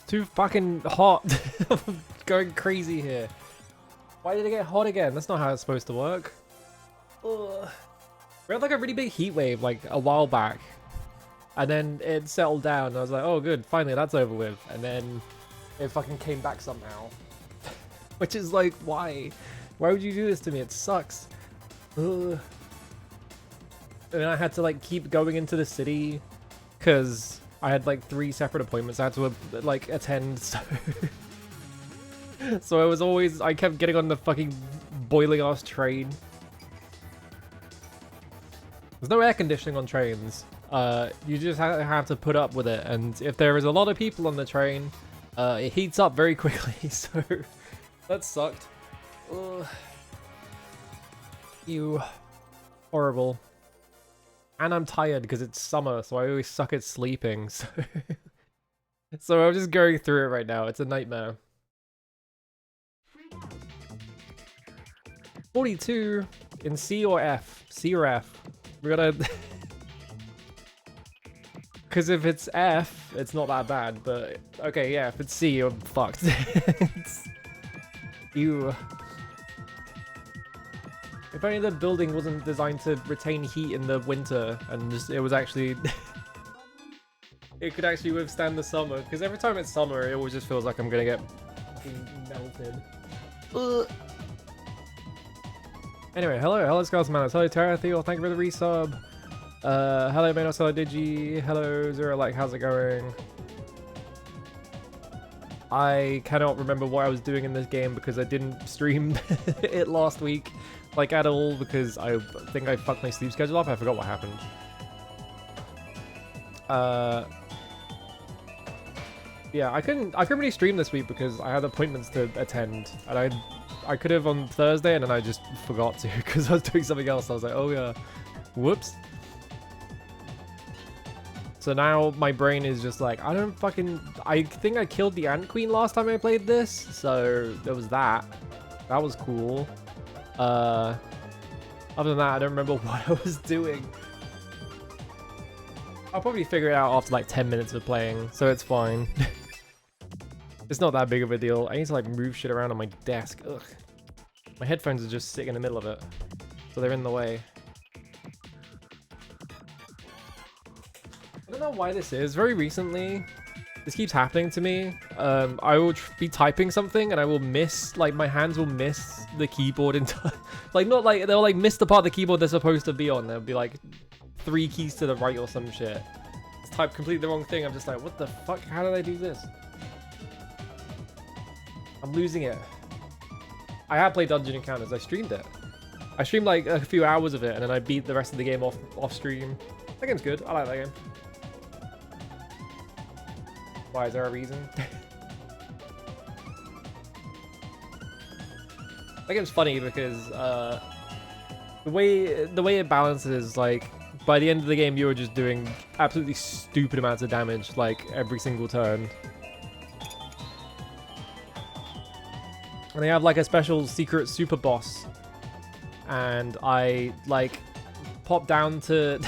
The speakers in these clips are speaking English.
Too fucking hot. I'm going crazy here. Why did it get hot again? That's not how it's supposed to work. Ugh. We had like a really big heat wave like a while back. And then it settled down. And I was like, oh good, finally that's over with. And then it fucking came back somehow. Which is like, why? Why would you do this to me? It sucks. Ugh. And then I had to like keep going into the city because I had like 3 separate appointments I had to like attend, so so I kept getting on the fucking boiling ass train. There's no air conditioning on trains. You just have to put up with it, and if there is a lot of people on the train, it heats up very quickly, so that sucked. Ugh. Ew. Horrible. And I'm tired because it's summer, so I always suck at sleeping, so... so I'm just going through it right now. It's a nightmare. 42 in C or F. C or F. We gotta... Because if it's F, it's not that bad, but... Okay, yeah, if it's C, you're fucked. Ew. If only the building wasn't designed to retain heat in the winter and just it was actually it could actually withstand the summer, because every time it's summer it always just feels like I'm gonna get fucking melted. Ugh. Anyway, hello Scouts Manos, hello Terra Theo, thank you for the resub. Hello Manos, hello Digi, hello Zero, like how's it going? I cannot remember what I was doing in this game because I didn't stream it last week, like at all, because I think I fucked my sleep schedule up. I forgot what happened. Yeah, I couldn't really stream this week because I had appointments to attend, and I could have on Thursday, and then I just forgot to because I was doing something else. I was like, oh yeah, whoops. So now my brain is just like, I think I killed the Ant Queen last time I played this, so there was that. That was cool. Other than that, I don't remember what I was doing. I'll probably figure it out after like 10 minutes of playing, so it's fine. It's not that big of a deal. I need to like move shit around on my desk. Ugh. My headphones are just sitting in the middle of it, so they're in the way. I don't know why this is. Very recently, this keeps happening to me. I will be typing something and I will miss, like my hands will miss the keyboard like not like, they'll like miss the part of the keyboard they're supposed to be on. There'll be like 3 keys to the right or some shit. It's typed completely the wrong thing. I'm just like, what the fuck? How did I do this? I'm losing it. I have played Dungeon Encounters. I streamed it. I streamed like a few hours of it and then I beat the rest of the game off stream. That game's good. I like that game. Why, is there a reason? That game's funny because the way it balances, like by the end of the game you were just doing absolutely stupid amounts of damage like every single turn. And they have like a special secret super boss, and I like popped down to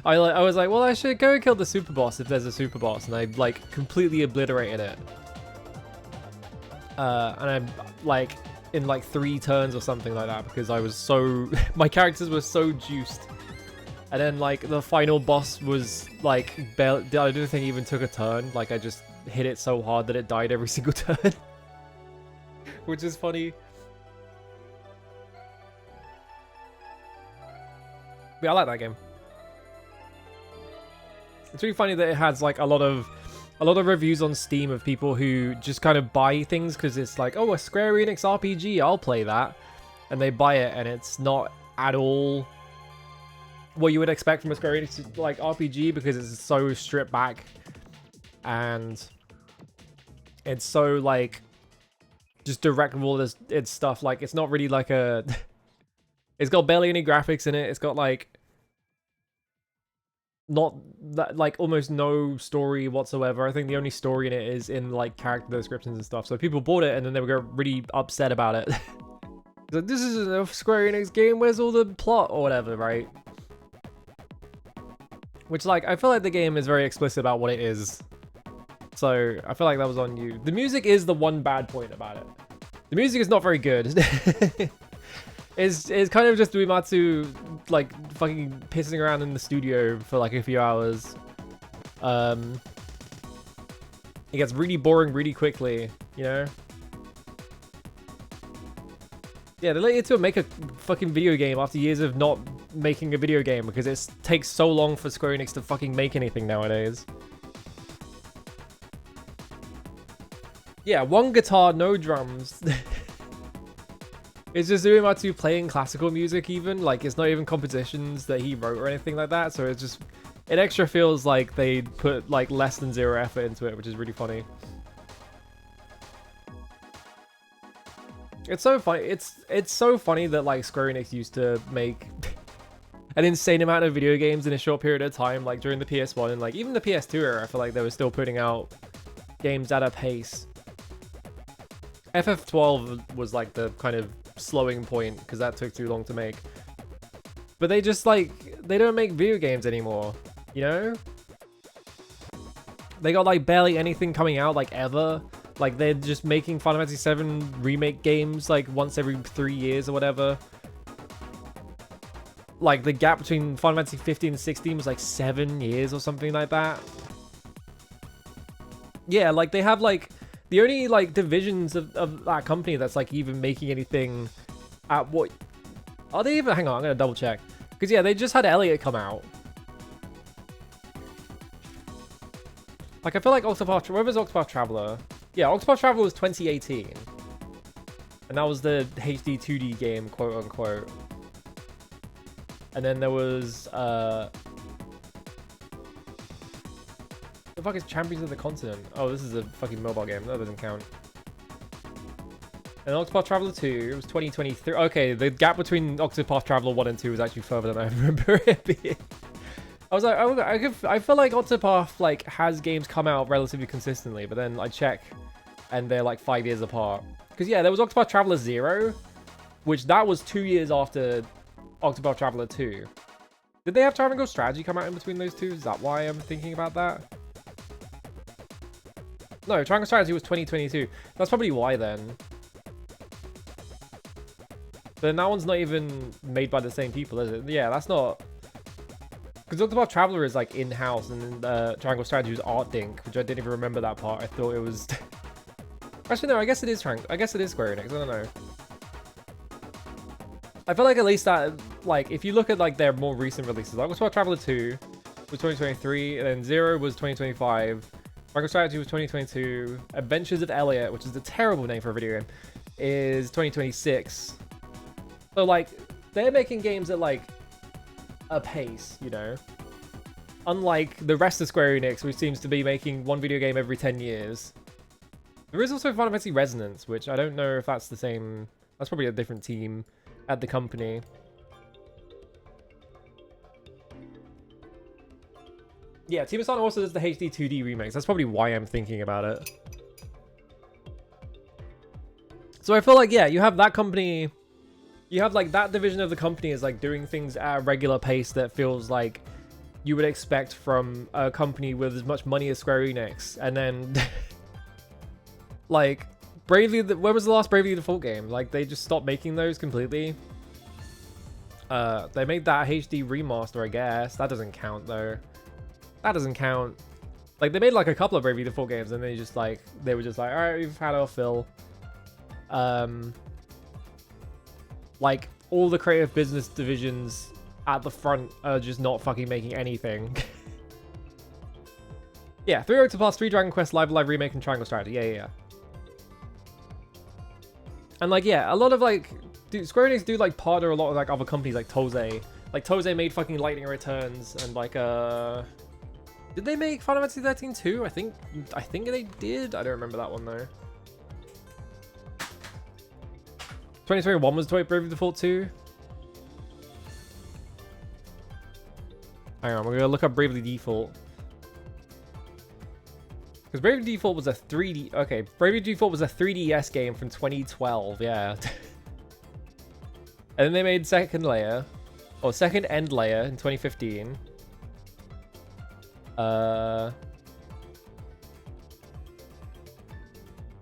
I was like, well, I should go and kill the super boss if there's a super boss, and I like completely obliterated it. And I'm like in like 3 turns or something like that because I was so my characters were so juiced. And then like the final boss was like barely, I don't think it even took a turn. Like I just hit it so hard that it died every single turn, which is funny. But I like that game. It's really funny that it has like a lot of reviews on Steam of people who just kind of buy things because it's like, oh, a Square Enix RPG, I'll play that, and they buy it and it's not at all what you would expect from a Square Enix like RPG because it's so stripped back and it's so like just direct with all this its stuff. Like it's not really like a it's got barely any graphics in it. It's got like not that, like almost no story whatsoever. I think the only story in it is in like character descriptions and stuff. So people bought it and then they were really upset about it. Like, this isn't a Square Enix game, where's all the plot or whatever, right? Which like, I feel like the game is very explicit about what it is. So I feel like that was on you. The music is the one bad point about it. The music is not very good. It's kind of just Uematsu like fucking pissing around in the studio for like a few hours. It gets really boring really quickly, you know? Yeah, they let you to make a fucking video game after years of not making a video game because it takes so long for Square Enix to fucking make anything nowadays. Yeah, 1 guitar, no drums. It's just Uematsu playing classical music even, like it's not even compositions that he wrote or anything like that, so it's just, it extra feels like they put like less than 0 effort into it, which is really funny. It's so funny, it's so funny that like Square Enix used to make an insane amount of video games in a short period of time, like during the PS1 and like even the PS2 era. I feel like they were still putting out games at a pace. FF12 was like the kind of slowing point because that took too long to make, but they just like they don't make video games anymore, you know? They got like barely anything coming out like ever. Like they're just making Final Fantasy VII remake games like once every 3 years or whatever. like the gap between Final Fantasy 15 and 16 was like 7 years or something like that. Yeah, like they have like the only like divisions of that company that's like even making anything at what are they even? Hang on, I'm gonna double check because yeah, they just had Elliot come out. Like I feel like Octopath, where was Octopath Traveler? Yeah, Octopath Traveler was 2018, and that was the HD 2D game, quote unquote. And then there was the fuck is Champions of the Continent? Oh, this is a fucking mobile game. That doesn't count. And Octopath Traveler 2 was 2023. Okay, the gap between Octopath Traveler 1 and 2 was actually further than I remember it being. I was like, I feel like Octopath like has games come out relatively consistently, but then I check and they're like 5 years apart. Because yeah, there was Octopath Traveler 0, which that was 2 years after Octopath Traveler 2. Did they have Triangle Strategy come out in between those two? Is that why I'm thinking about that? No, Triangle Strategy was 2022. That's probably why then. Then that one's not even made by the same people, is it? Yeah, that's not... Because Octopath Traveler is like in-house, and then Triangle Strategy was Art Dink, which I didn't even remember that part. I thought it was... Actually, no, I guess it is I guess it is Square Enix. I don't know. I feel like at least that, like, if you look at like their more recent releases, like Octopath Traveler 2 was 2023, and then 0 was 2025, Triangle Strategy was 2022, Adventures of Elliot, which is a terrible name for a video game, is 2026. So like, they're making games at like a pace, you know? Unlike the rest of Square Enix, which seems to be making one video game every 10 years. There is also Final Fantasy Resonance, which I don't know if that's the same... That's probably a different team at the company. Yeah, Team Asana also does the HD 2D remakes. That's probably why I'm thinking about it. So I feel like, yeah, you have that company... You have like that division of the company is like doing things at a regular pace that feels like you would expect from a company with as much money as Square Enix. And then like Bravely, when was the last Bravely Default game? Like they just stopped making those completely. They made that HD remaster, I guess. That doesn't count though. That doesn't count. Like they made like a couple of Bravely Default games and they were just like, all right, we've had our fill. Like, all the creative business divisions at the front are just not fucking making anything. Yeah, 3 Octopaths, 3 Dragon Quest, Live Alive Remake, and Triangle Strategy. Yeah. And, like, yeah, a lot of, like... Square Enix do, like, partner a lot of, like, other companies, like Toze. Like, Toze made fucking Lightning Returns, and, like, Did they make Final Fantasy 13 too? I think they did. I don't remember that one, though. 2021 was Bravely Default 2. Hang on, we're gonna look up Bravely Default. Because Bravely Default was a 3D... Okay, Bravely Default was a 3DS game from 2012, yeah. And then they made Second Layer. Or Second End Layer in 2015. I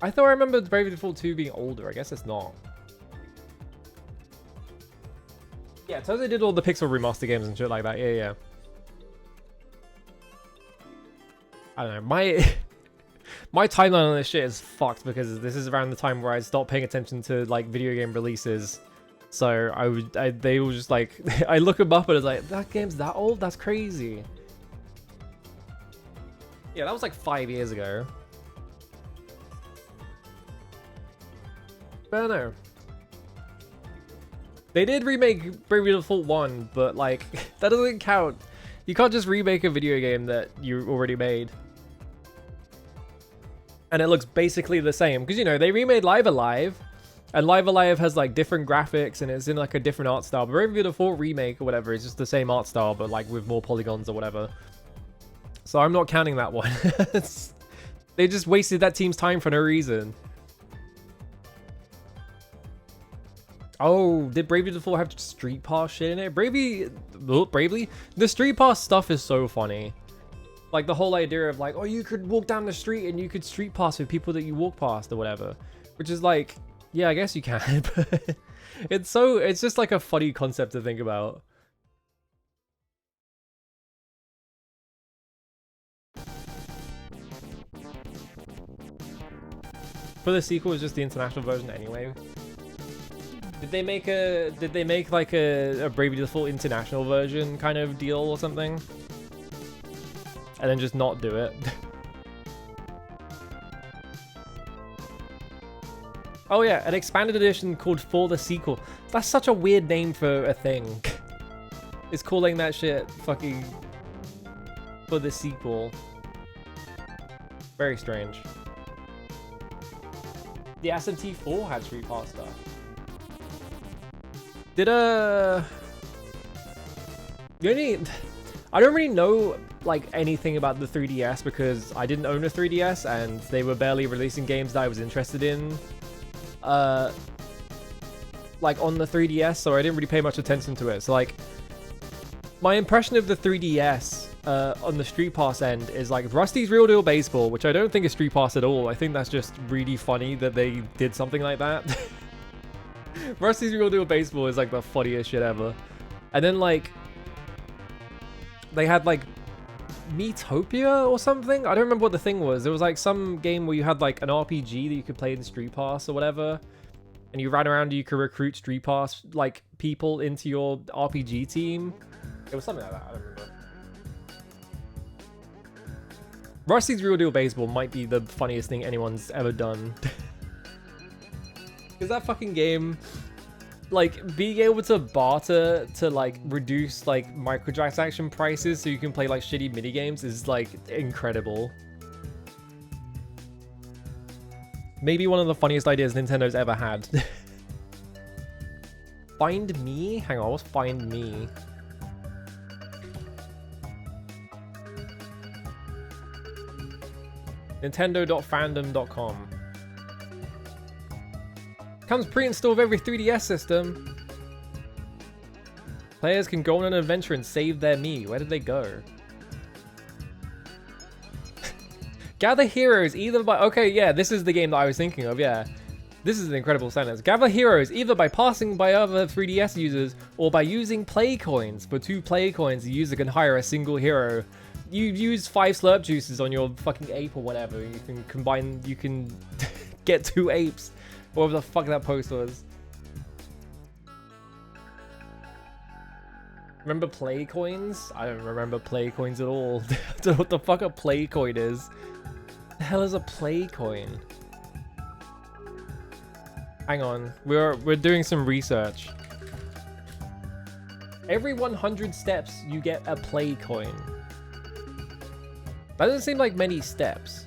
thought I remembered Bravely Default 2 being older. I guess it's not. Yeah, Toze did all the Pixel remaster games and shit like that. Yeah. I don't know. My timeline on this shit is fucked because this is around the time where I stopped paying attention to like video game releases. So they were just like, I look them up and it's like, that game's that old? That's crazy. Yeah, that was like 5 years ago. But I don't know. They did remake Bravely Default 1, but like, that doesn't count. You can't just remake a video game that you already made. And it looks basically the same. Because, you know, they remade Live Alive. And Live Alive has like different graphics and it's in like a different art style. But Bravely Default remake or whatever is just the same art style, but like with more polygons or whatever. So I'm not counting that one. They just wasted that team's time for no reason. Oh, did Bravely Default have Street Pass shit in it? Bravely, the Street Pass stuff is so funny. Like the whole idea of like, oh, you could walk down the street and you could Street Pass with people that you walk past or whatever. Which is like, yeah, I guess you can, but it's just like a funny concept to think about. For the sequel, it's just the international version anyway. Did they make like a Bravely Default international version kind of deal or something? And then just not do it? Oh yeah, an expanded edition called For the Sequel. That's such a weird name for a thing. It's calling that shit fucking For the Sequel. Very strange. The SMT4 had Street Pass stuff. Did I don't really know like anything about the 3DS because I didn't own a 3DS and they were barely releasing games that I was interested in like on the 3DS, so I didn't really pay much attention to it. So like my impression of the 3DS on the Street Pass end is like Rusty's Real Deal Baseball, which I don't think is Street Pass at all. I think that's just really funny that they did something like that. Rusty's Real Deal Baseball is like the funniest shit ever. And then like they had like Miitopia or something. I don't remember what the thing was. There was like some game where you had like an RPG that you could play in Street Pass or whatever, and you ran around and you could recruit Street Pass like people into your RPG team. It was something like that. I don't remember. Rusty's Real Deal Baseball might be the funniest thing anyone's ever done. Because that fucking game, like, being able to barter to, like, reduce, like, microtransaction prices so you can play, like, shitty minigames is, like, incredible. Maybe one of the funniest ideas Nintendo's ever had. Find Me? Hang on, what's Find Me? Nintendo.fandom.com. Comes pre-installed with every 3DS system. Players can go on an adventure and save their Mii. Where did they go? Gather heroes either by... Okay, yeah, this is the game that I was thinking of, yeah. This is an incredible sentence. Gather heroes either by passing by other 3DS users or by using play coins. For 2 play coins, the user can hire a single hero. You use 5 slurp juices on your fucking ape or whatever. You can combine... You can get 2 apes. Whatever the fuck that post was. Remember play coins? I don't remember play coins at all. I don't know what the fuck a play coin is. The hell is a play coin? Hang on, we're doing some research. Every 100 steps, you get a play coin. That doesn't seem like many steps.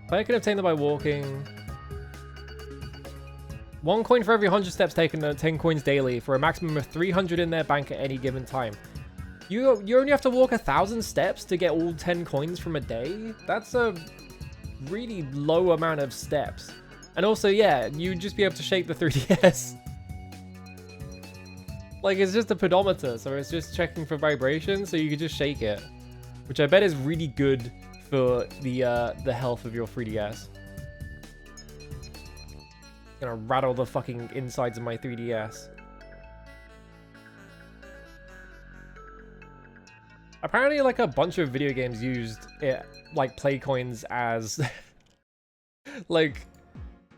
Player can obtain them by walking. 1 coin for every 100 steps taken, 10 coins daily, for a maximum of 300 in their bank at any given time. You only have to walk 1,000 steps to get all 10 coins from a day? That's a really low amount of steps. And also, yeah, you'd just be able to shake the 3DS. Like, it's just a pedometer, so it's just checking for vibration, so you could just shake it. Which I bet is really good for the health of your 3DS. Gonna rattle the fucking insides of my 3DS. Apparently, like, a bunch of video games used it, like, play coins as like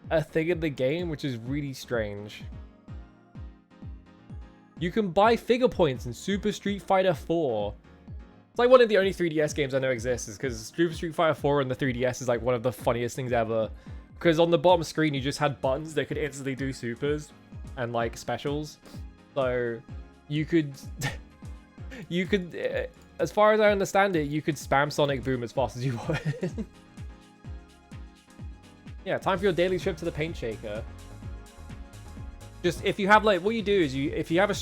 a thing in the game, which is really strange. You can buy figure points in Super Street Fighter 4. It's like one of the only 3DS games I know exists, is because Super Street Fighter 4 on the 3DS is like one of the funniest things ever. Because on the bottom screen, you just had buttons that could instantly do supers and like specials. So you could, as far as I understand it, you could spam Sonic Boom as fast as you want. Yeah, time for your daily trip to the paint shaker. Just if you have like, what you do is if you have a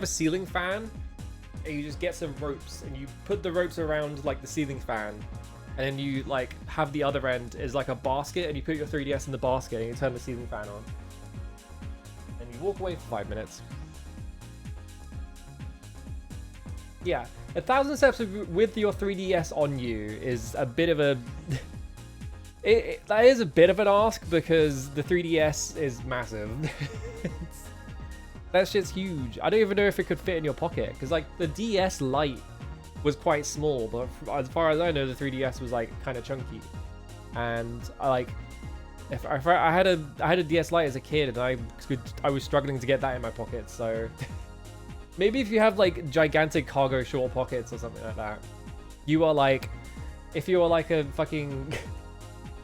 ceiling fan, and you just get some ropes and you put the ropes around like the ceiling fan. And then you like have the other end is like a basket, and you put your 3DS in the basket and you turn the ceiling fan on. And you walk away for 5 minutes. Yeah, 1,000 steps with your 3DS on you is a bit of a... that is a bit of an ask because the 3DS is massive. That shit's huge. I don't even know if it could fit in your pocket because like the DS Lite was quite small, but as far as I know, the 3DS was like kind of chunky. and I like if I had a DS Lite as a kid and I was struggling to get that in my pocket. So maybe if you have like gigantic cargo short pockets or something like that, you are like, if you are like a fucking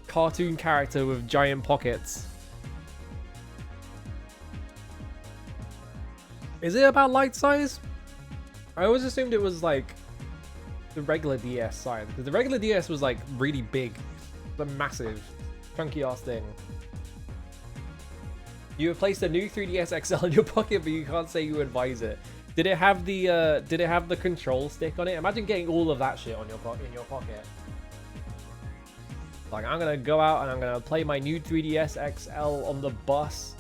cartoon character with giant pockets. Is it about light size? I always assumed it was like the regular DS size, because the regular DS was like really big, the massive, chunky ass thing. You have placed a new 3DS XL in your pocket, but you can't say you advise it. Did it have the control stick on it? Imagine getting all of that shit on in your pocket. Like, I'm gonna go out and I'm gonna play my new 3DS XL on the bus.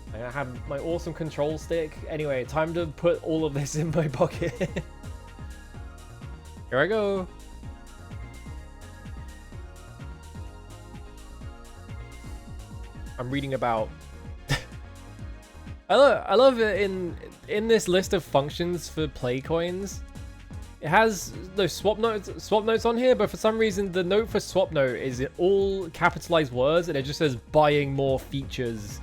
I'm gonna have my awesome control stick. Anyway, time to put all of this in my pocket. Here I go. I'm reading about. I love it in this list of functions for play coins. It has those swap notes on here, but for some reason the note for swap note is all capitalized words and it just says buying more features.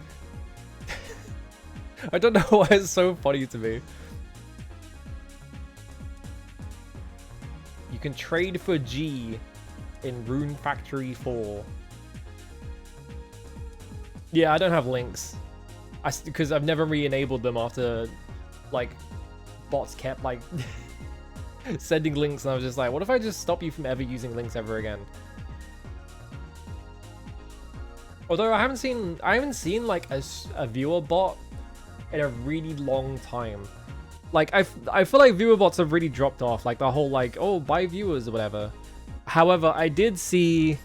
I don't know why it's so funny to me. You can trade for G in Rune Factory 4. Yeah, I don't have links. Because I've never re-enabled them after, like, bots kept, like, sending links, and I was just like, what if I just stop you from ever using links ever again? Although I haven't seen like a viewer bot in a really long time. Like, I feel like viewer bots have really dropped off, like the whole like, oh, buy viewers or whatever. However, I did see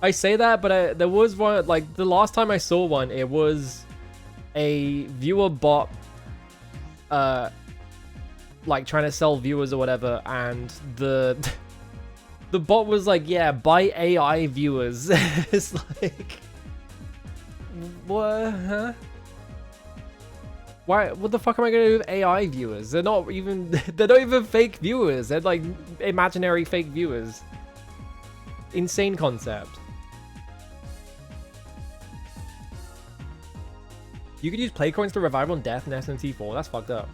I say that, but there was one, like the last time I saw one, it was a viewer bot like trying to sell viewers or whatever, and the bot was like, yeah, buy AI viewers. It's like, what? Huh? Why? What the fuck am I gonna do with AI viewers? They're not even fake viewers. They're like imaginary fake viewers. Insane concept. You could use play coins to revive on death in SMT4. That's fucked up.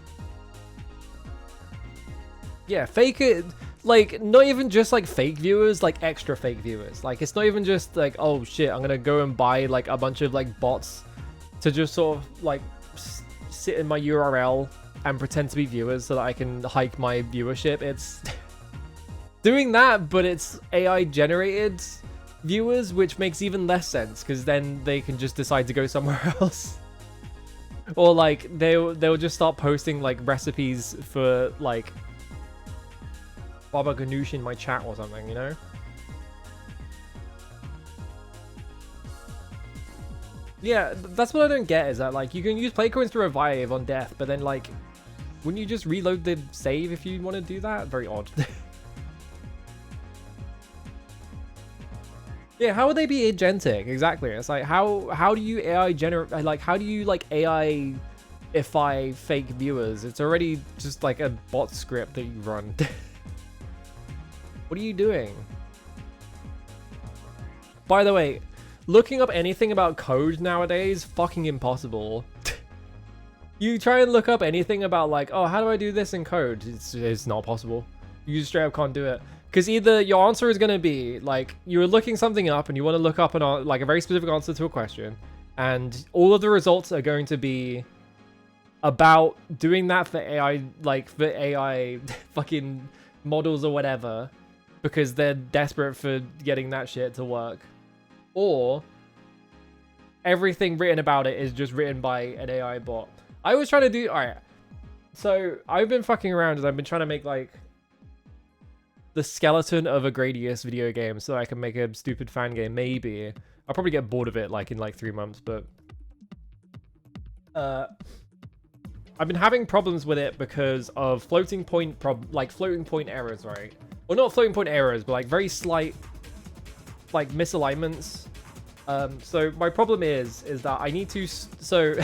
Yeah, fake it. Like, not even just like fake viewers, like extra fake viewers. Like, it's not even just like, oh shit, I'm gonna go and buy like a bunch of like bots to just sort of like sit in my URL and pretend to be viewers so that I can hike my viewership. It's doing that, but it's AI generated viewers, which makes even less sense because then they can just decide to go somewhere else. Or like they'll just start posting like recipes for like Baba Ganoush in my chat or something, you know? Yeah, that's what I don't get, is that like you can use play coins to revive on death, but then like wouldn't you just reload the save if you want to do that? Very odd. Yeah, how would they be agentic? Exactly. It's like how do you AI generate, like how do you like AI-ify fake viewers? It's already just like a bot script that you run. What are you doing? By the way, looking up anything about code nowadays, fucking impossible. You try and look up anything about like, oh, how do I do this in code? It's not possible. You just straight up can't do it. Because either your answer is going to be like, you're looking something up and you want to look up like a very specific answer to a question, and all of the results are going to be about doing that for AI, like for AI fucking models or whatever, because they're desperate for getting that shit to work. Or everything written about it is just written by an AI bot. I was trying to do, alright, so I've been fucking around and I've been trying to make like the skeleton of a Gradius video game so I can make a stupid fan game. Maybe I'll probably get bored of it like in like 3 months, but I've been having problems with it because of floating point errors, right? Well, not floating point errors, but like very slight like misalignments. So my problem is that I need to, so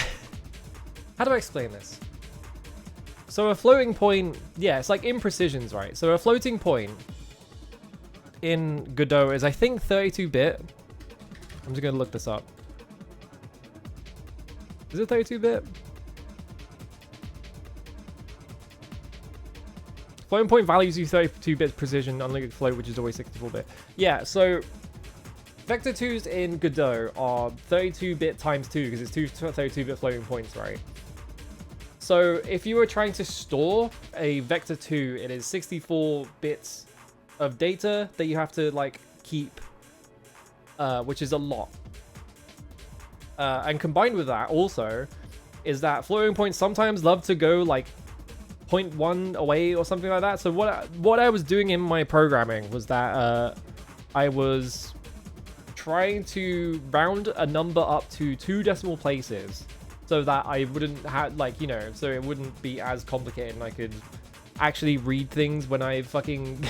how do I explain this? So a floating point, yeah, it's like imprecisions, right? So a floating point, in Godot is, I think, 32-bit. I'm just gonna look this up. Is it 32-bit? Floating point values use 32-bit precision, unlike float, which is always 64-bit. Yeah, so vector 2s in Godot are 32-bit times 2, because it's two 32-bit floating points, right? So if you were trying to store a vector 2, it is 64 bits of data that you have to like keep, which is a lot. And combined with that also is that floating points sometimes love to go like 0.1 away or something like that. So what I was doing in my programming was that I was trying to round a number up to 2 decimal places so that I wouldn't have, like, you know, so it wouldn't be as complicated and I could actually read things when I fucking...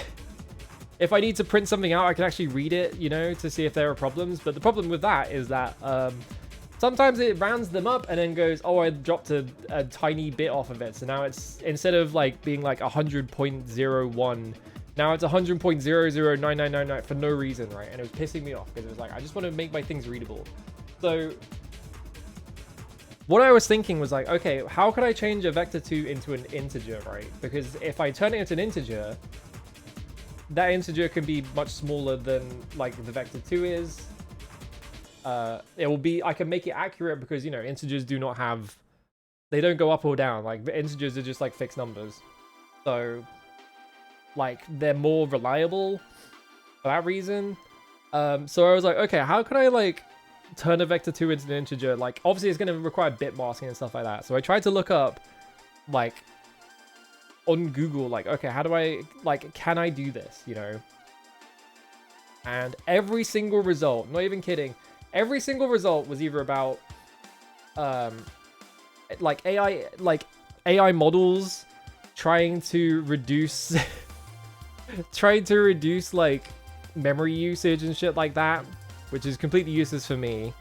If I need to print something out, I can actually read it, you know, to see if there are problems. But the problem with that is that sometimes it rounds them up and then goes, oh, I dropped a tiny bit off of it. So now it's, instead of like being like 100.01, now it's 100.009999 for no reason, right? And it was pissing me off because it was like, I just want to make my things readable. So what I was thinking was like, okay, how could I change a vector 2 into an integer, right? Because if I turn it into an integer, that integer can be much smaller than like the vector 2 is. It will be, I can make it accurate because, you know, integers do not have, they don't go up or down. Like the integers are just like fixed numbers. So like they're more reliable for that reason. So I was like, okay, how can I like turn a vector 2 into an integer? Like obviously it's going to require bit masking and stuff like that. So I tried to look up like on Google, like, okay, how do I, like, can I do this, you know? And every single result, not even kidding, every single result was either about, like AI models trying to reduce, like, memory usage and shit like that, which is completely useless for me,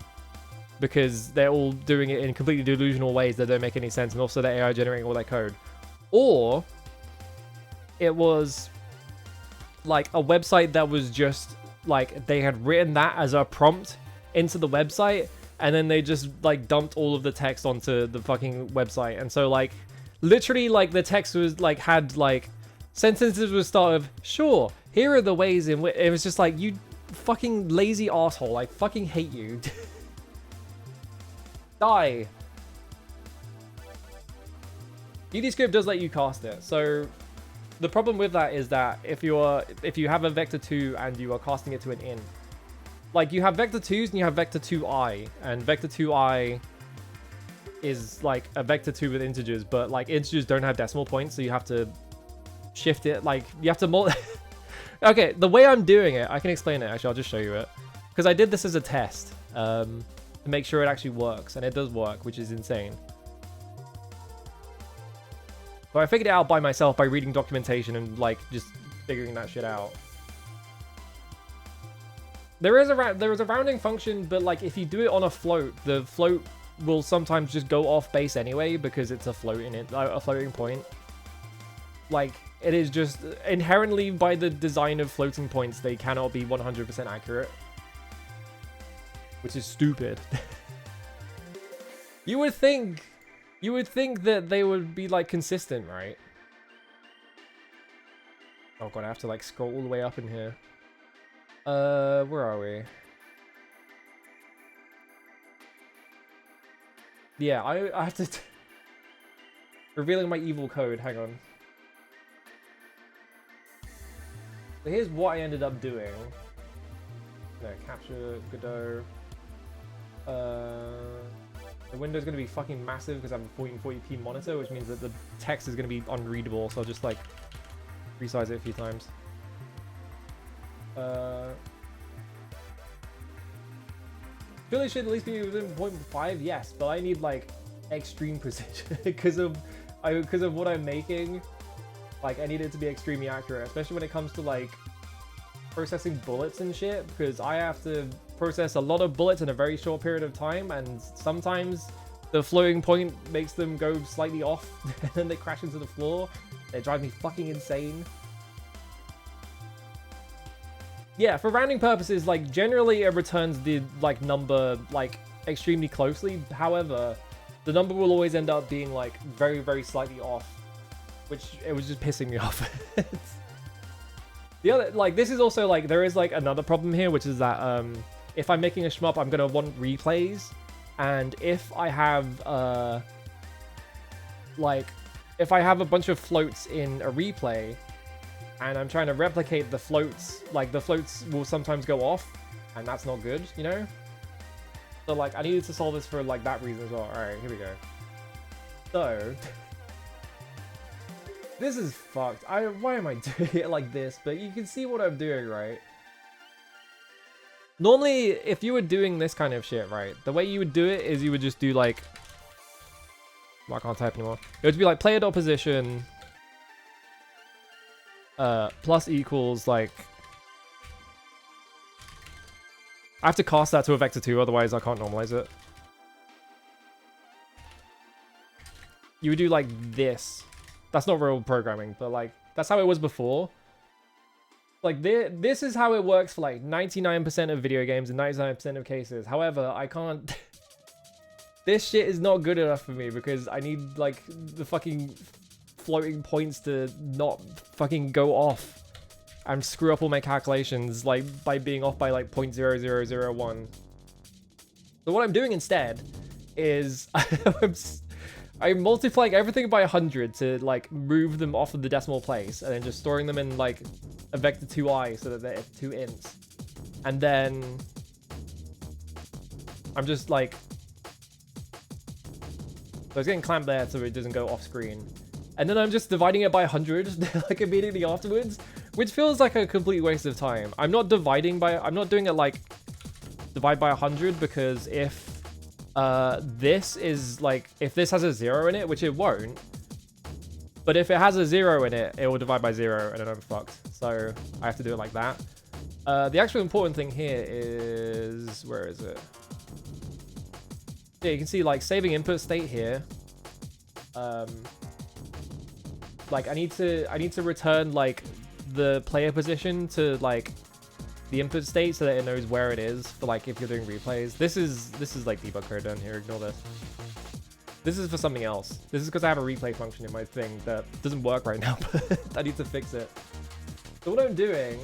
because they're all doing it in completely delusional ways that don't make any sense, and also the AI generating all that code. Or it was like a website that was just like they had written that as a prompt into the website, and then they just like dumped all of the text onto the fucking website. And so like literally like the text was like had like sentences would start of, sure, here are the ways in which, it was just like, you fucking lazy asshole, I fucking hate you. Die. EDScript does let you cast it. So the problem with that is that if you have a vector 2 and you are casting it to an int, like you have vector 2s and you have vector 2i, and vector 2i is like a vector 2 with integers, but like integers don't have decimal points, so you have to shift it, like you have to okay, the way I'm doing it, I can explain it. Actually, I'll just show you it, because I did this as a test to make sure it actually works, and it does work, which is insane. So I figured it out by myself by reading documentation and like just figuring that shit out. There is a rounding function, but like if you do it on a float, the float will sometimes just go off base anyway because it's a floating point. Like it is just inherently, by the design of floating points, they cannot be 100% accurate, which is stupid. You would think that they would be like consistent, right? Oh god, I have to like scroll all the way up in here. Where are we? Yeah, I have to revealing my evil code. Hang on. So here's what I ended up doing. No, capture Godot. The window's going to be fucking massive because I have a 1440p monitor, which means that the text is going to be unreadable, so I'll just like resize it a few times. Feel it should at least be within 0.5, yes, but I need like extreme precision because of what I'm making. Like I need it to be extremely accurate, especially when it comes to like processing bullets and shit, because I have to process a lot of bullets in a very short period of time, and sometimes the floating point makes them go slightly off and then they crash into the floor. It drives me fucking insane. Yeah, for rounding purposes, like generally it returns the like number like extremely closely. However, the number will always end up being like very, very slightly off, which it was just pissing me off. The other, like, this is also like, there is like another problem here, which is that if I'm making a shmup, I'm gonna want replays, and if I have like, if I have a bunch of floats in a replay, and I'm trying to replicate the floats, like the floats will sometimes go off, and that's not good, you know? So like, I needed to solve this for like that reason as well. Alright, here we go. So, this is fucked. Why am I doing it like this? But you can see what I'm doing, right? Normally, if you were doing this kind of shit, right, the way you would do it is you would just do like, well, I can't type anymore. It would be like player dot position plus equals like, I have to cast that to a vector 2, otherwise I can't normalize it. You would do like this. That's not real programming, but like, that's how it was before. Like, this is how it works for like 99% of video games and 99% of cases. However, I can't... This shit is not good enough for me because I need like the fucking floating points to not fucking go off and screw up all my calculations like by being off by like 0.0001. So what I'm doing instead is I'm multiplying everything by 100 to like move them off of the decimal place and then just storing them in like a vector 2i so that they're 2 ints. And then I'm just like, so it's getting clamped there so it doesn't go off screen. And then I'm just dividing it by 100 like immediately afterwards, which feels like a complete waste of time. I'm not doing it like divide by 100 because if this is like, if this has a 0 in it, which it won't, but if it has a 0 in it, it will divide by 0 and then I'm fucked. So I have to do it like that. The actual important thing here is, where is it? Yeah, you can see like saving input state here. Like I need to return like the player position to like the input state so that it knows where it is for like if you're doing replays. This is like debug code down here, ignore this. This is for something else. This is because I have a replay function in my thing that doesn't work right now, but I need to fix it. So what I'm doing,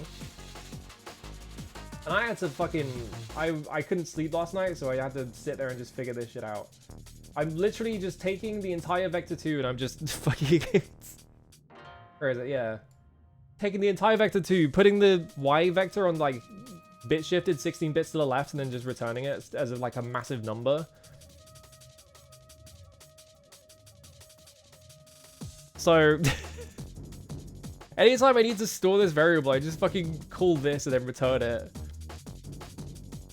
and I had to fucking, I couldn't sleep last night, so I had to sit there and just figure this shit out. I'm literally just taking the entire vector 2 and I'm just fucking, where is it? Yeah. Taking the entire vector 2, putting the Y vector on like bit shifted 16 bits to the left and then just returning it as like a massive number. So anytime I need to store this variable, I just fucking call this and then return it.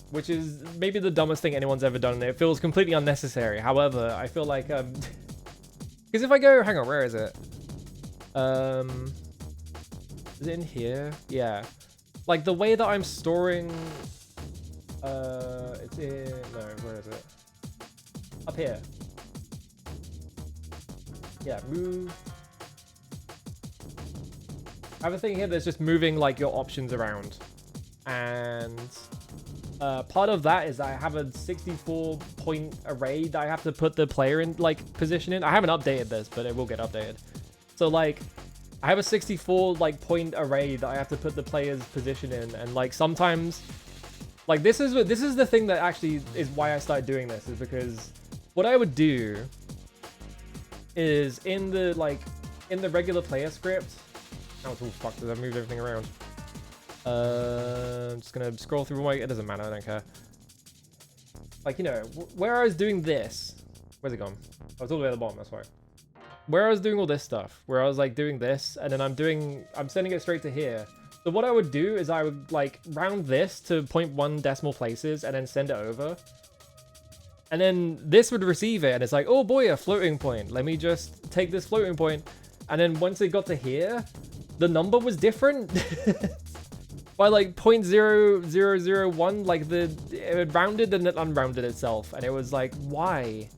Which is maybe the dumbest thing anyone's ever done, and it feels completely unnecessary. However, I feel like, because if I go, hang on, where is it? Is it in here? Yeah. Like the way that I'm storing, it's in, no, where is it? Up here. Yeah, move. I have a thing here that's just moving like your options around. And part of that is I have a 64 point array that I have to put the player in like position in. I haven't updated this, but it will get updated. So like I have a 64 like point array that I have to put the player's position in, and like sometimes like this is the thing that actually is why I started doing this, is because what I would do is in the regular player script. Now it's all fucked because I've moved everything around. I'm just gonna scroll through my, it doesn't matter, I don't care. Like, you know, where I was doing this, where's it gone? I was all the way at the bottom, that's why. Where I was doing all this stuff, where I was like doing this, and then I'm sending it straight to here. So what I would do is I would like round this to 0.1 decimal places and then send it over. And then this would receive it and it's like, oh boy, a floating point. Let me just take this floating point. And then once it got to here, the number was different. By like 0.0001, like it rounded and it unrounded itself. And it was like, why?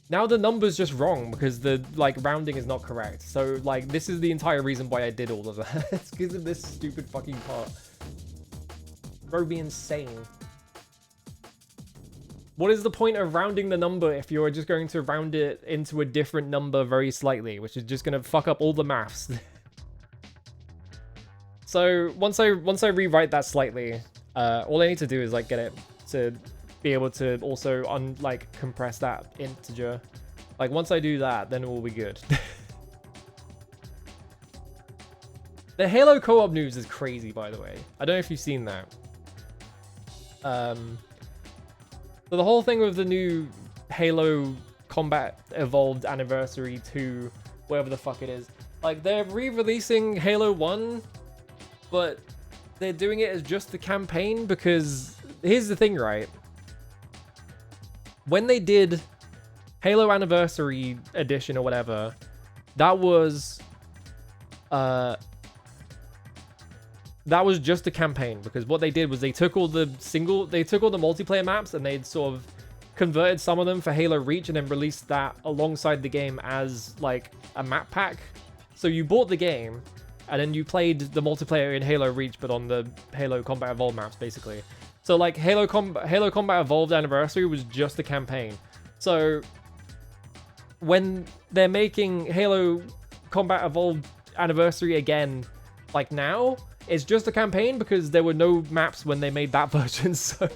Now the number's just wrong because the like rounding is not correct. So like this is the entire reason why I did all of that. It's because of this stupid fucking part. Bro, be insane. What is the point of rounding the number if you're just going to round it into a different number very slightly, which is just going to fuck up all the maths? So once I rewrite that slightly, all I need to do is like get it to be able to also compress that integer. Like once I do that, then it will be good. The Halo co-op news is crazy, by the way. I don't know if you've seen that. So the whole thing with the new Halo Combat Evolved Anniversary 2, whatever the fuck it is, like they're re-releasing Halo 1, but they're doing it as just the campaign because here's the thing, right? When they did Halo Anniversary Edition or whatever, that was just a campaign, because what they did was they took all the multiplayer maps and they'd sort of converted some of them for Halo Reach and then released that alongside the game as like a map pack. So you bought the game and then you played the multiplayer in Halo Reach, but on the Halo Combat Evolved maps, basically. So like Halo Combat Evolved Anniversary was just a campaign. So when they're making Halo Combat Evolved Anniversary again, like now, it's just a campaign because there were no maps when they made that version. So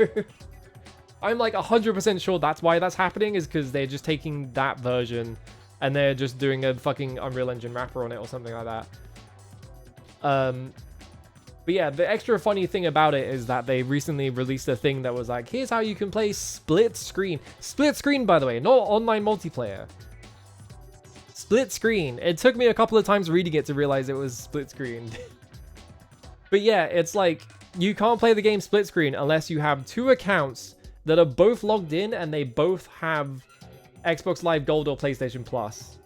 I'm like 100% sure that's why that's happening, is because they're just taking that version and they're just doing a fucking Unreal Engine wrapper on it or something like that. But yeah, the extra funny thing about it is that they recently released a thing that was like, here's how you can play split screen. Split screen, by the way, not online multiplayer. Split screen. It took me a couple of times reading it to realize it was split screen. But yeah, it's like, you can't play the game split screen unless you have two accounts that are both logged in and they both have Xbox Live Gold or PlayStation Plus.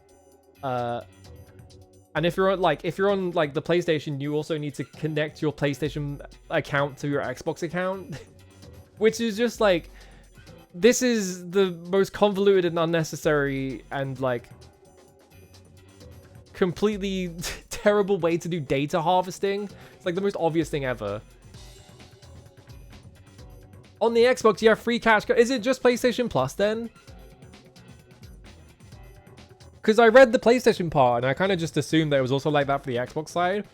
And if you're on the PlayStation, you also need to connect your PlayStation account to your Xbox account, which is just like, this is the most convoluted and unnecessary and like completely terrible way to do data harvesting. It's like the most obvious thing ever. On the Xbox, you have free cash. Is it just PlayStation Plus then? Because I read the PlayStation part and I kind of just assumed that it was also like that for the Xbox side.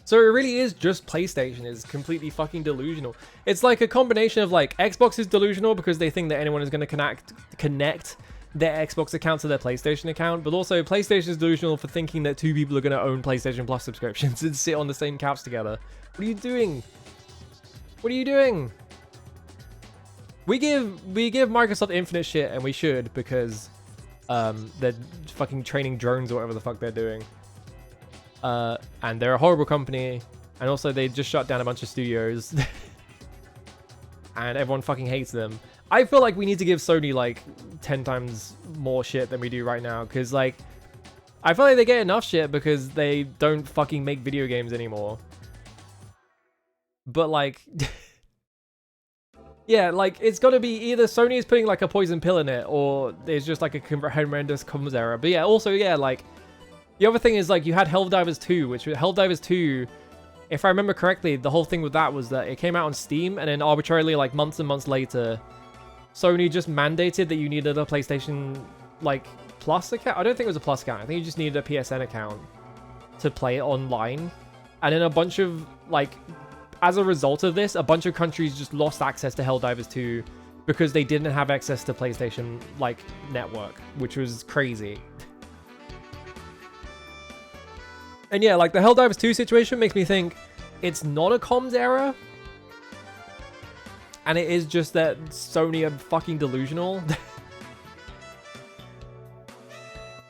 So it really is just PlayStation is completely fucking delusional. It's like a combination of like, Xbox is delusional because they think that anyone is going to connect their Xbox account to their PlayStation account, but also PlayStation is delusional for thinking that two people are going to own PlayStation Plus subscriptions and sit on the same couch together. What are you doing? What are you doing? We give Microsoft infinite shit, and we should, because they're fucking training drones or whatever the fuck they're doing. And they're a horrible company, and also they just shut down a bunch of studios. And everyone fucking hates them. I feel like we need to give Sony like 10 times more shit than we do right now, because like I feel like they get enough shit because they don't fucking make video games anymore. But like yeah, like it's got to be either Sony is putting like a poison pill in it, or there's just like a horrendous comms error. But yeah, also yeah, like the other thing is like you had Helldivers 2, which Helldivers 2, if I remember correctly, the whole thing with that was that it came out on Steam, and then arbitrarily like months and months later, Sony just mandated that you needed a PlayStation like Plus account. I don't think it was a Plus account. I think you just needed a PSN account to play it online. And then a bunch of like, as a result of this, a bunch of countries just lost access to Helldivers 2 because they didn't have access to PlayStation like network, which was crazy. And yeah, like the Helldivers 2 situation makes me think it's not a comms error. And it is just that Sony are fucking delusional.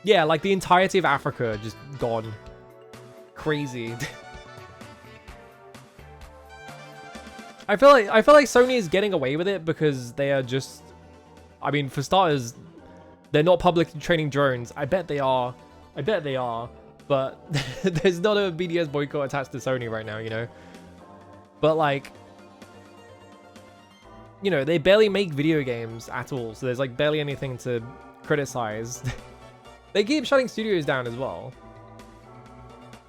Yeah, like the entirety of Africa just gone. Crazy. I feel like Sony is getting away with it because they are just, I mean, for starters, they're not publicly training drones. I bet they are. But there's not a BDS boycott attached to Sony right now, you know? But like, you know, they barely make video games at all, so there's like barely anything to criticize. They keep shutting studios down as well.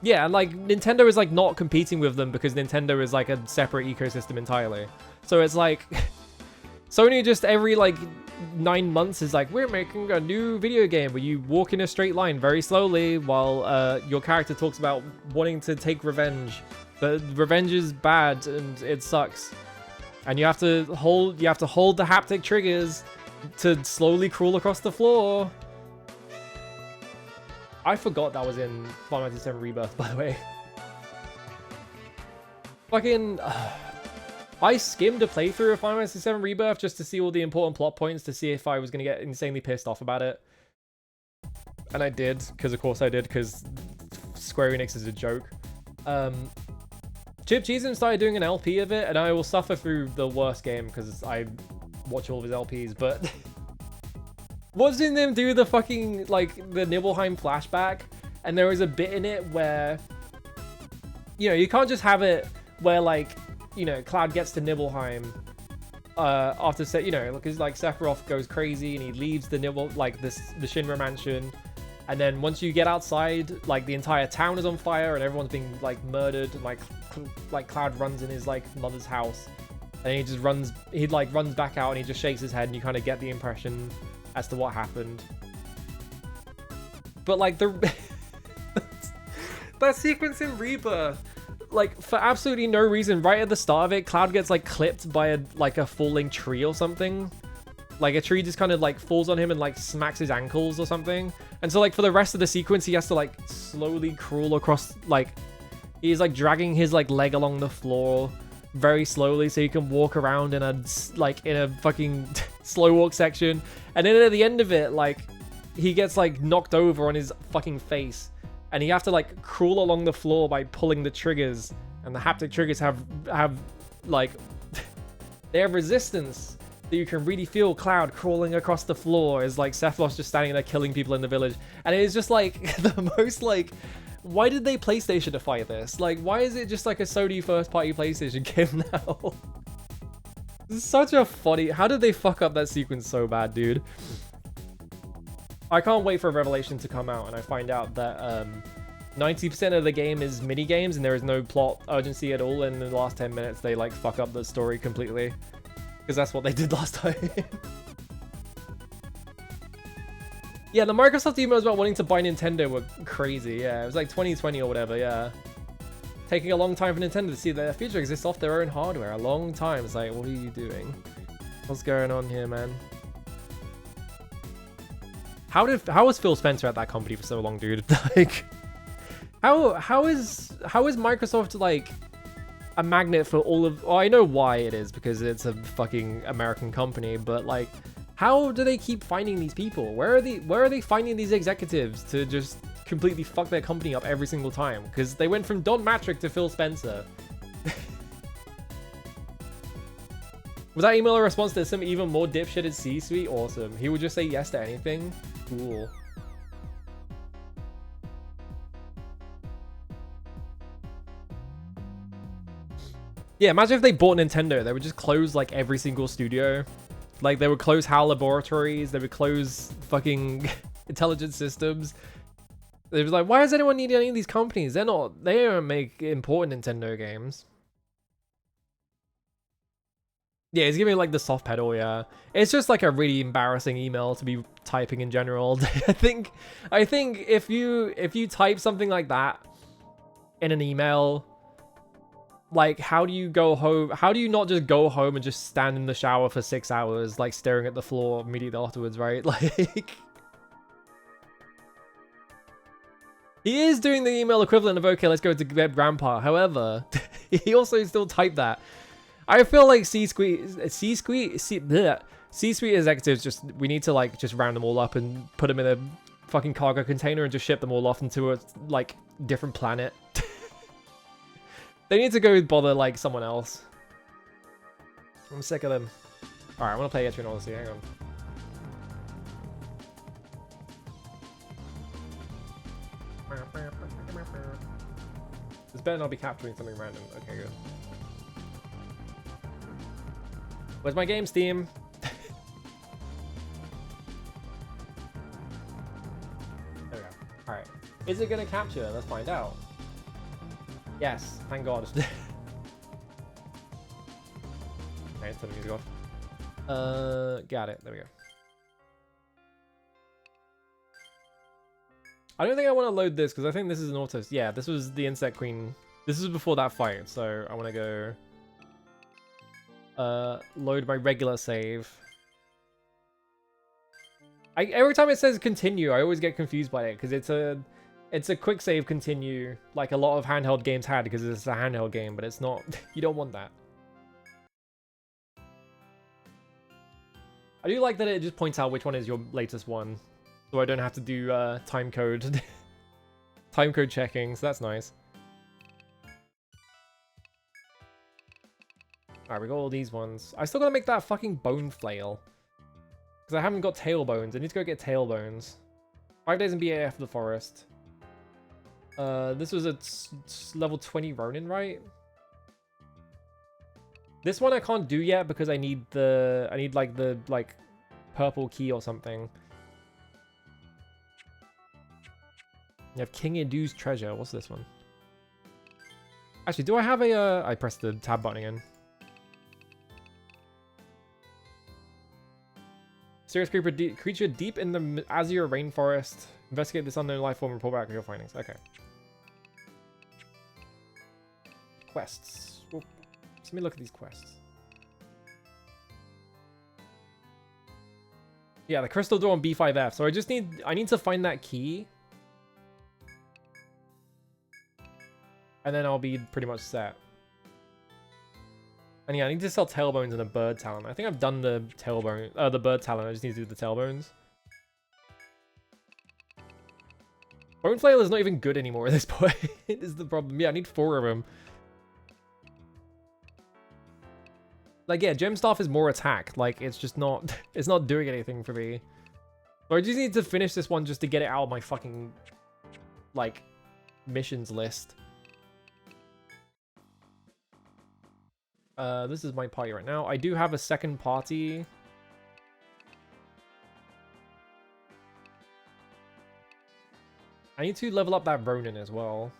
Yeah, and like Nintendo is like not competing with them because Nintendo is like a separate ecosystem entirely. So it's like Sony just every like 9 months is like, we're making a new video game where you walk in a straight line very slowly while your character talks about wanting to take revenge. But revenge is bad and it sucks. And you have to hold the haptic triggers to slowly crawl across the floor. I forgot that was in Final Fantasy VII Rebirth, by the way. Fucking... I skimmed a playthrough of Final Fantasy VII Rebirth just to see all the important plot points to see if I was going to get insanely pissed off about it. And I did, because of course I did, because Square Enix is a joke. Chip Cheesem started doing an LP of it, and I will suffer through the worst game because I watch all of his LPs, but... watching them do the fucking, like, the Nibelheim flashback, and there was a bit in it where, you know, you can't just have it where, like, you know, Cloud gets to Nibelheim after, you know, because, like, Sephiroth goes crazy and he leaves the the Shinra mansion, and then once you get outside, like, the entire town is on fire and everyone's being, like, murdered, and, like Cloud runs in his, like, mother's house, and he just runs back out and he just shakes his head, and you kind of get the impression as to what happened. But like that sequence in Rebirth, like for absolutely no reason, right at the start of it, Cloud gets like clipped by a falling tree or something. Like a tree just kind of like falls on him and like smacks his ankles or something. And so like for the rest of the sequence, he has to like slowly crawl across, like he's like dragging his like leg along the floor very slowly so he can walk around in a fucking slow walk section. And then at the end of it, like he gets like knocked over on his fucking face, and you have to like crawl along the floor by pulling the triggers, and the haptic triggers have like they have resistance that you can really feel. Cloud crawling across the floor is like Sephiroth just standing there killing people in the village, and it is just like the most like, why did they PlayStation-ify this? Like, why is it just like a Sony first-party PlayStation game now? This is such a funny... How did they fuck up that sequence so bad, dude? I can't wait for Revelation to come out and I find out that 90% of the game is mini-games and there is no plot urgency at all, and in the last 10 minutes they, like, fuck up the story completely. Because that's what they did last time. Yeah, the Microsoft emails about wanting to buy Nintendo were crazy. Yeah, it was like 2020 or whatever, yeah. Taking a long time for Nintendo to see that their future exists off their own hardware. A long time. It's like, what are you doing? What's going on here, man? How was Phil Spencer at that company for so long, dude? Like, how is Microsoft like a magnet for all of... Well, I know why it is, because it's a fucking American company, but like, how do they keep finding these people? Where are they finding these executives to just completely fuck their company up every single time? Because they went from Don Matrick to Phil Spencer. Was that email a response to some even more dipshitted C-suite? Awesome. He would just say yes to anything? Cool. Yeah, imagine if they bought Nintendo. They would just close like every single studio. Like, they would close HAL Laboratories, they would close fucking Intelligent Systems. They was like, why does anyone need any of these companies? They don't make important Nintendo games. Yeah, he's giving me like the soft pedal, yeah. It's just like a really embarrassing email to be typing in general. I think if you type something like that in an email, like, how do you go home? How do you not just go home and just stand in the shower for 6 hours, like staring at the floor immediately afterwards, right? Like, he is doing the email equivalent of, okay, let's go to bed, grandpa. However, he also still typed that. I feel like C-suite executives just, we need to like just round them all up and put them in a fucking cargo container and just ship them all off into a like different planet. They need to go bother, like, someone else. I'm sick of them. Alright, I want to play Etrian Odyssey. Hang on. This better not be capturing something random. Okay, good. Where's my game, Steam? There we go. Alright. Is it going to capture? Let's find out. Yes, thank God. Alright, turn the music off. Got it. There we go. I don't think I want to load this because I think this is an auto. Yeah, this was the Insect Queen. This is before that fight, so I want to go load my regular save. Every time it says continue, I always get confused by it because it's a quick save continue like a lot of handheld games had because it's a handheld game, but it's not. You don't want that. I do like that it just points out which one is your latest one, so I don't have to do time code checking, so that's nice. Alright, we got all these ones. I still gotta make that fucking bone flail. Because I haven't got tailbones. I need to go get tailbones. 5 days in BAF of the forest. This was a level 20 Ronin, right? This one I can't do yet because I need like the purple key or something. You have King Edu's treasure. What's this one? Actually, do I have a I pressed the tab button again. Serious creature deep in the azure rainforest. Investigate this unknown life form and report back with your findings. Okay. Quests. Well, let me look at these quests. Yeah, the crystal door on B5F. So I need to find that key. And then I'll be pretty much set. And yeah, I need to sell tailbones and a bird talent. I think I've done the the bird talent. I just need to do the tailbones. Bone flail is not even good anymore at this point. Is the problem. Yeah, I need 4 of them. Like, yeah, gem staff is more attack. Like, it's just not... It's not doing anything for me. So I just need to finish this one just to get it out of my fucking... like, missions list. This is my party right now. I do have a second party. I need to level up that Ronin as well.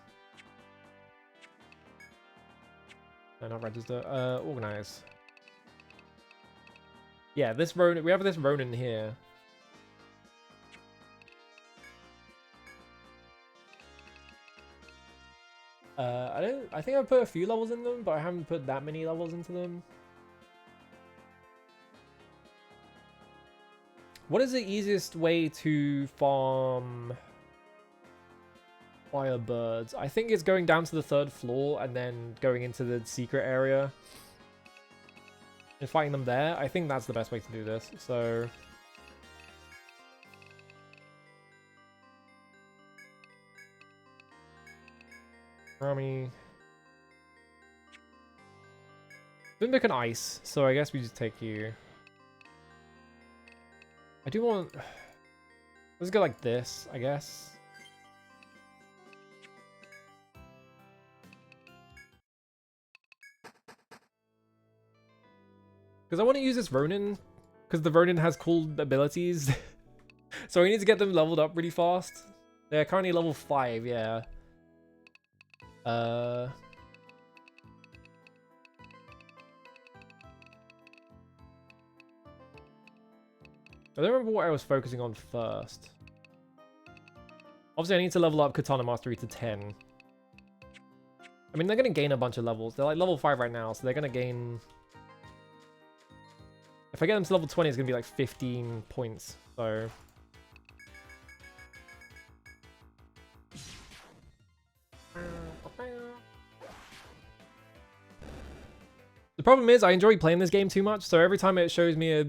No, not register. Organize. Yeah, this Ronin. We have this Ronin here. I think I've put a few levels in them, but I haven't put that many levels into them. What is the easiest way to farm firebirds? I think it's going down to the 3rd floor and then going into the secret area and fighting them there. I think that's the best way to do this. So Rami. Didn't make an ice, so I guess we just take you. I do want... Let's go like this, I guess. Because I want to use this Ronin, because the Ronin has cool abilities. So we need to get them leveled up really fast. They're currently level 5, yeah. I don't remember what I was focusing on first. Obviously, I need to level up Katana Mastery to 10. I mean, they're going to gain a bunch of levels. They're like level 5 right now, so they're going to gain... If I get them to level 20, it's going to be like 15 points, so... The problem is, I enjoy playing this game too much, so every time it shows me a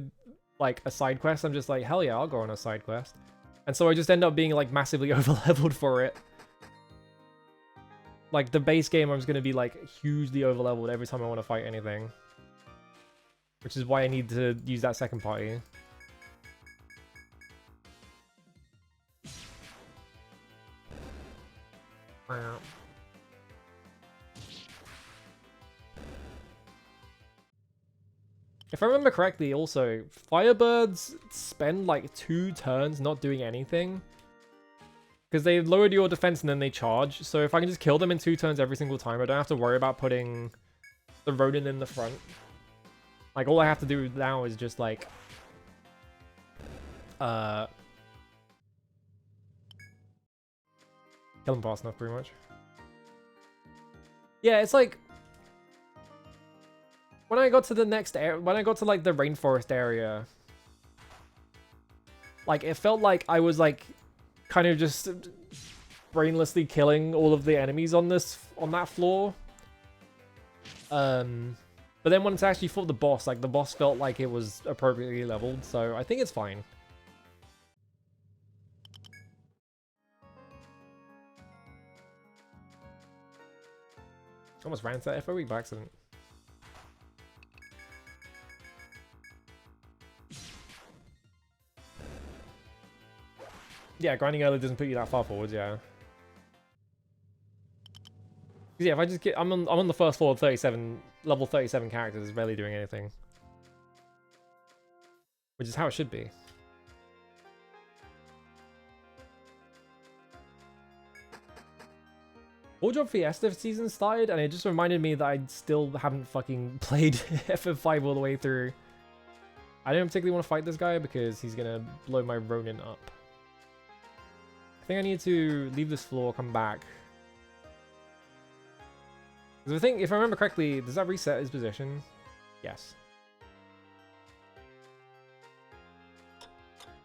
side quest, I'm just like, hell yeah, I'll go on a side quest. And so I just end up being like massively over-leveled for it. Like the base game, I'm just gonna be like hugely over-leveled every time I want to fight anything. Which is why I need to use that second party. Wow. If I remember correctly, also, Firebirds spend like 2 turns not doing anything. Because they lowered your defense and then they charge. So if I can just kill them in 2 turns every single time, I don't have to worry about putting the Ronin in the front. Like, all I have to do now is just, like... kill them fast enough, pretty much. Yeah, it's like... When I got to the next area... When I got to, like, the rainforest area... Like, it felt like I was, like... kind of just brainlessly killing all of the enemies on that floor. But then once I actually fought the boss, like the boss felt like it was appropriately leveled, so I think it's fine. Almost ran into that FOE by accident. Yeah, grinding early doesn't put you that far forwards, yeah. Yeah, if I just get... I'm on the first floor of 37... Level 37 characters, barely doing anything. Which is how it should be. Wardrobe Fiesta season started, and it just reminded me that I still haven't fucking played FF5 all the way through. I don't particularly want to fight this guy because he's gonna blow my Ronin up. I think I need to leave this floor, come back. Because I think, if I remember correctly, does that reset his position? Yes.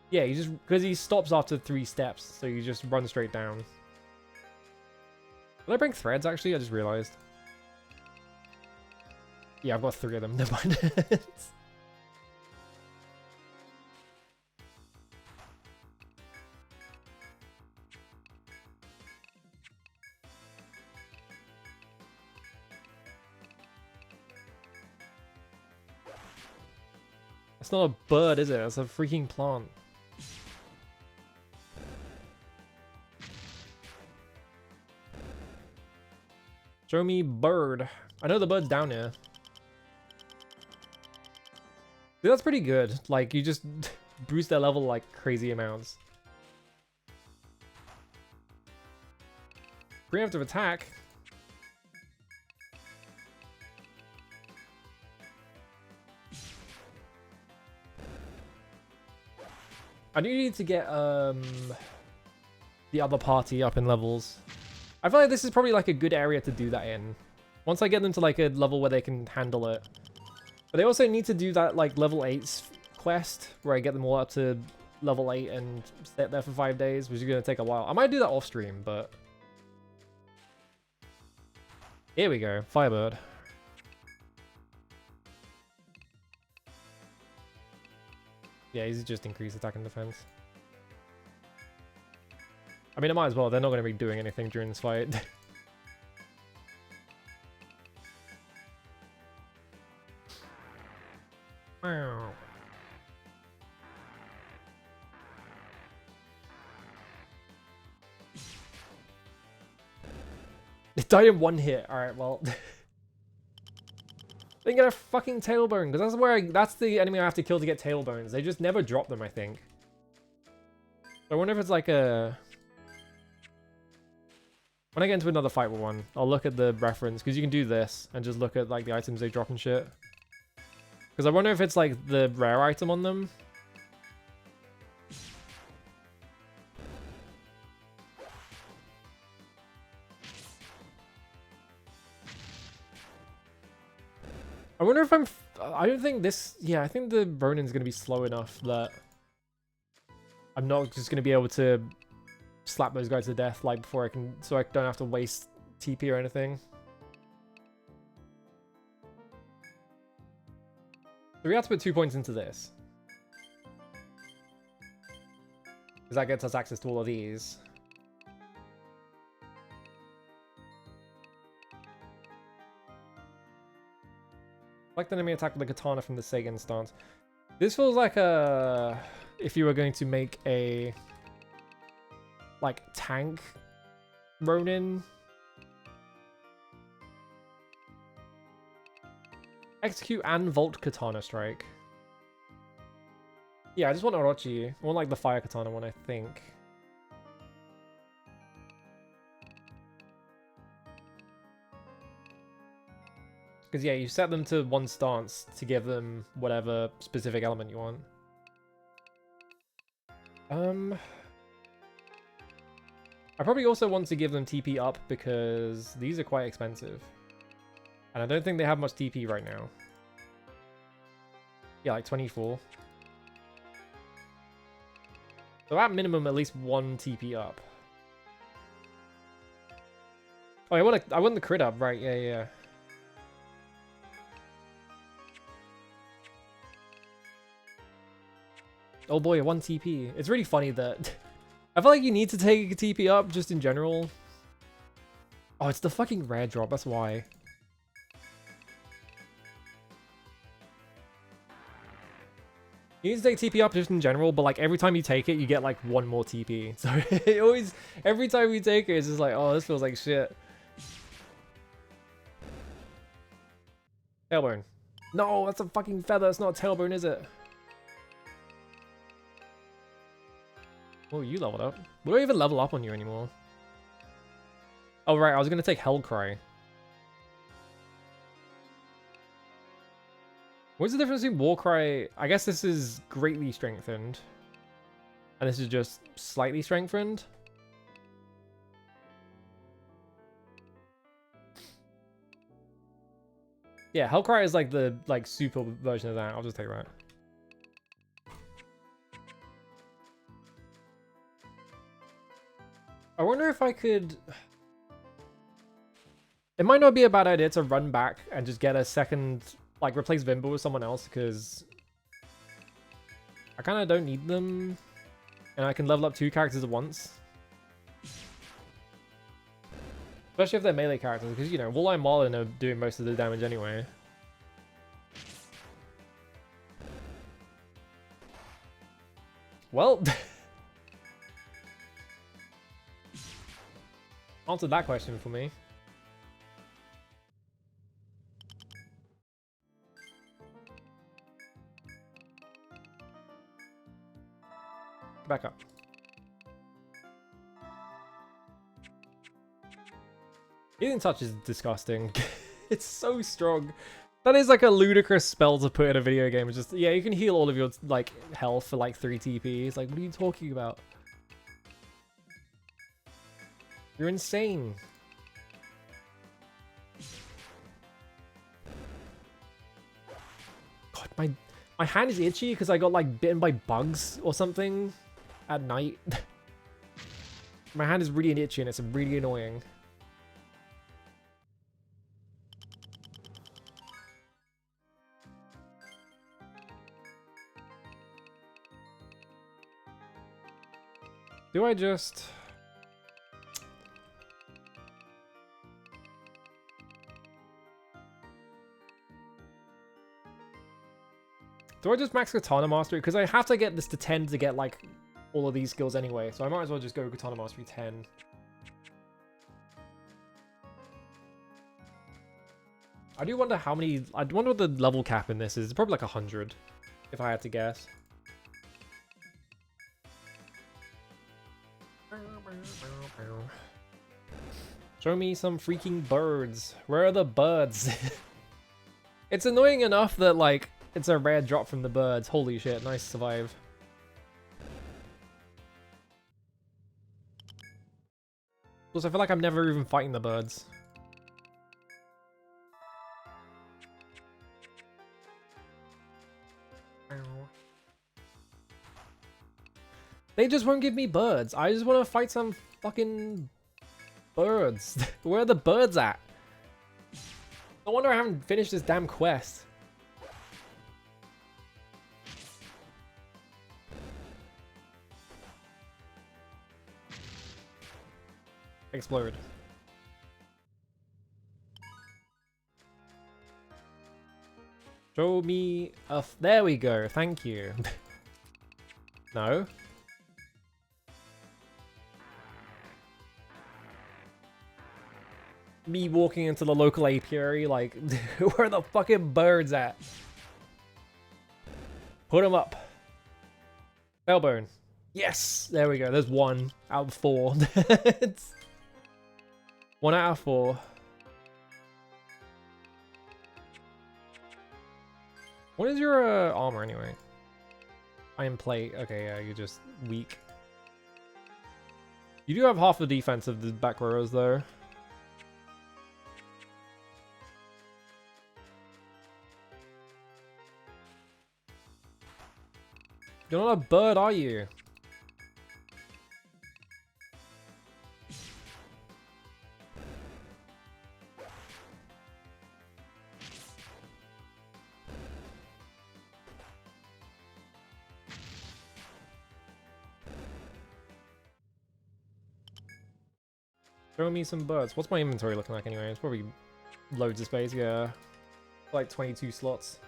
Yeah, you just... Because he stops after 3 steps, so you just run straight down. Did I bring threads, actually? I just realized. Yeah, I've got 3 of them. Never mind. It's not a bird, is it? It's a freaking plant. Show me bird. I know the bird's down here. Dude, that's pretty good. Like, you just boost their level like crazy amounts. Preemptive attack. I do need to get the other party up in levels. I feel like this is probably like a good area to do that in. Once I get them to like a level where they can handle it. But they also need to do that like level 8 quest where I get them all up to level 8 and stay there for 5 days, which is going to take a while. I might do that off stream, but... Here we go, Firebird. Yeah, he's just increased attack and defense. I mean, it might as well. They're not going to be doing anything during this fight. Wow. It died in 1 hit. Alright, well... They get a fucking tailbone, because that's where that's the enemy I have to kill to get tailbones. They just never drop them, I think. So I wonder if it's like a... When I get into another fight with one, I'll look at the reference, because you can do this, and just look at like the items they drop and shit. Because I wonder if it's like the rare item on them. I wonder if I don't think this... Yeah, I think the Ronin's going to be slow enough that I'm not just going to be able to slap those guys to death like before I can... So I don't have to waste TP or anything. So we have to put 2 points into this. Because that gets us access to all of these. Like the enemy attack with the katana from the Seigen stance. This feels like a... If you were going to make a... like, tank Ronin. Execute and Volt Katana Strike. Yeah, I just want Orochi. I want like the Fire Katana one, I think. Because, yeah, you set them to one stance to give them whatever specific element you want. I probably also want to give them TP up because these are quite expensive. And I don't think they have much TP right now. Yeah, like 24. So at minimum, at least one TP up. Oh, I want the crit up, right? Yeah, yeah. Oh boy, 1 TP. It's really funny that I feel like you need to take a TP up just in general. Oh, it's the fucking rare drop, that's why. You need to take TP up just in general, but like every time you take it, you get like 1 more TP. So it always, every time you take it, it's just like, oh, this feels like shit. Tailbone. No, that's a fucking feather. It's not a tailbone, is it? Oh, you leveled up. We don't even level up on you anymore. Oh, right. I was going to take Hellcry. What's the difference between Warcry? I guess this is greatly strengthened. And this is just slightly strengthened. Yeah, Hellcry is like the super version of that. I'll just take that. I wonder if I could... It might not be a bad idea to run back and just get a second... Like, replace Vimble with someone else, because... I kind of don't need them. And I can level up 2 characters at once. Especially if they're melee characters, because, you know, Walleye and Marlin are doing most of the damage anyway. Well... Answered that question for me. Back up. Healing Touch is disgusting. It's so strong. That is like a ludicrous spell to put in a video game. It's just, yeah, you can heal all of your like health for like 3 TPs. Like, what are you talking about? You're insane. God, my hand is itchy because I got like bitten by bugs or something at night. My hand is really itchy and it's really annoying. Do I just... Do I just max Katana Mastery? Because I have to get this to 10 to get, like, all of these skills anyway. So I might as well just go Katana Mastery 10. I do wonder how many... I wonder what the level cap in this is. It's probably like 100, if I had to guess. Show me some freaking birds. Where are the birds? It's annoying enough that, like... It's a rare drop from the birds. Holy shit, nice survive. Plus, I feel like I'm never even fighting the birds. They just won't give me birds. I just want to fight some fucking birds. Where are the birds at? No wonder I haven't finished this damn quest. Explode. Show me a... There we go. Thank you. No. Me walking into the local apiary, like, where are the fucking birds at? Put them up. Tailbone. Yes! There we go. There's 1 out of 4. It's 1 out of 4. What is your armor anyway? Iron plate. Okay, yeah, you're just weak. You do have half the defense of the back rows though. You're not a bird, are you? Throw me some birds. What's my inventory looking like anyway? It's probably loads of space, yeah. Like 22 slots.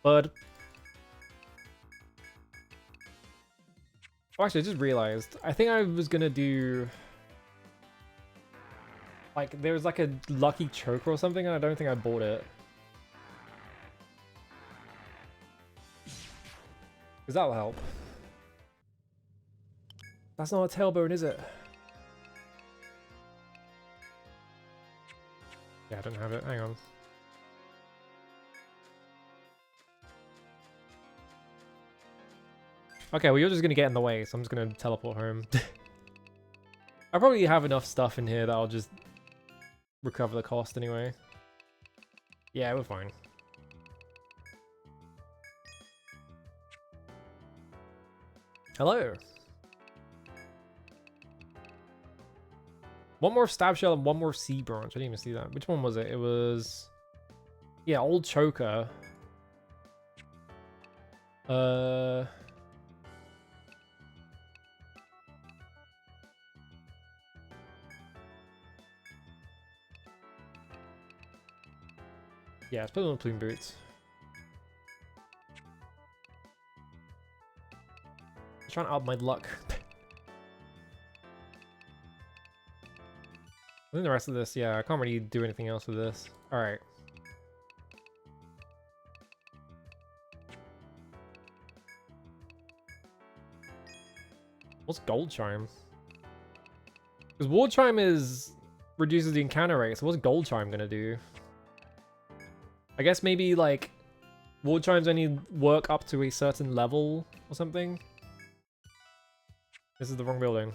Bird. Oh, actually, I just realized. I think I was gonna do... Like, there was like a lucky choker or something, and I don't think I bought it. Because that'll help. That's not a tailbone, is it? Yeah, I don't have it. Hang on. Okay, well, you're just gonna get in the way, so I'm just gonna teleport home. I probably have enough stuff in here that I'll just recover the cost anyway. Yeah, we're fine. Hello. One more stab shell and one more sea branch. I didn't even see that. Which one was it? It was... Yeah, old choker. Yeah, let's put it on plume boots. I'm trying to up my luck. I think the rest of this, yeah, I can't really do anything else with this. Alright. What's gold chime? Because ward chime reduces the encounter rate, so what's gold chime gonna do? I guess maybe like ward chimes only work up to a certain level or something. This is the wrong building.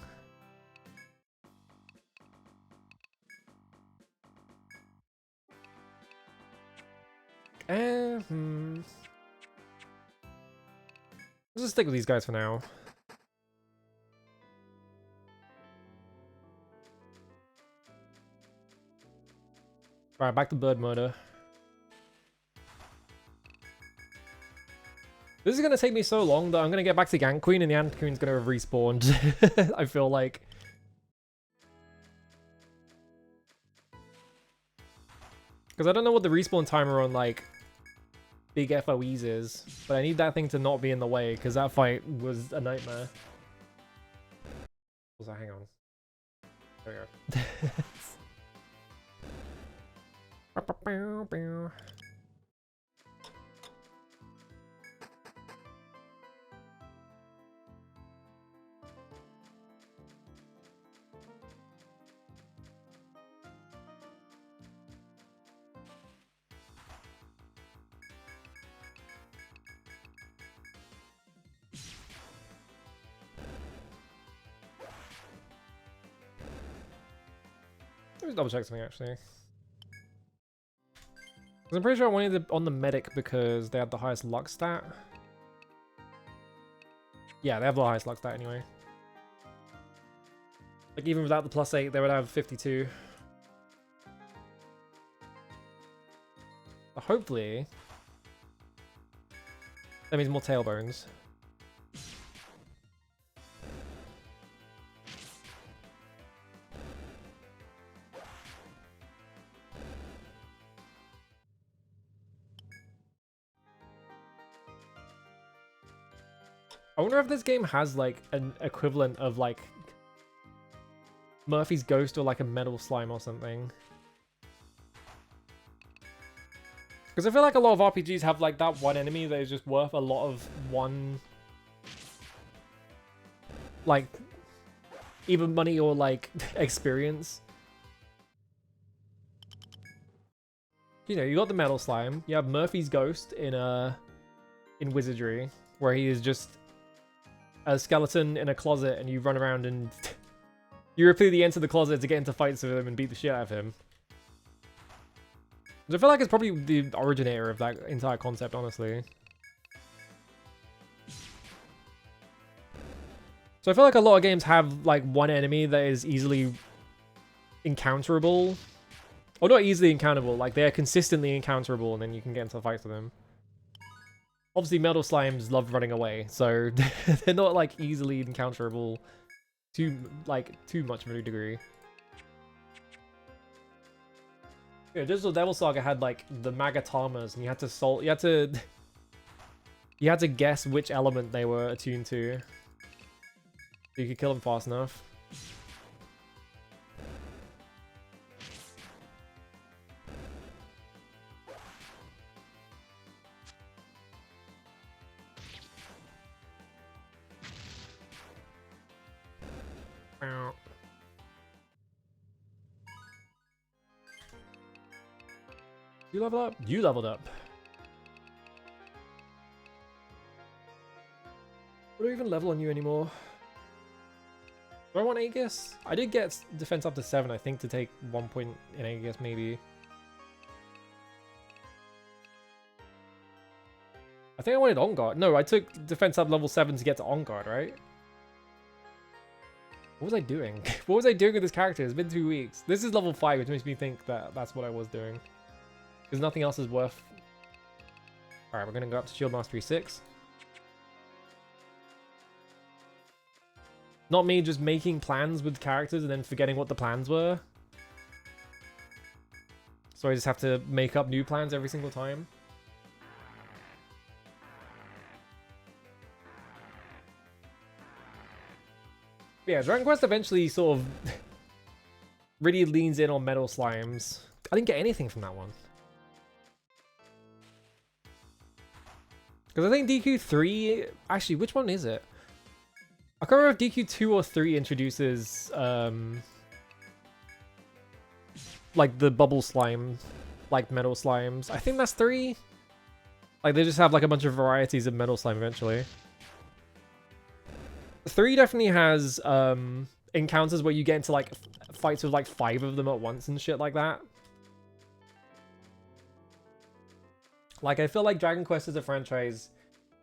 Let's just stick with these guys for now. Alright, back to bird murder. This is gonna take me so long that I'm gonna get back to the Ant Queen and the Ant Queen's gonna have respawned. I feel like. Because I don't know what the respawn timer on like big FOEs is, but I need that thing to not be in the way because that fight was a nightmare. Also, hang on. There we go. Let me double check something actually. I'm pretty sure I wanted it on the medic because they had the highest luck stat. Yeah, they have the highest luck stat anyway. Like even without the +8, they would have 52. But hopefully, that means more tailbones. I wonder if this game has like an equivalent of like Murphy's Ghost or like a metal slime or something. Because I feel like a lot of RPGs have like that one enemy that is just worth a lot of one, like, either money or like experience. You know, you got the metal slime. You have Murphy's ghost in Wizardry, where he is just a skeleton in a closet, and you run around and you repeatedly enter the closet to get into fights with him and beat the shit out of him. I feel like it's probably the originator of that entire concept, honestly. So I feel like a lot of games have like one enemy that is easily encounterable. Or not easily encounterable, like they're consistently encounterable and then you can get into fights with them. Obviously metal slimes love running away, so they're not like easily encounterable too much of a degree. Yeah, Digital Devil Saga had like the Magatamas, and you had to guess which element they were attuned to. So you could kill them fast enough. You level up? You leveled up. What do I even level on you anymore? Do I want Aegis? I did get defense up to 7, I think, to take 1 point in Aegis, maybe. I think I wanted On Guard. No, I took defense up level 7 to get to On Guard, right? What was I doing? What was I doing with this character? It's been 2 weeks. This is level 5, which makes me think that that's what I was doing. Because nothing else is worth... Alright, we're going to go up to Shield Mastery 6. Not me just making plans with characters and then forgetting what the plans were. So I just have to make up new plans every single time. Yeah, Dragon Quest eventually sort of really leans in on metal slimes. I didn't get anything from that one. Because I think DQ3... Actually, which one is it? I can't remember if DQ2 or 3 introduces... like the bubble slime, like metal slimes. I think that's 3. Like they just have like a bunch of varieties of metal slime eventually. 3 definitely has encounters where you get into like fights with like 5 of them at once and shit like that. Like I feel like Dragon Quest as a franchise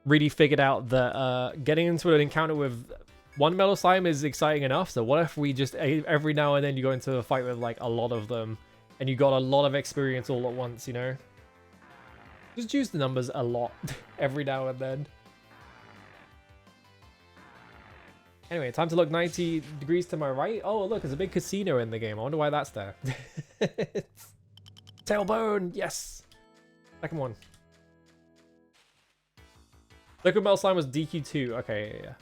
really figured out that getting into an encounter with one metal slime is exciting enough. So what if we just every now and then you go into a fight with like a lot of them and you got a lot of experience all at once, you know? Just use the numbers a lot every now and then. Anyway, time to look 90 degrees to my right. Oh, look, there's a big casino in the game. I wonder why that's there. Tailbone, yes. Second one. Liquid Metal Slime was DQ2. Okay, yeah.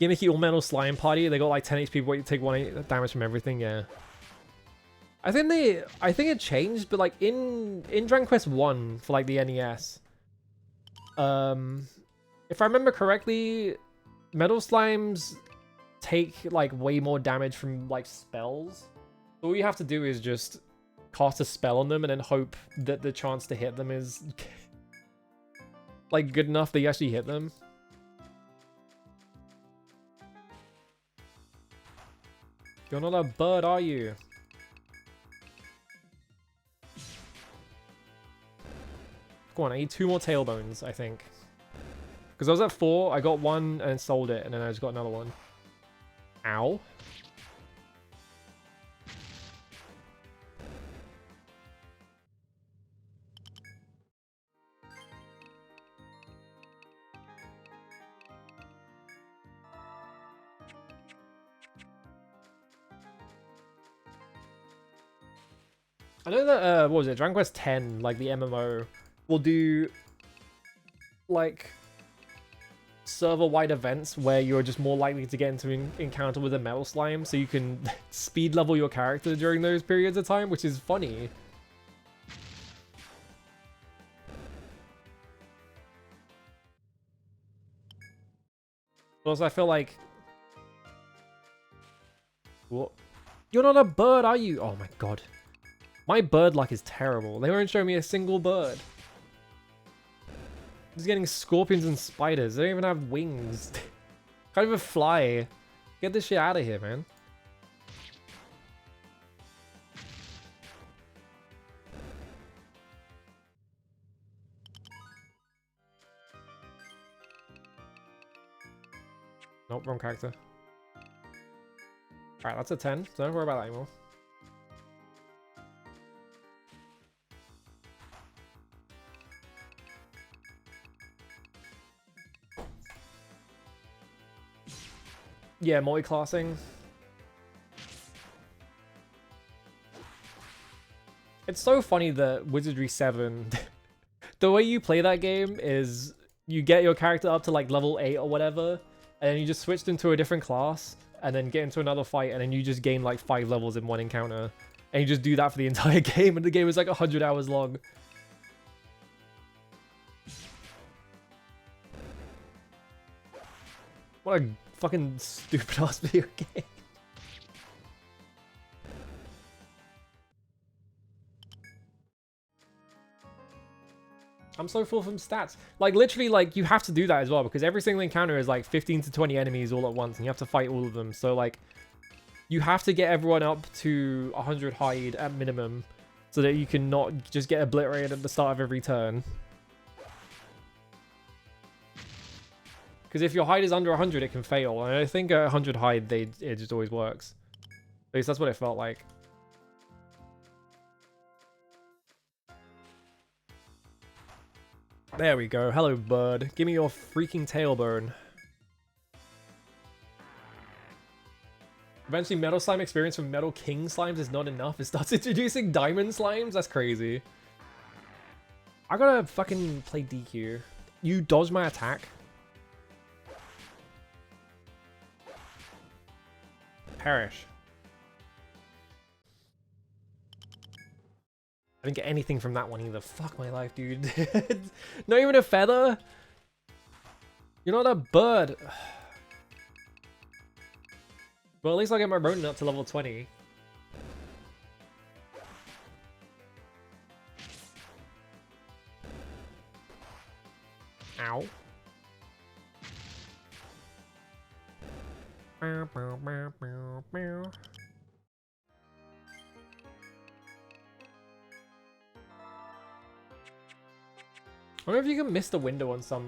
Gimmicky all metal slime party. They got like 10 HP, but you take 1 damage from everything. Yeah. I think it changed, but like in Dragon Quest 1 for like the NES, if I remember correctly, metal slimes take like way more damage from like spells. All you have to do is just cast a spell on them and then hope that the chance to hit them is like good enough that you actually hit them. You're not a bird, are you? Go on, I need 2 more tailbones, I think. Because I was at 4, I got 1 and sold it, and then I just got another one. Ow. I know that, what was it, Dragon Quest X, like the MMO, will do, like, server-wide events where you're just more likely to get into an encounter with a metal slime, so you can speed level your character during those periods of time, which is funny. Plus, I feel like What? You're not a bird, are you? Oh my god. My bird luck is terrible. They won't show me a single bird. Just getting scorpions and spiders. They don't even have wings. Can't even fly. Get this shit out of here, man. Nope, wrong character. Alright, that's a 10, so don't worry about that anymore. Yeah, multi-classing. It's so funny that Wizardry 7, the way you play that game is you get your character up to like level 8 or whatever, and then you just switched into a different class, and then get into another fight, and then you just gain like 5 levels in one encounter. And you just do that for the entire game, and the game is like 100 hours long. What a fucking stupid ass video game. I'm so full from stats. Like, literally, like, you have to do that as well, because every single encounter is, like, 15 to 20 enemies all at once, and you have to fight all of them. So, like, you have to get everyone up to 100 hide at minimum, so that you can not just get obliterated at the start of every turn. Because if your hide is under 100, it can fail. And I think at 100 hide, it just always works. At least that's what it felt like. There we go. Hello, bird. Give me your freaking tailbone. Eventually, Metal Slime experience from Metal King Slimes is not enough. It starts introducing Diamond Slimes? That's crazy. I gotta fucking play DQ. You dodge my attack. Perish. I didn't get anything from that one either. Fuck my life, dude. Not even a feather? You're not a bird. Well, at least I'll get my Ronin up to level 20. Ow. I wonder if you can miss the window on some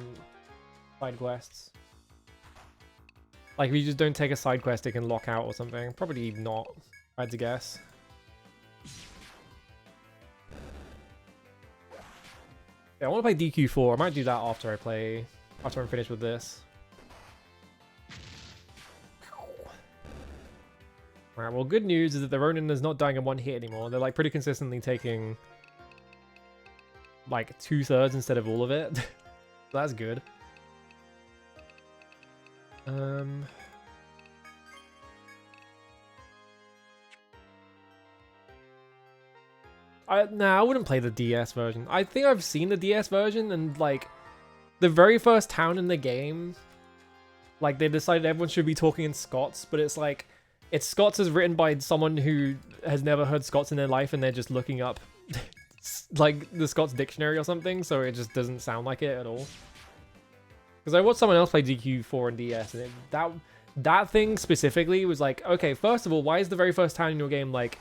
side quests. Like, if you just don't take a side quest, it can lock out or something. Probably not, if I had to guess. Yeah, I want to play DQ4. I might do that after I'm finished with this. Alright, well, good news is that the Ronin is not dying in one hit anymore. They're, like, pretty consistently taking like 2/3 instead of all of it. So that's good. Nah, I wouldn't play the DS version. I think I've seen the DS version, and like the very first town in the game, like they decided everyone should be talking in Scots, but it's like it's Scots is written by someone who has never heard Scots in their life, and they're just looking up like the Scots dictionary or something, so it just doesn't sound like it at all. Because I watched someone else play DQ4 and DS, and that thing specifically was like, okay, first of all, why is the very first town in your game like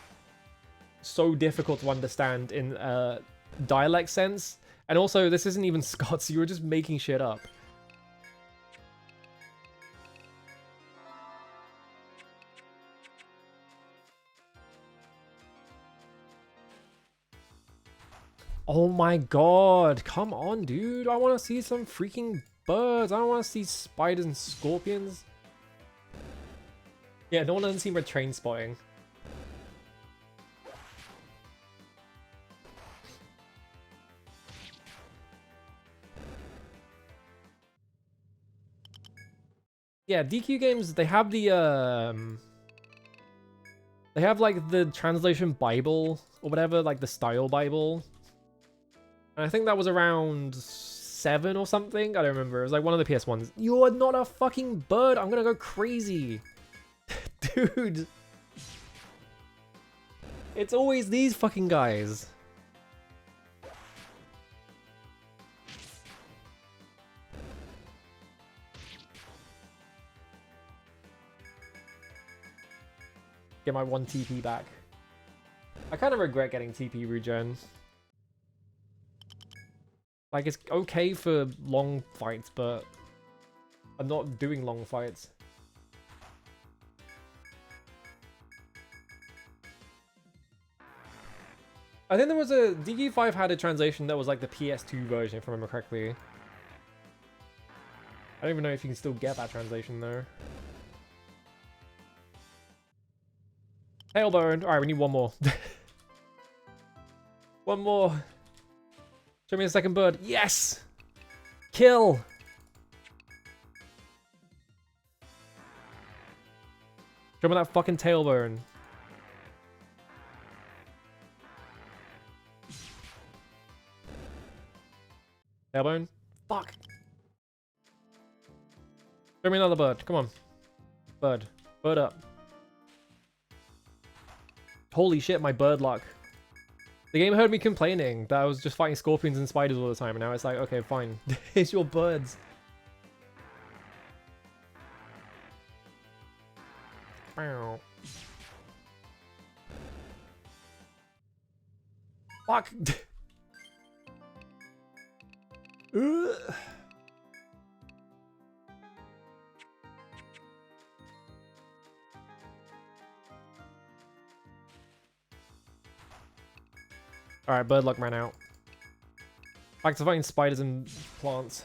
so difficult to understand in a dialect sense? And also, this isn't even Scots, you were just making shit up. Oh my god, come on, dude. I want to see some freaking birds. I don't want to see spiders and scorpions. Yeah, no one doesn't seem we're train spotting. Yeah, DQ games, they have the, they have, like, the translation Bible, or whatever, like, the style Bible. And I think that was around 7 or something. I don't remember. It was like one of the PS1s. You're not a fucking bird. I'm gonna go crazy. Dude. It's always these fucking guys. Get my 1 TP back. I kind of regret getting TP regen. Like, it's okay for long fights, but I'm not doing long fights. I think there was a... DQ5 had a translation that was like the PS2 version, if I remember correctly. I don't even know if you can still get that translation, though. Tailbone. Alright, we need one more. One more. Show me a second bird. Yes! Kill! Show me that fucking tailbone. Tailbone? Fuck! Show me another bird. Come on. Bird. Bird up. Holy shit, my bird luck. The game heard me complaining that I was just fighting scorpions and spiders all the time, and now it's like, okay, fine. Here's your birds. Wow. Fuck! Alright, bird luck ran out. Back to fighting spiders and plants.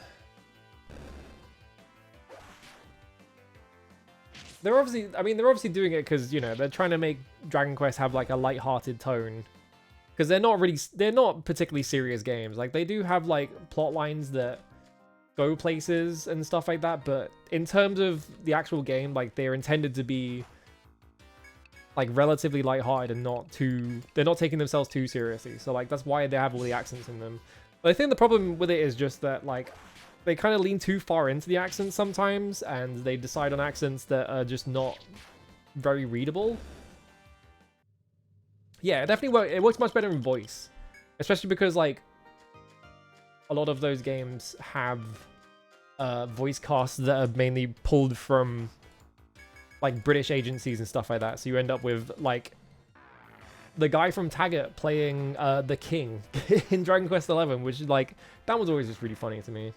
They're obviously, I mean, they're obviously doing it because, you know, they're trying to make Dragon Quest have like a light-hearted tone. Because they're not particularly serious games. Like, they do have like plot lines that go places and stuff like that, but in terms of the actual game, like, they're intended to be like relatively lighthearted and they're not taking themselves too seriously. So like that's why they have all the accents in them. But I think the problem with it is just that like they kind of lean too far into the accents sometimes, and they decide on accents that are just not very readable. Yeah, it definitely works. It works much better in voice, especially because like a lot of those games have voice casts that are mainly pulled from like British agencies and stuff like that. So you end up with like the guy from Taggart playing the king in Dragon Quest XI, which is like, that was always just really funny to me.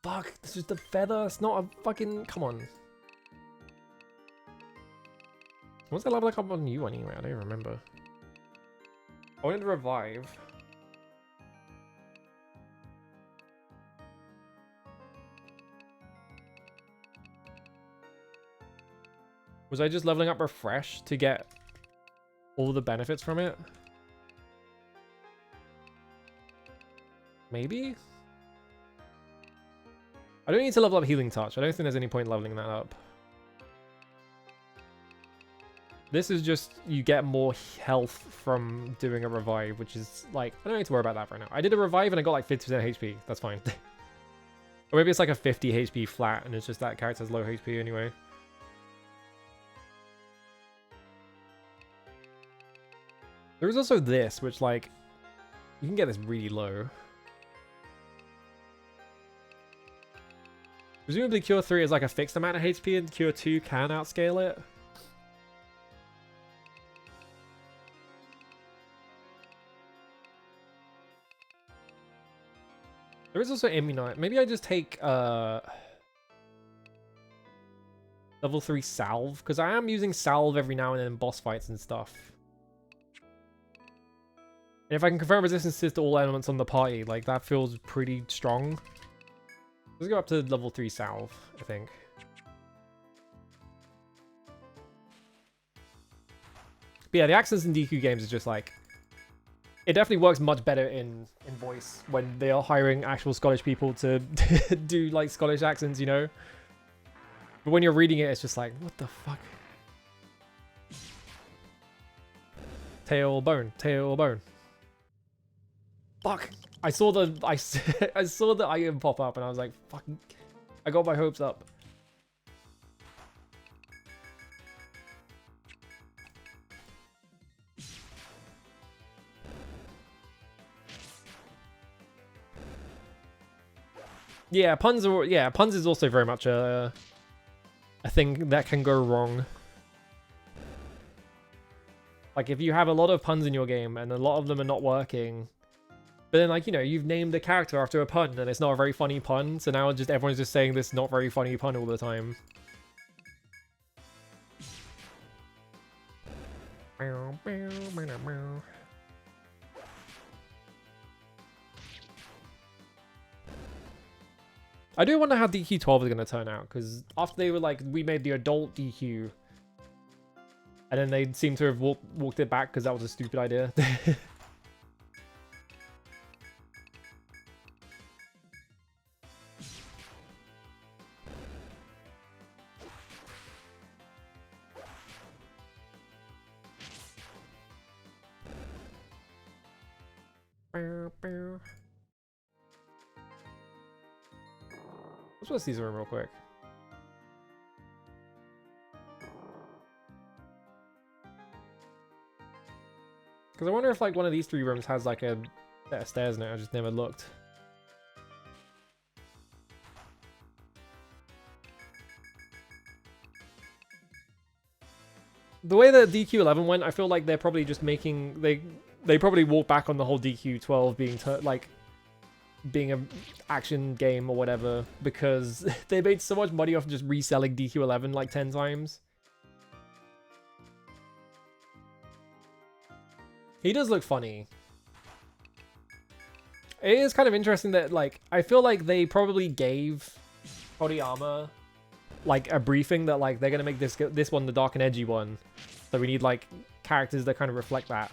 Fuck, this is the feather. It's not a fucking, come on. What's the level up on you anyway? I don't even remember. I wanted to revive. Was I just leveling up refresh to get all the benefits from it? Maybe? I don't need to level up healing touch. I don't think there's any point leveling that up. This is just, you get more health from doing a revive, which is like, I don't need to worry about that right now. I did a revive and I got like 50% HP. That's fine. Or maybe it's like a 50 HP flat and it's just that character's low HP anyway. There is also this, which like, you can get this really low. Presumably Cure 3 is like a fixed amount of HP and Cure 2 can outscale it. There is also Immunite. Maybe I just take level 3 Salve, because I am using Salve every now and then in boss fights and stuff. And if I can confirm resistances to all elements on the party, like that feels pretty strong. Let's go up to level 3 Salve, I think. But yeah, the accents in DQ games is just like, it definitely works much better in voice when they are hiring actual Scottish people to do like Scottish accents, you know? But when you're reading it, it's just like, what the fuck? Tailbone, tailbone. Fuck! I saw the I saw the item pop up and I was like, fucking, I got my hopes up. Yeah, puns is also very much a thing that can go wrong. Like, if you have a lot of puns in your game and a lot of them are not working, but then, like, you know, you've named a character after a pun and it's not a very funny pun, so now just everyone's just saying this not very funny pun all the time. I do wonder how DQ12 is going to turn out, because after they were like, we made the adult DQ, and then they seem to have walked it back because that was a stupid idea. Let's go see the room real quick. Because I wonder if like one of these 3 rooms has like a set of stairs in it. I just never looked. The way that DQ11 went, I feel like they're probably just making they probably walk back on the whole DQ12 being like being a action game or whatever, because they made so much money off just reselling DQ11 like 10 times. He does look funny. It is kind of interesting that, like, I feel like they probably gave Toriyama like a briefing that like they're gonna make this one the dark and edgy one, so we need like characters that kind of reflect that.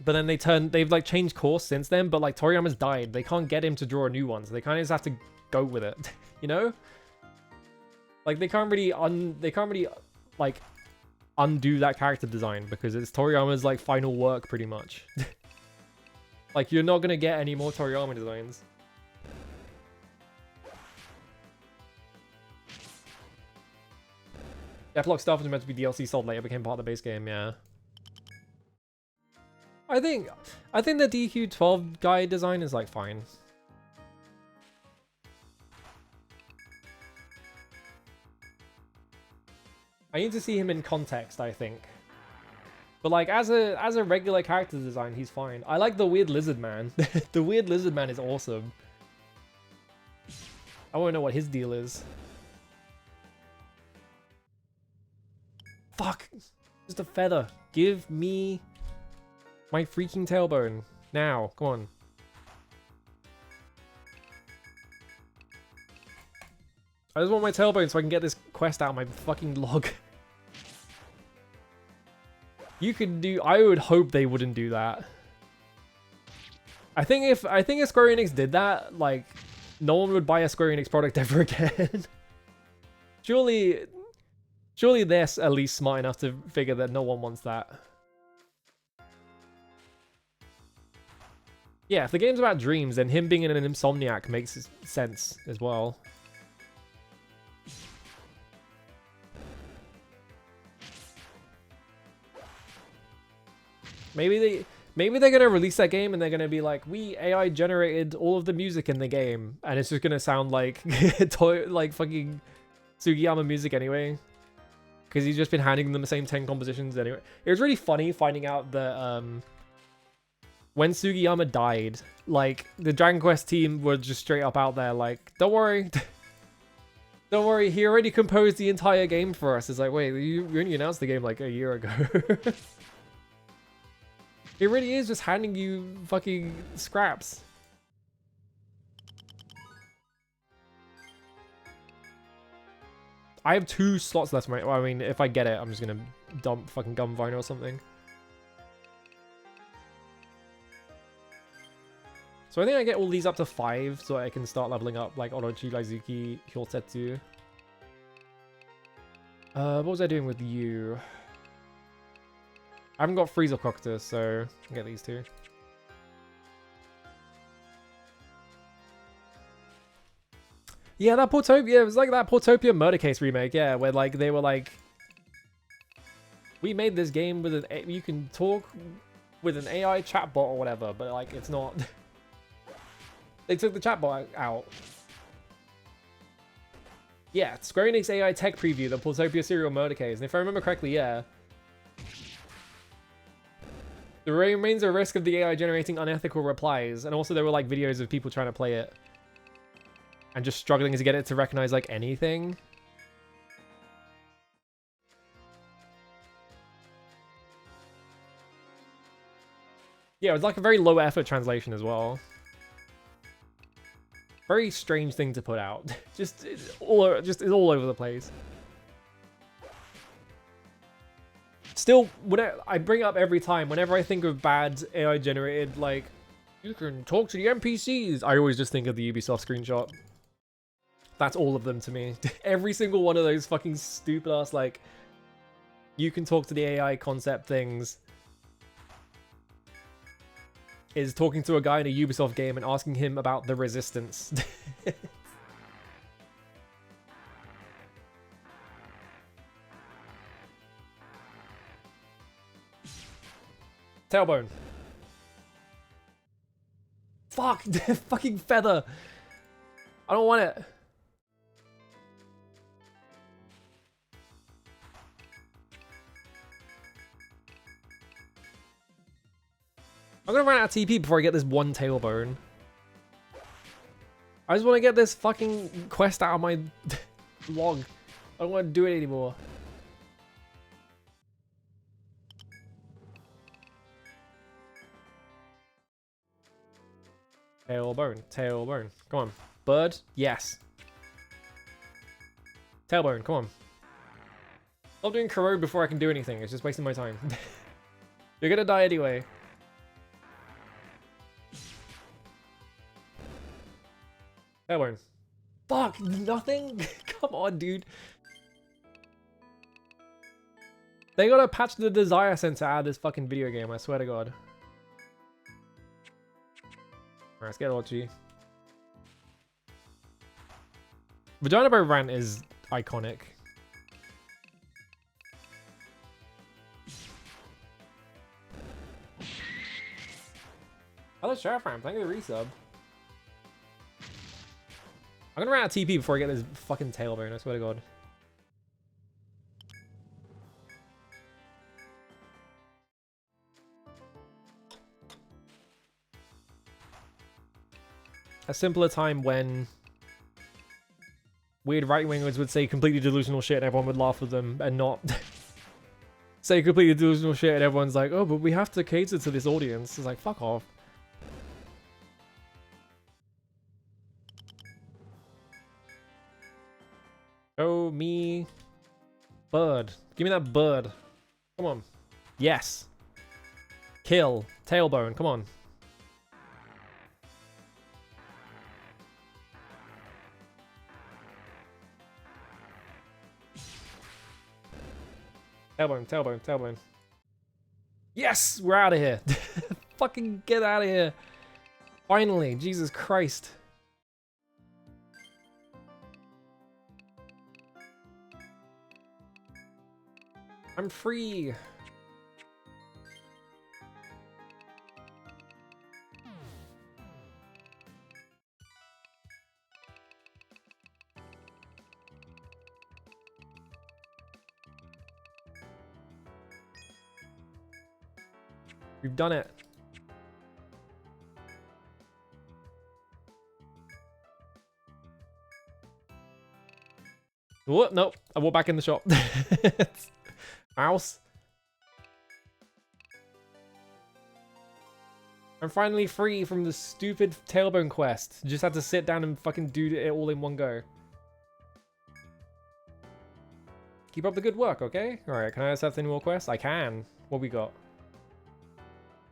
But then they've like changed course since then, but like Toriyama's died. They can't get him to draw a new one, so they kind of just have to go with it, you know? Like they can't really like undo that character design because it's Toriyama's like final work pretty much. Like you're not gonna get any more Toriyama designs. Deathlock stuff was meant to be DLC sold later, became part of the base game, yeah. I think the DQ12 guy design is like fine. I need to see him in context, I think. But like as a regular character design, he's fine. I like the weird lizard man. The weird lizard man is awesome. I want to know what his deal is. Fuck! Just a feather. Give me my freaking tailbone. Now, come on. I just want my tailbone so I can get this quest out of my fucking log. You could do... I would hope they wouldn't do that. I think if Square Enix did that, like, no one would buy a Square Enix product ever again. Surely they're at least smart enough to figure that no one wants that. Yeah, if the game's about dreams, then him being an insomniac makes sense as well. Maybe they're gonna release that game and they're gonna be like, we AI generated all of the music in the game, and it's just gonna sound like like fucking Sugiyama music anyway, because he's just been handing them the same 10 compositions anyway. It was really funny finding out that when Sugiyama died, like the Dragon Quest team were just straight up out there like, don't worry. Don't worry, he already composed the entire game for us. It's like, wait, you only announced the game like a year ago. It really is just handing you fucking scraps. I have 2 slots left. Well, I mean, if I get it, I'm just gonna dump fucking Gum Vine or something. So I think I get all these up to 5 so I can start leveling up like Orochi, Raizuki, Hyotetsu. What was I doing with you? I haven't got Frieza Coctus, so I can get these 2. Yeah, that Portopia, it was like that Portopia Murder Case remake, yeah, where like they were like, we made this game with you can talk with an AI chatbot or whatever, but like it's not. They took the chatbot out. Yeah, Square Enix AI tech preview, the Portopia serial murder case. And if I remember correctly, yeah. There remains a risk of the AI generating unethical replies. And also there were like videos of people trying to play it. And just struggling to get it to recognize like anything. Yeah, it was like a very low effort translation as well. Very strange thing to put out. It's all over the place. Still, whenever I bring it up every time, whenever I think of bad AI generated, like, you can talk to the NPCs, I always just think of the Ubisoft screenshot. That's all of them to me. Every single one of those fucking stupid ass, like, you can talk to the AI concept things is talking to a guy in a Ubisoft game and asking him about the Resistance. Tailbone. Fuck! Fucking feather! I don't want it. I'm gonna run out of TP before I get this one tailbone. I just want to get this fucking quest out of my log. I don't want to do it anymore. Tailbone, tailbone. Come on. Bird, yes. Tailbone, come on. Stop doing corrode before I can do anything. It's just wasting my time. You're gonna die anyway. Tailbone. Fuck, nothing? Come on, dude. They gotta patch the desire sensor out of this fucking video game, I swear to God. Alright, let's get Odyssey. Vagina Bow Rant is iconic. Hello, Sheriff Ram. Thank you for the resub. I'm gonna run out of TP before I get this fucking tailbone, I swear to God. A simpler time when weird right-wingers would say completely delusional shit and everyone would laugh at them and not say completely delusional shit and everyone's like, oh, but we have to cater to this audience. It's like, fuck off. Oh, me. Bird. Give me that bird. Come on. Yes. Kill. Tailbone. Come on. Tailbone, tailbone, tailbone. Yes! We're out of here. Fucking get out of here. Finally. Jesus Christ. I'm free. We've done it. What? Nope. I walked back in the shop. Mouse. I'm finally free from the stupid tailbone quest. Just had to sit down and fucking do it all in one go. Keep up the good work, okay? Alright, can I accept any more quests? I can. What we got?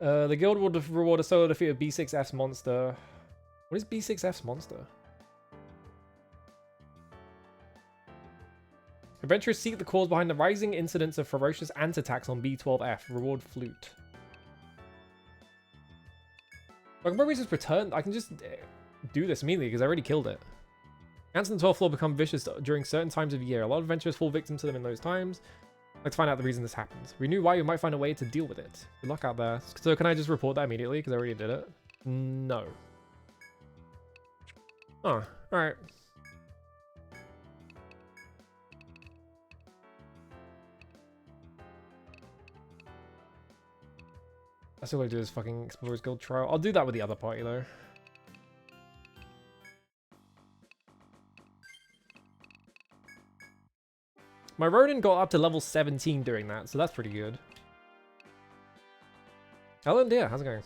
The guild will reward a solo defeat of B6F's monster. What is B6F's monster? Adventurers seek the cause behind the rising incidence of ferocious ant attacks on B12F. Reward flute. I can probably just return. I can just do this immediately because I already killed it. Ants on the 12th floor become vicious during certain times of year. A lot of adventurers fall victim to them in those times. Let's find out the reason this happens. We knew why, we might find a way to deal with it. Good luck out there. So can I just report that immediately because I already did it? No. Oh, alright. I still gotta do this fucking Explorer's Guild trial. I'll do that with the other party though. My Ronin got up to level 17 doing that, so that's pretty good. Hello, dear. How's it going?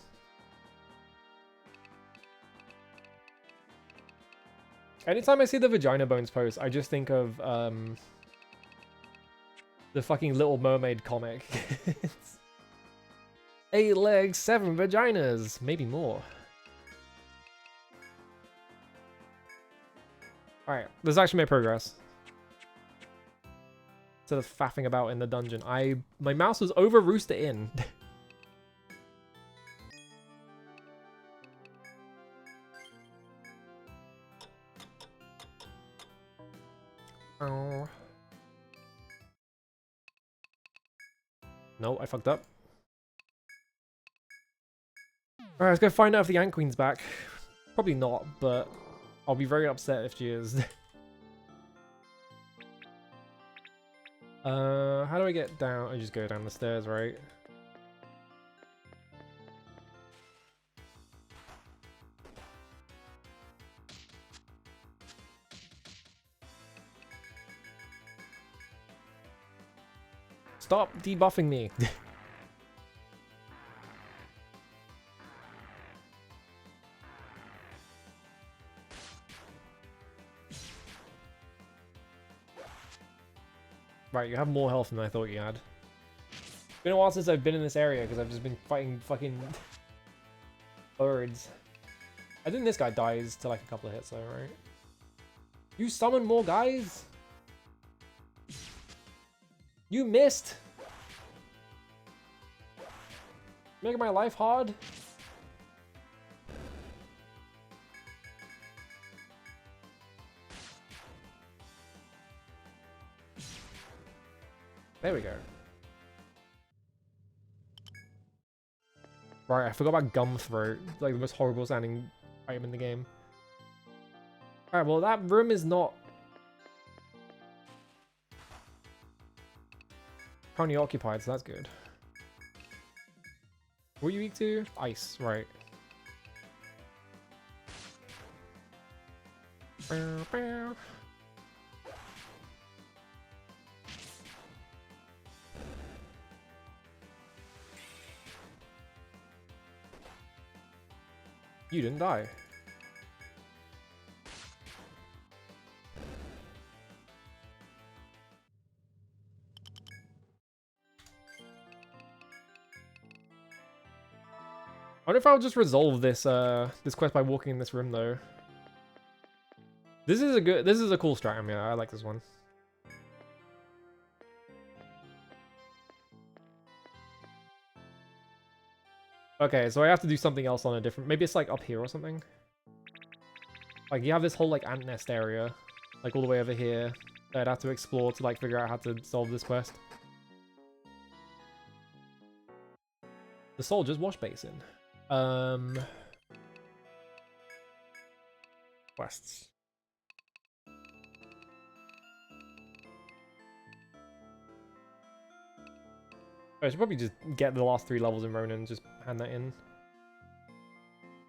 Anytime I see the Vagina Bones post, I just think of the fucking Little Mermaid comic. 8 legs, 7 vaginas, maybe more. Alright, let's actually make progress. Instead of faffing about in the dungeon, my mouse was over Rooster Inn. Oh. No, I fucked up. Alright, let's go find out if the Ant Queen's back. Probably not, but I'll be very upset if she is. How do I get down? I just go down the stairs, right? Stop debuffing me. Right, you have more health than I thought you had. It's been a while since I've been in this area because I've just been fighting fucking birds. I think this guy dies to like a couple of hits though, right? You summon more guys? You missed? Making my life hard? There we go. Right, I forgot about Gum Throat. Like the most horrible sounding item in the game. Alright, well that room is not currently occupied, so that's good. What are you weak to? Ice, right. Bow, bow. You didn't die. I wonder if I'll just resolve this this quest by walking in this room though. This is a cool strat. Yeah, I like this one. Okay, so I have to do something else on a different... Maybe it's like up here or something. Like you have this whole like ant nest area, like all the way over here, that I'd have to explore to like figure out how to solve this quest. The soldier's wash basin. Quests. I should probably just get the last 3 levels in Ronin and just hand that in.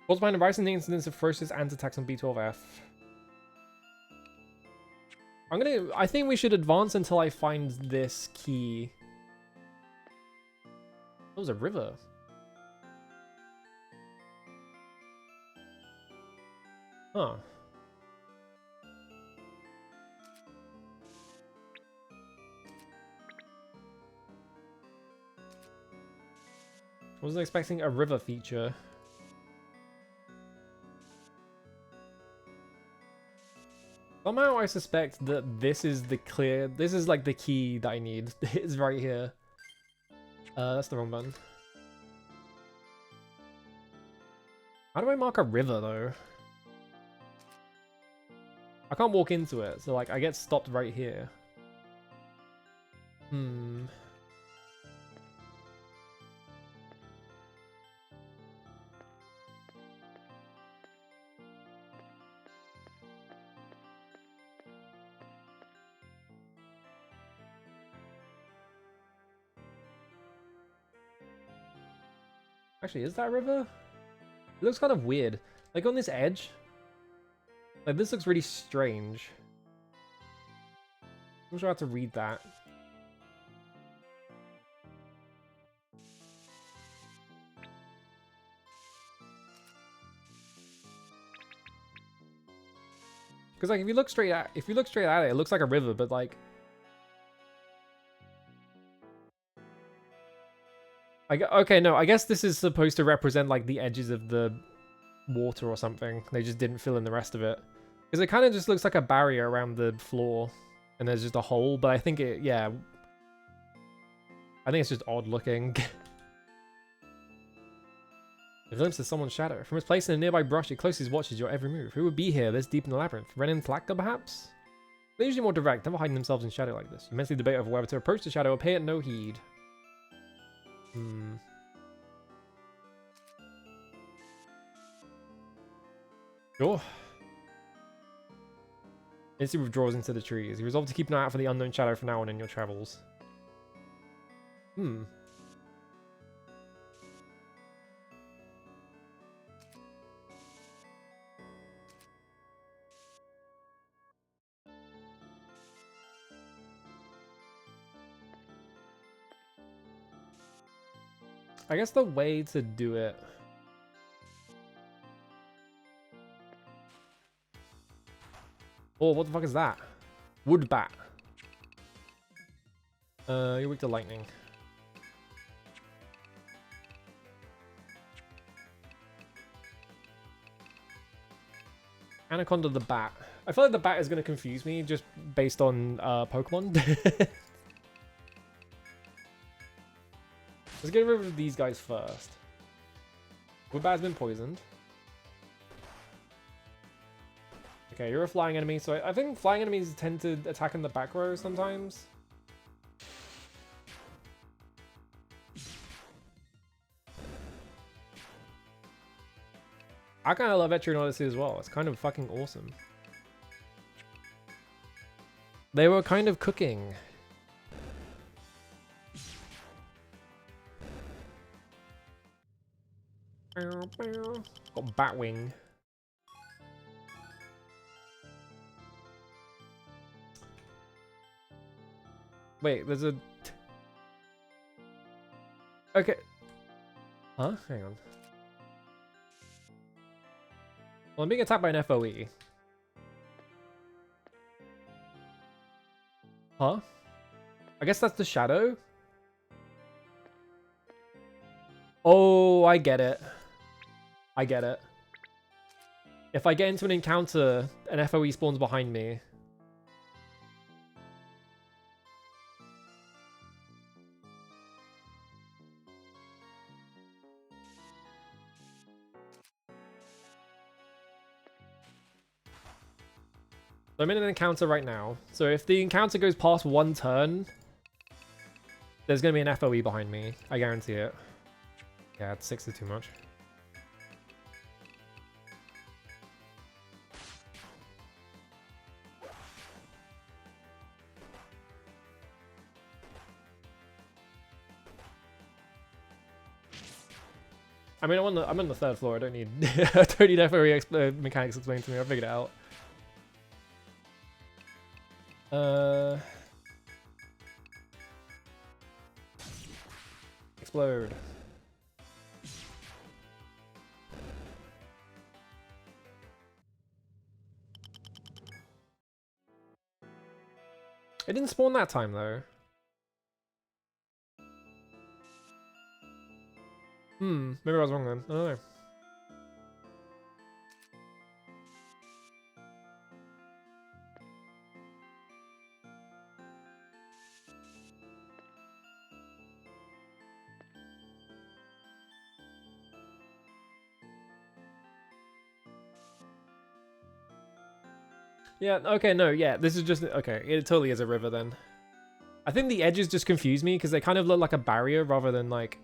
Caused by an rising incidence of ferocious ant attacks on B12F. I think we should advance until I find this key. That was a river. Huh. I wasn't expecting a river feature. Somehow I suspect that this is like the key that I need. It's right here. That's the wrong button. How do I mark a river though? I can't walk into it, so like I get stopped right here. Actually, is that a river? It looks kind of weird. Like on this edge. Like this looks really strange. I'm sure I have to read that. Because like if you look straight at it, it looks like a river, but like okay, no, I guess this is supposed to represent like the edges of the water or something. They just didn't fill in the rest of it. Because it kind of just looks like a barrier around the floor. And there's just a hole, but I think it, yeah. I think it's just odd looking. A glimpse of someone's shadow. From its place in a nearby brush, it closely watches your every move. Who would be here this deep in the labyrinth? Ren and Thlacta, perhaps? They're usually more direct, never hiding themselves in shadow like this. You mentally debate over whether to approach the shadow or pay it no heed. Sure. Instantly withdraws into the trees. You resolve to keep an eye out for the unknown shadow from now on in your travels. I guess the way to do it... Oh, what the fuck is that? Wood bat. You're weak to lightning. Anaconda the bat. I feel like the bat is going to confuse me just based on Pokemon. Let's get rid of these guys first. Wood bat's been poisoned. Okay, you're a flying enemy, so I think flying enemies tend to attack in the back row sometimes. I kind of love Etrian Odyssey as well. It's kind of fucking awesome. They were kind of cooking. Got Batwing. Wait, there's a... Okay. Huh? Hang on. Well, I'm being attacked by an FOE. Huh? I guess that's the shadow? Oh, I get it. I get it. If I get into an encounter, an FOE spawns behind me. I'm in an encounter right now, so if the encounter goes past one turn, there's going to be an FOE behind me. I guarantee it. Yeah, 6 is too much. I mean, I'm on the 3rd floor. I don't need I don't need FOE mechanics explained to me. I figured it out. Explode. It didn't spawn that time though. Maybe I was wrong then. I don't know. Yeah, okay, no, yeah, this is just... Okay, it totally is a river then. I think the edges just confuse me because they kind of look like a barrier rather than like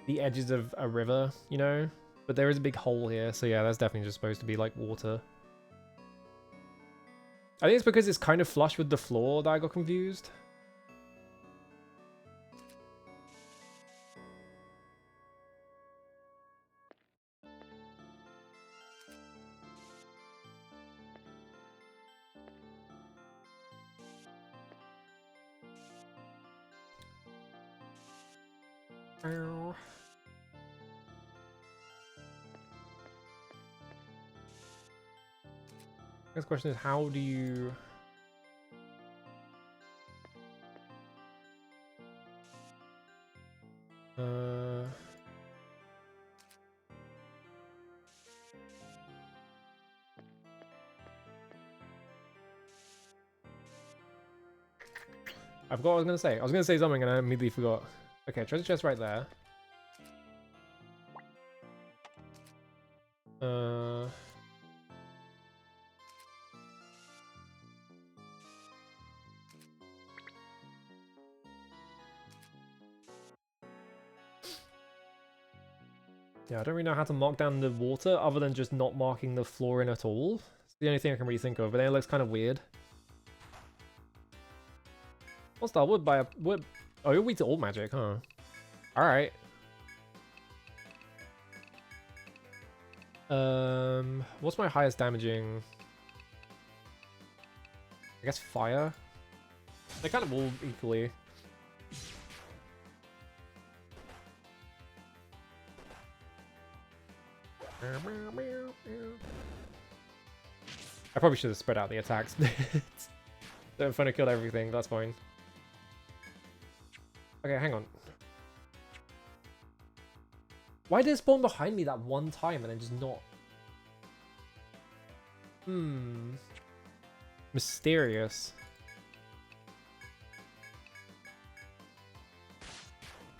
the edges of a river, you know? But there is a big hole here, so yeah, that's definitely just supposed to be like water. I think it's because it's kind of flush with the floor that I got confused. Next question is, how do you... I forgot what I was gonna say. I was gonna say something and I immediately forgot. Okay, treasure chest right there. Yeah, I don't really know how to mark down the water other than just not marking the floor in at all. It's the only thing I can really think of, but then it looks kind of weird. I'll start wood by a wood. Oh, you're weak to old magic, huh? Alright. What's my highest damaging? I guess fire? They're kind of all equally. I probably should have spread out the attacks. Don't find I killed everything, that's fine. Okay, hang on. Why did it spawn behind me that one time and then just not? Mysterious. I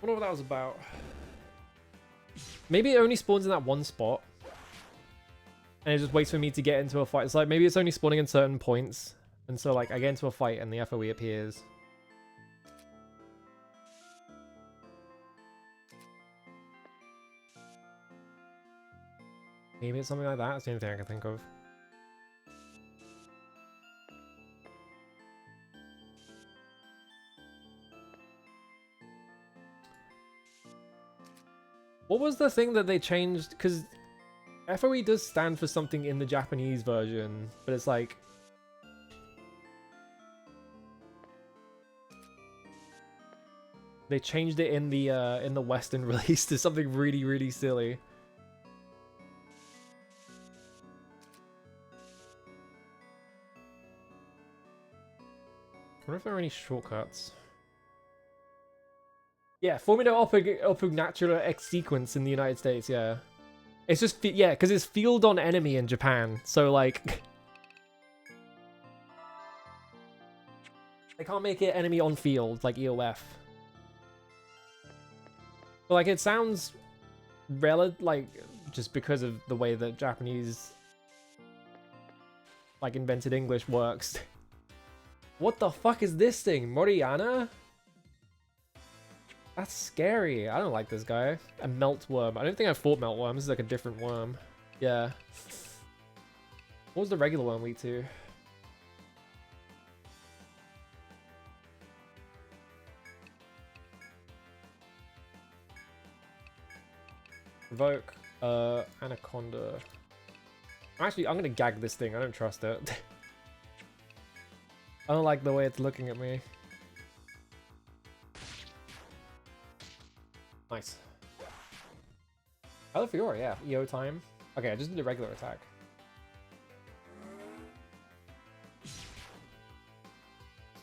wonder what that was about. Maybe it only spawns in that one spot. And it just waits for me to get into a fight. It's like, maybe it's only spawning in certain points. And so, like, I get into a fight and the FOE appears. Maybe it's something like that. That's the only thing I can think of. What was the thing that they changed? Because FOE does stand for something in the Japanese version, but it's like... They changed it in the Western release to something really, really silly. I wonder if there are any shortcuts. Yeah, Formula Opug Natural X sequence in the United States, yeah. It's just, yeah, because it's field on enemy in Japan, so like... They can't make it enemy on field, like EOF. But like, it sounds like, just because of the way that Japanese, like, invented English works. What the fuck is this thing? Moriana? That's scary. I don't like this guy. A meltworm. I don't think I fought meltworm. This is like a different worm. Yeah. What was the regular worm weak to? Provoke. Anaconda. Actually, I'm gonna gag this thing. I don't trust it. I don't like the way it's looking at me. Nice. Hello Fiora, yeah. EO time. Okay, I just did a regular attack.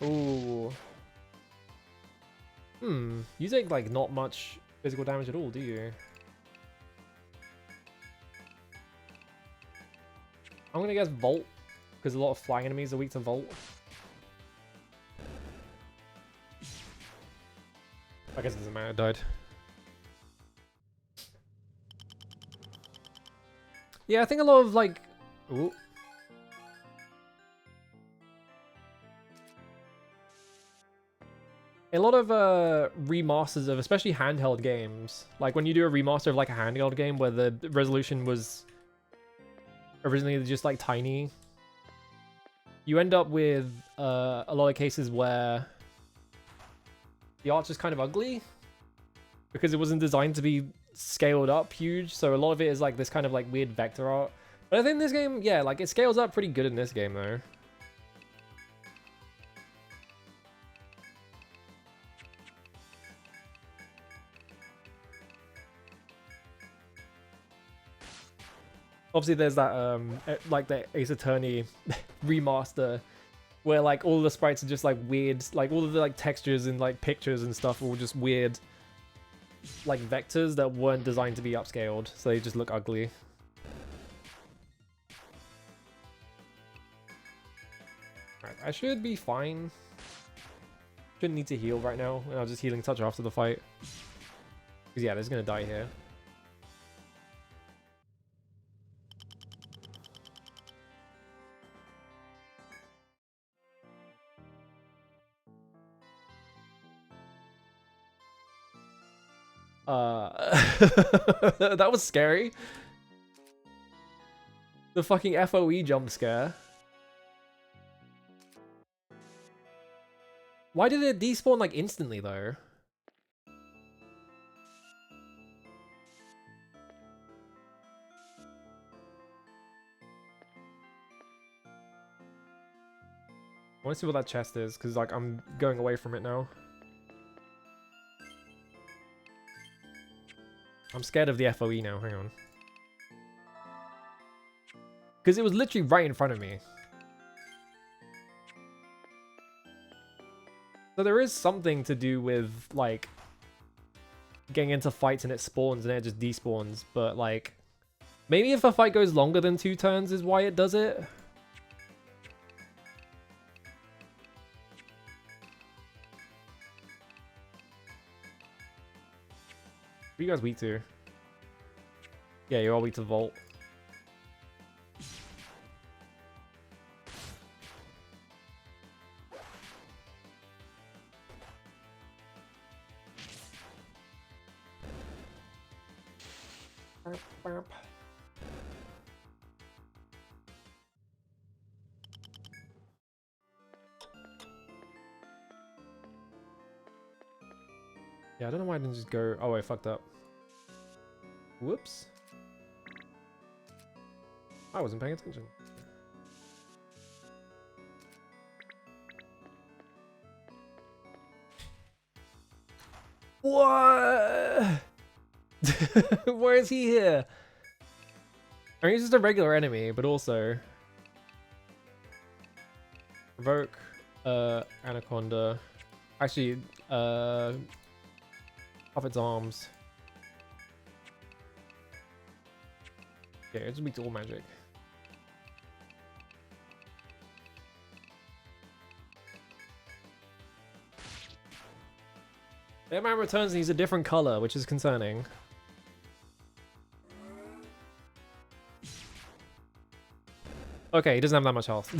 Ooh. You take like not much physical damage at all, do you? I'm gonna guess Volt, because a lot of flying enemies are weak to Volt. I guess it doesn't matter, it died. Yeah, I think a lot of like... Ooh. A lot of remasters of especially handheld games, like when you do a remaster of like a handheld game where the resolution was originally just like tiny, you end up with a lot of cases where the art's just kind of ugly because it wasn't designed to be scaled up huge, so a lot of it is like this kind of like weird vector art. But I think this game, yeah, like it scales up pretty good in this game though. Obviously, there's that like the Ace Attorney remaster, where like all of the sprites are just like weird, like all of the like textures and like pictures and stuff are all just weird, like vectors that weren't designed to be upscaled, so they just look ugly. Alright, I should be fine. Shouldn't need to heal right now, and I was just healing touch after the fight. Because yeah, they're just gonna die here. That was scary. The fucking FOE jump scare. Why did it despawn like instantly though? I want to see what that chest is, because like I'm going away from it now. I'm scared of the FOE now, hang on. Because it was literally right in front of me. So there is something to do with, like, getting into fights and it spawns and it just despawns, but like, maybe if a fight goes longer than 2 turns is why it does it? What are you guys weak to? Yeah, you're all weak to Volt. Yeah, I don't know why I didn't just go... Oh, I fucked up. Whoops. I wasn't paying attention. What? Where is he here? I mean, he's just a regular enemy, but also... Provoke, Anaconda. Actually, off its arms. Yeah, it's weak to all magic. Airman returns and he's a different color, which is concerning. Okay, he doesn't have that much health.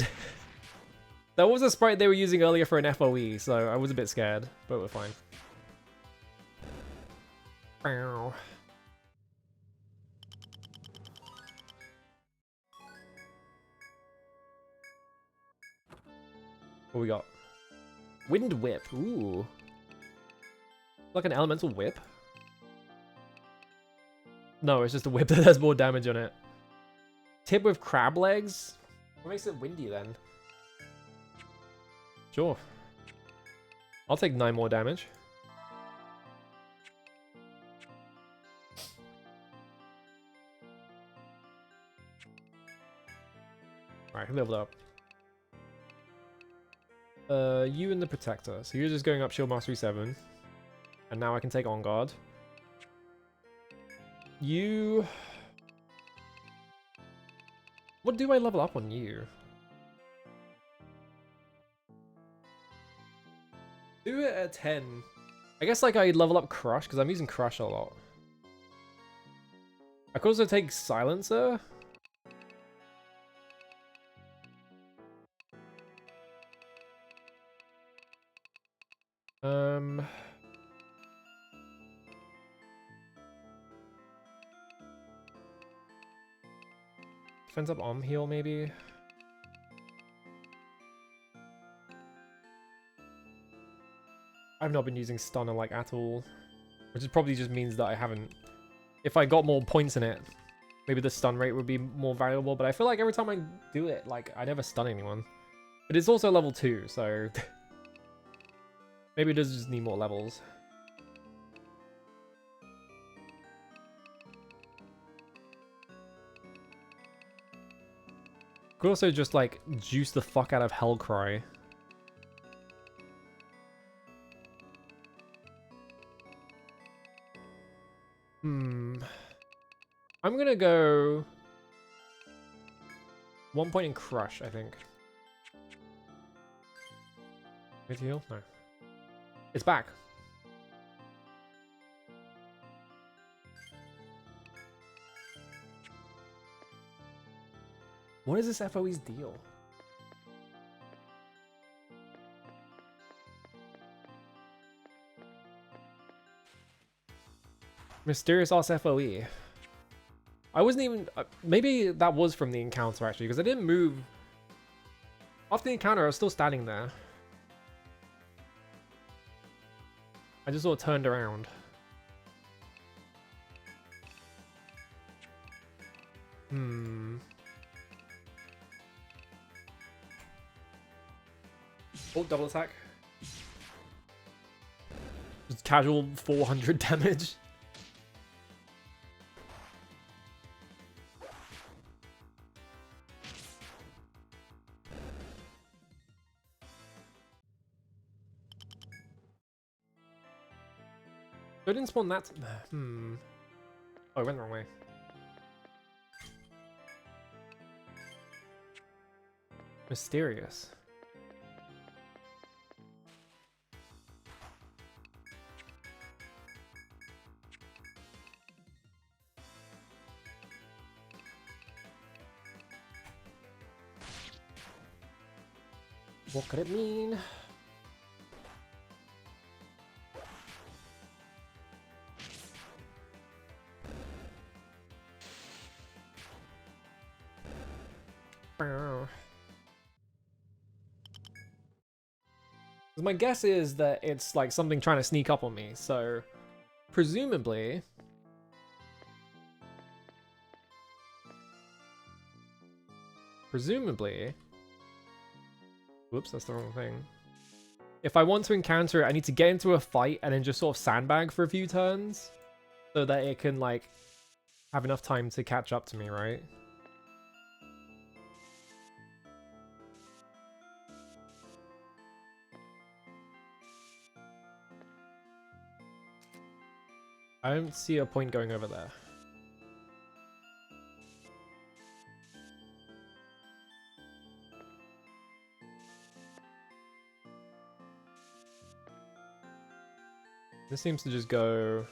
That was a sprite they were using earlier for an FOE, so I was a bit scared, but we're fine. Ow. What we got? Wind Whip. Ooh. Like an elemental whip? No, it's just a whip that has more damage on it. Tip with crab legs? What makes it windy then? Sure. I'll take 9 more damage. Alright, he leveled up. You and the Protector. So you're just going up Shield Mastery 7. And now I can take On Guard. You... What do I level up on you? Do it at 10. I guess like I level up Crush, because I'm using Crush a lot. I could also take Silencer. Defense up Arm Heal, maybe? I've not been using Stunner like at all. Which is probably just means that I haven't... If I got more points in it, maybe the stun rate would be more valuable, but I feel like every time I do it, like, I never stun anyone. But it's also level 2, so... maybe it does just need more levels. Could also just like juice the fuck out of Hellcry. I'm gonna go 1 point in Crush, I think. Mid heal? No. It's back. What is this FOE's deal? Mysterious Ass FOE. I wasn't even... maybe that was from the encounter, actually, because I didn't move. After the encounter, I was still standing there. I just sort of turned around. Oh, double attack. Just casual 400 damage. I didn't spawn that. Oh, I went the wrong way. Mysterious. What could it mean? My guess is that it's like something trying to sneak up on me, so presumably whoops, that's the wrong thing. If I want to encounter it, I need to get into a fight and then just sort of sandbag for a few turns so that it can like have enough time to catch up to me, right? I don't see a point going over there. This seems to just go...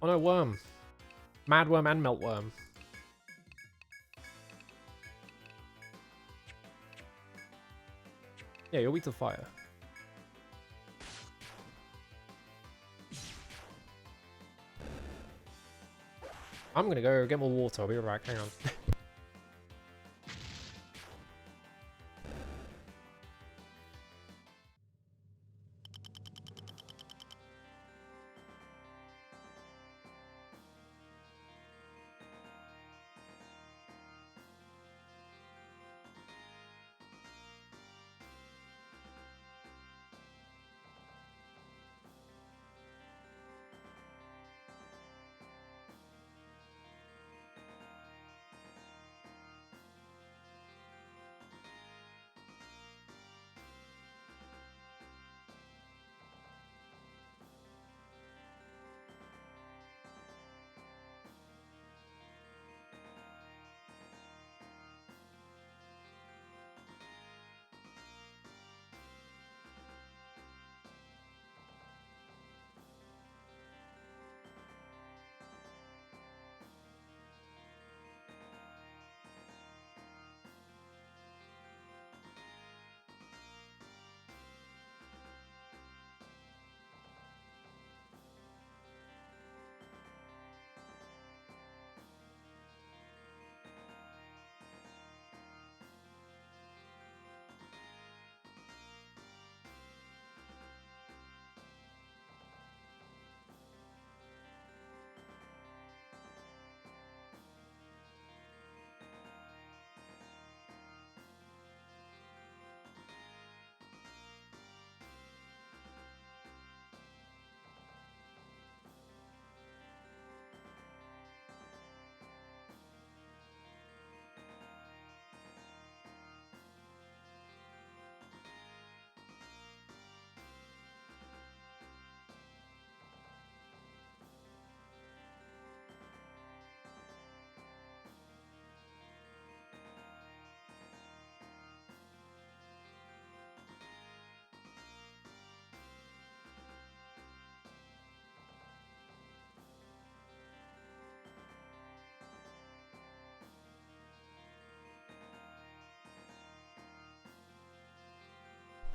Oh no, worm. Mad worm and meltworm. Yeah, you're weak to fire. I'm gonna go get more water. I'll be right back. Hang on.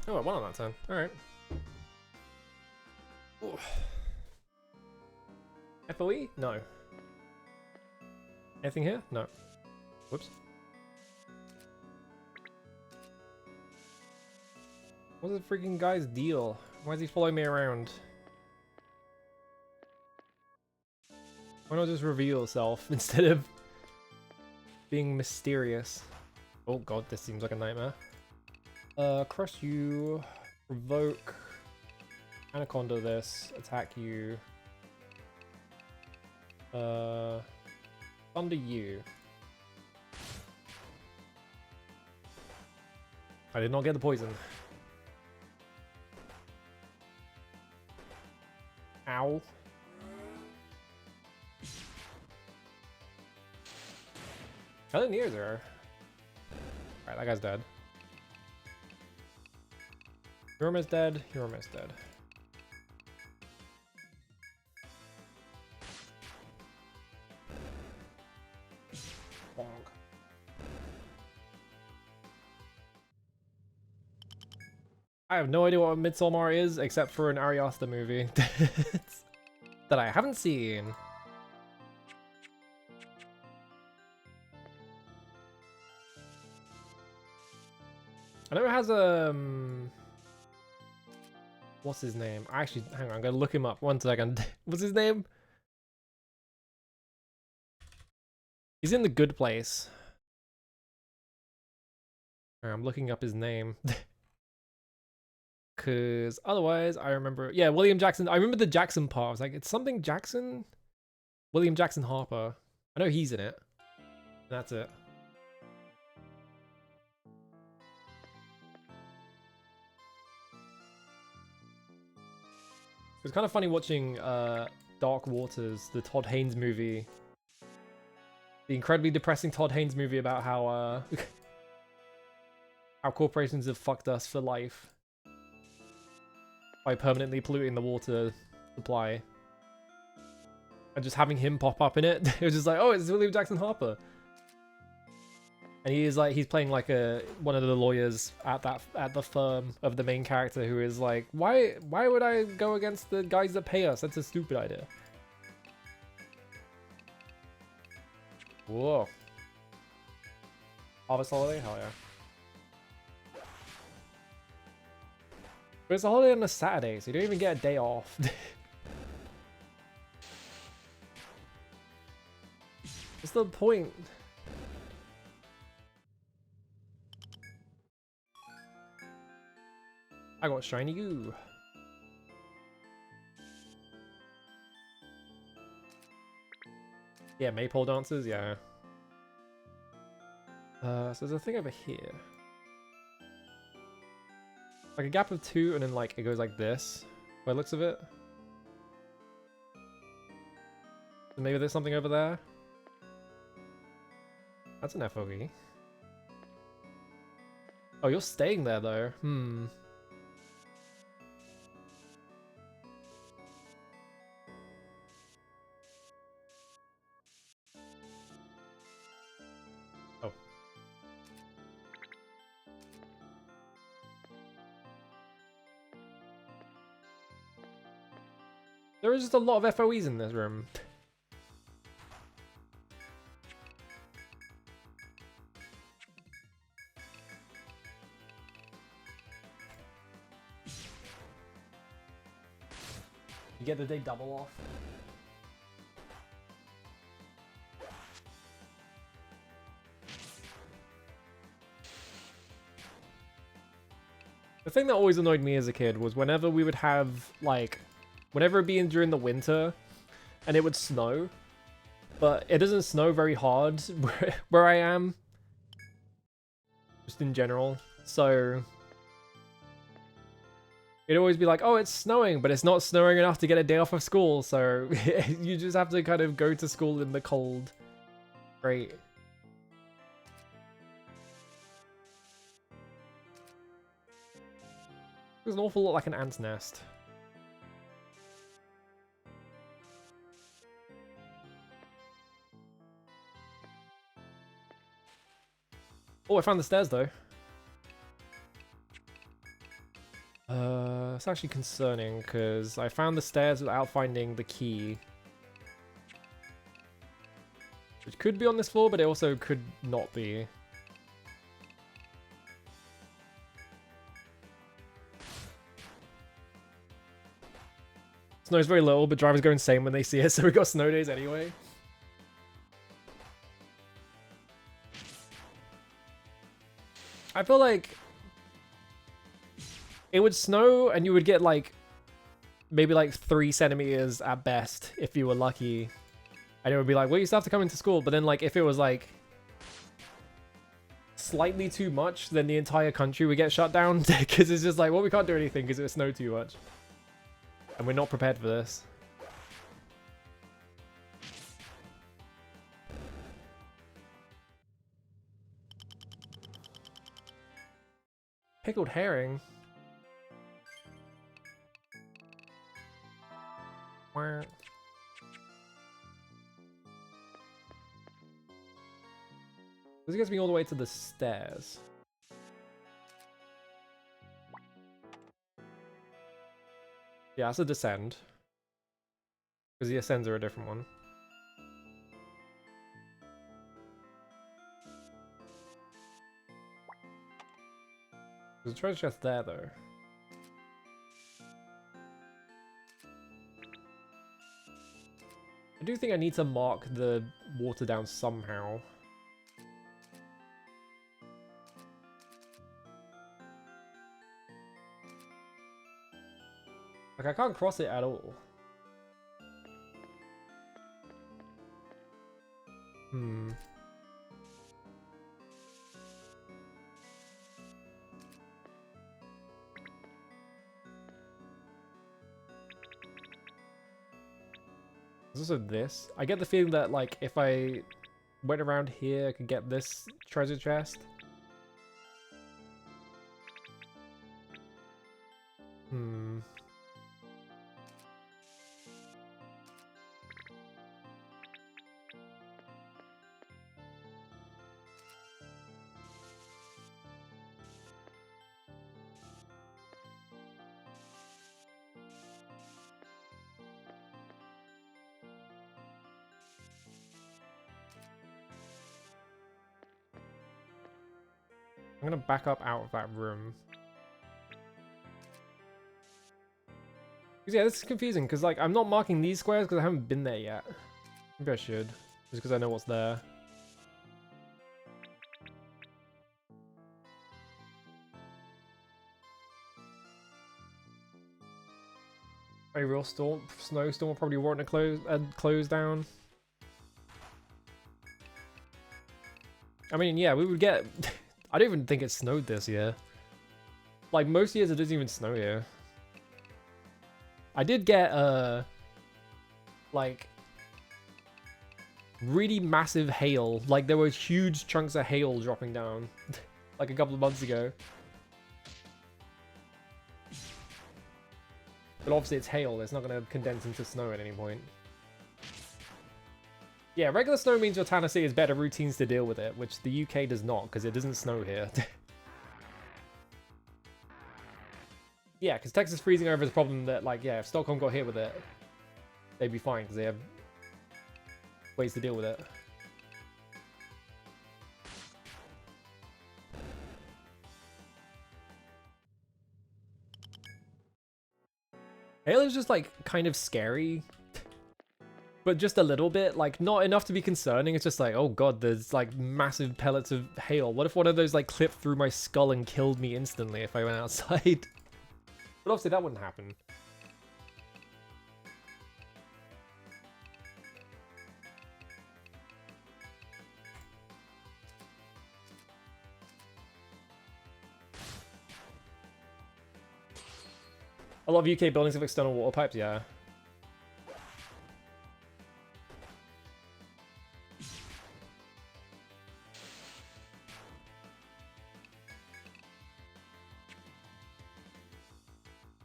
Oh, I won on that turn. Alright. FOE? No. Anything here? No. Whoops. What's the freaking guy's deal? Why is he following me around? Why not just reveal yourself instead of being mysterious? Oh god, this seems like a nightmare. Crush you, provoke, Anaconda this, attack you, thunder you. I did not get the poison. Ow. How many ears are? Alright, that guy's dead. You're almost dead. You're almost dead. Bonk. I have no idea what Midsommar is, except for an Ari Aster movie that I haven't seen. I know it has what's his name? Actually, hang on, I'm gonna look him up. 1 second. What's his name? He's in The Good Place. I'm looking up his name. Cause otherwise I remember, yeah, William Jackson. I remember the Jackson part. I was like, it's something Jackson? William Jackson Harper. I know he's in it. That's it. It was kind of funny watching Dark Waters, the Todd Haynes movie. The incredibly depressing Todd Haynes movie about how how corporations have fucked us for life by permanently polluting the water supply. And just having him pop up in it, it was just like, oh, it's William Jackson Harper. And he is like, he's playing like one of the lawyers at the firm of the main character, who is like, why would I go against the guys that pay us? That's a stupid idea. Whoa. Harvest holiday? Hell yeah. But it's a holiday on a Saturday, so you don't even get a day off. What's the point? I got shiny goo. Yeah, maypole dancers, yeah. So there's a thing over here. Like a gap of 2, and then like it goes like this, by the looks of it. So maybe there's something over there. That's an FOE. Oh, you're staying there though. Hmm. Oh. There is just a lot of FOEs in this room. You get the day double off. The thing that always annoyed me as a kid was whenever we would have, like, whenever it being during the winter and it would snow, but it doesn't snow very hard where I am, just in general, so it'd always be like, oh, it's snowing, but it's not snowing enough to get a day off of school, so you just have to kind of go to school in the cold. Great. There's an awful lot like an ant's nest. Oh, I found the stairs though. It's actually concerning because I found the stairs without finding the key. Which could be on this floor, but it also could not be. Snow's very little, but drivers go insane when they see it, so we got snow days anyway. I feel like it would snow and you would get like maybe like 3 centimeters at best if you were lucky. And it would be like, well, you still have to come into school. But then like if it was like slightly too much, then the entire country would get shut down because it's just like, well, we can't do anything because it would snow too much. And we're not prepared for this. Pickled herring? Wah. This gets me all the way to the stairs. Yeah, that's a descend. Because the ascends are a different one. There's a treasure chest there, though. I do think I need to mark the water down somehow. Like, I can't cross it at all. There's also this. I get the feeling that, like, if I went around here, I could get this treasure chest. I'm gonna back up out of that room. Yeah, this is confusing because, like, I'm not marking these squares because I haven't been there yet. Maybe I should, just because I know what's there. A real snowstorm will probably warrant a close down. I mean, yeah, we would get. I don't even think it snowed this year. Like, most years it doesn't even snow here. I did get, like, really massive hail. Like, there were huge chunks of hail dropping down, like, a couple of months ago. But obviously it's hail, it's not going to condense into snow at any point. Yeah, regular snow means your Tennessee has better routines to deal with it, which the UK does not, because it doesn't snow here. Yeah, because Texas freezing over is a problem that, like, yeah, if Stockholm got hit with it, they'd be fine, because they have ways to deal with it. Hail is just, like, kind of scary. But just a little bit, like, not enough to be concerning. It's just like, oh god, there's, like, massive pellets of hail. What if one of those, like, clipped through my skull and killed me instantly if I went outside? But obviously that wouldn't happen. A lot of UK buildings have external water pipes, yeah.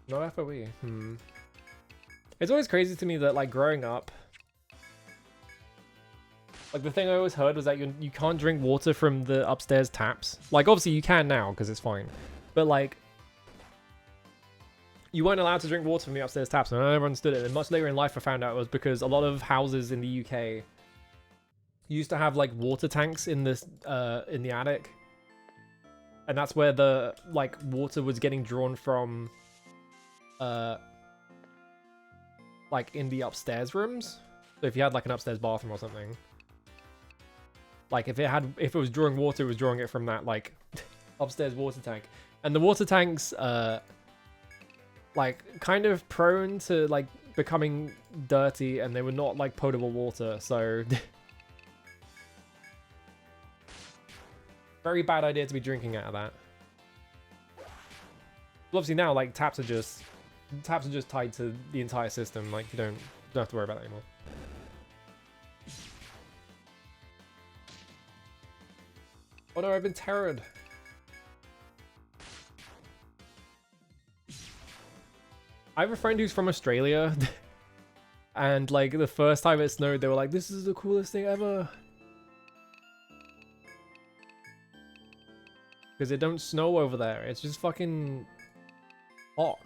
Not FOE. It's always crazy to me that, like, growing up, like, the thing I always heard was that you can't drink water from the upstairs taps. Like, obviously you can now because it's fine, but, like, you weren't allowed to drink water from the upstairs taps, and I never understood it. And much later in life, I found out it was because a lot of houses in the UK used to have like water tanks in this in the attic, and that's where the like water was getting drawn from, like in the upstairs rooms. So if you had like an upstairs bathroom or something, like if it was drawing water, it was drawing it from that like upstairs water tank. And the water tanks, like kind of prone to like becoming dirty, and they were not like potable water, so very bad idea to be drinking out of that. Well, obviously now like taps are just tied to the entire system. Like you don't have to worry about that anymore. Oh no, I've been terrored. I have a friend who's from Australia, and like the first time it snowed, they were like, "This is the coolest thing ever." Because it don't snow over there. It's just fucking hot.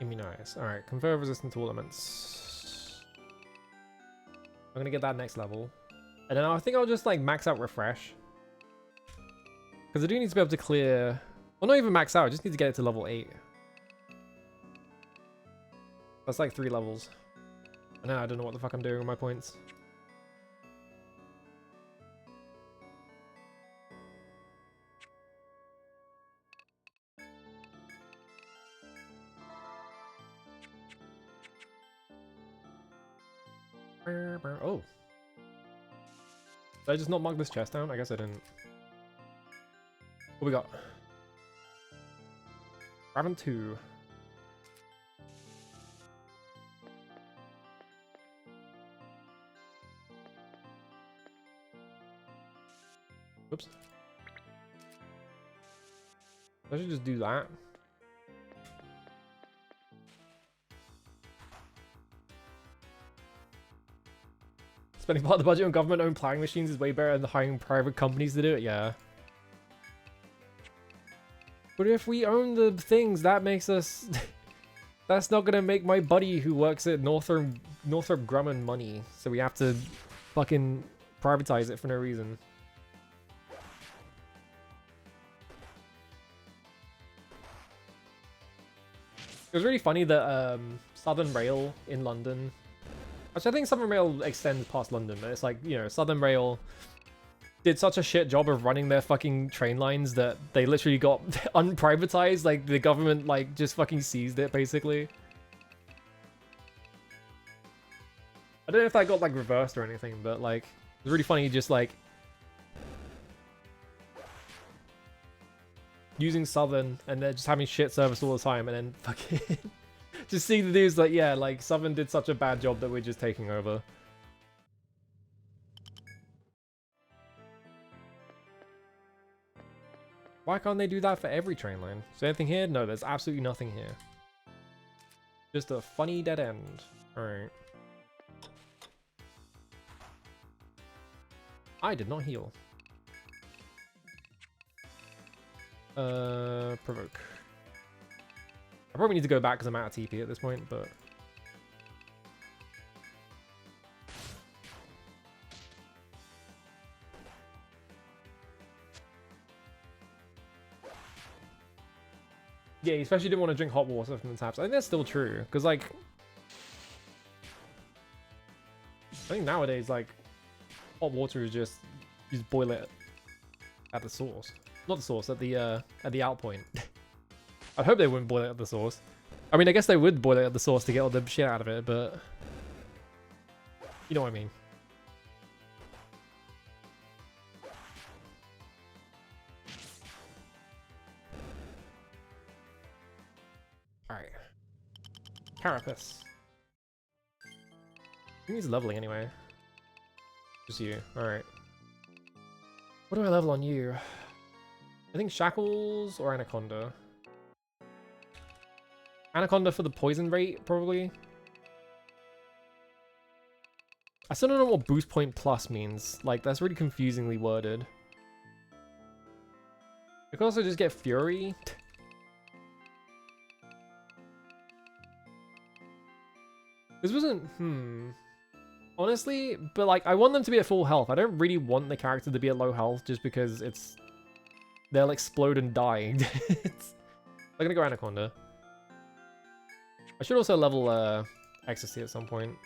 Immunize. Alright, confer resistant to elements. I'm gonna get that next level. And then I think I'll just like max out refresh. Because I do need to be able to clear... Well, not even max out, I just need to get it to level 8. That's like 3 levels. And now I don't know what the fuck I'm doing with my points. Oh. Did I just not mark this chest down? I guess I didn't. What we got? Raven 2. Whoops. I should just do that. Spending part of the budget on government-owned plowing machines is way better than hiring private companies to do it, yeah. But if we own the things, that makes us... That's not gonna make my buddy who works at Northrop Grumman money. So we have to fucking privatize it for no reason. It was really funny that Southern Rail in London... Actually, I think Southern Rail extends past London, but it's like, you know, Southern Rail did such a shit job of running their fucking train lines that they literally got unprivatized. Like, the government, like, just fucking seized it, basically. I don't know if that got, like, reversed or anything, but, like, it was really funny just, like, using Southern and then just having shit service all the time and then fucking... Just seeing the news like, yeah, like, Southern did such a bad job that we're just taking over. Why can't they do that for every train line? Is there anything here? No, there's absolutely nothing here. Just a funny dead end. Alright. I did not heal. Provoke. I probably need to go back because I'm out of TP at this point, but... Yeah, you especially didn't want to drink hot water from the taps. I think that's still true, because, like... I think nowadays, like, hot water is just... You just boil it at the source. Not the source, at the out point. I hope they wouldn't boil it at the source. I mean, I guess they would boil it at the source to get all the shit out of it, but... You know what I mean. Alright. Carapace. He needs leveling anyway. Just you. Alright. What do I level on you? I think Shackles or Anaconda. Anaconda for the poison rate, probably. I still don't know what boost point plus means. Like, that's really confusingly worded. I could also just get Fury. This wasn't, honestly, but like, I want them to be at full health. I don't really want the character to be at low health just because they'll explode and die. I'm gonna go Anaconda. I should also level Ecstasy at some point.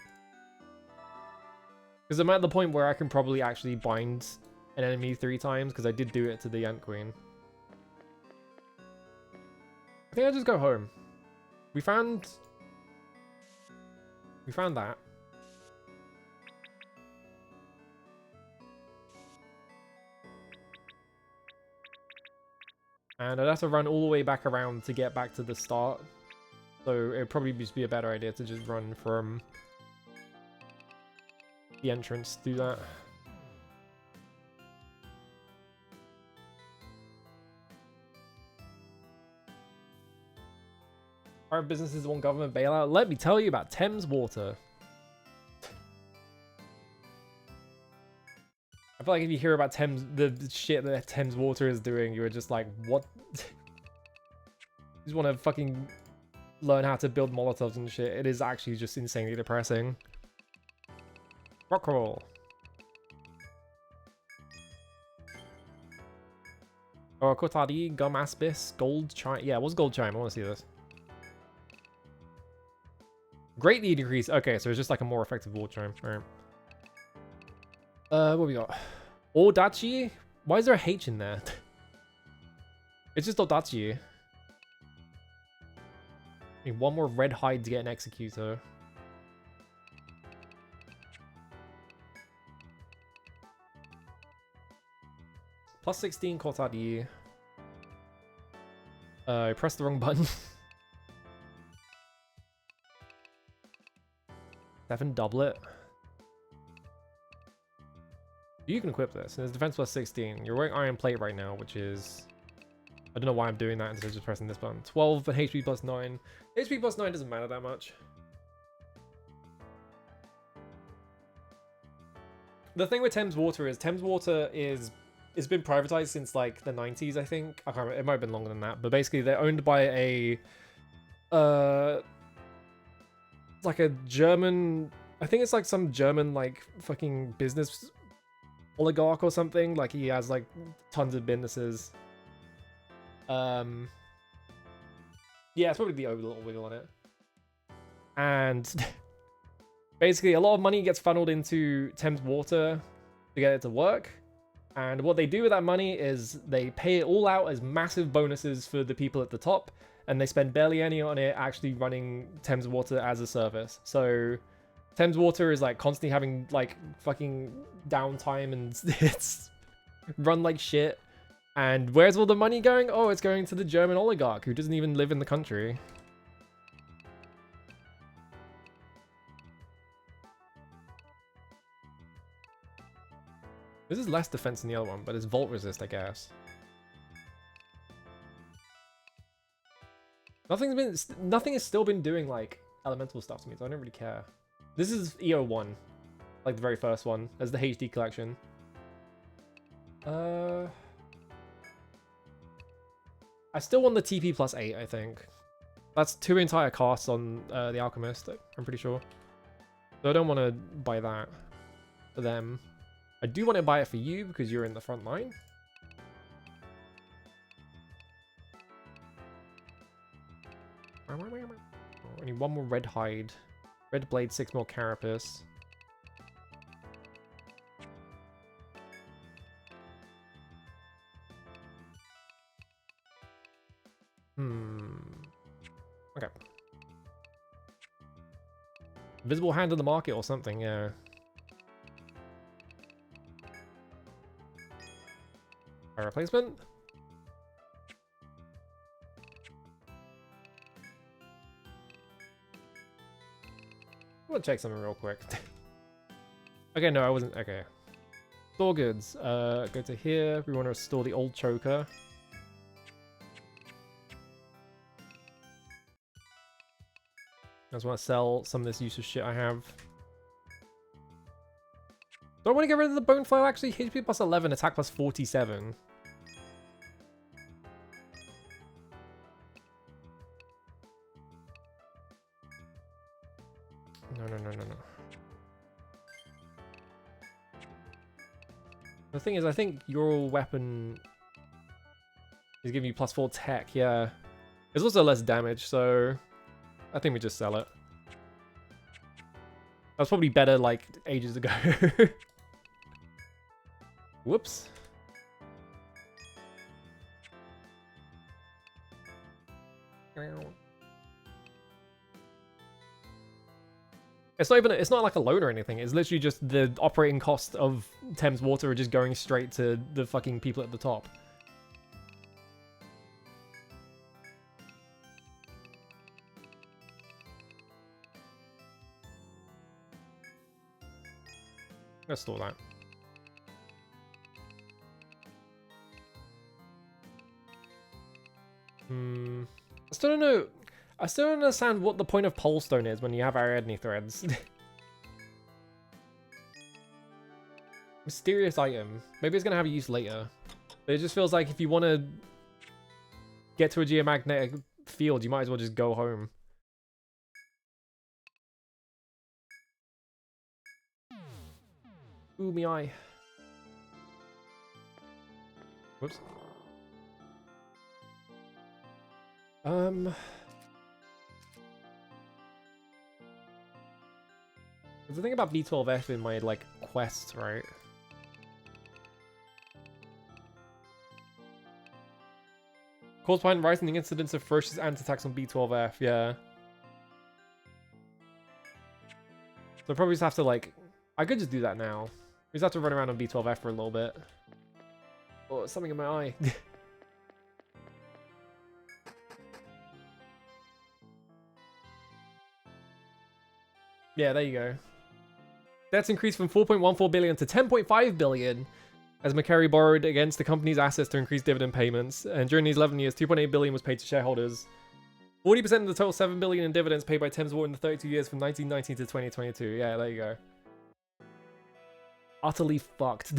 Because I'm at the point where I can probably actually bind an enemy 3 times, because I did do it to the Ant Queen. I think I'll just go home. We found that. And I'd have to run all the way back around to get back to the start. So it'd probably just be a better idea to just run from the entrance to do that. Private businesses want government bailout. Let me tell you about Thames Water. I feel like if you hear about the shit that Thames Water is doing, you're just like, what? You just want to fucking learn how to build Molotovs and shit. It is actually just insanely depressing. Rockroll. Oh, Kotadi, Gum Aspis, Gold Chime. Yeah, what's Gold Chime? I want to see this. Greatly decrease. Okay, so it's just like a more effective War Chime. Alright. What we got? Odachi? Why is there a H in there? It's just Odachi. I need one more red hide to get an Executor. Plus 16 Kotadi. I pressed the wrong button. 7 doublet. You can equip this. And it's defense plus 16. You're wearing Iron Plate right now, which is... I don't know why I'm doing that instead of just pressing this button. 12 and HP plus 9. HP plus 9 doesn't matter that much. The thing with Thames Water is it's been privatized since like the 90s, I think. I can't remember. It might have been longer than that. But basically they're owned by a like a German, I think it's like some German like fucking business oligarch or something. Like he has like tons of businesses. Yeah, it's probably the little wiggle on it. And basically a lot of money gets funneled into Thames Water to get it to work. And what they do with that money is they pay it all out as massive bonuses for the people at the top, and they spend barely any on it actually running Thames Water as a service. So Thames Water is like constantly having like fucking downtime, and it's run like shit. And where's all the money going? Oh, it's going to the German oligarch who doesn't even live in the country. This is less defense than the other one, but it's Volt Resist, I guess. Nothing has still been doing like elemental stuff to me, so I don't really care. This is EO1, like the very first one, as the HD collection. I still want the TP plus 8, I think. That's 2 entire casts on the Alchemist, I'm pretty sure. So I don't want to buy that for them. I do want to buy it for you because you're in the front line. I need 1 more red hide. Red blade, 6 more carapace. Okay. Visible hand in the market or something, yeah. A replacement? I want to check something real quick. Okay, no, I wasn't. Okay. Store goods. Go to here. We want to restore the old choker. I just want to sell some of this useless shit I have. Do I want to get rid of the bone flail actually? HP plus 11, attack plus 47. No. The thing is, I think your weapon is giving you +4 tech, yeah. There's also less damage, so I think we just sell it. That was probably better, like, ages ago. Whoops. It's not like a loan or anything. It's literally just the operating cost of Thames Water are just going straight to the fucking people at the top. Let's store that. I still don't know. I still don't understand what the point of Polestone is when you have Ariadne threads. Mysterious item. Maybe it's gonna have a use later. But it just feels like if you want to get to a geomagnetic field, you might as well just go home. Ooh, me eye. Whoops. There's the thing about B12F in my, like, quests, right? Cause behind rising the incidence of ferocious anti-attacks on B12F, yeah. So I probably just have to, like... I could just do that now. We just have to run around on B12F for a little bit. Oh, something in my eye. Yeah, there you go. That's increased from 4.14 billion to 10.5 billion as McCary borrowed against the company's assets to increase dividend payments. And during these 11 years, 2.8 billion was paid to shareholders. 40% of the total 7 billion in dividends paid by Thames Water in the 32 years from 1919 to 2022. Yeah, there you go. Utterly fucked.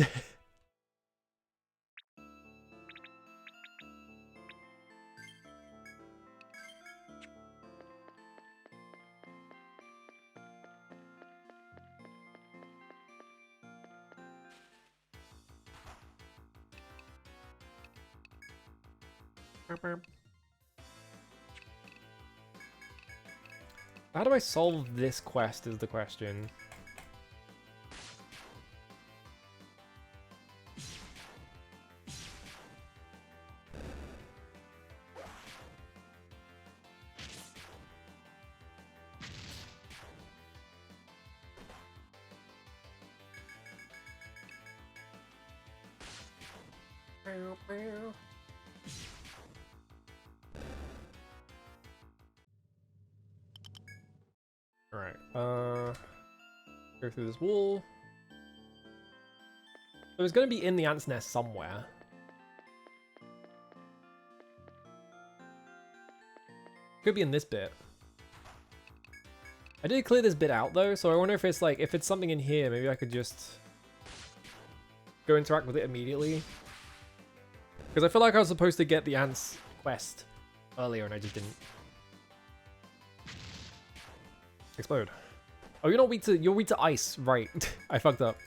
How do I solve this quest is the question. Alright, go through this wall. So it's gonna be in the ant's nest somewhere. Could be in this bit. I did clear this bit out though, so I wonder if it's like, if it's something in here, maybe I could just go interact with it immediately. Because I feel like I was supposed to get the ant's quest earlier and I just didn't. Explode. Oh, you're weak to ice, right. I fucked up.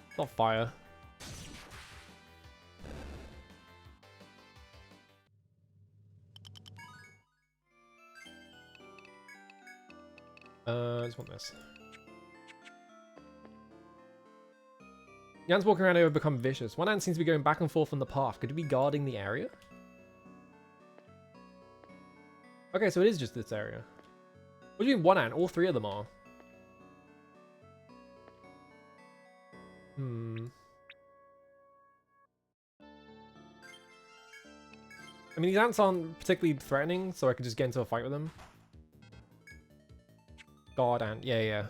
It's not fire. I just want this. The ants walking around here have become vicious. One ant seems to be going back and forth on the path. Could it be guarding the area? Okay, so it is just this area. What do you mean one ant? All three of them are. I mean, these ants aren't particularly threatening, so I could just get into a fight with them. God ant. Yeah, yeah.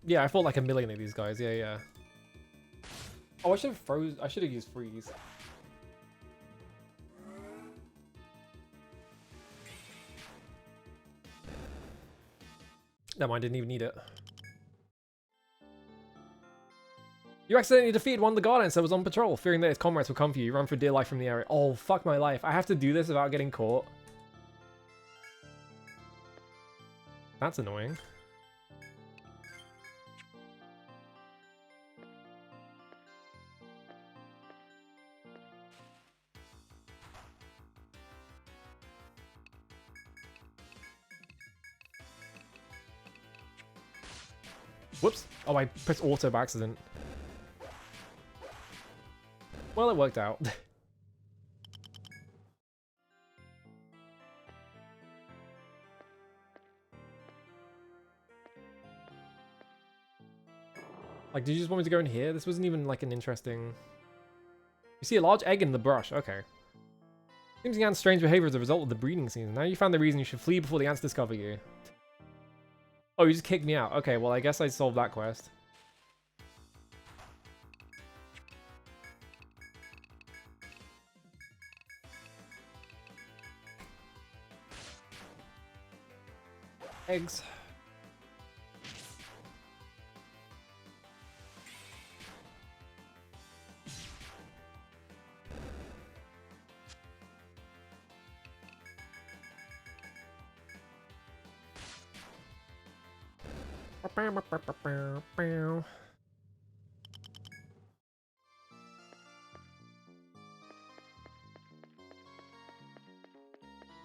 Yeah, I fought like a million of these guys. Yeah, yeah. Oh, I should have froze. I should have used freeze. Never mind, didn't even need it. You accidentally defeated one of the guardians that was on patrol. Fearing that his comrades will come for you, you run for dear life from the area. Oh, fuck my life. I have to do this without getting caught. That's annoying. Whoops. Oh, I pressed auto by accident. Well, it worked out. Like, did you just want me to go in here? This wasn't even like an interesting... You see a large egg in the brush. Okay. Seems the ants' strange behavior as a result of the breeding season. Now you found the reason you should flee before the ants discover you. Oh, you just kicked me out. Okay, well, I guess I solved that quest. Eggs.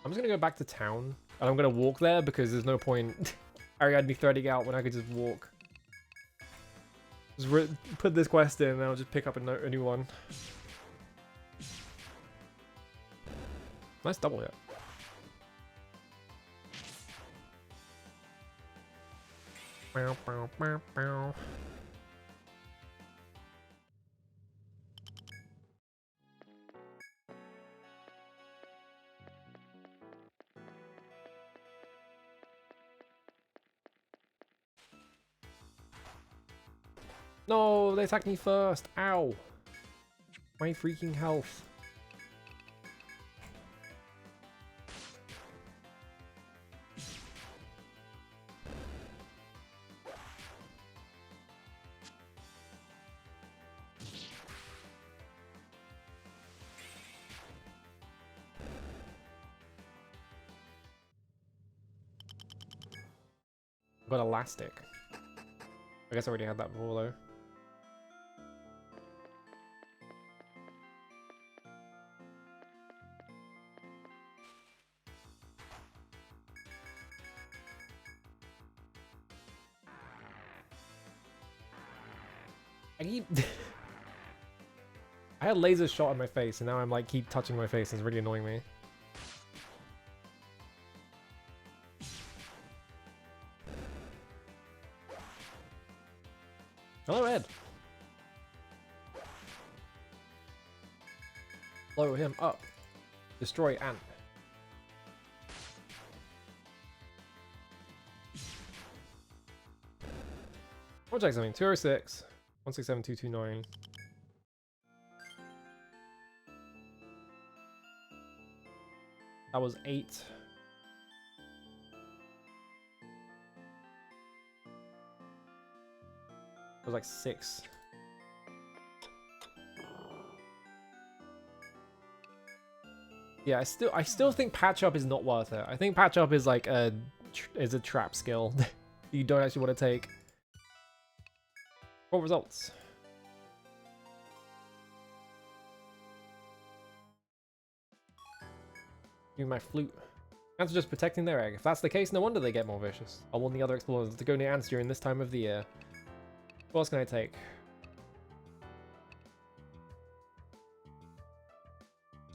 I'm just gonna go back to town, and I'm gonna walk there because there's no point Ariadne threading out when I could just walk. Just put this quest in, and I'll just pick up a new one. Nice double hit. Bow, bow, bow, bow. No, they attacked me first. Ow. My freaking health. Got elastic. I guess I already had that before though. I had laser shot in my face and now I'm like keep touching my face. It's really annoying me. Hello, Ed. Blow him up. Destroy ant. I'll check something. 206. 167229. That was 8. It was like 6. Yeah, I still think patch up is not worth it. I think patch up is like a trap skill you don't actually want to take. What results? Use my flute. Ants are just protecting their egg. If that's the case, no wonder they get more vicious. I'll warn the other explorers to go near ants during this time of the year. What else can I take?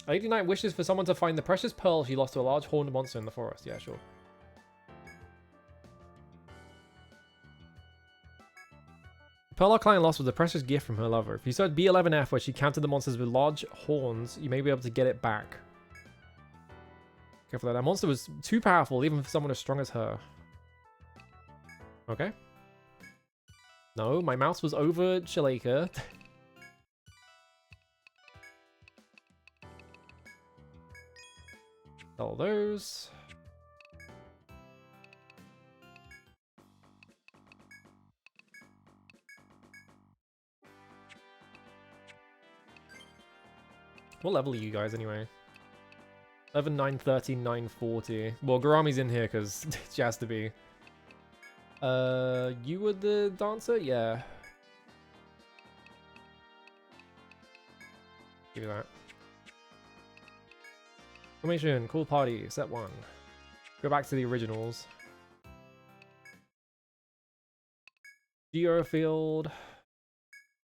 Lady Knight wishes for someone to find the precious pearl she lost to a large horned monster in the forest. Yeah, sure. The pearl our client lost was a precious gift from her lover. If you search B11F where she counted the monsters with large horns, you may be able to get it back. Careful, that monster was too powerful even for someone as strong as her. Okay. No, my mouse was over Shalaka. All those. What level are you guys anyway? 11, 9, 13, 9, 40. Well, Garami's in here because she has to be. You were the dancer? Yeah. Give me that. Formation, cool party, set 1. Go back to the originals. Geofield.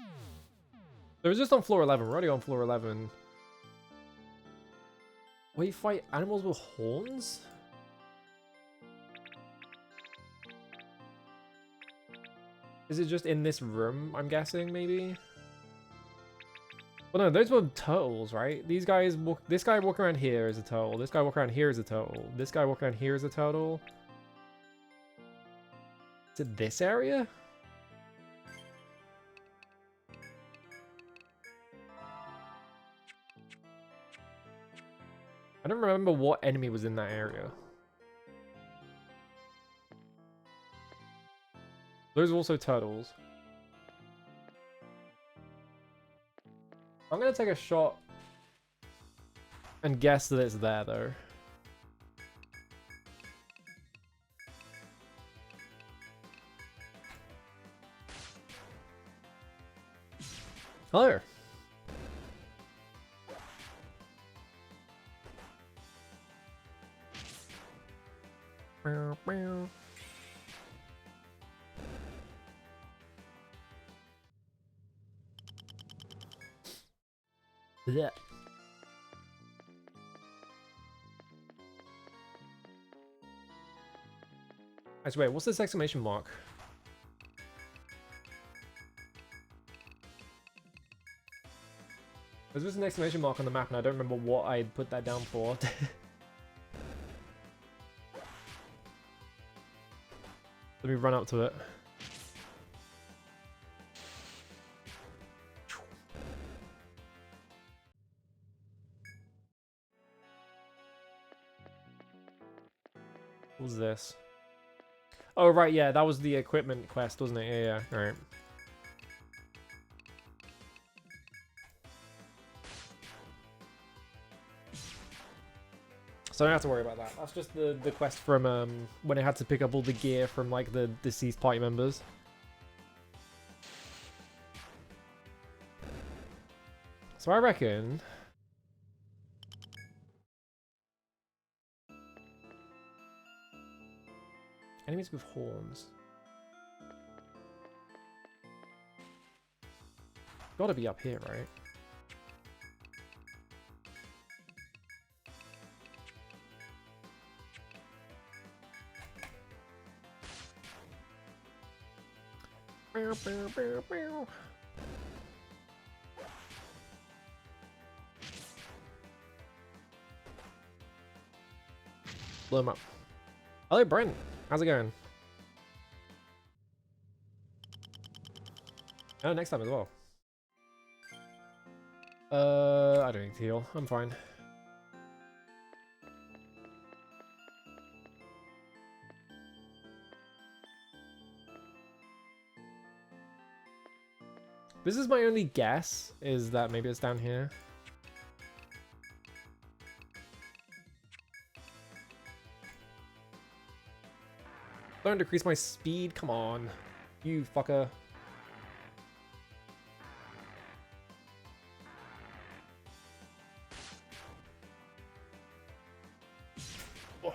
It was just on floor 11. We're already on floor 11. Where you fight animals with horns? Is it just in this room, I'm guessing, maybe? Well, no, those were turtles, right? These guys walk. This guy walking around here is a turtle. This guy walking around here is a turtle. This guy walking around here is a turtle. Is it this area? I don't remember what enemy was in that area. Those are also turtles. I'm gonna take a shot and guess that it's there, though. Hello. Yeah. Actually, wait, what's this exclamation mark? There's just an exclamation mark on the map and I don't remember what I put that down for. Let me run up to it. What was this? Oh, right, yeah, that was the equipment quest, wasn't it? Yeah, yeah, alright. So I don't have to worry about that. That's just the quest from when I had to pick up all the gear from like the deceased party members. So I reckon enemies with horns. Gotta be up here, right? Blow him up. Hello, Brent. How's it going? Oh, next time as well. I don't need to heal. I'm fine. This is my only guess, is that maybe it's down here. Don't decrease my speed, come on. You fucker. Oh.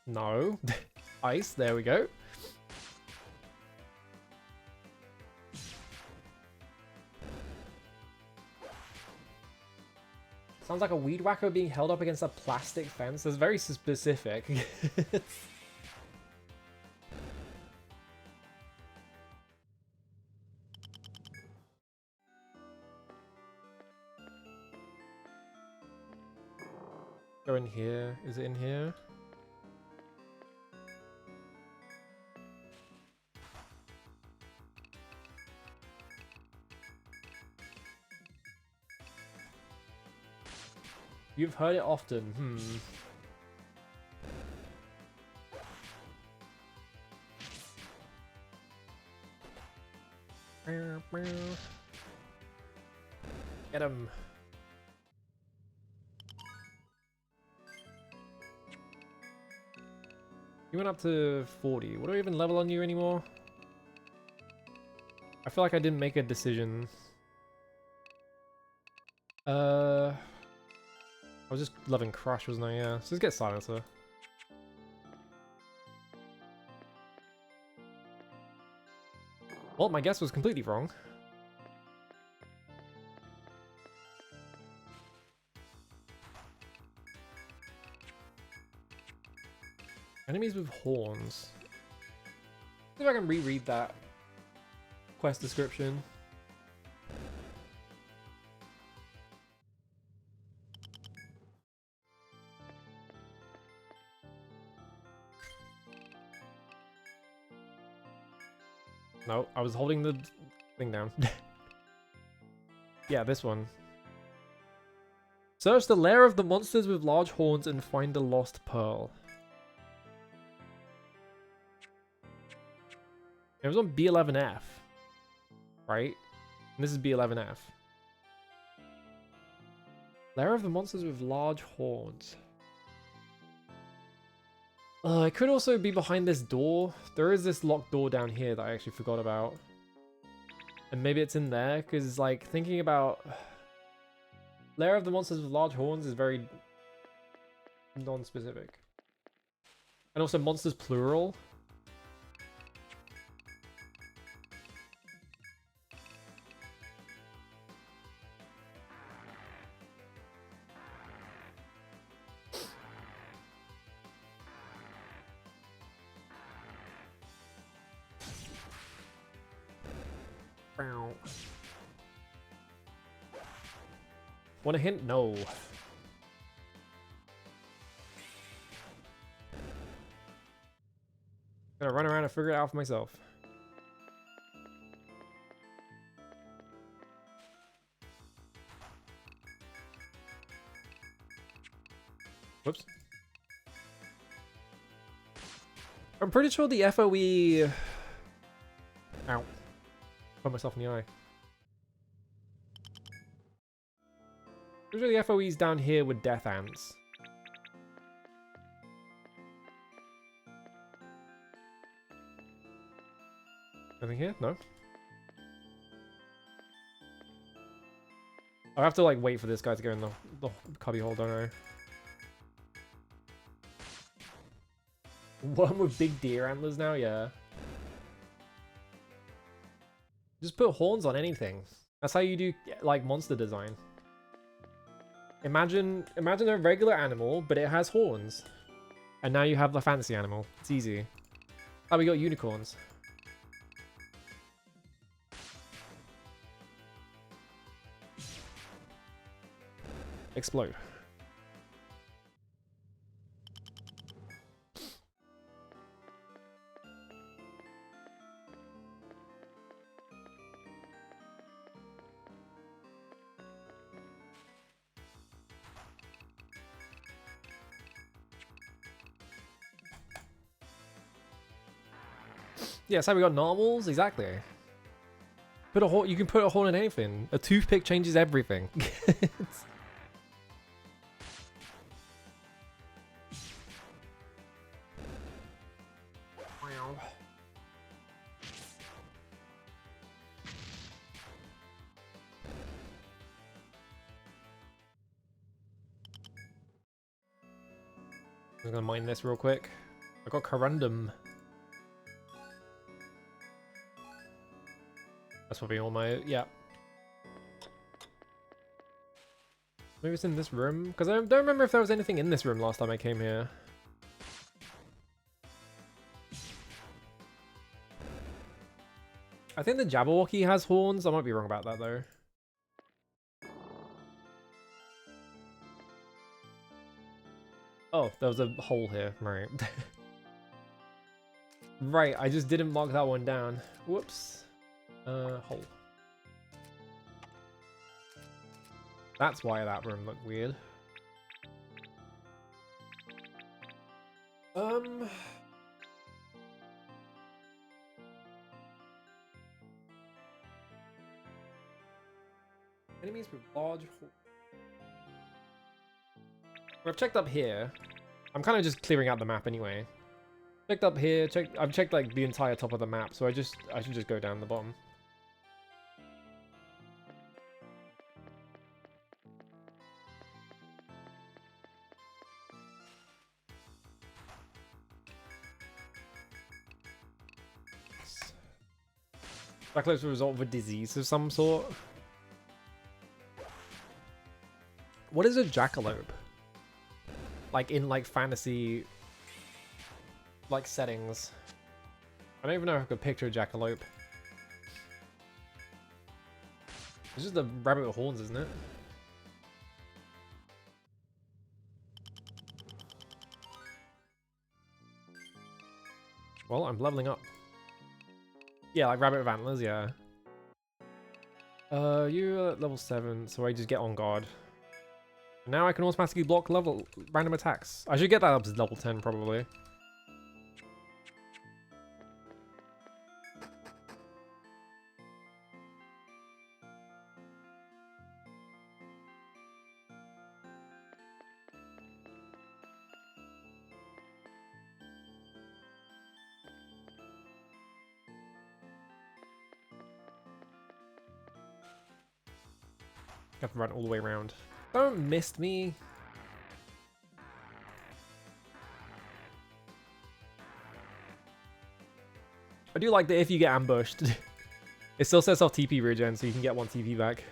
No. Ice, there we go. Sounds like a weed whacker being held up against a plastic fence. That's very specific. Go in here. Is it in here? You've heard it often. Get him. You went up to 40. What do I even level on you anymore? I feel like I didn't make a decision. I was just loving Crush, wasn't I? Yeah. So let's get Silencer. Well, my guess was completely wrong. Enemies with horns. See if I can reread that quest description. No, I was holding the thing down. Yeah, this one. Search the lair of the monsters with large horns and find the lost pearl. It was on B11F, right? And this is B11F. Lair of the monsters with large horns. It could also be behind this door. There is this locked door down here that I actually forgot about. And maybe it's in there, because like thinking about Lair of the monsters with large horns is very non-specific. And also monsters plural. Want a hint? No. Gonna run around and figure it out for myself. Whoops. I'm pretty sure the FOE... Ow. Put myself in the eye. Pretty sure the FOE's down here with death ants. Anything here? No. I have to like wait for this guy to go in the cubby hole, don't I? One with big deer antlers now, yeah. Just put horns on anything. That's how you do like monster design. Imagine a regular animal, but it has horns. And now you have the fantasy animal. It's easy. Oh, we got unicorns. Explode. Yeah, so we got normals, exactly. Put a horn. You can put a horn in anything. A toothpick changes everything. I'm gonna mine this real quick. I got corundum. That's probably all my, yeah. Maybe it's in this room? Because I don't remember if there was anything in this room last time I came here. I think the Jabberwocky has horns. I might be wrong about that though. Oh, there was a hole here. Right. Right, I just didn't mark that one down. Whoops. Hole. That's why that room looked weird. Enemies with large. I've checked up here. I'm kind of just clearing out the map anyway. Checked up here. I've checked like the entire top of the map, so I should just go down the bottom. Jackalopes are a result of a disease of some sort. What is a jackalope? Like in like fantasy like settings. I don't even know if I could picture a jackalope. It's just a rabbit with horns, isn't it? Well, I'm leveling up. Yeah, like rabbit with antlers, yeah. You're at level 7, so I just get on guard. Now I can automatically block random attacks. I should get that up to level 10 probably. I have to run all the way around. Don't miss me. I do like that if you get ambushed, it still sets off TP regen, so you can get 1 TP back.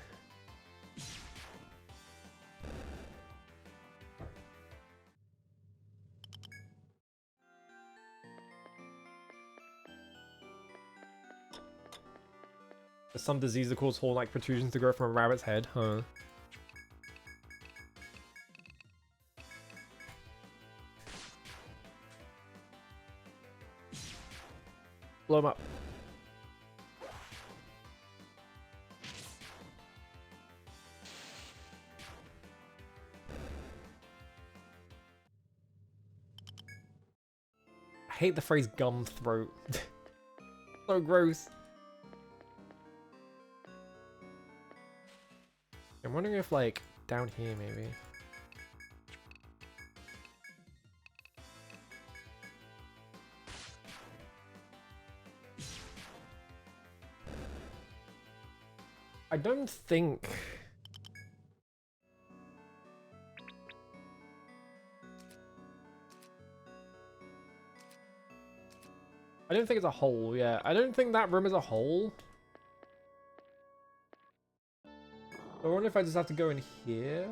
There's some disease that causes horn-like protrusions to grow from a rabbit's head, huh? Blow him up. I hate the phrase gum throat. So gross. I'm wondering if like down here maybe. I don't think... I don't think it's a hole, yeah. I don't think that room is a hole. I wonder if I just have to go in here.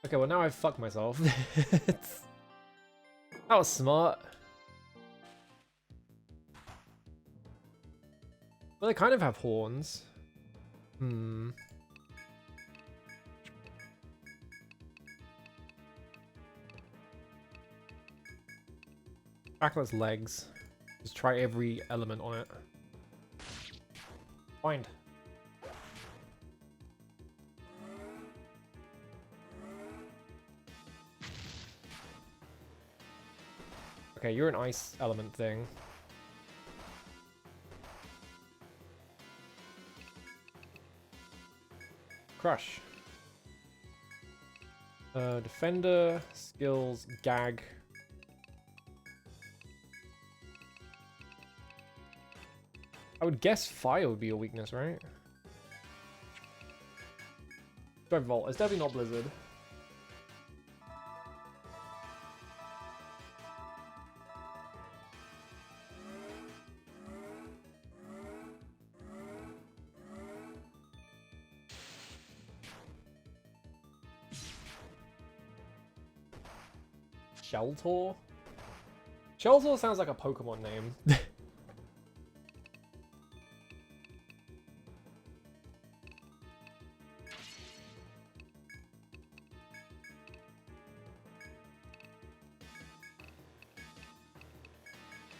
Okay, well now I've fucked myself. That was smart. Well, they kind of have horns. Hmm. Backless legs. Just try every element on it. Find. Okay, you're an ice element thing. Crush. Defender, skills, gag. I would guess fire would be a weakness, right? Drive Volt. It's definitely not Blizzard. Sheltor? Sheltor sounds like a Pokemon name.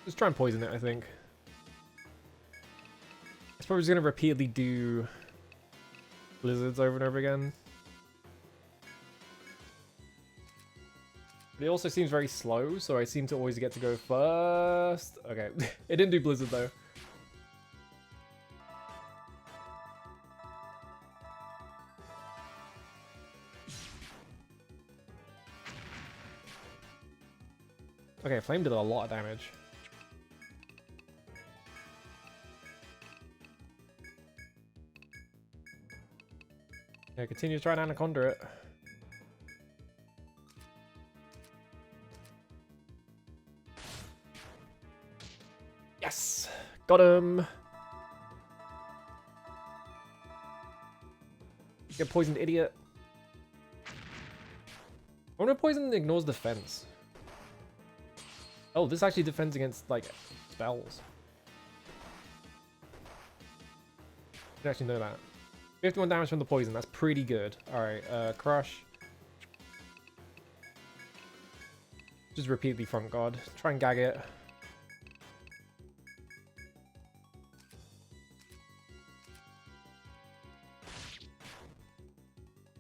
Just try and poison it, I think. It's probably just gonna repeatedly do blizzards over and over again. But it also seems very slow, so I seem to always get to go first. Okay, it didn't do Blizzard though. Okay, Flame did a lot of damage. Yeah, continue to try and Anaconda it. Yes! Got him! Get poisoned, idiot. I wonder if poison ignores defense. Oh, this actually defends against, like, spells. I didn't actually know that. 51 damage from the poison, that's pretty good. Alright, Crush. Just repeatedly front guard. Try and gag it.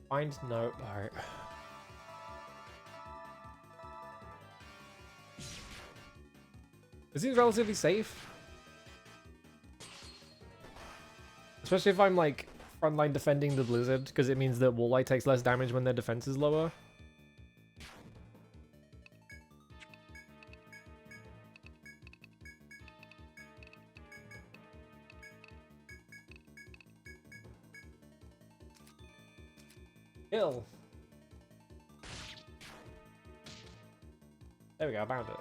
Find? No. Alright. It seems relatively safe. Especially if I'm like frontline defending the Blizzard, because it means that Walleye takes less damage when their defense is lower. Kill. There we go, I bound it.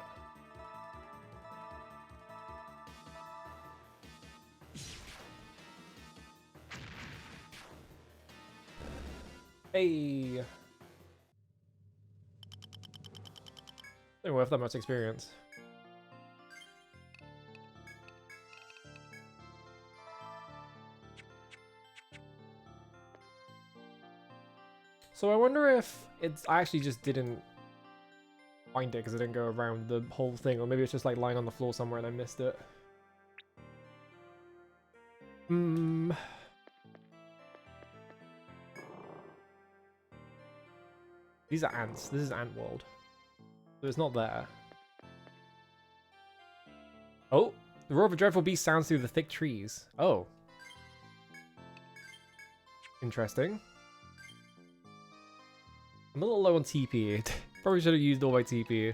Hey! Ain't worth that much experience. So I wonder if I actually just didn't find it because I didn't go around the whole thing, or maybe it's just like lying on the floor somewhere and I missed it. These are ants. This is Ant World. So it's not there. Oh! The roar of a dreadful beast sounds through the thick trees. Oh. Interesting. I'm a little low on TP. Probably should have used all my TP.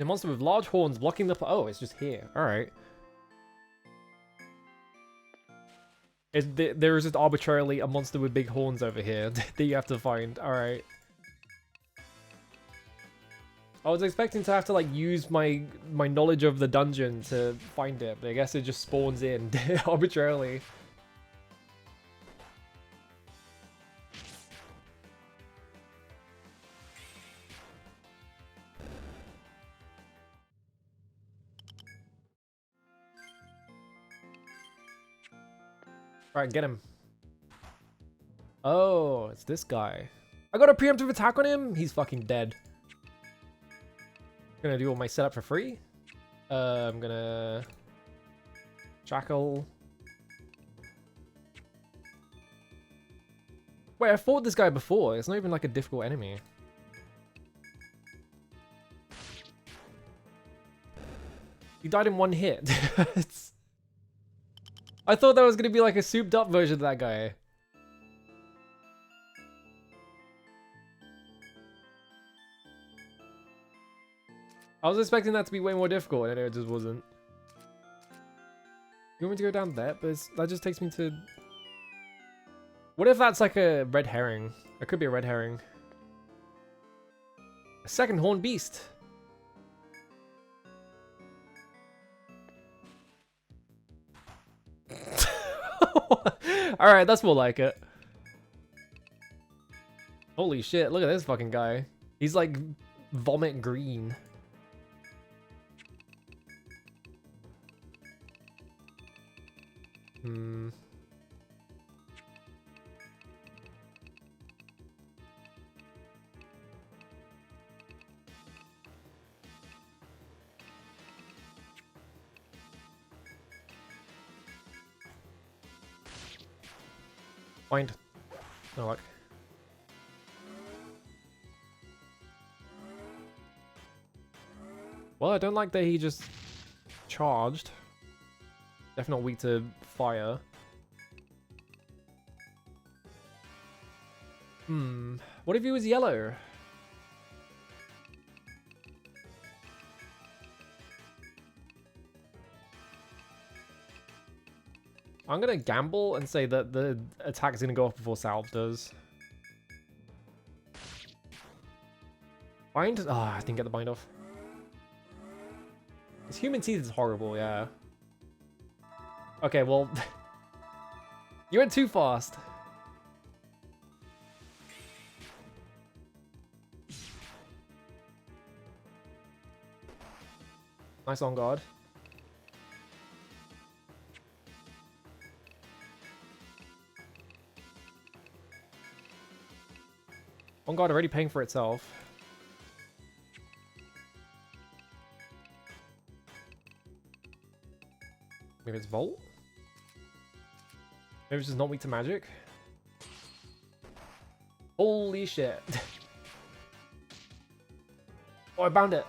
A monster with large horns blocking the... Oh, it's just here. Alright. There is just arbitrarily a monster with big horns over here that you have to find. Alright. I was expecting to have to like use my knowledge of the dungeon to find it, but I guess it just spawns in arbitrarily. Alright, get him. Oh, it's this guy. I got a preemptive attack on him? He's fucking dead. Gonna do all my setup for free. I'm gonna... Shackle. Wait, I fought this guy before. It's not even like a difficult enemy. He died in one hit. I thought that was gonna be like a souped up version of that guy. I was expecting that to be way more difficult, and it just wasn't. You want me to go down there? But that just takes me to... What if that's like a red herring? It could be a red herring. A second horned beast. Alright, that's more like it. Holy shit, look at this fucking guy. He's like vomit green. Find. No luck. Well, I don't like that he just charged. Definitely weak to fire. What if he was yellow? I'm gonna gamble and say that the attack is gonna go off before Salve does. Bind? Ah, I didn't get the bind off. His human teeth is horrible, yeah. Okay, well... you went too fast. Nice on guard. On guard already paying for itself. Maybe it's Volt? Maybe it's just not weak to magic? Holy shit. Oh, I bound it.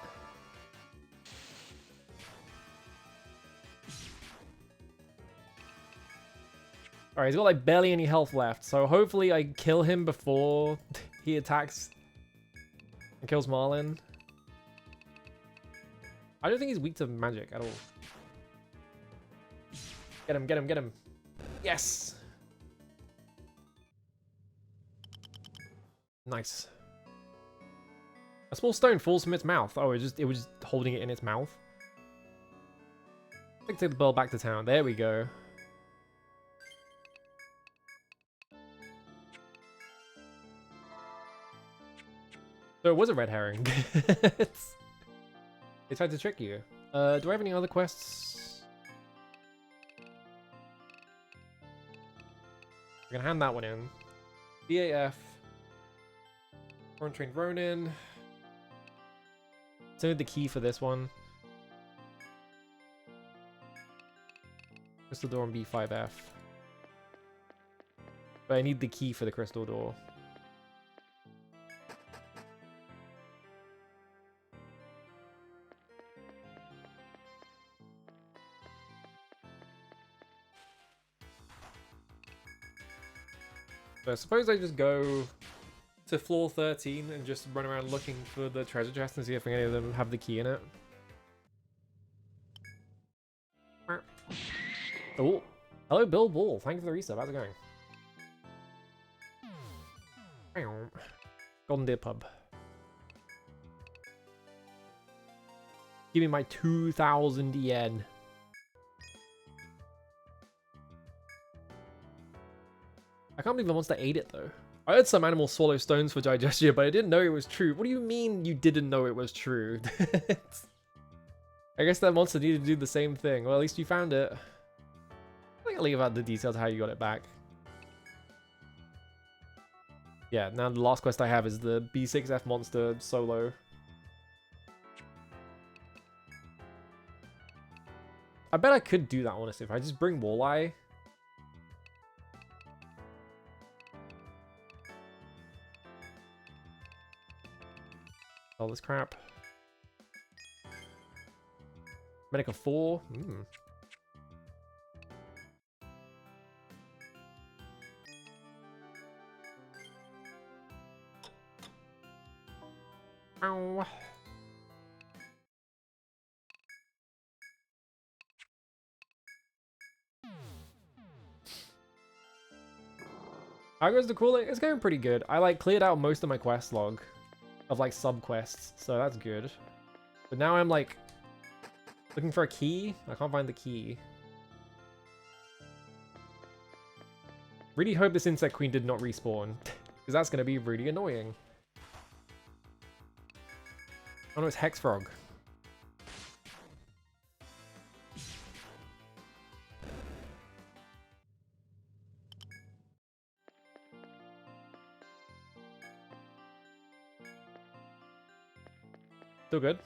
Alright, he's got like barely any health left, so hopefully I kill him before he attacks and kills Marlin. I don't think he's weak to magic at all. Get him, get him, get him. Yes! Nice. A small stone falls from its mouth. Oh, it was just holding it in its mouth. Take the bell back to town. There we go. So it was a red herring. They tried to trick you. Do I have any other quests? We're gonna hand that one in. BAF. Trained Ronin. So I need the key for this one. Crystal door on B5F. But I need the key for the crystal door. So I suppose I just go to floor 13 and just run around looking for the treasure chest and see if any of them have the key in it. Oh, hello Bill Bull. Thank you for the resub. How's it going? Golden Deer Pub. Give me my 2,000 yen. I can't believe the monster ate it though. I heard some animals swallow stones for digestion, but I didn't know it was true. What do you mean you didn't know it was true? I guess that monster needed to do the same thing. Well, at least you found it. I think I'll leave out the details of how you got it back. Yeah, now the last quest I have is the B6F monster solo. I bet I could do that, honestly, if I just bring Walleye. All this crap. Medica 4. Ow. How goes the cooling? It's going pretty good. I like cleared out most of my quest log of like sub quests, so that's good. But now I'm like looking for a key. I can't find the key. Really hope this insect queen did not respawn, because that's going to be really annoying. Oh no, it's Hex Frog. Still good.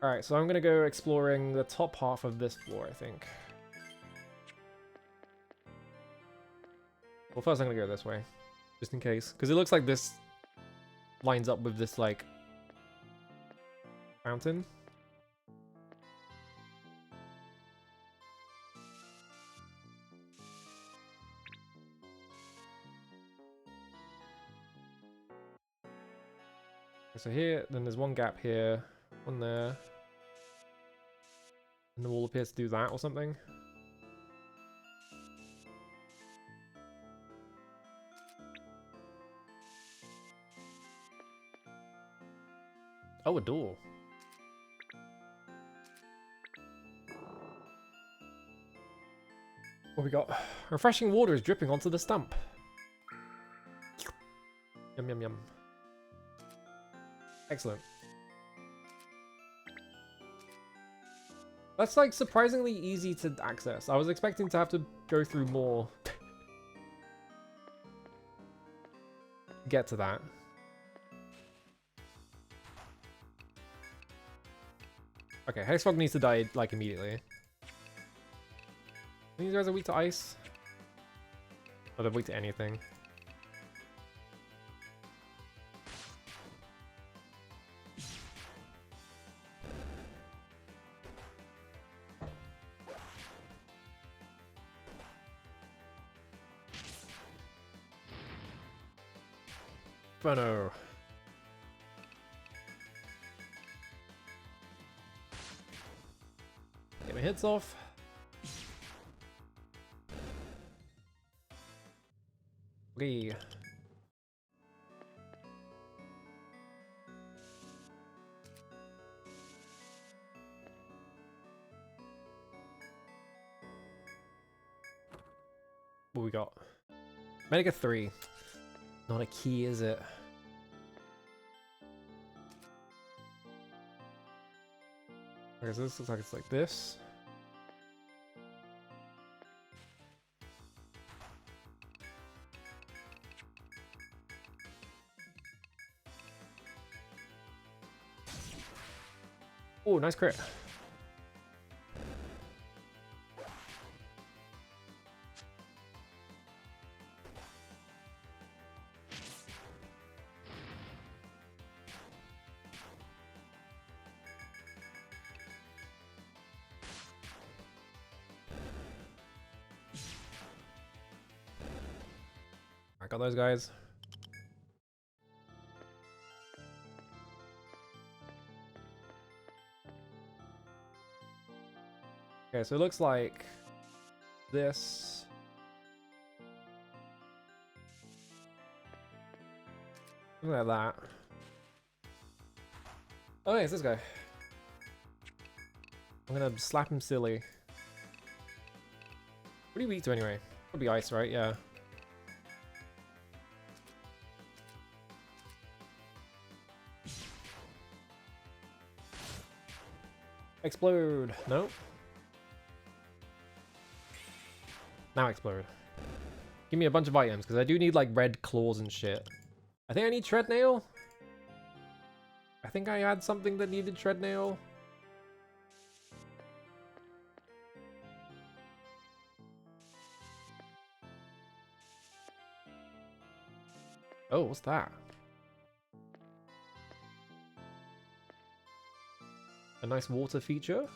Alright, so I'm gonna go exploring the top half of this floor, I think. Well, first I'm gonna go this way, just in case, because it looks like this lines up with this like fountain. So here, then there's one gap here, one there, and the wall appears to do that or something. Oh, a door. What we got? Refreshing water is dripping onto the stump. Yum, yum, yum. Excellent. That's like surprisingly easy to access. I was expecting to have to go through more to get to that. Okay, Hexfog needs to die like immediately. These guys are weak to ice. Or they're weak to anything. Inferno. Get my hits off. Okay. What we got? Medica 3. Not a key, is it? Okay, so this looks like it's like this. Oh, nice crit. I got those guys. Okay, so it looks like this. Something like that. Oh, yeah, it's this guy. I'm gonna slap him silly. What are you weak to anyway? Would be ice, right? Yeah. Explode! Nope. Now explode. Give me a bunch of items, because I do need like red claws and shit. I think I need Tread Nail. I think I had something that needed Tread Nail. Oh, what's that? A nice water feature?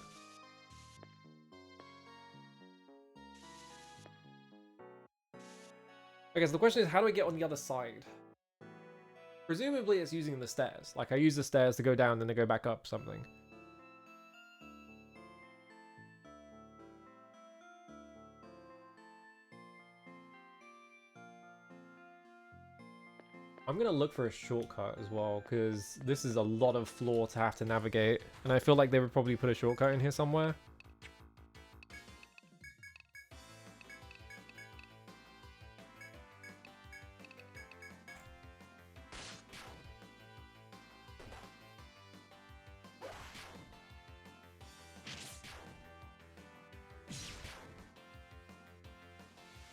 Okay, so the question is, how do I get on the other side? Presumably it's using the stairs. Like, I use the stairs to go down, then to go back up something. I'm gonna look for a shortcut as well, because this is a lot of floor to have to navigate, and I feel like they would probably put a shortcut in here somewhere.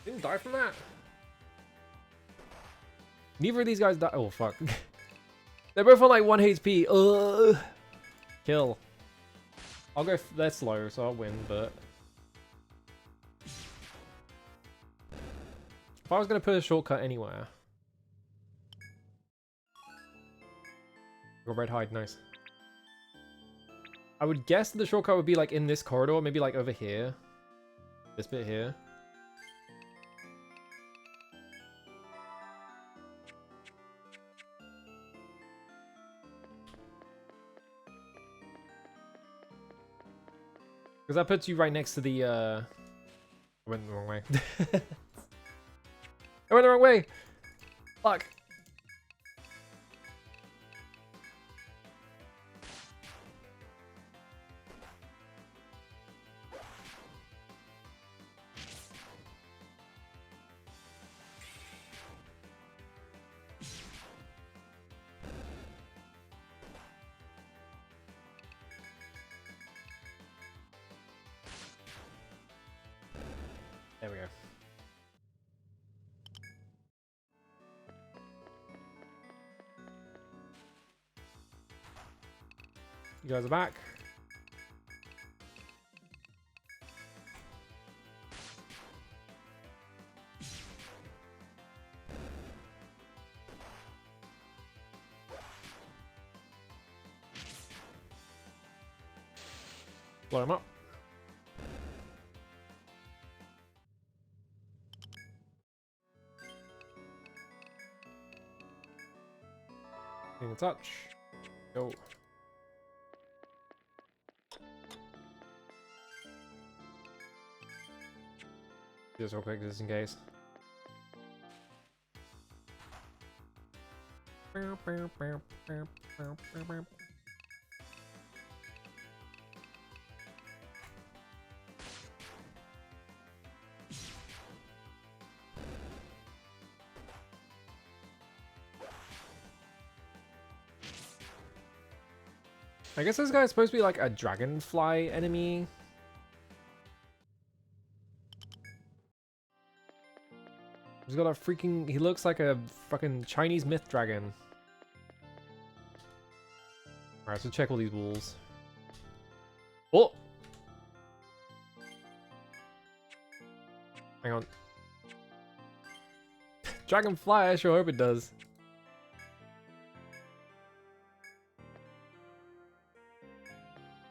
Didn't die from that? Neither of these guys die. Oh, fuck. They're both on like 1 HP. Ugh. Kill. I'll go. They're slow, so I'll win, but. If I was gonna put a shortcut anywhere. Got red hide, nice. I would guess the shortcut would be like in this corridor, maybe like over here. This bit here. Because that puts you right next to the, I went the wrong way. I went the wrong way! Fuck. There we go. You guys are back. Blow him up. Getting a touch. Go. Just real quick, just in case. I guess this guy's supposed to be like a dragonfly enemy. He's got a freaking... He looks like a fucking Chinese myth dragon. Alright, so check all these walls. Oh! Hang on. Dragonfly, I sure hope it does.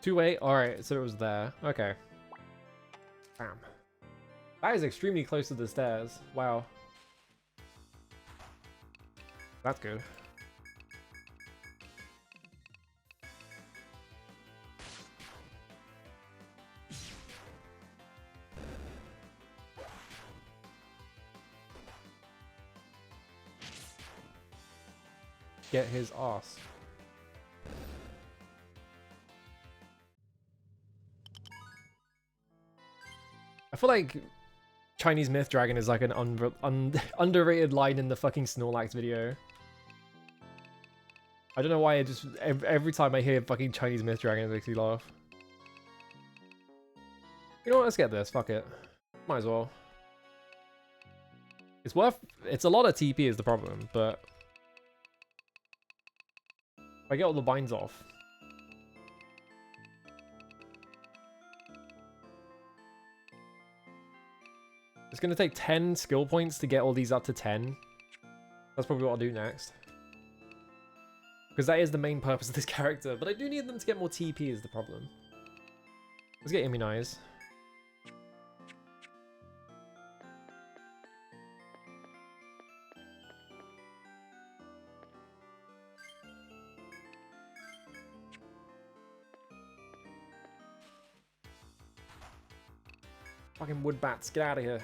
Two-way? Alright, so it was there. Okay. Bam. That is extremely close to the stairs. Wow. That's good. Get his ass. I feel like Chinese myth dragon is like an underrated line in the fucking Snorlax video. I don't know why it just every time I hear fucking Chinese myth dragon it makes me laugh. You know what, let's get this, fuck it. Might as well. It's a lot of TP is the problem, but if I get all the binds off. It's gonna take 10 skill points to get all these up to 10. That's probably what I'll do next. Because that is the main purpose of this character, but I do need them to get more TP is the problem. Let's get immunized. Fucking wood bats, get out of here.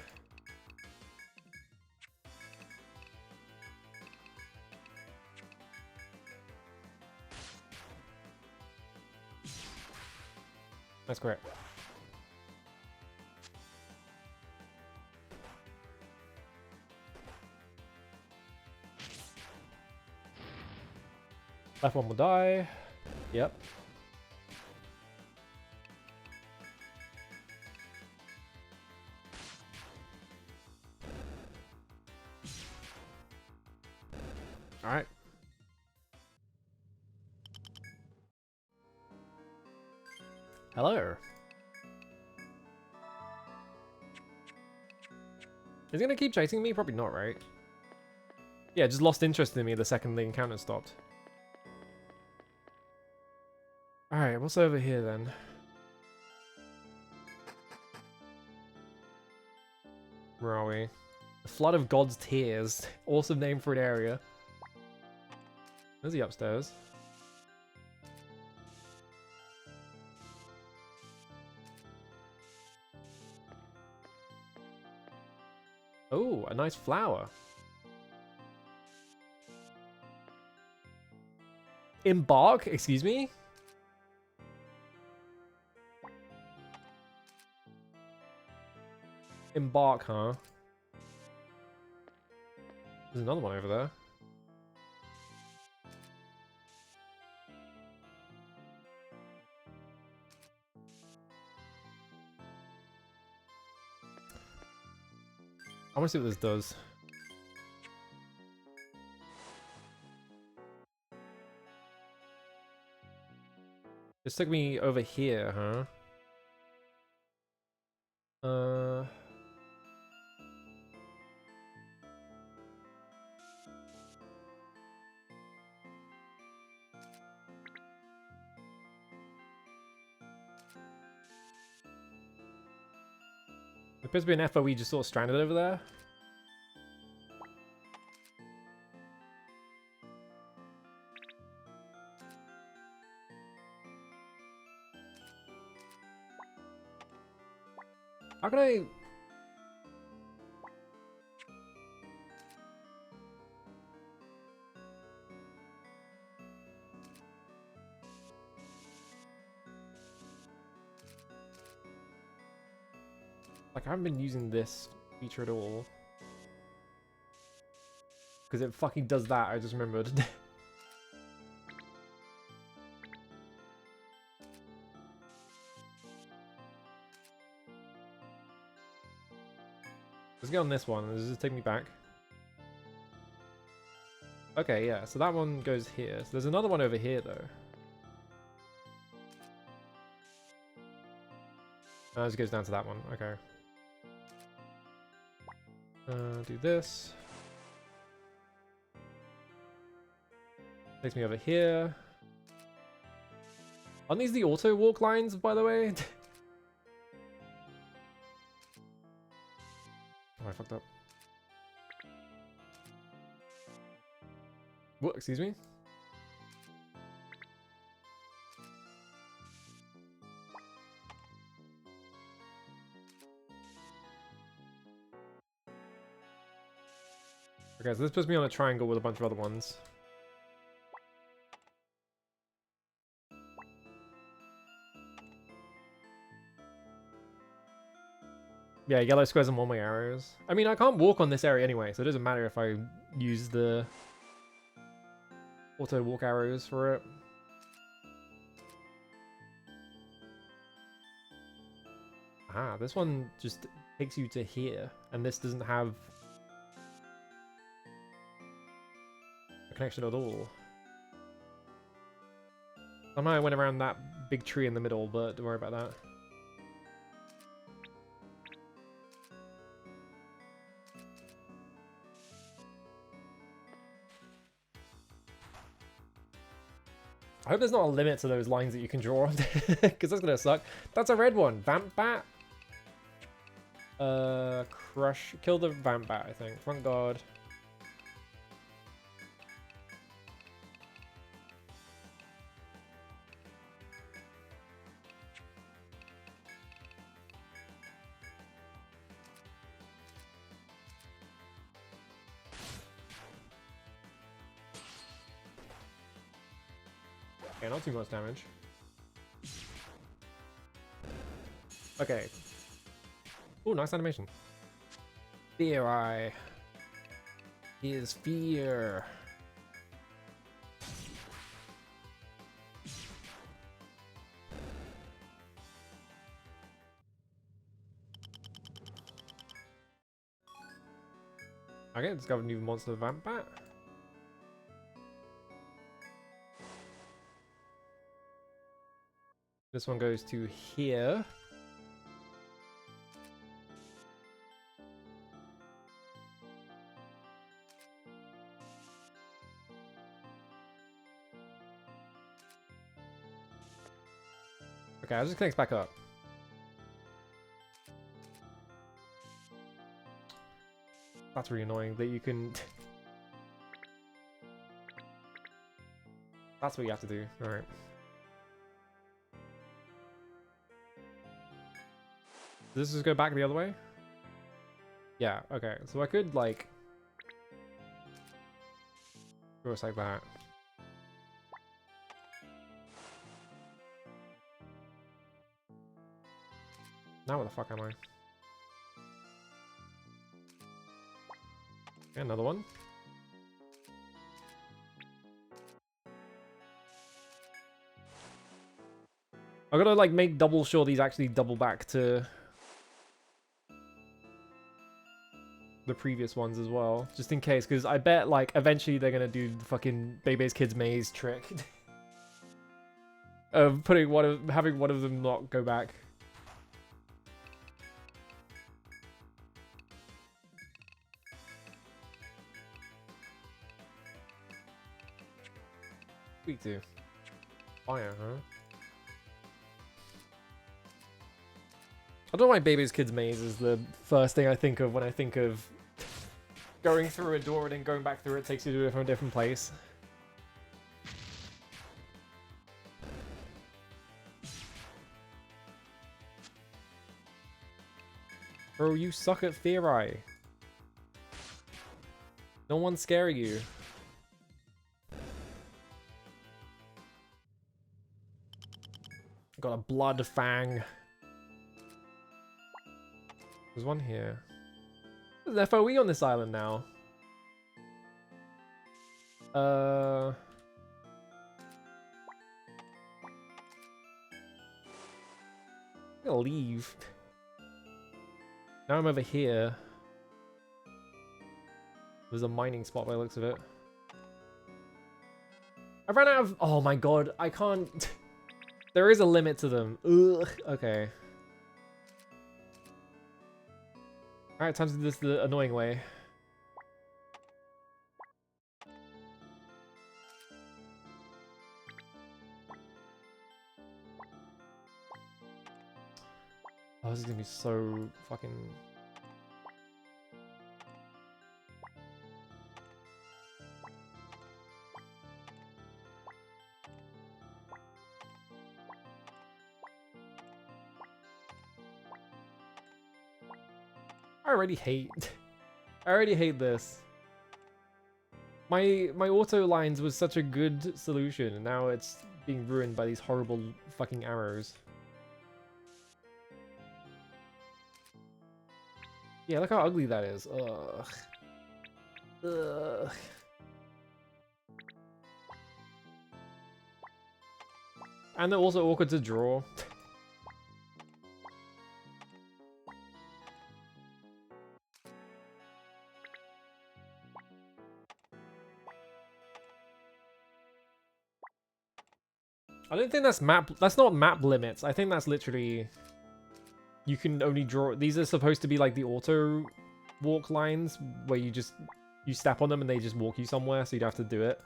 That's correct. Left one will die. Yep. All right. Hello. Is he gonna keep chasing me? Probably not, right? Yeah, just lost interest in me the second the encounter stopped. Alright, what's over here then? Where are we? The Flood of God's Tears. Awesome name for an area. Is he upstairs? Oh, a nice flower. Embark? Excuse me? Embark, huh? There's another one over there. I want to see what this does. This took me over here, huh? There appears to be an FOE just sort of stranded over there. How can I... Like, I haven't been using this feature at all. Because it fucking does that, I just remembered. Let's get on this one. Does this take me back? Okay, yeah, so that one goes here. So there's another one over here, though. This goes down to that one. Okay. Do this. Takes me over here. Aren't these the auto walk lines, by the way? Oh, I fucked up. What? Excuse me? Okay, so this puts me on a triangle with a bunch of other ones. Yeah, yellow squares and one-way arrows. I mean, I can't walk on this area anyway, so it doesn't matter if I use the auto walk arrows for it. Ah, this one just takes you to here, and this doesn't have a connection at all. Somehow I went around that big tree in the middle, but don't worry about that. I hope there's not a limit to those lines that you can draw, because that's gonna suck. That's a red one. Vamp Bat. Crush. Kill the Vamp Bat, I think. Thank God. Okay, not too much damage. Okay. Oh, nice animation. Fear Eye. Is fear. Okay, discovered new monster Vamp Bat. This one goes to here. Okay, I'll just connect back up. That's really annoying that you can... That's what you have to do. Alright. Does this just go back the other way? Yeah, okay. So I could, like... go like that. Now where the fuck am I? Okay, another one. I gotta like make double sure these actually double back to the previous ones as well, just in case, because I bet like eventually they're gonna do the fucking Bebe's Kids Maze trick of having one of them not go back. Week 2. Fire, huh? I don't know why Bebe's Kids Maze is the first thing I think of when I think of going through a door and then going back through it takes you to a different place. Bro, you suck at Fear Eye. No one's scaring you. Got a blood fang. There's one here. There's an FOE on this island now. I'm gonna leave. Now I'm over here. There's a mining spot by the looks of it. I ran out of... Oh my god, I can't... There is a limit to them. Ugh, okay. Alright, time to do this the annoying way. Oh, this is gonna be so fucking... I already hate this. My auto lines was such a good solution, and now it's being ruined by these horrible fucking arrows. Yeah, look how ugly that is. Ugh. Ugh. And they're also awkward to draw. I don't think that's not map limits. I think that's literally, you can only draw, these are supposed to be like the auto walk lines where you step on them and they just walk you somewhere, so you'd have to do it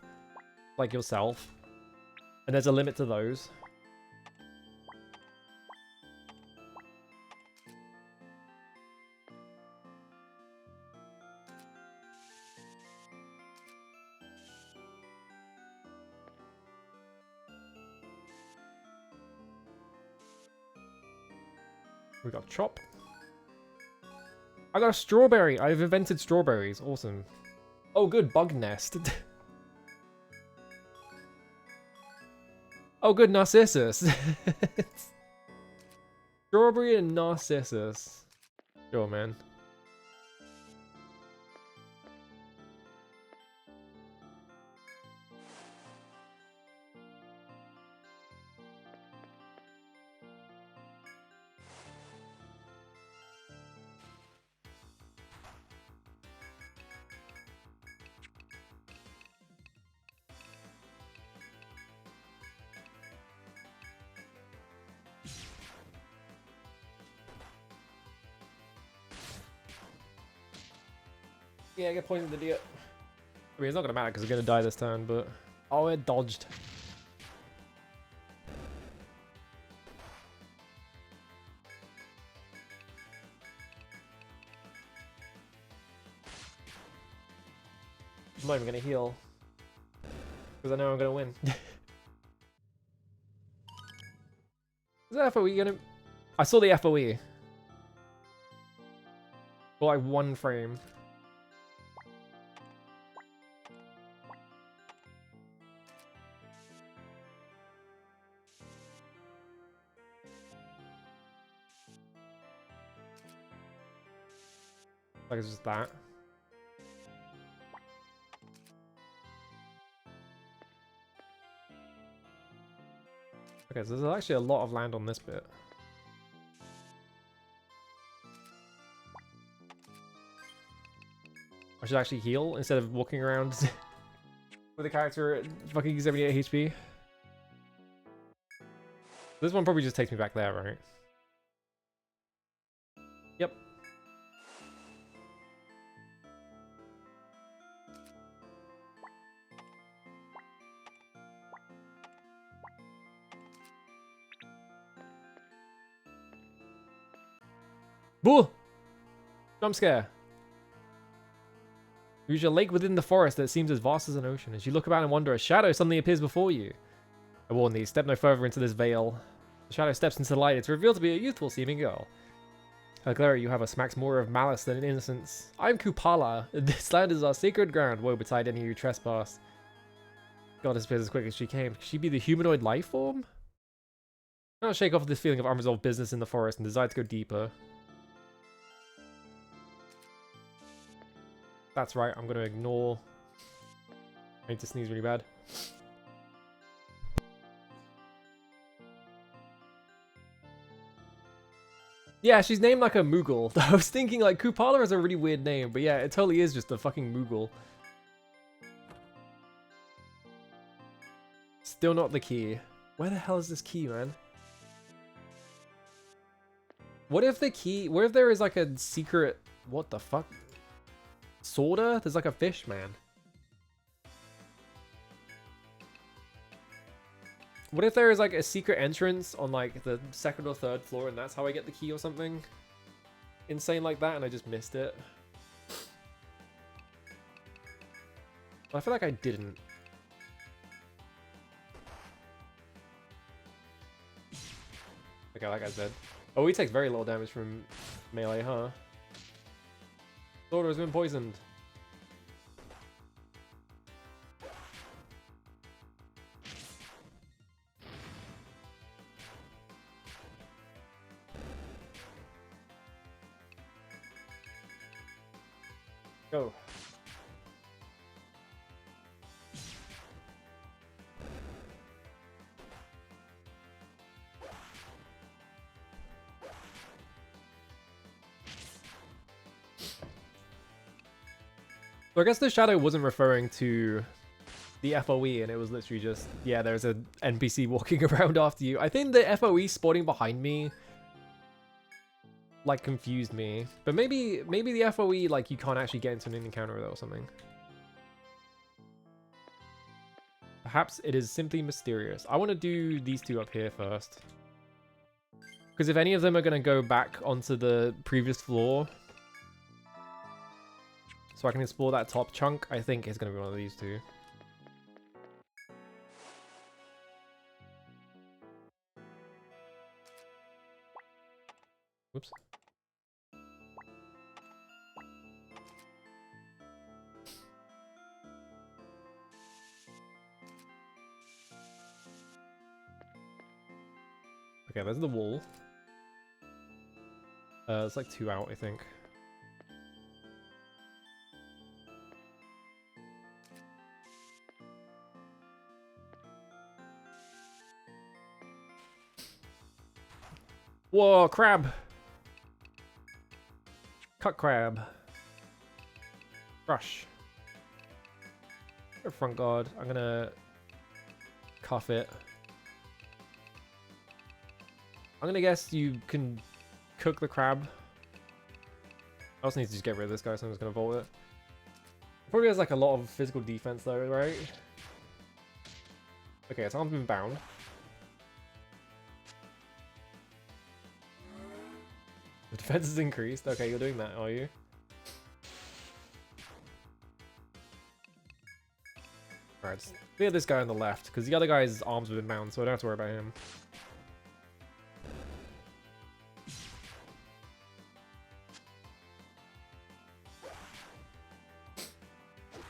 like yourself. And there's a limit to those. We got chop. I got a strawberry. I've invented strawberries. Awesome. Oh, good. Bug nest. Oh, good. Narcissus. Strawberry and Narcissus. Sure, man. Yeah, I get pointed the deer. I mean, it's not gonna matter because we're gonna die this turn, but... Oh, it dodged. I'm not even gonna heal. Because I know I'm gonna win. Is that FOE gonna... I saw the FOE. For like 1 frame. Like it's just that. Okay, so there's actually a lot of land on this bit. I should actually heal instead of walking around with a character at fucking 78 HP. This one probably just takes me back there, right? Yep. Boo! Jump scare. Reach a lake within the forest that seems as vast as an ocean. As you look about and wonder, a shadow suddenly appears before you. I warn thee, step no further into this veil. The shadow steps into the light. It's revealed to be a youthful-seeming girl. Her glare you have a smacks more of malice than innocence. I am Kupala. This land is our sacred ground. Woe betide any who trespass. God disappears as quick as she came. Could she be the humanoid life form? I cannot shake off this feeling of unresolved business in the forest and desire to go deeper. That's right, I'm going to ignore... I need to sneeze really bad. Yeah, she's named like a Moogle. I was thinking like Kupala is a really weird name, but yeah, it totally is just a fucking Moogle. Still not the key. Where the hell is this key, man? What if the key... What if there is like a secret... What the fuck? Sorta? There's like a fish, man. What if there is like a secret entrance on like the 2nd or 3rd floor and that's how I get the key or something? Insane like that and I just missed it. I feel like I didn't. Okay, like I said. Oh, he takes very little damage from melee, huh? Sword has been poisoned. Go. So I guess the shadow wasn't referring to the FOE and it was literally just, yeah, there's an NPC walking around after you. I think the FOE spawning behind me like confused me. But maybe the FOE like you can't actually get into an encounter with it or something. Perhaps it is simply mysterious. I want to do these two up here first. Because if any of them are going to go back onto the previous floor, so I can explore that top chunk, I think it's going to be one of these two. Whoops. Okay, there's the wall. It's like 2 out, I think. Whoa, crab! Cut crab. Brush. Front guard. I'm gonna cuff it. I'm gonna guess you can cook the crab. I also need to just get rid of this guy, so I'm just gonna vault it. Probably has like a lot of physical defense though, right? Okay, its arm's been bound. The defense is increased. Okay, you're doing that, are you? Alright, let's clear this guy on the left, because the other guy's arms have been bound, so I don't have to worry about him.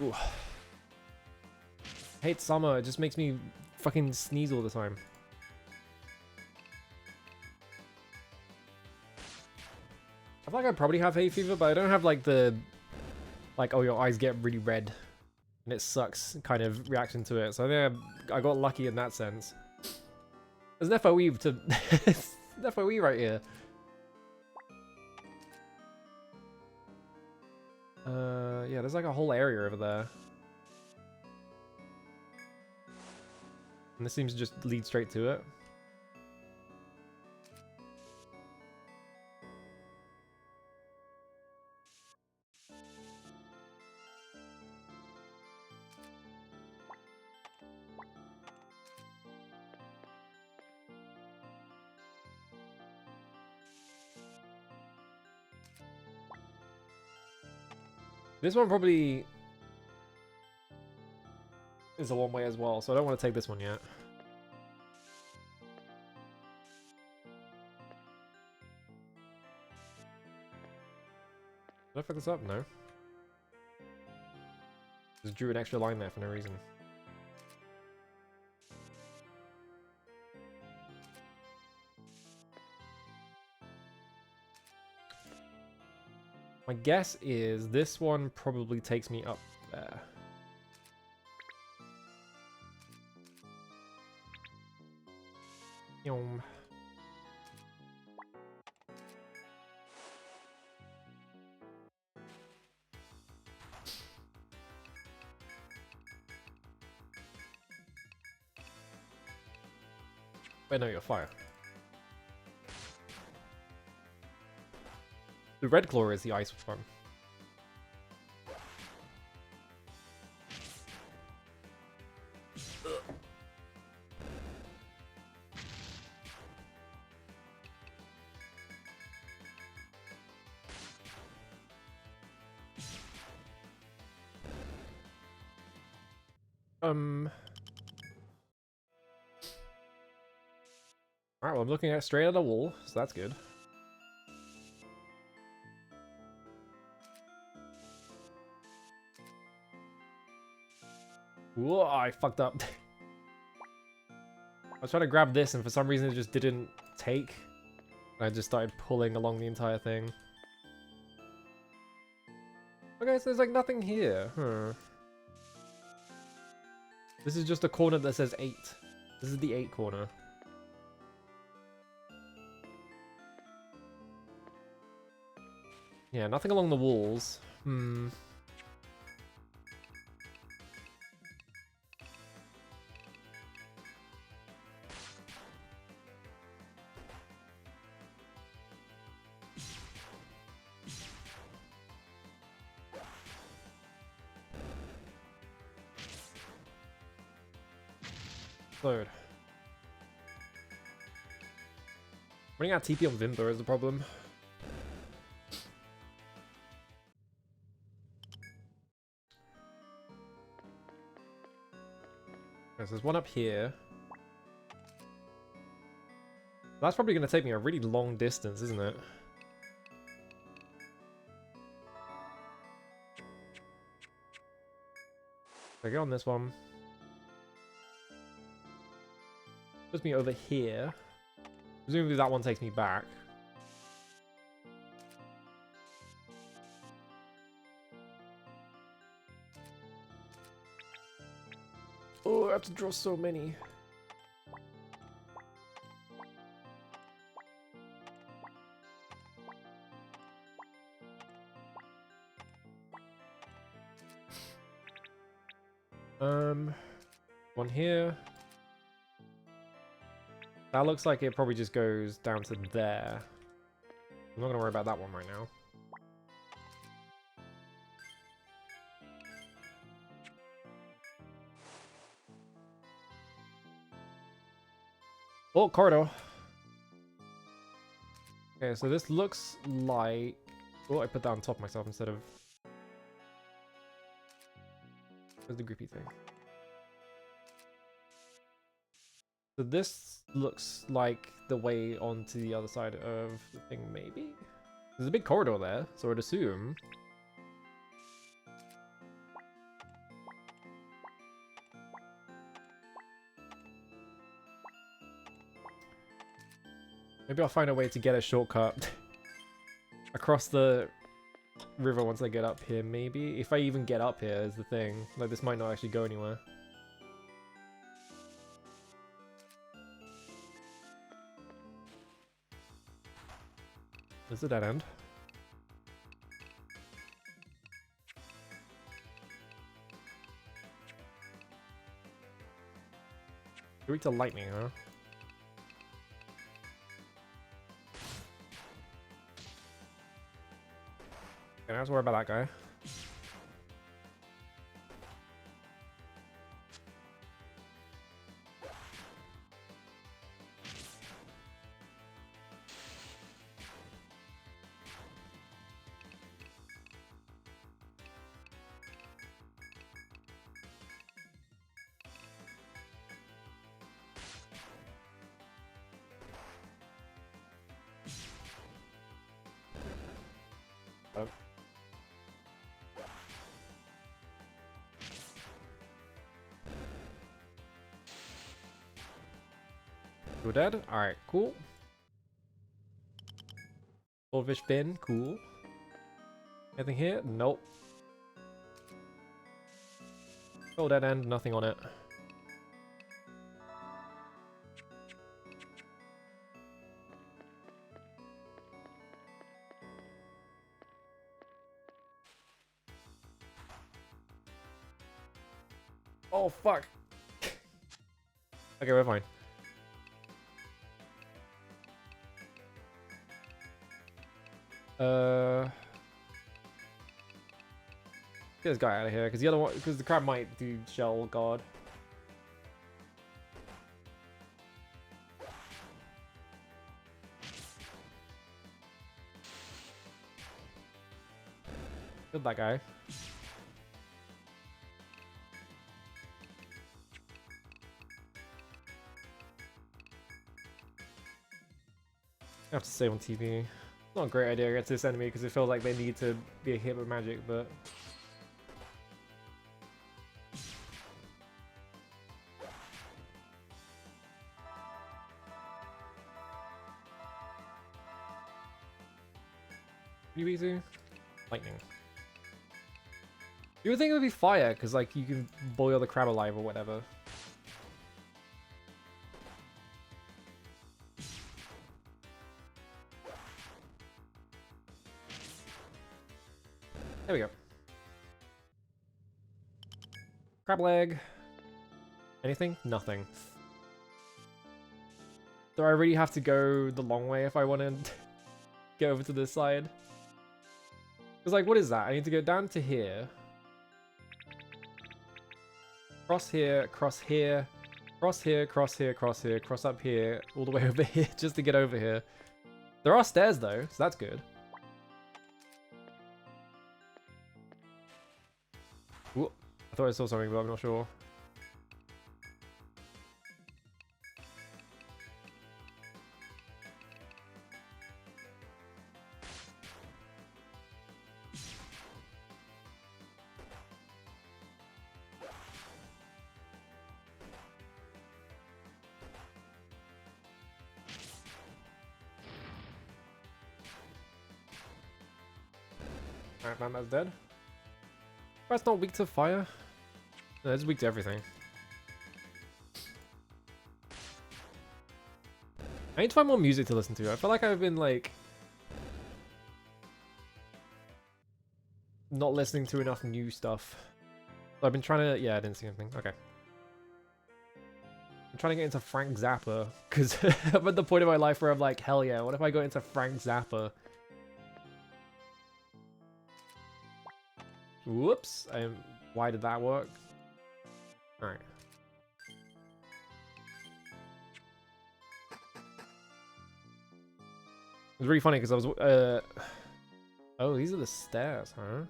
Ooh. I hate summer, it just makes me fucking sneeze all the time. I feel like I probably have hay fever, but I don't have like the... Like, oh, your eyes get really red. And it sucks kind of reaction to it. So I think I got lucky in that sense. There's an FOE to... There's an FOE right here. Yeah, there's like a whole area over there. And this seems to just lead straight to it. This one probably is a one-way as well, so I don't want to take this one yet. Did I fuck this up? No. Just drew an extra line there for no reason. My guess is this one probably takes me up there. Yum. Wait, no, you're fire. The red claw is the ice one. Alright, well, I'm looking at straight at the wall, so that's good. Whoa, I fucked up. I was trying to grab this and for some reason it just didn't take. And I just started pulling along the entire thing. Okay, so there's like nothing here. Huh. This is just a corner that says 8. This is the 8 corner. Yeah, nothing along the walls. Load. Running out of TP on Vimber is the problem. Okay, so there's one up here. That's probably going to take me a really long distance, isn't it? So I go on this one. Puts me over here. Presumably that one takes me back. Oh, I have to draw so many. One here. That looks like it probably just goes down to there. I'm not gonna worry about that one right now. Oh, corridor. Okay, so this looks like... Oh, I put that on top of myself instead of... Where's the grippy thing? So this looks like the way onto the other side of the thing, maybe? There's a big corridor there, so I'd assume. Maybe I'll find a way to get a shortcut across the river once I get up here, maybe? If I even get up here is the thing. Like, this might not actually go anywhere. There's a dead end. Weak to lightning, huh? Okay, I have to worry about that guy. Oh. You're dead? Alright, cool. Goldfish bin, cool. Anything here? Nope. Oh, dead end, nothing on it. Oh, fuck. Okay, we're fine. Get this guy out of here, because the other one, because the crab might do shell guard. Kill that guy. I have to save on TV. Not a great idea against this enemy because it feels like they need to be hit with magic, but... You easy? Lightning. You would think it would be fire, because like you can boil the crab alive or whatever. There we go. Crab leg. Anything? Nothing. Do I really have to go the long way if I want to get over to this side? Because like, what is that? I need to go down to here. Cross here, cross here, cross here, cross here, cross here, cross up here, all the way over here just to get over here. There are stairs though, so that's good. Ooh, I thought I saw something, but I'm not sure. Alright, man, that's dead. That's not weak to fire. No, it's weak to everything. I need to find more music to listen to. I feel like I've been like... not listening to enough new stuff. I've been trying to... Yeah, I didn't see anything. Okay. I'm trying to get into Frank Zappa. Because I'm at the point in my life where I'm like, hell yeah, what if I got into Frank Zappa? Whoops. Why did that work? Alright. It was really funny because I was... Oh, these are the stairs, huh?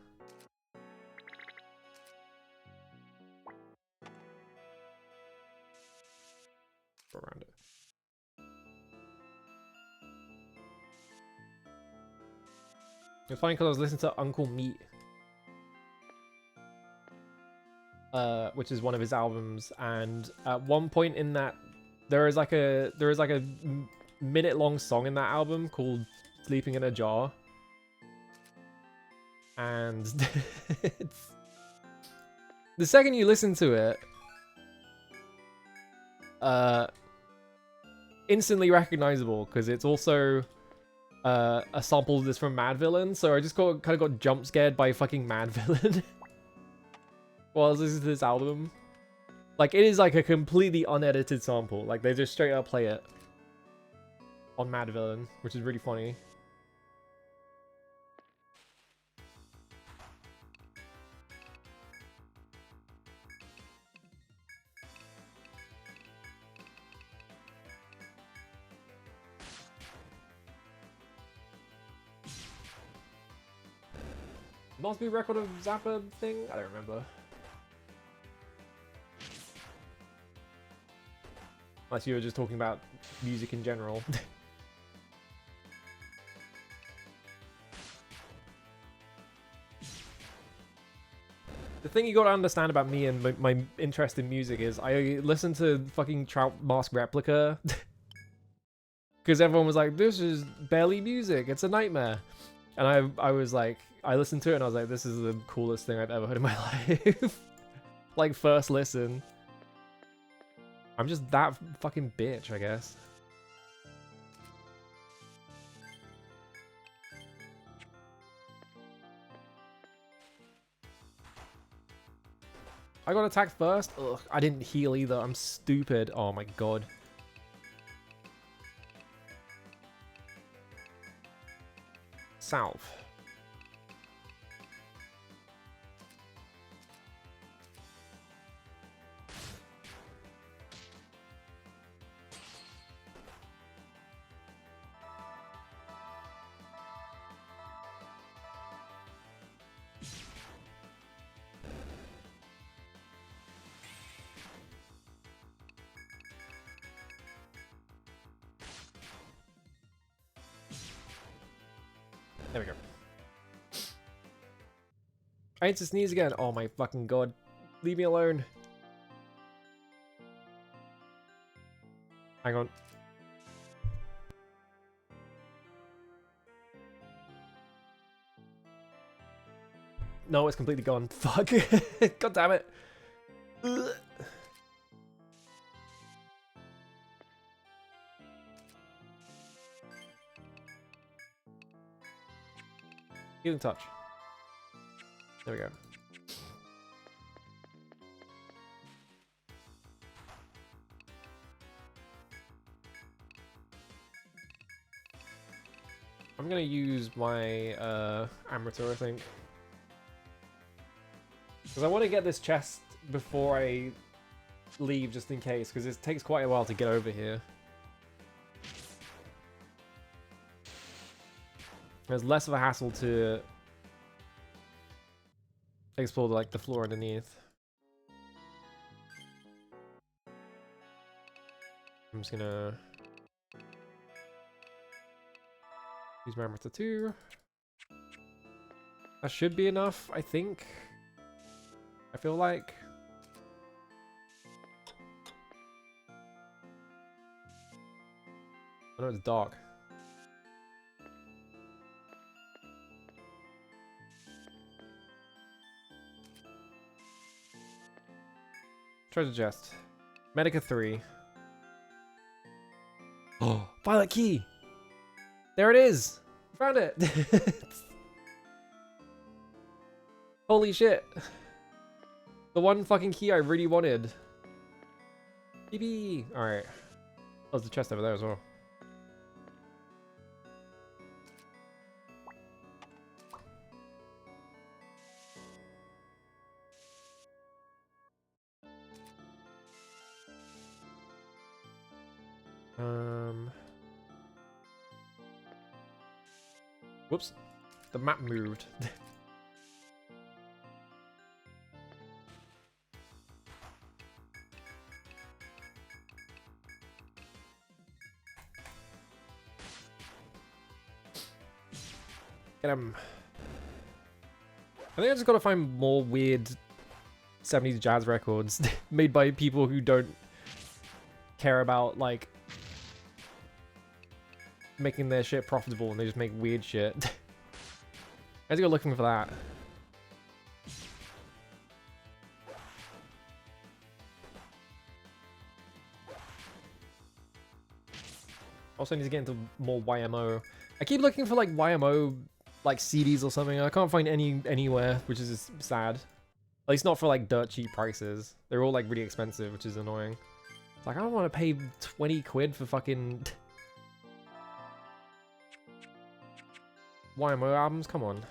Go around it. It's funny because I was listening to Uncle Meat, which is one of his albums, and at one point in that, there is like a minute-long song in that album called "Sleeping in a Jar," and it's, the second you listen to it, instantly recognizable because it's also a sample of this from Mad Villain. So I just kind of got jump scared by fucking Mad Villain while I was listening to this album. Like, it is like a completely unedited sample. Like, they just straight up play it on Mad Villain, which is really funny. Must be record of Zappa thing? I don't remember. Unless you were just talking about music in general. The thing you gotta understand about me and my interest in music is I listen to fucking Trout Mask Replica. Because everyone was like, this is barely music, it's a nightmare. And I was like, I listened to it and I was like, this is the coolest thing I've ever heard in my life. Like, first listen. I'm just that fucking bitch, I guess. I got attacked first? Ugh, I didn't heal either. I'm stupid. Oh my god. South. There we go. I need to sneeze again. Oh my fucking god. Leave me alone. Hang on. No, it's completely gone. Fuck. God damn it. Ugh. Healing touch. There we go. I'm gonna use my Amateur, I think. Because I want to get this chest before I leave, just in case, because it takes quite a while to get over here. There's less of a hassle to explore like the floor underneath. I'm just gonna use my Amateur 2. That should be enough, I think. I feel like. I know it's dark. Treasure chest. Medica 3. Oh, violet key! There it is! Found it! Holy shit! The one fucking key I really wanted. BB! Alright. Oh, there's the chest over there as well. Whoops. The map moved. Get him. I think I just gotta find more weird 70s jazz records made by people who don't care about, like, making their shit profitable and they just make weird shit. I have to go looking for that. Also need to get into more YMO. I keep looking for like YMO like CDs or something. I can't find any anywhere, which is just sad. At least not for like dirt cheap prices. They're all like really expensive, which is annoying. It's like I don't want to pay 20 quid for fucking YMO albums. Come on.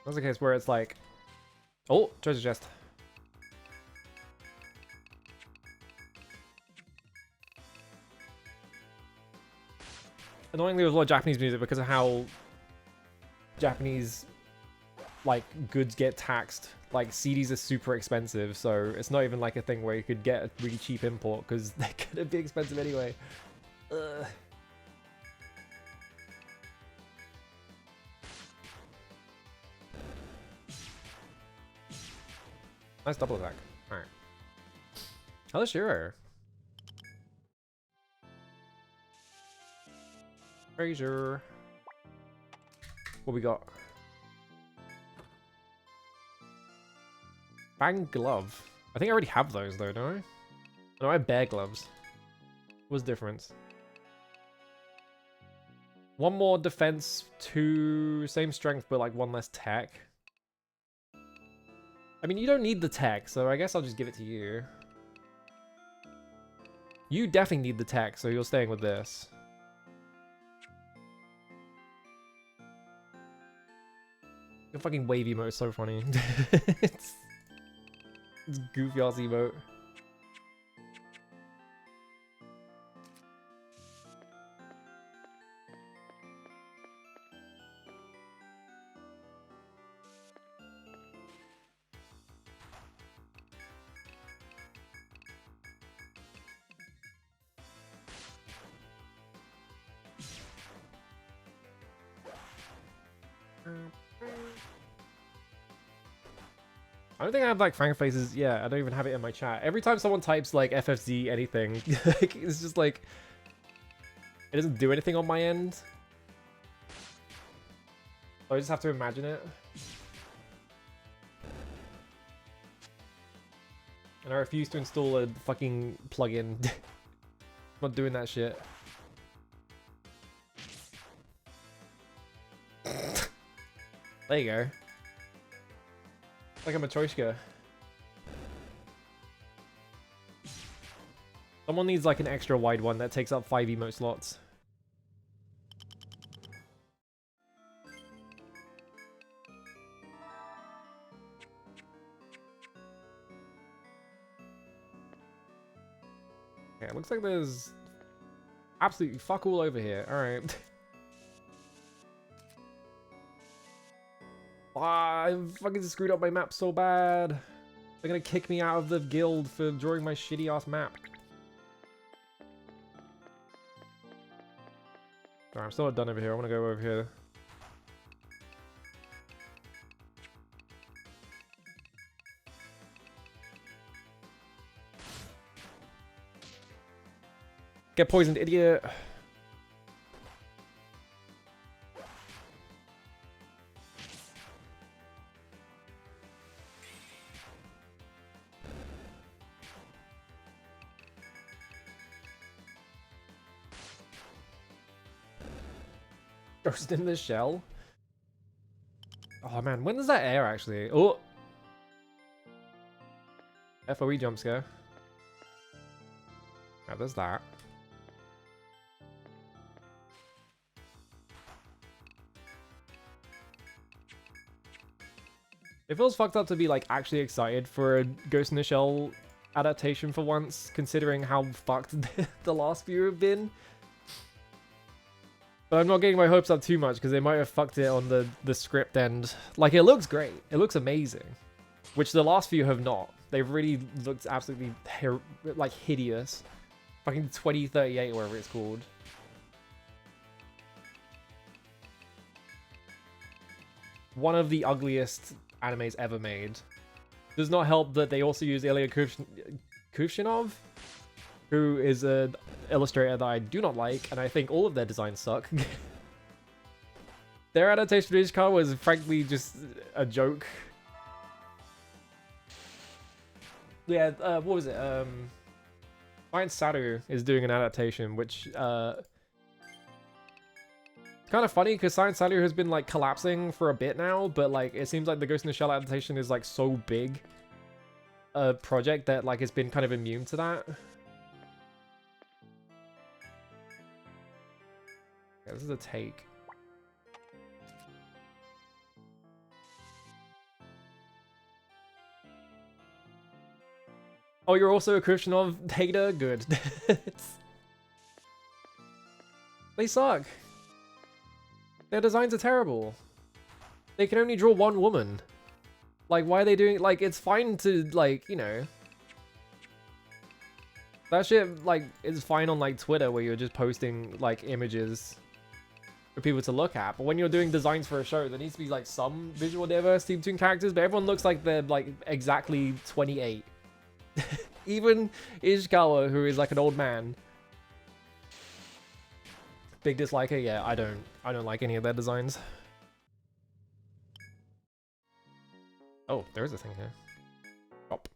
That's the case where it's like, oh, treasure chest. Annoyingly, there's a lot of Japanese music because of how Japanese like goods get taxed. Like CDs are super expensive, so it's not even like a thing where you could get a really cheap import because they're gonna be expensive anyway. Ugh. Nice double attack. Alright. Hello, Shiro. Fraser. What we got? Bang glove. I think I already have those though, don't I? No, I have bear gloves. What's the difference? One more defense, two same strength, but like one less tech. I mean, you don't need the tech, so I guess I'll just give it to you. You definitely need the tech, so you're staying with this. Your fucking wave emote is so funny. it's goofy ass emote. I don't think I have like Frank faces. Yeah, I don't even have it in my chat. Every time someone types like FFZ anything, it's just like it doesn't do anything on my end. So I just have to imagine it. And I refuse to install a fucking plugin. I'm not doing that shit. There you go. Like a Matryoshka. Someone needs like an extra wide one that takes up 5 emote slots. Okay, it looks like there's absolutely fuck all over here. Alright. I fucking screwed up my map so bad. They're gonna kick me out of the guild for drawing my shitty ass map. Alright, I'm still not done over here. I wanna go over here. Get poisoned, idiot. Ghost in the shell. Oh man, when does that air actually? Oh, FOE jump scare. Yeah, there's that. It feels fucked up to be like actually excited for a Ghost in the Shell adaptation for once, considering how fucked the last few have been. But I'm not getting my hopes up too much because they might have fucked it on the script end. Like, it looks great. It looks amazing. Which the last few have not. They've really looked absolutely, like, hideous. Fucking 2038, whatever it's called. One of the ugliest animes ever made. Does not help that they also use Ilya Kuvshinov, who is an illustrator that I do not like, and I think all of their designs suck. Their adaptation of Ishikawa was frankly just a joke. Yeah, what was it? Science Saru is doing an adaptation, which it's kind of funny because Science Saru has been like collapsing for a bit now, but like it seems like the Ghost in the Shell adaptation is like so big a project that like it's been kind of immune to that. Yeah, this is a take. Oh, you're also a Krishnov hater? Good. They suck. Their designs are terrible. They can only draw one woman. Like, why are they doing... Like, it's fine to, like, you know... That shit, like, is fine on, like, Twitter where you're just posting, like, images for people to look at. But when you're doing designs for a show, there needs to be, like, some visual diversity between characters. But everyone looks like they're, like, exactly 28. Even Ishikawa, who is, like, an old man. Big disliker? Yeah, I don't like any of their designs. Oh, there is a thing here. Hop.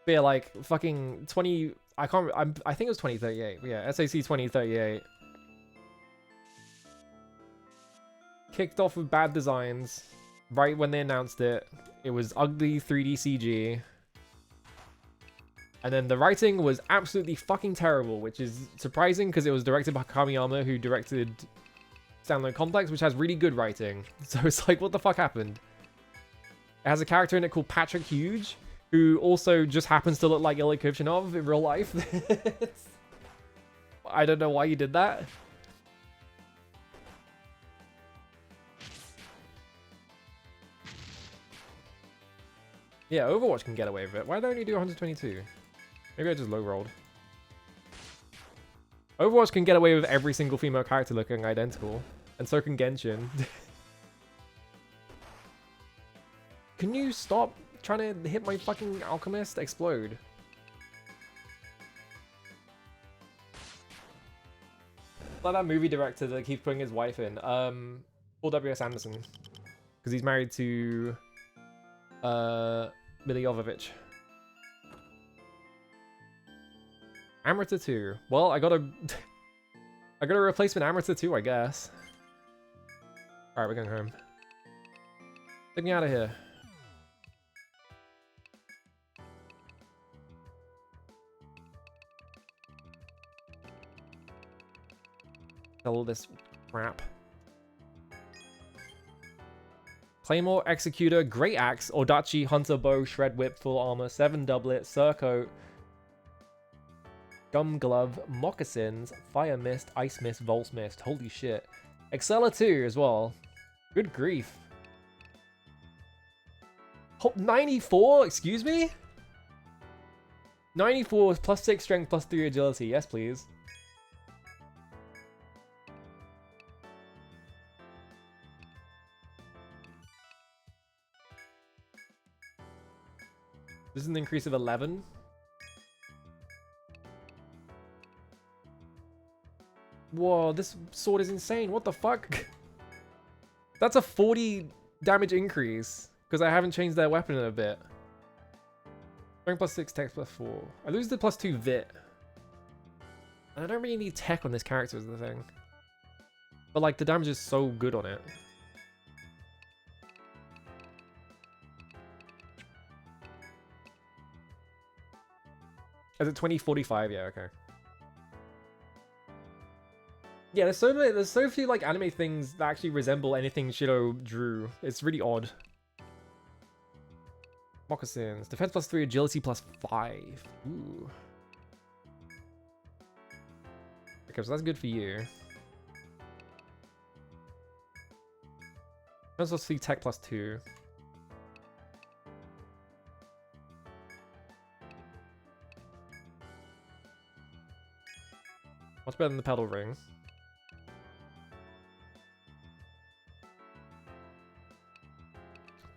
But yeah, like, fucking 20... I think it was 2038. Yeah, SAC 2038. Kicked off with bad designs. Right when they announced it. It was ugly 3D CG. And then the writing was absolutely fucking terrible, which is surprising because it was directed by Kamiyama, who directed Standalone Complex, which has really good writing. So it's like, what the fuck happened? It has a character in it called Patrick Huge, who also just happens to look like Ilya Kuvshinov in real life. I don't know why you did that. Yeah, Overwatch can get away with it. Why do they only do 122? Maybe I just low-rolled. Overwatch can get away with every single female character looking identical. And so can Genshin. Can you stop trying to hit my fucking alchemist? Explode. Like that movie director that keeps putting his wife in. Paul W.S. Anderson. Because he's married to... Mila Jovovich. Amrita 2. Well, I got a replacement Amrita 2, I guess. Alright, we're going home. Get me out of here. All this crap. Claymore, Executor, Great Axe, Odachi, Hunter Bow, Shred Whip, Full Armor, 7 Doublet, Surcoat, Gum Glove, Moccasins, Fire Mist, Ice Mist, Volse Mist. Holy shit. Excella 2 as well. Good grief. 94? Excuse me? 94 with plus 6 strength, plus 3 agility. Yes, please. This is an increase of 11. Whoa, this sword is insane. What the fuck? That's a 40 damage increase. Because I haven't changed their weapon in a bit. Strength plus 6, tech plus 4. I lose the plus 2 vit. And I don't really need tech on this character is the thing. But like, the damage is so good on it. Is it 2045? Yeah, okay. Yeah, there's so few like anime things that actually resemble anything Shiro drew. It's really odd. Moccasins. Defense plus 3, agility plus 5. Ooh. Okay, so that's good for you. Let's see tech +2. Much better than the pedal ring.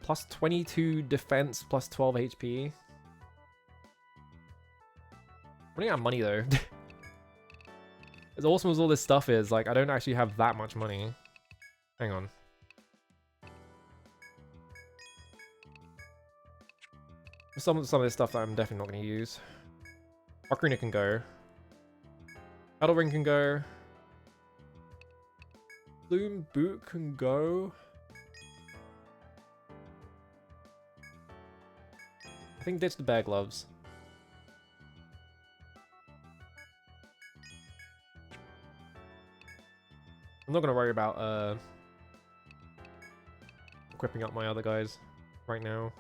+22 defense, +12 HP. Running out of money though. As awesome as all this stuff is, like, I don't actually have that much money. Hang on. Some of this stuff that I'm definitely not going to use. Ocarina can go. Battle Ring can go. Bloom Boot can go. I think ditch the bear gloves. I'm not going to worry about equipping up my other guys right now.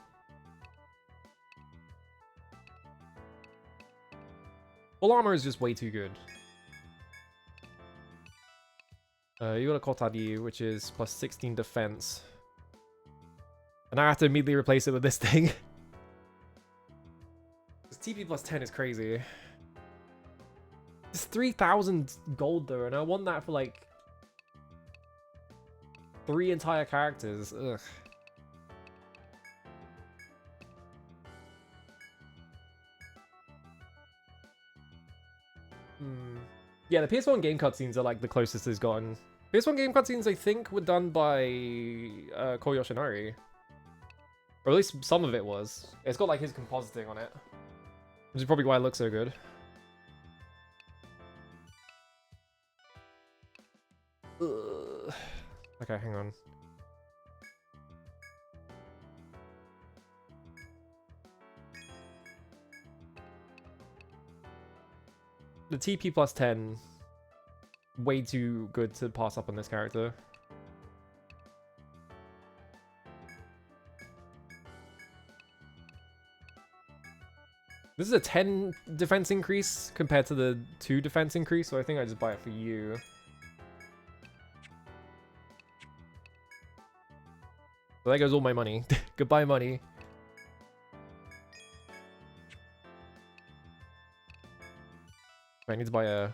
Full armor is just way too good. You got a Kotadi, which is +16 defense. And I have to immediately replace it with this thing. This TP +10 is crazy. It's 3,000 gold though, and I want that for like 3 entire characters. Ugh. Yeah, the PS1 game cutscenes are like the closest it's gotten. PS1 game cutscenes, I think, were done by Ko Yoshinari. Or at least some of it was. It's got like his compositing on it. Which is probably why it looks so good. Ugh. Okay, hang on. The TP +10, way too good to pass up on this character. This is a 10 defense increase compared to the 2 defense increase, so I think I just buy it for you. So there goes all my money. Goodbye, money. I need to buy a...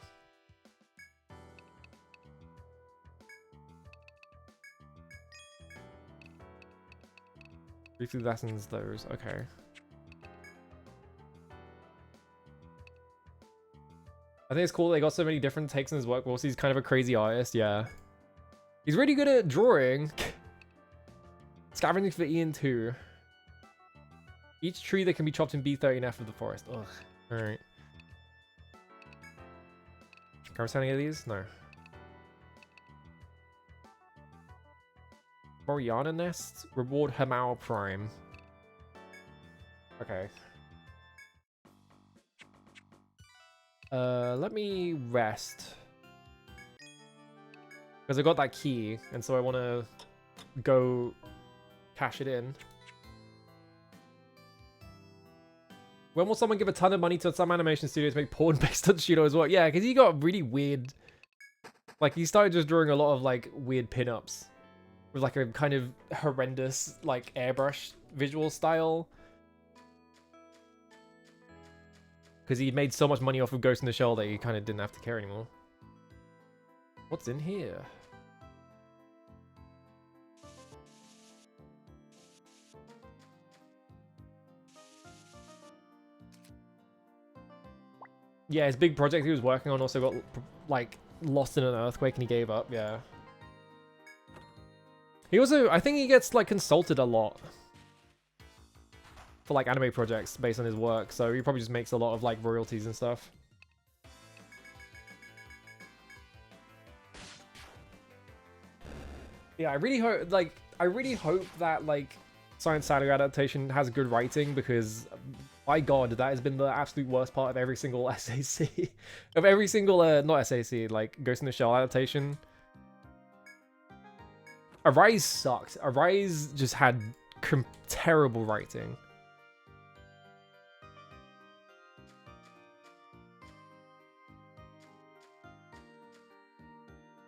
Briefly lessons those, okay. I think it's cool they got so many different takes in his work. He's kind of a crazy artist, yeah. He's really good at drawing. Scavenging for Ian 2. Each tree that can be chopped in B30F of the forest. Ugh. Alright. Can I return any of these? No. Moriana Nest. Reward Hamao Prime. Okay. Let me rest. Because I got that key, and so I want to go cash it in. When will someone give a ton of money to some animation studio to make porn based on Shino's work? Yeah, because he got really weird. Like, he started just drawing a lot of, like, weird pinups. With, like, a kind of horrendous, like, airbrush visual style. Because he made so much money off of Ghost in the Shell that he kind of didn't have to care anymore. What's in here? Yeah, his big project he was working on also got, like, lost in an earthquake and he gave up, yeah. He also, I think he gets, like, consulted a lot for, like, anime projects based on his work, so he probably just makes a lot of, like, royalties and stuff. Yeah, I really hope that, like, Science Saga adaptation has good writing, because by God, that has been the absolute worst part of every single SAC. Of every single, not SAC, like, Ghost in the Shell adaptation. Arise sucked. Arise just had terrible writing.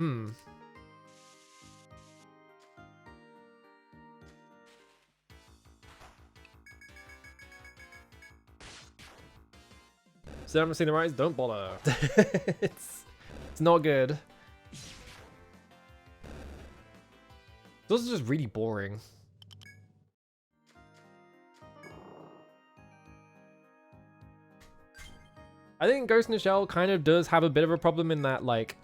Hmm. So I haven't seen the rise, don't bother. it's not good. Those are just really boring. I think Ghost in the Shell kind of does have a bit of a problem in that, like,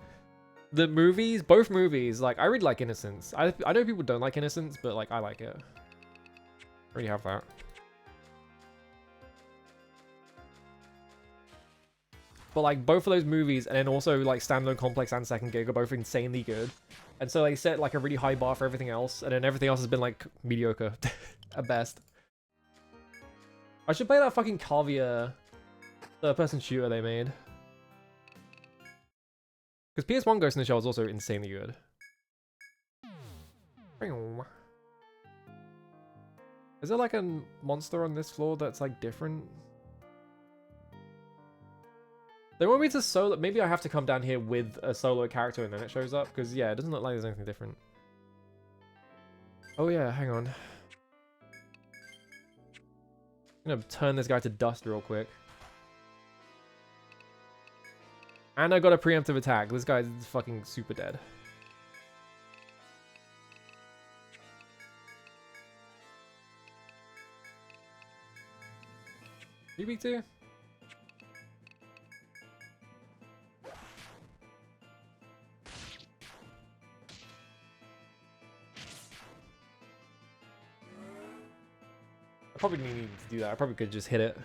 the movies, both movies, like, I really like Innocence. I know people don't like Innocence, but, like, I like it. I already have that. But, like, both of those movies, and then also, like, Standalone Complex and Second Gig are both insanely good. And so they set, like, a really high bar for everything else, and then everything else has been, like, mediocre at best. I should play that fucking Cavia third-person shooter they made. Because PS1 Ghost in the Shell is also insanely good. Is there, like, a monster on this floor that's, like, different? They want me to solo. Maybe I have to come down here with a solo character and then it shows up. Because, yeah, it doesn't look like there's anything different. Oh, yeah, hang on. I'm going to turn this guy to dust real quick. And I got a preemptive attack. This guy's fucking super dead. You weak too? I probably didn't need to do that. I probably could just hit it.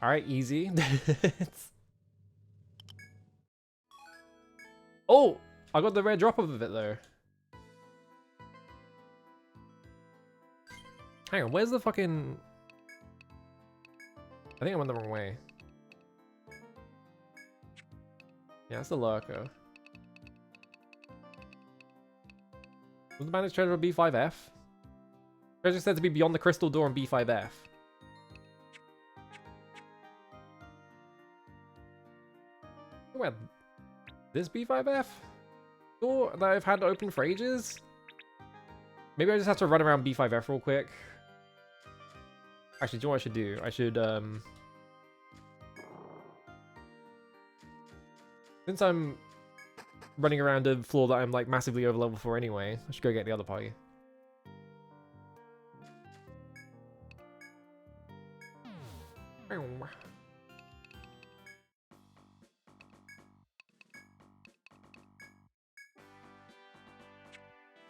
Alright, easy. Oh! I got the rare drop of it though. Hang on, where's the fucking... I think I went the wrong way. Yeah, that's the lurker. Was the managed treasure of B5F? Treasure said to be beyond the crystal door on B5F. Where? This B5F door that I've had open for ages? Maybe I just have to run around B5F real quick. Actually, do you know what I should do? I should, since I'm running around a floor that I'm, like, massively over level for anyway, I should go get the other party.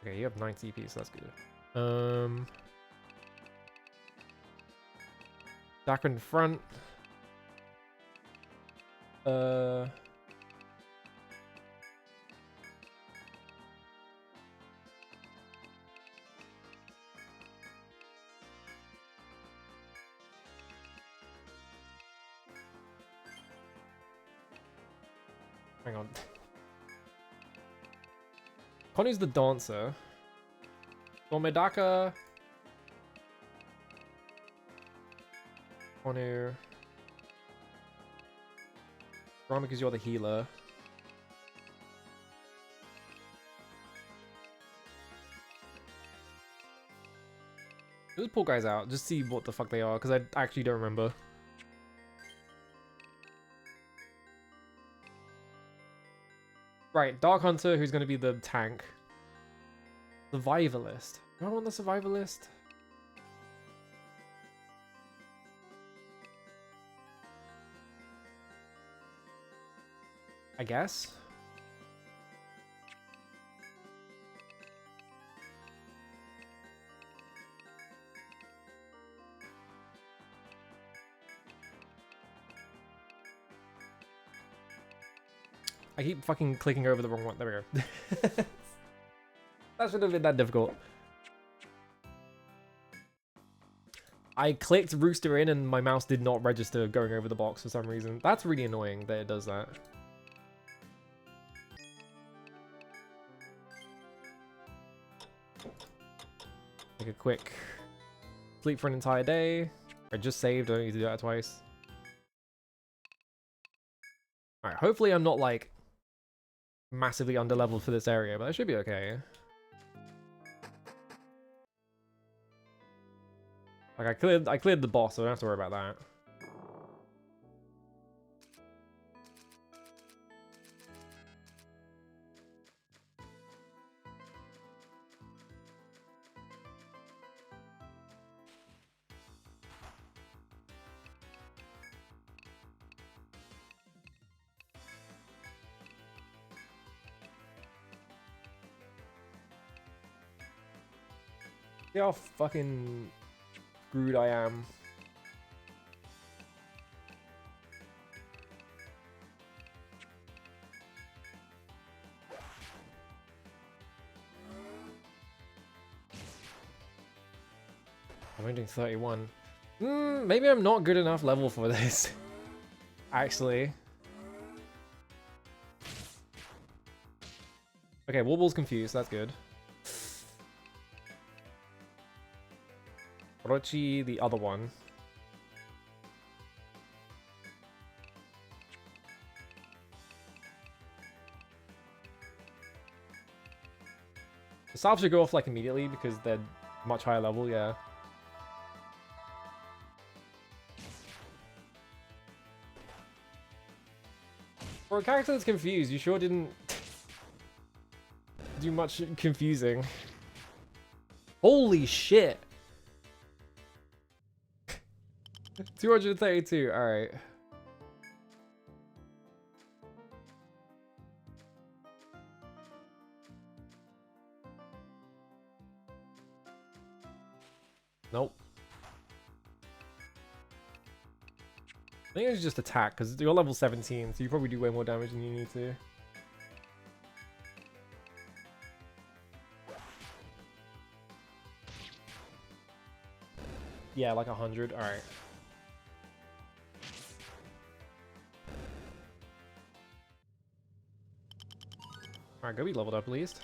Okay, you have 9 CP, so that's good. Back in front. Hang on. Connie's the dancer. Domedaka. Konu. Rama, because you're the healer. Those poor guys out. Just see what the fuck they are, because I actually don't remember. Right, Dark Hunter, who's going to be the tank. Survivalist. Do I want the Survivalist? I guess. I keep fucking clicking over the wrong one. There we go. That shouldn't have been that difficult. I clicked Rooster in and my mouse did not register going over the box for some reason. That's really annoying that it does that. Take a quick sleep for an entire day. I just saved, I don't need to do that twice. Alright, hopefully I'm not like massively underleveled for this area, but I should be okay. Like I cleared the boss, so I don't have to worry about that. See how fucking screwed I am. I'm only doing 31. Maybe I'm not good enough level for this. Actually. Okay, Warble's confused, that's good. Orochi, the other one. The Salve should go off like immediately because they're much higher level, yeah. For a character that's confused, you sure didn't do much confusing. Holy shit! 232, alright. Nope. I think it's just attack, because you're level 17, so you probably do way more damage than you need to. Yeah, like 100, alright. Alright, go be leveled up at least.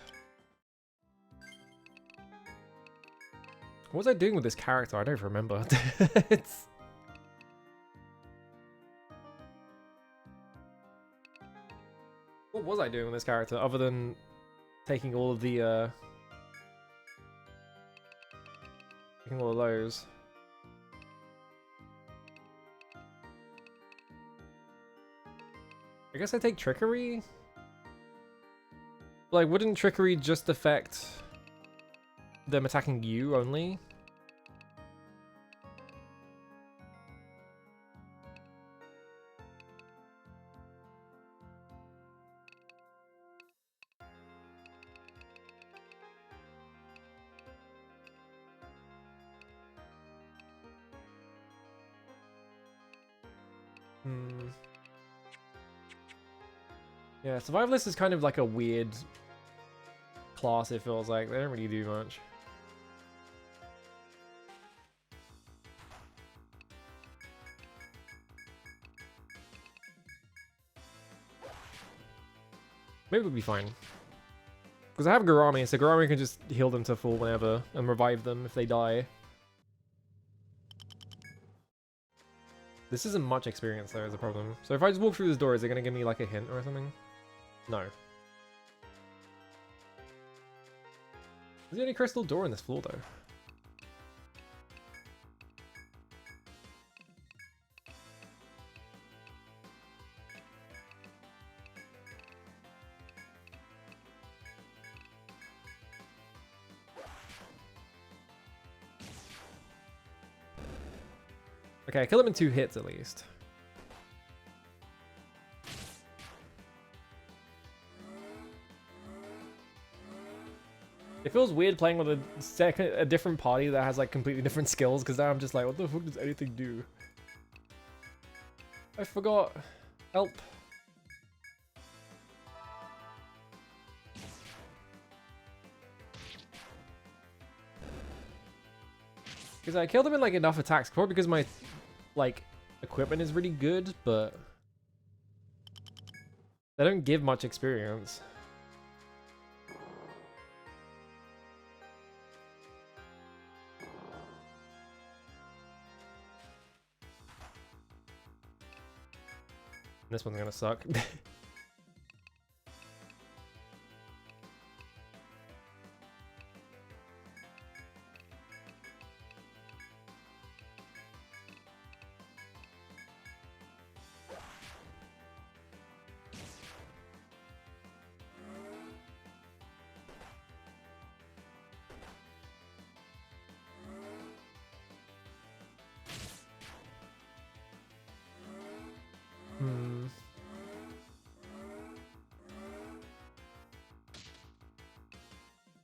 What was I doing with this character? I don't remember. It's... What was I doing with this character other than taking all of the taking all of those? I guess I take Trickery? Like, wouldn't Trickery just affect them attacking you only? Yeah, Survivalist is kind of like a weird class, it feels like. They don't really do much. Maybe we'll be fine. Because I have Garami, so Garami can just heal them to full whenever and revive them if they die. This isn't much experience though, is a problem. So if I just walk through this door, is it going to give me like a hint or something? No. Is there any crystal door in this floor though? Okay, I kill him in 2 hits at least. It feels weird playing with a different party that has like completely different skills, because now I'm just like, what the fuck does anything do? I forgot. Help. Because I killed him in like enough attacks, probably because my like equipment is really good, but they don't give much experience. This one's gonna suck.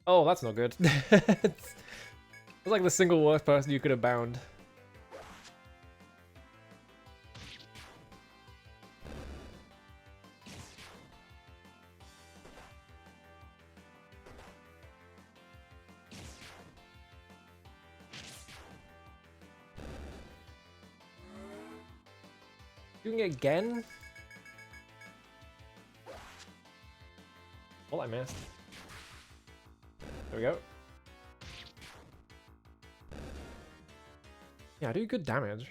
Oh, that's not good. It's like the single worst person you could have bound. Doing it again? Well, I missed. There we go. Yeah, I do good damage.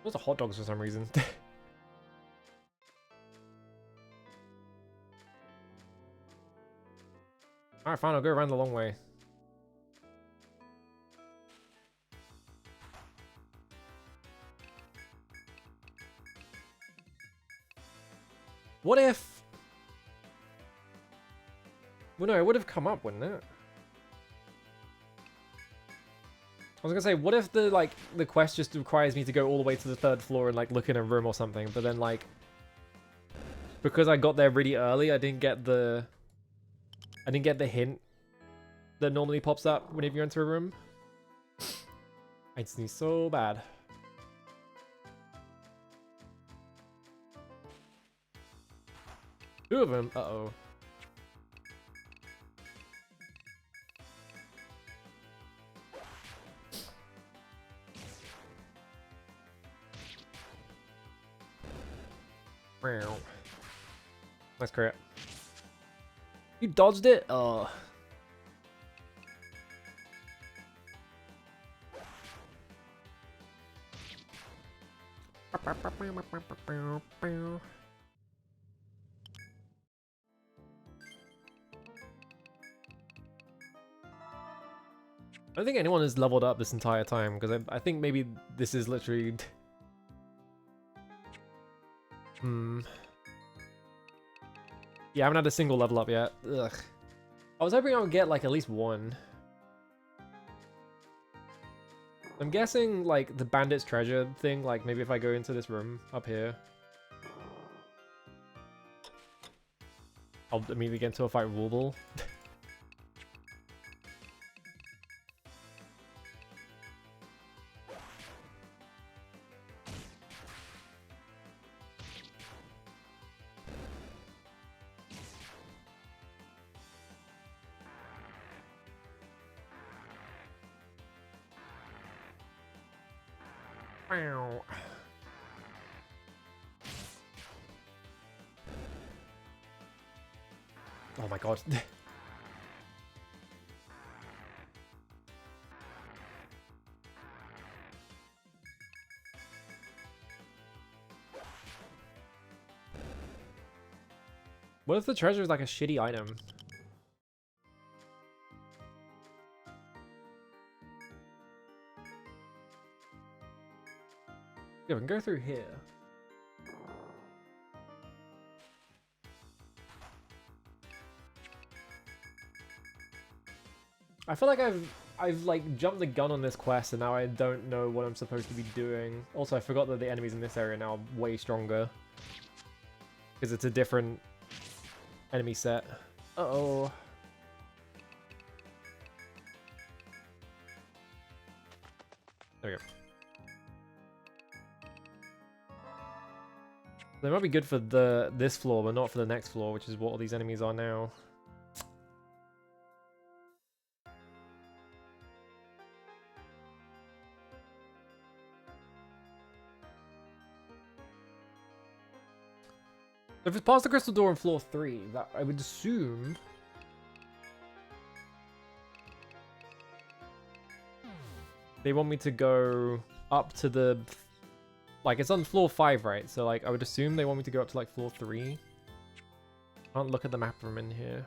Those are hot dogs for some reason. Alright, fine, I'll go around the long way. What if... Well, no, it would have come up, wouldn't it? I was gonna say, what if the quest just requires me to go all the way to the 3rd floor and, like, look in a room or something, but then, like... Because I got there really early, I didn't get the hint that normally pops up whenever you enter a room. I just need so bad. Two of them. Uh-oh. Nice crit. You dodged it? Oh. I don't think anyone has leveled up this entire time, because I think maybe this is literally... Yeah, I haven't had a single level up yet. Ugh. I was hoping I would get, like, at least one. I'm guessing, like, the bandit's treasure thing, like, maybe if I go into this room up here, I'll immediately get into a fight with Wurble. Oh my god. What if the treasure is like a shitty item? Yeah, we can go through here. I feel like I've like jumped the gun on this quest and now I don't know what I'm supposed to be doing. Also, I forgot that the enemies in this area now are way stronger. Because it's a different enemy set. Uh-oh. There we go. They might be good for this floor, but not for the next floor, which is what all these enemies are now. If it's past the crystal door on floor 3, that I would assume They want me to go up to the... Like, it's on floor 5, right? So, like, I would assume they want me to go up to, like, floor 3. Can't look at the map from in here.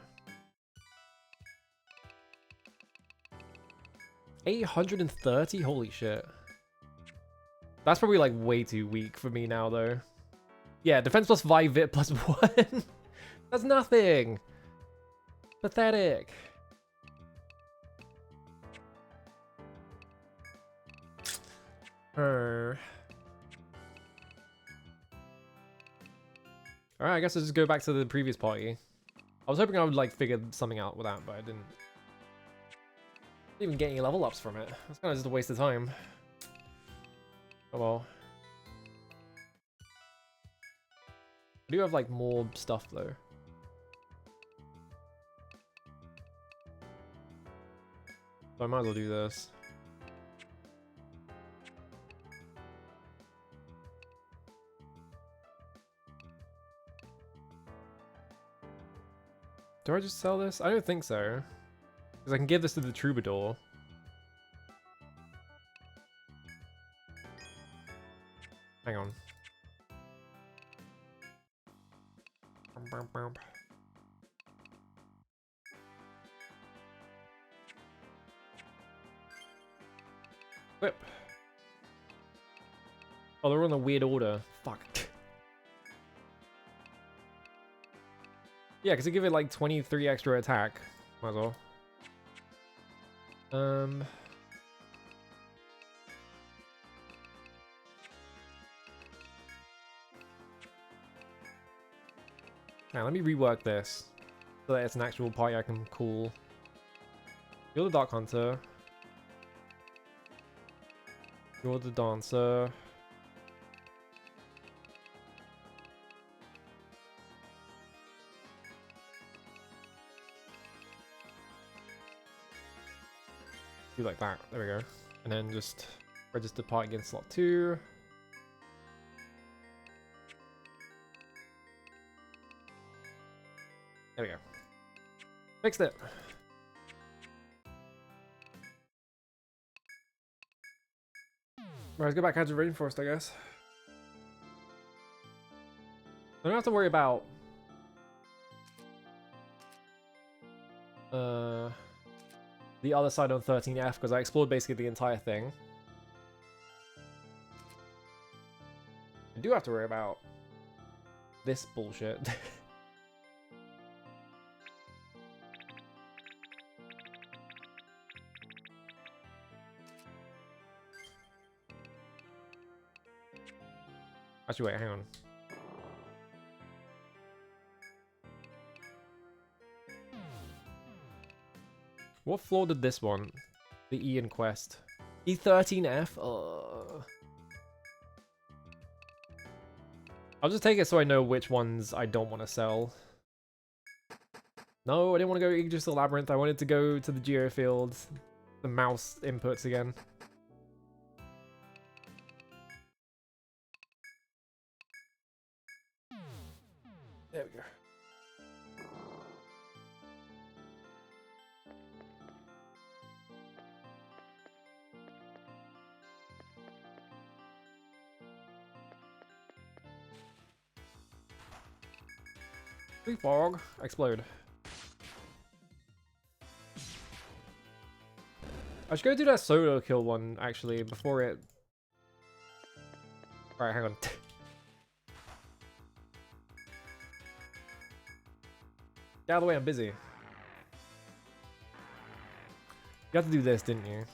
830? Holy shit. That's probably, like, way too weak for me now, though. Yeah, defense plus 5, vit plus 1. That's nothing. Pathetic. Alright, I guess I'll just go back to the previous party. I was hoping I would, like, figure something out with that, but I didn't. Didn't even get any level ups from it. It's kind of just a waste of time. Oh well. I do have, like, more stuff, though. So I might as well do this. Do I just sell this? I don't think so. Because I can give this to the troubadour. Hang on. Whip. Oh, they're on a weird order. Fuck. Yeah, because they give it like 23 extra attack. Might as well. Now let me rework this so that it's an actual party I can call. You're the Dark Hunter. You're the Dancer. Do like that. There we go. And then just register party against slot 2. There we go. Fixed it. Right, let's go back out to Rainforest, I guess. I don't have to worry about the other side on 13F because I explored basically the entire thing. I do have to worry about this bullshit. Actually, wait, hang on. What floor did this one? The Ian quest. E13F? I'll just take it so I know which ones I don't want to sell. No, I didn't want to go Aegis the Labyrinth. I wanted to go to the Geofields. The mouse inputs again. There we go. Free fog. Explode. I should go do that solo kill one, actually, before it... Alright, hang on. Get out of the way, I'm busy. You had to do this, didn't you?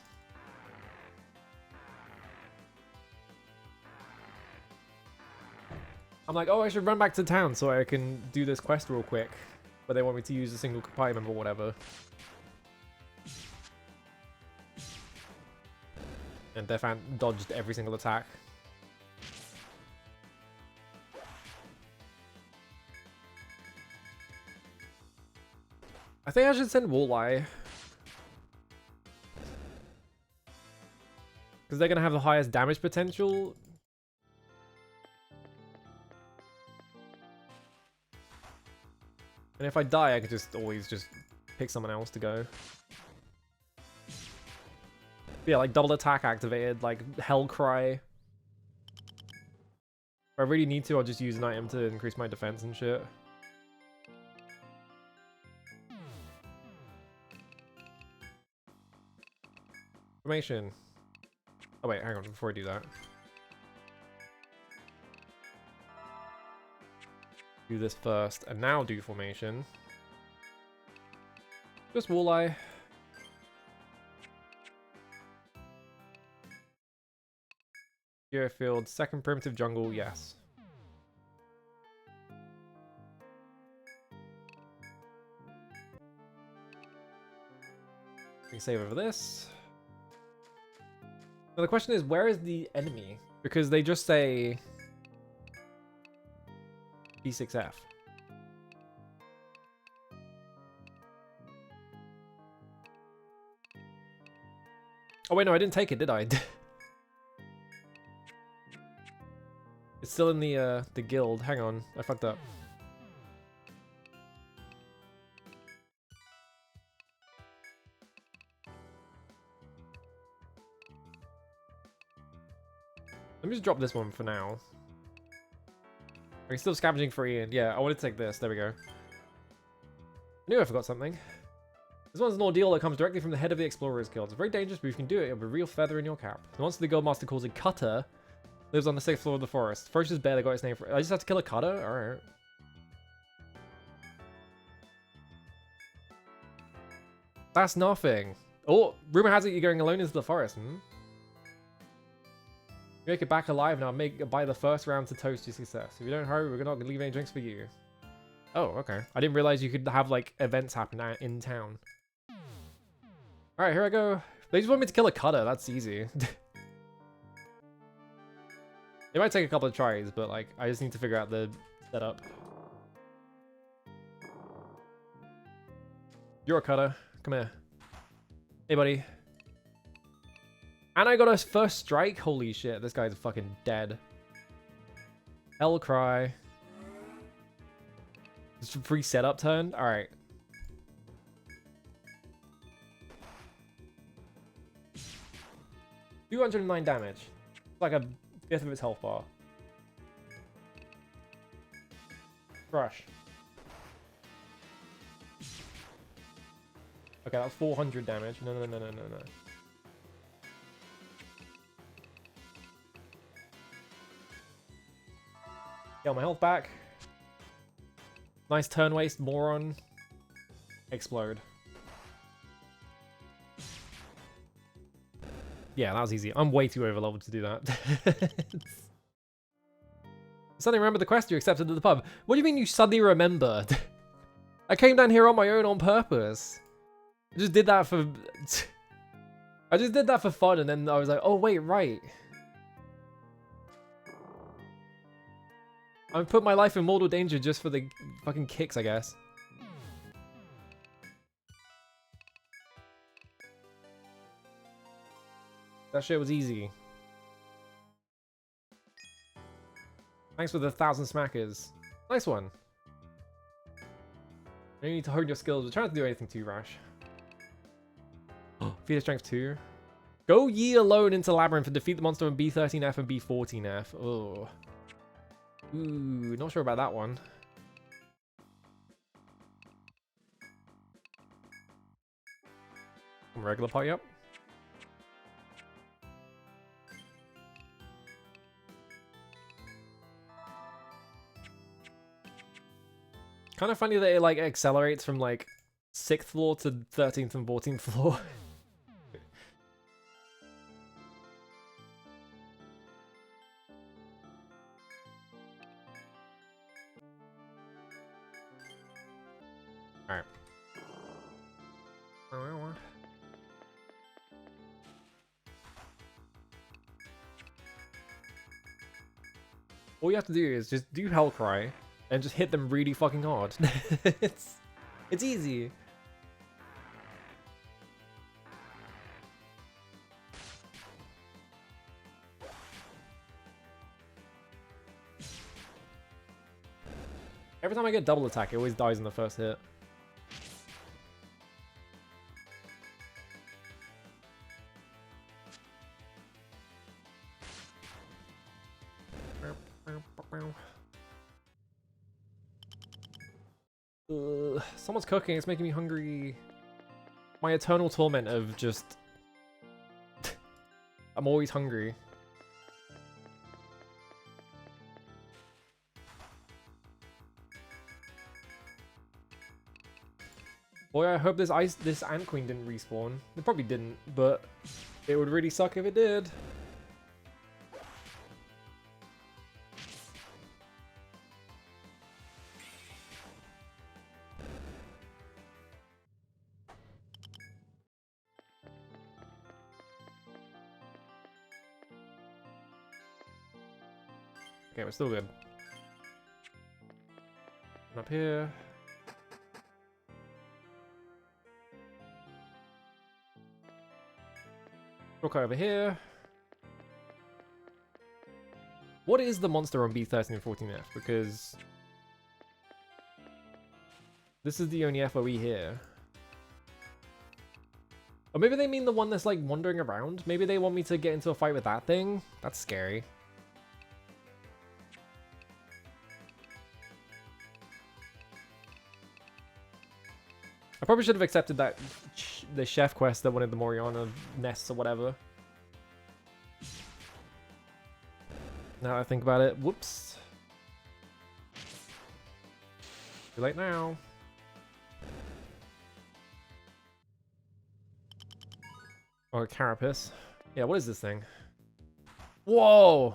I'm like, oh, I should run back to town so I can do this quest real quick. But they want me to use a single party member or whatever. And Death Ant dodged every single attack. I think I should send Walleye. Because they're going to have the highest damage potential. And if I die, I could just always just pick someone else to go. Yeah, like double attack activated, like Hell Cry. If I really need to, I'll just use an item to increase my defense and shit. Formation. Oh wait, hang on, before I do that. Do this first, and now do formation. Just Walleye. Geofield, second primitive jungle, yes. We can save over this. Now the question is, where is the enemy? Because they just say B6F. Oh wait, no, I didn't take it, did I? It's still in the guild. Hang on, I fucked up. Let me just drop this one for now. I'm still scavenging for Ian. Yeah, I wanted to take this. There we go. I knew I forgot something. This one's an ordeal that comes directly from the head of the Explorers Guild. It's very dangerous, but if you can do it, it'll be a real feather in your cap. The monster the Guildmaster calls a cutter lives on the 6th floor of the forest. Ferocious bear that got its name for it. I just have to kill a cutter? Alright. That's nothing. Oh, rumor has it you're going alone into the forest, hmm? You make it back alive now. Buy the first round to toast your success. If you don't hurry, we're not going to leave any drinks for you. Oh, okay. I didn't realize you could have, like, events happen in town. Alright, here I go. They just want me to kill a cutter. That's easy. It might take a couple of tries, but, like, I just need to figure out the setup. You're a cutter. Come here. Hey, buddy. And I got a first strike. Holy shit, this guy's fucking dead. Hell Cry. Just a free setup turn? Alright. $209 damage. It's like a fifth of its health bar. Crush. Okay, that's 400 damage. No. Get my health back. Nice turn waste, moron. Explode. Yeah, that was easy. I'm way too overleveled to do that. Suddenly remember the quest you accepted at the pub. What do you mean you suddenly remembered? I came down here on my own on purpose. I just did that for... I just did that for fun, and then I was like, oh wait, right. I put my life in mortal danger just for the fucking kicks, I guess. That shit was easy. Thanks for the 1,000 smackers. Nice one. You need to hone your skills. We're trying not to do anything too rash. Feeder strength 2. Go ye alone into Labyrinth and defeat the monster in B13F and B14F. Oh. Ooh, not sure about that one. Regular party up. Kind of funny that it like accelerates from like 6th floor to 13th and 14th floor. Alright. All you have to do is just do Hellcry and just hit them really fucking hard. it's easy. Every time I get double attack, it always dies in the first hit. Someone's cooking, it's making me hungry. My eternal torment of just... I'm always hungry. Boy, I hope this Ant Queen didn't respawn. It probably didn't, but it would really suck if it did. Okay, we're still good. And up here. Okay, over here. What is the monster on B13 and 14F? Because this is the only FOE here. Or maybe they mean the one that's like wandering around. Maybe they want me to get into a fight with that thing. That's scary. I probably should have accepted that the chef quest that wanted the Moriana nests or whatever. Now that I think about it, whoops. Too late now. Or a carapace. Yeah, what is this thing? Whoa!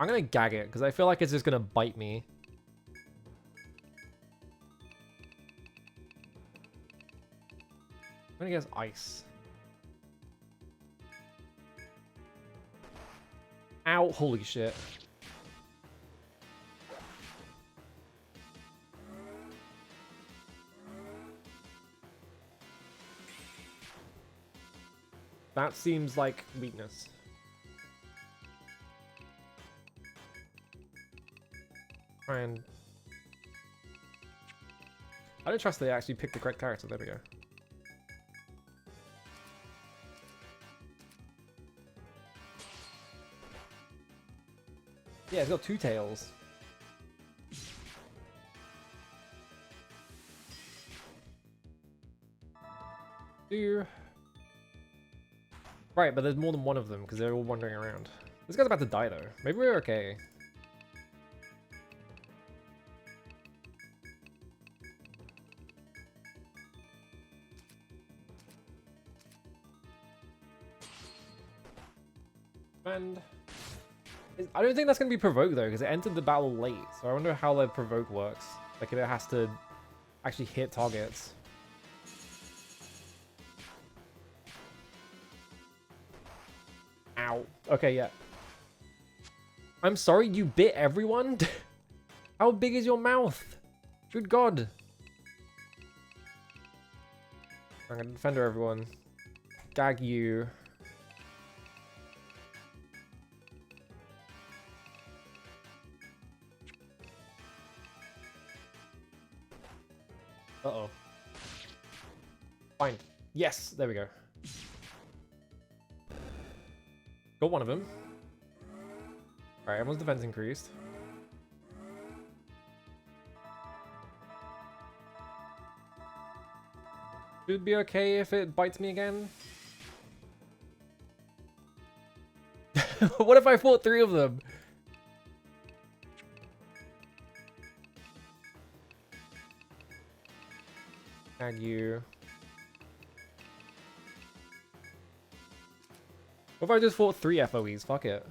I'm gonna gag it, because I feel like it's just gonna bite me. I'm gonna guess ice. Ow, holy shit. That seems like weakness. And I don't trust they actually picked the correct character. There we go. Yeah, it's got two tails. Right, but there's more than one of them because they're all wandering around. This guy's about to die though. Maybe we're okay. And I don't think that's going to be provoked though, because it entered the battle late. So I wonder how the provoke works. Like if it has to actually hit targets. Ow. Okay, yeah. I'm sorry, you bit everyone? How big is your mouth? Good God. I'm going to defend everyone. Gag you. Uh-oh. Fine. Yes, there we go. Got one of them. Alright, everyone's defense increased. Should be okay if it bites me again. What if I fought 3 of them? Tag you. What if I just fought 3 FOEs? Fuck it.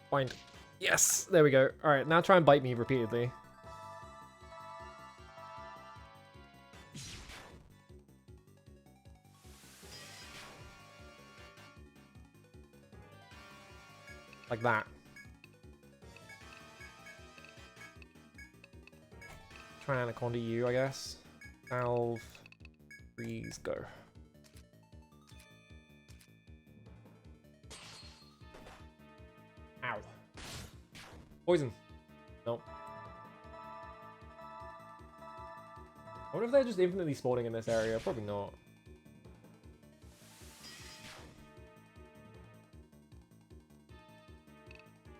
Fine. Yes! There we go. Alright, now try and bite me repeatedly. Like that. Try and Anaconda you, I guess. Valve. Freeze, go. Ow. Poison. Nope. I wonder if they're just infinitely spawning in this area. Probably not.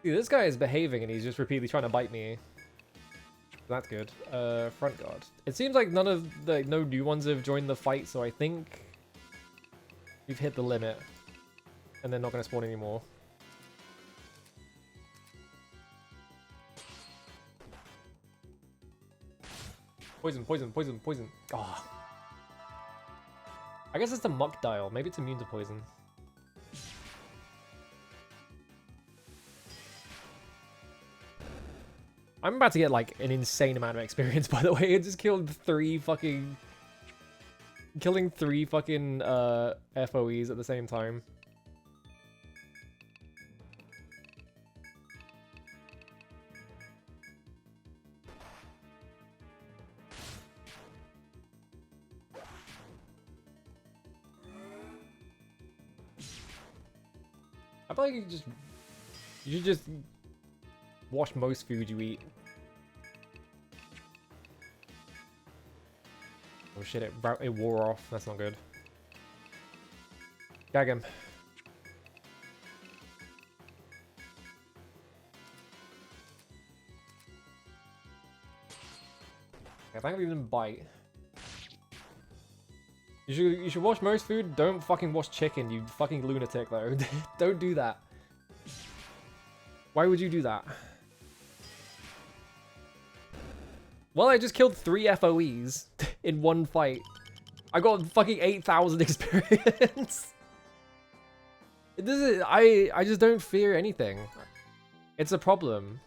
Dude, this guy is behaving and he's just repeatedly trying to bite me. That's good. Front guard. It seems like no new ones have joined the fight, so I think we've hit the limit. And they're not going to spawn anymore. Poison, poison, poison, poison. Oh. I guess it's the muck dial. Maybe it's immune to poison. I'm about to get like an insane amount of experience, by the way. It just killed killing three fucking FOEs at the same time. I feel like you should just wash most food you eat. Oh shit, it wore off. That's not good. Gag him. I think we didn't bite. You should wash most food. Don't fucking wash chicken, you fucking lunatic though. Don't do that. Why would you do that? Well, I just killed 3 FOEs in one fight. I got fucking 8,000 experience. I just don't fear anything. It's a problem.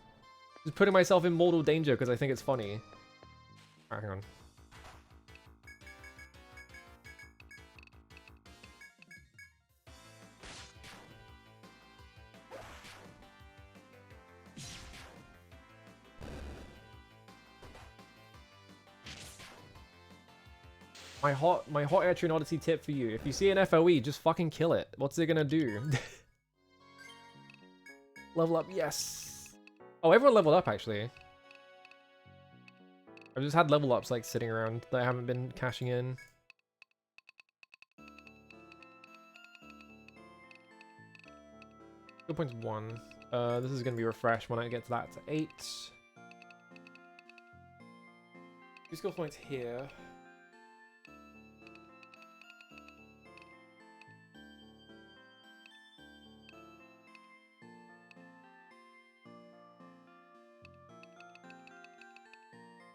Just putting myself in mortal danger because I think it's funny. Alright, hang on. My hot Etrian Odyssey tip for you. If you see an FOE, just fucking kill it. What's it gonna do? Level up, yes. Oh, everyone leveled up, actually. I've just had level ups, like, sitting around that I haven't been cashing in. Skill points 1. This is gonna be refreshed when I get to that to 8. 2 skill points here.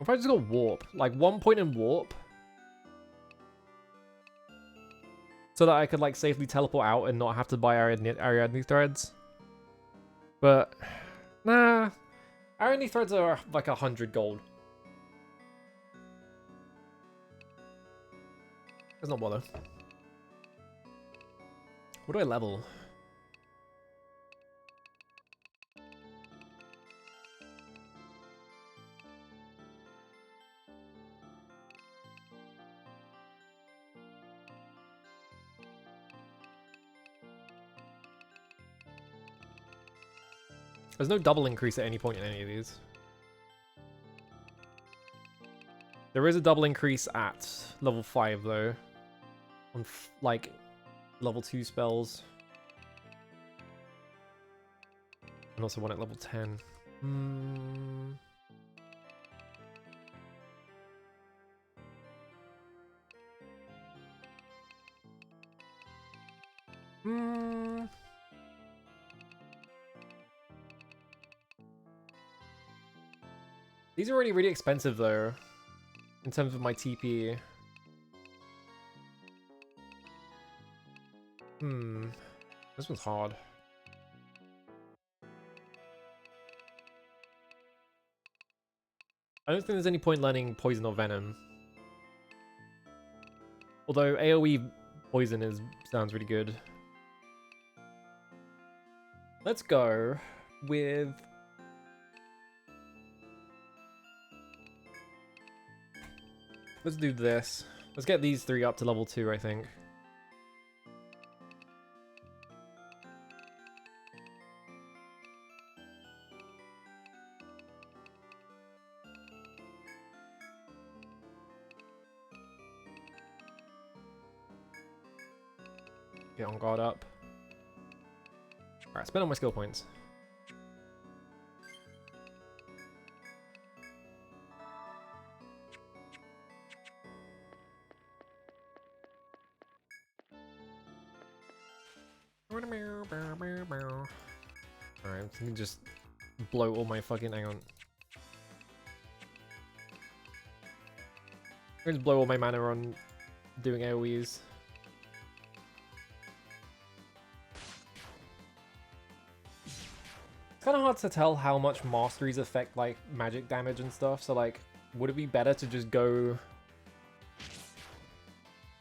If I just go warp, like 1 point in warp, so that I could like safely teleport out and not have to buy Ariadne threads. But nah, Ariadne threads are like 100 gold. Let's not bother. What do I level? There's no double increase at any point in any of these. There is a double increase at level 5 though. On like level 2 spells. And also one at level 10. These are already really expensive though, in terms of my TP. This one's hard. I don't think there's any point learning poison or venom. Although AoE poison sounds really good. Let's go with... Let's do this. Let's get these 3 up to level 2, I think. Get on guard up. Alright, spend all my skill points. I can just blow all my fucking... Hang on. I can just blow all my mana on doing AoEs. It's kind of hard to tell how much masteries affect like magic damage and stuff, so like would it be better to just go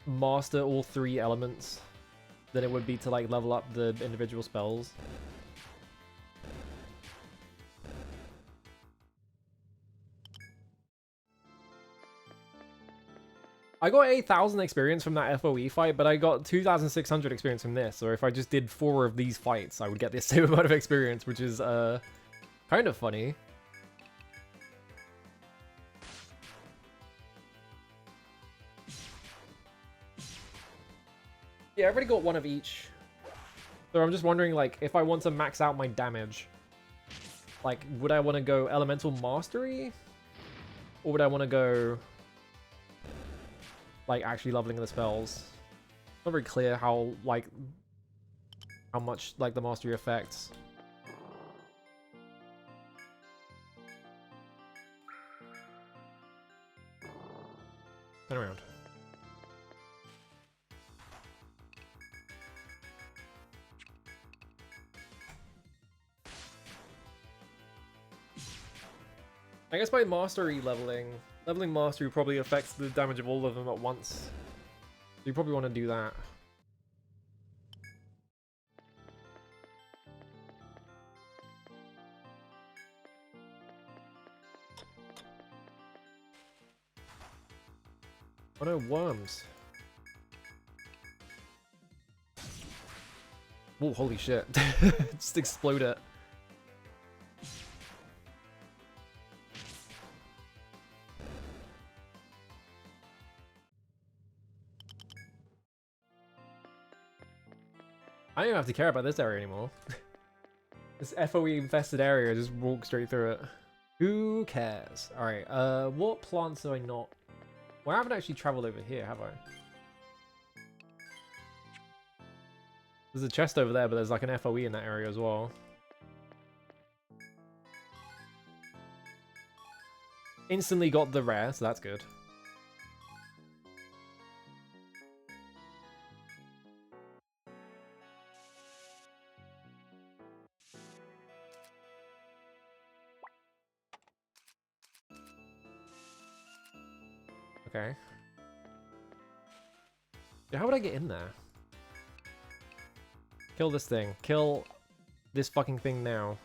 master all 3 elements than it would be to like level up the individual spells? I got 8,000 experience from that FOE fight, but I got 2,600 experience from this. So if I just did 4 of these fights, I would get the same amount of experience, which is kind of funny. Yeah, I've already got 1 of each. So I'm just wondering, like, if I want to max out my damage, like, would I want to go Elemental Mastery? Or would I want to go... like actually leveling the spells? Not very clear how much like the mastery affects. Turn around. I guess by mastery leveling mastery probably affects the damage of all of them at once. So you probably want to do that. Oh no, worms. Oh, holy shit. Just explode it. I don't even have to care about this area anymore. This FOE infested area, just walk straight through it. Who cares? Alright, what plants do I not... Well, I haven't actually traveled over here, have I? There's a chest over there, but there's like an FOE in that area as well. Instantly got the rare, so that's good. Okay. Yeah, how would I get in there? Kill this thing. Kill this fucking thing now.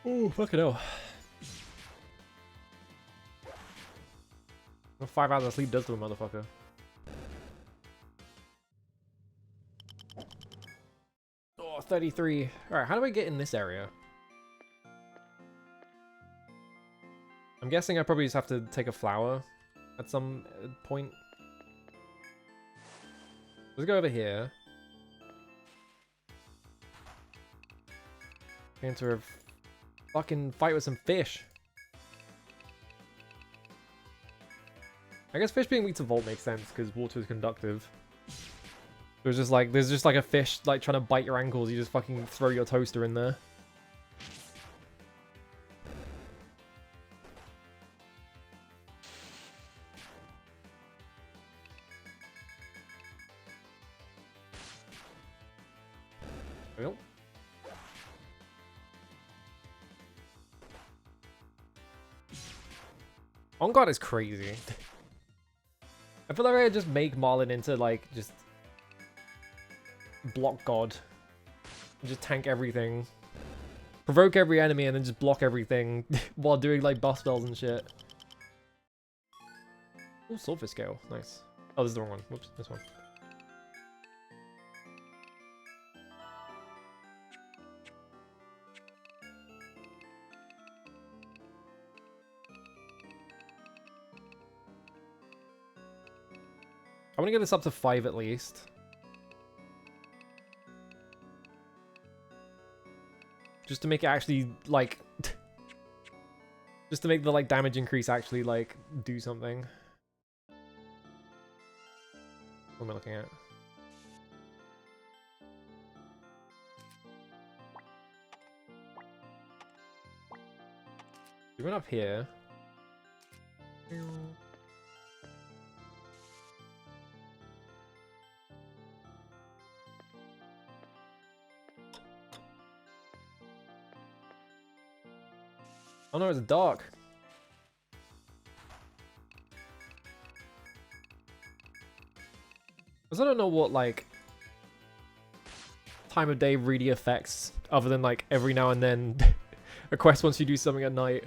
Ooh, fucking hell. 5 hours of sleep does to a motherfucker. Oh, 33. Alright, how do I get in this area? I'm guessing I probably just have to take a flower at some point. Let's go over here. Enter a fucking fight with some fish. I guess fish being weak to Volt makes sense because water is conductive. There's just like a fish like trying to bite your ankles. You just fucking throw your toaster in there. Well. On God is crazy. I feel like I just make Marlin into like just block God. And just tank everything. Provoke every enemy and then just block everything while doing like buff spells and shit. Oh, Swordfish Scale. Nice. Oh, this is the wrong one. Whoops, this one. want to get this up to 5 at least. Just to make it actually, like... just to make the, like, damage increase actually, like, do something. What am I looking at? We went up here. Oh no, it's dark. Because I don't know what, like, time of day really affects, other than, like, every now and then a quest wants you to do something at night.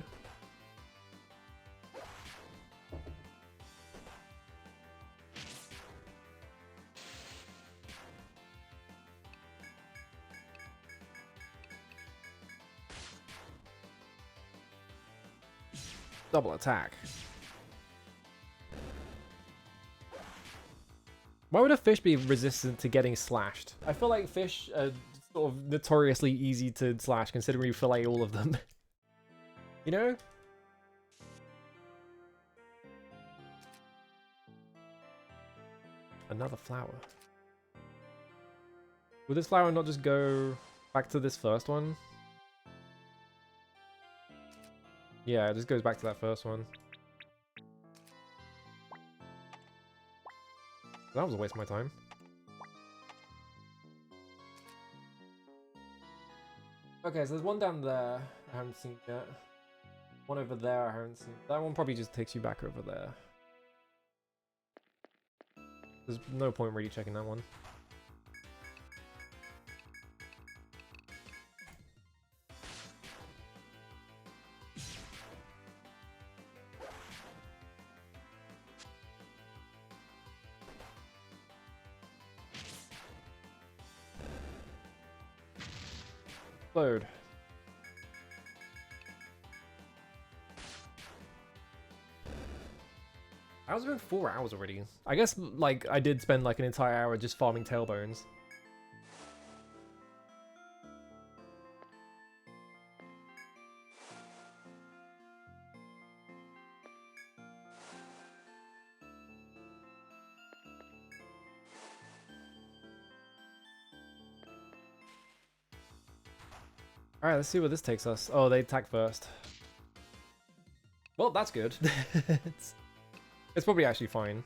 Double attack. Why would a fish be resistant to getting slashed? I feel like fish are sort of notoriously easy to slash, considering you fillet all of them. You know? Another flower. Would this flower not just go back to this first one? Yeah, it just goes back to that first one. That was a waste of my time. Okay, so there's one down there I haven't seen yet. One over there I haven't seen. That one probably just takes you back over there. There's no point really checking that one. Load. I was been 4 hours already. I guess, like, I did spend like an entire hour just farming tailbones. Alright, let's see where this takes us. Oh, they attack first. Well, that's good. It's probably actually fine.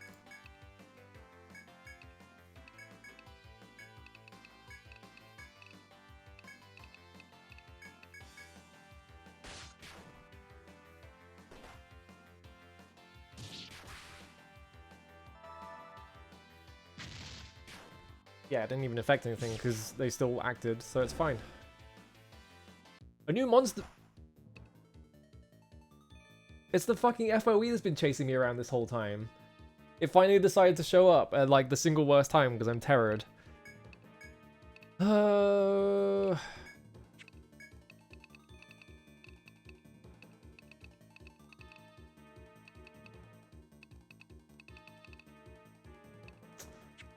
Yeah, it didn't even affect anything because they still acted, so it's fine. A new monster... It's the fucking FOE that's been chasing me around this whole time. It finally decided to show up at, like, the single worst time because I'm terrored. Yeah,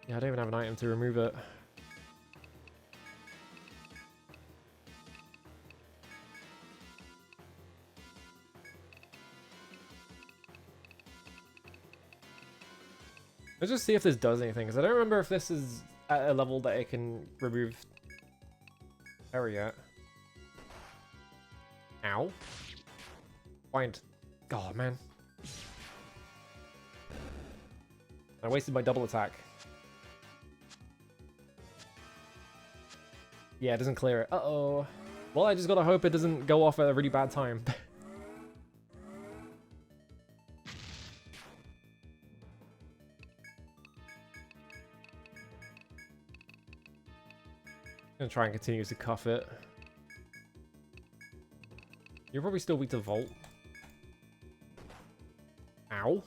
I don't even have an item to remove it. Let's just see if this does anything, because I don't remember if this is at a level that it can remove terror yet. Ow. Find. Oh, man. I wasted my double attack. Yeah, it doesn't clear it. Uh-oh. Well, I just gotta hope it doesn't go off at a really bad time. I'm gonna try and continue to cuff it. You're probably still weak to Volt. Ow.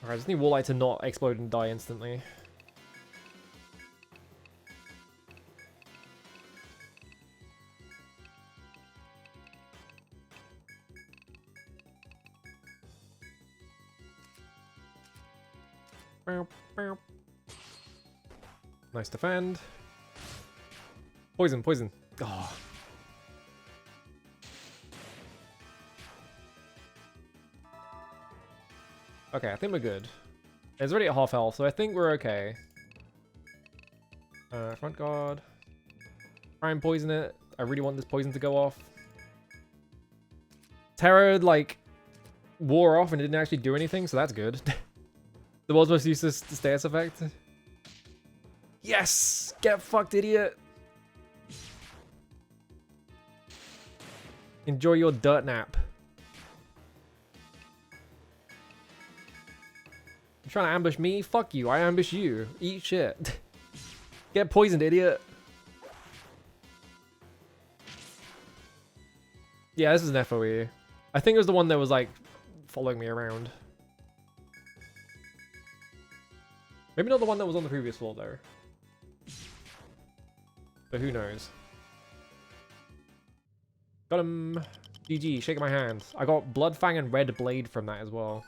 Alright, I just need Walleye to not explode and die instantly. Nice defend. Poison, poison. Oh. Okay, I think we're good. It's already at half health, so I think we're okay. Front guard. Try and poison it. I really want this poison to go off. Terror, like, wore off and it didn't actually do anything, so that's good. The world's most useless status effect. Yes! Get fucked, idiot! Enjoy your dirt nap. You trying to ambush me? Fuck you, I ambush you. Eat shit. Get poisoned, idiot. Yeah, this is an FOE. I think it was the one that was like following me around. Maybe not the one that was on the previous floor though. But who knows? Got him. GG, shake my hand. I got Bloodfang and Red Blade from that as well.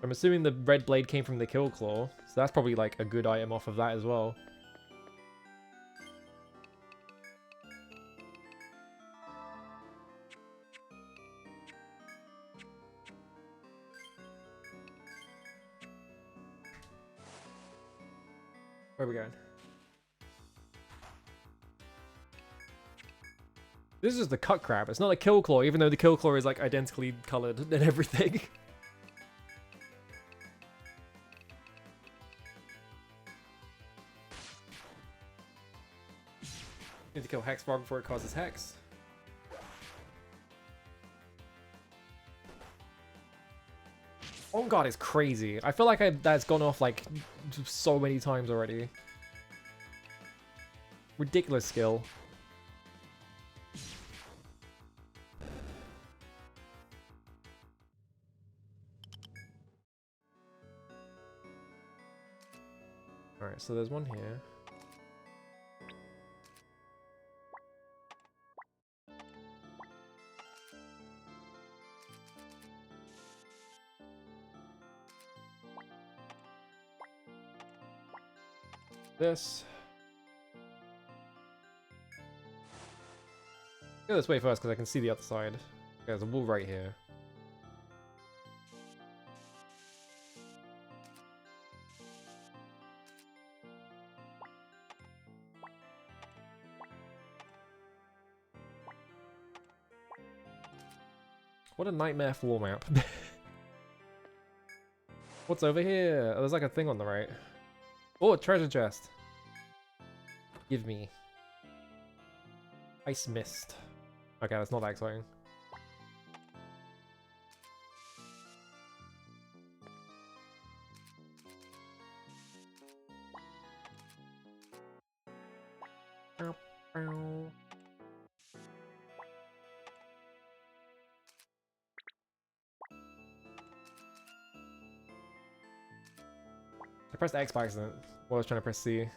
I'm assuming the Red Blade came from the Kill Claw, so that's probably like a good item off of that as well. Where are we going? This is the Cut Crab. It's not a Kill Claw, even though the Kill Claw is like identically colored and everything. Need to kill Hex Frog before it causes Hex. On guard is crazy. I feel like that's gone off like so many times already. Ridiculous skill. Alright, so there's one here. This. Go this way first because I can see the other side. There's a wall right here. What a nightmare floor map. What's over here? Oh, there's like a thing on the right. Oh, a treasure chest. Give me. Ice mist. Okay, that's not that exciting. Ow, ow. I pressed X by accident while I was trying to press C.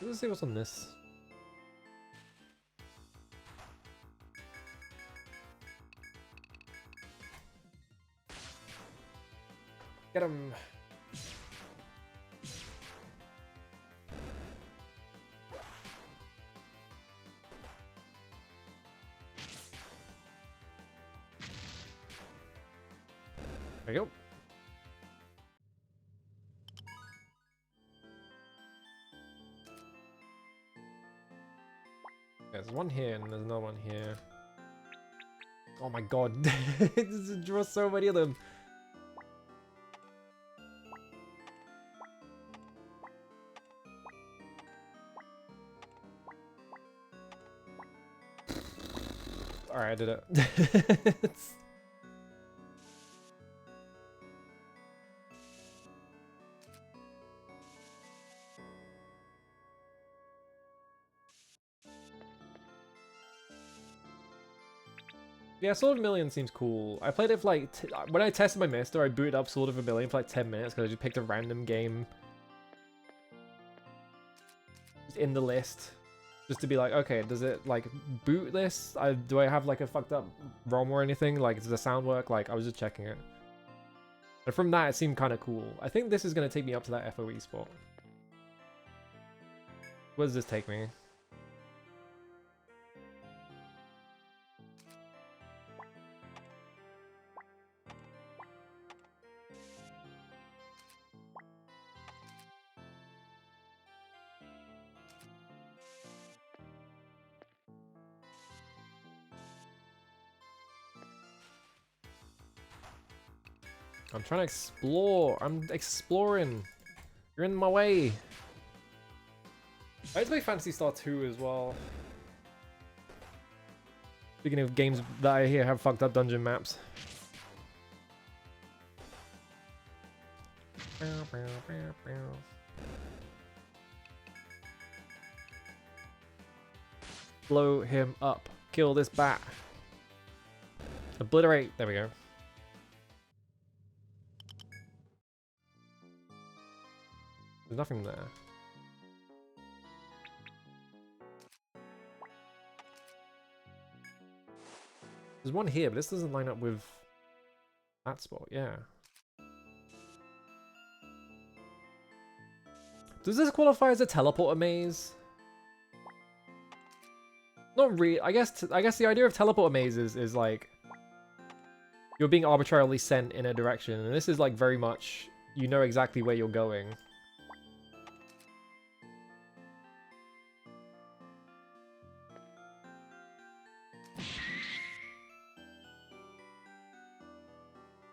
Let's see what's on this. Get him. There you go. There's one here and there's another one here. Oh my god, it draws so many of them. Alright, I did it. Yeah, Sword of Vermilion seems cool. I played it for like, when I tested my Mister, I booted up Sword of Vermilion for like 10 minutes because I just picked a random game. Just in the list. Just to be like, okay, does it like boot this? Do I have like a fucked up ROM or anything? Like, does the sound work? Like, I was just checking it. But from that, it seemed kind of cool. I think this is going to take me up to that FOE spot. Where does this take me? I'm trying to explore. I'm exploring. You're in my way. I used to play Phantasy Star 2 as well. Speaking of games that I hear have fucked up dungeon maps. Blow him up. Kill this bat. Obliterate. There we go. There's nothing there. There's one here, but this doesn't line up with that spot. Yeah. Does this qualify as a teleporter maze? Not really. I guess the idea of teleporter mazes is like you're being arbitrarily sent in a direction, and this is like very much you know exactly where you're going.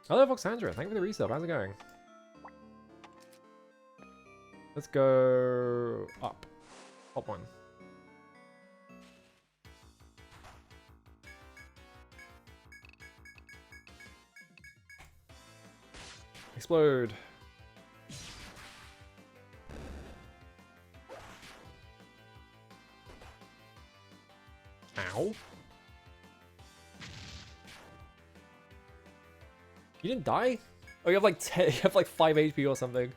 Hello, Voxandra. Thank you for the resub. How's it going? Let's go up. Top one. Explode. Ow. You didn't die? Oh, you have like 10, you have like 5 HP or something.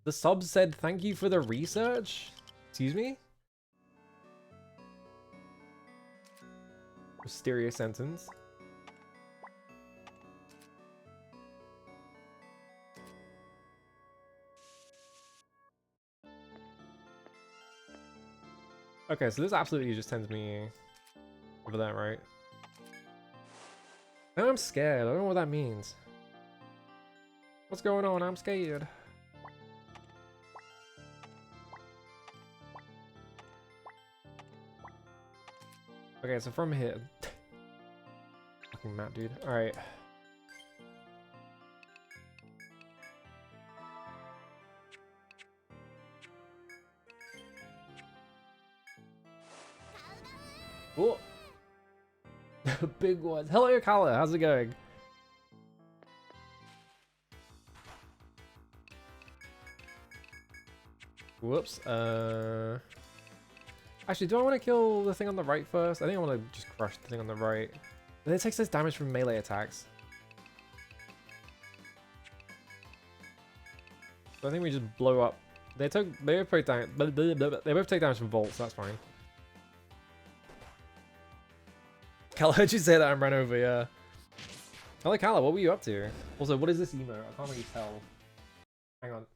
The sub said thank you for the research? Excuse me? Mysterious sentence. Okay, so this absolutely just sends me over that, right? Now I'm scared. I don't know what that means. What's going on? I'm scared. Okay, so from here. Fucking map, dude. Alright. Oh! Big ones. Hello, Kala. How's it going? Whoops. Actually, do I want to kill the thing on the right first? I think I want to just crush the thing on the right. It takes less damage from melee attacks. So I think we just blow up. They both take damage from volts. That's fine. Kala, heard you say that and ran over, yeah. Hello, Kala, what were you up to? Also, what is this emote? I can't really tell. Hang on. I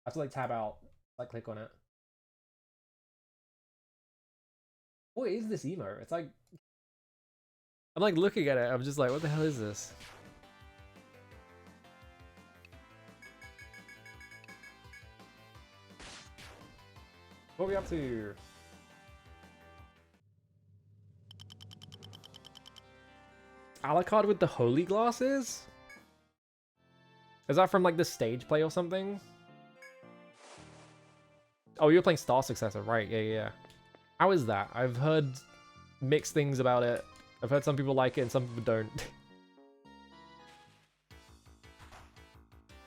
have to like tab out. Like click on it. What is this emote? It's like... I'm like looking at it, I'm just like, what the hell is this? What are we up to? Alucard with the holy glasses? Is that from like the stage play or something? Oh, you're playing Star Successor, right? Yeah. How is that? I've heard mixed things about it. I've heard some people like it and some people don't.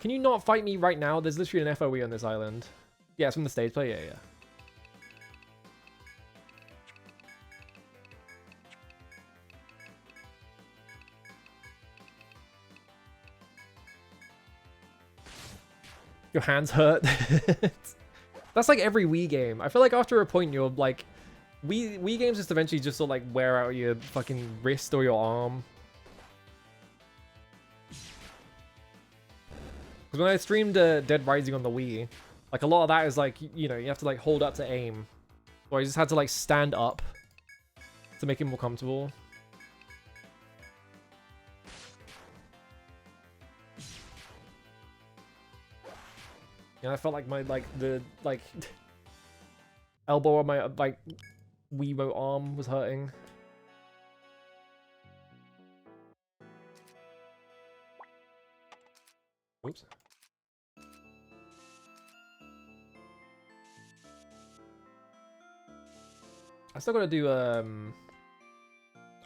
Can you not fight me right now? There's literally an FOE on this island. Yeah, it's from the stage play. Yeah. Your hands hurt. That's like every Wii game. I feel like after a point you're like, Wii games just eventually just sort of like wear out your fucking wrist or your arm. Because when I streamed Dead Rising on the Wii, like a lot of that is like, you know, you have to like hold up to aim. So I just had to like stand up to make it more comfortable. Yeah, I felt like my elbow on my like Wiimote arm was hurting. Oops. I still gotta do oh,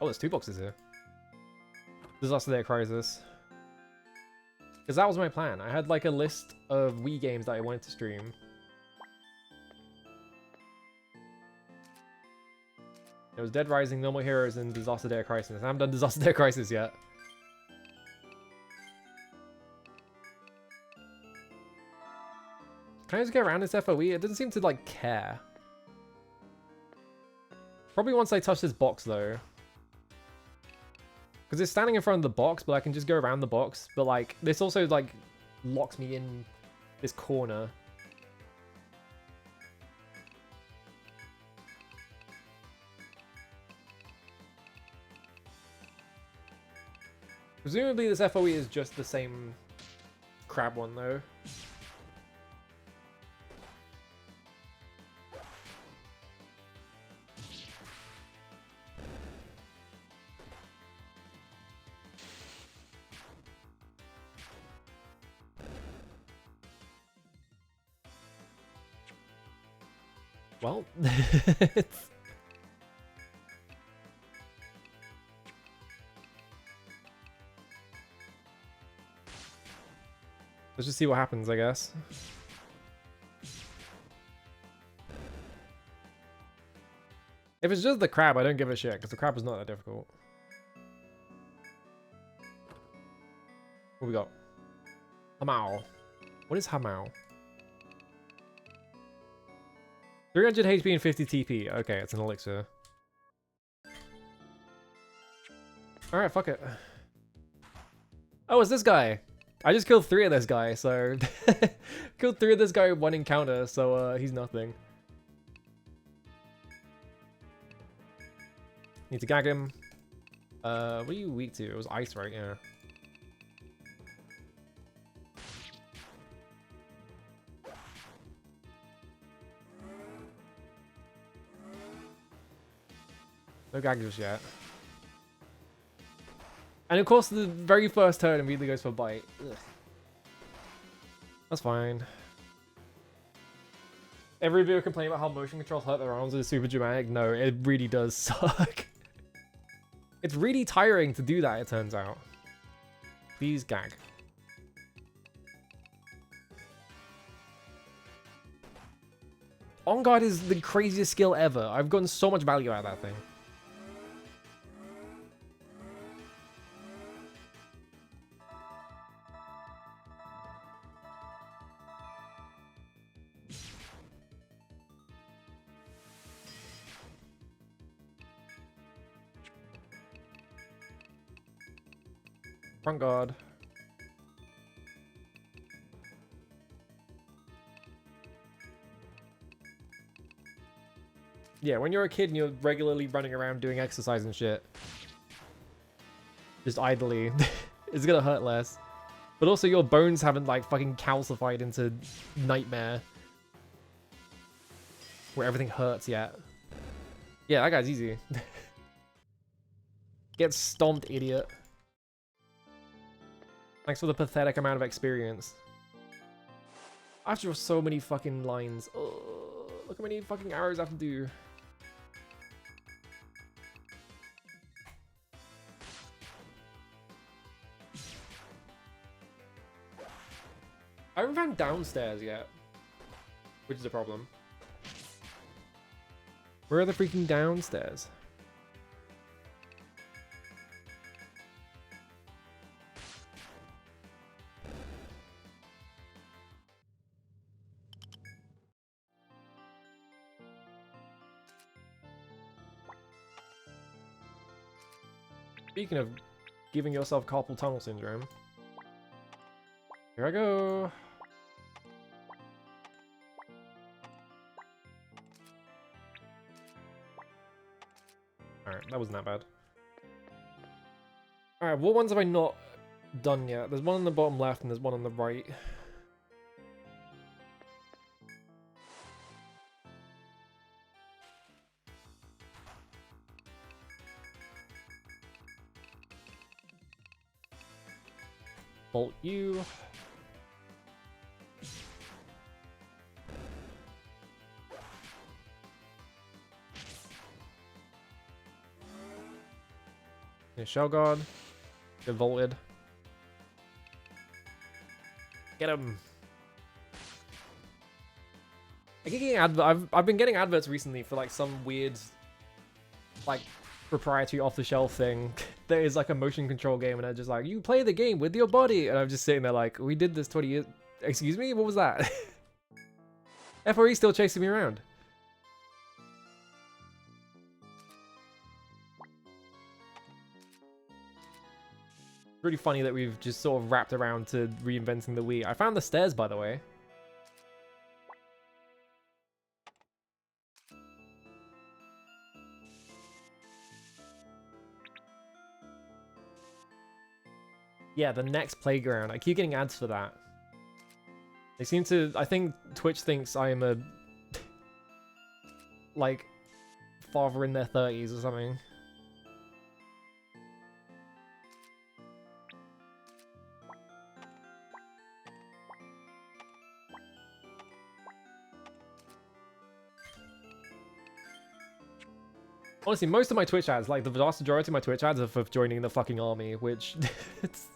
there's 2 boxes here. Disaster Day Crisis. Because that was my plan. I had like a list of Wii games that I wanted to stream. It was Dead Rising, No More Heroes, and Disaster Day Crisis. I haven't done Disaster Day Crisis yet. Can I just get around this FOE? It doesn't seem to like care. Probably once I touch this box though. Because it's standing in front of the box, but I can just go around the box. But like, this also like locks me in this corner. Presumably this FOE is just the same crab one though. Well, let's just see what happens, I guess. If it's just the crab, I don't give a shit, because the crab is not that difficult. What we got? Hamao. What is Hamao? 300 HP and 50 TP. Okay, it's an elixir. Alright, fuck it. Oh, it's this guy. I just killed 3 of this guy, so... killed 3 of this guy with 1 encounter, so he's nothing. Need to gag him. What are you weak to? It was ice, right? Yeah. No gag just yet. And of course, the very first turn immediately goes for a bite. Ugh. That's fine. Every video complain about how motion controls hurt their arms is super dramatic. No, it really does suck. It's really tiring to do that, it turns out. Please gag. On guard is the craziest skill ever. I've gotten so much value out of that thing. Front guard. Yeah, when you're a kid and you're regularly running around doing exercise and shit, just idly, it's gonna hurt less. But also your bones haven't like fucking calcified into nightmare where everything hurts yet. Yeah, that guy's easy. Get stomped, idiot. Thanks for the pathetic amount of experience. I have to draw so many fucking lines. Oh, look how many fucking arrows I have to do. I haven't found downstairs yet, which is a problem. Where are the freaking downstairs? Speaking of giving yourself carpal tunnel syndrome. Here I go. Alright, that wasn't that bad. Alright, what ones have I not done yet? There's one on the bottom left and there's one on the right. Bolt you. Yeah, Shell Guard. Get vaulted. Get him. I keep getting I've been getting adverts recently for like some weird, like, proprietary off-the-shelf thing that is like a motion control game, and they're just like, you play the game with your body, and I'm just sitting there like, we did this 20 years. Excuse me, what was that? FRE still chasing me around. Really funny that we've just sort of wrapped around to reinventing the Wii. I found the stairs, by the way. Yeah, the next playground. I keep getting ads for that. They seem to... I think Twitch thinks I am a... like, father in their 30s or something. Honestly, most of my Twitch ads, like the vast majority of my Twitch ads are for joining the fucking army, which... it's...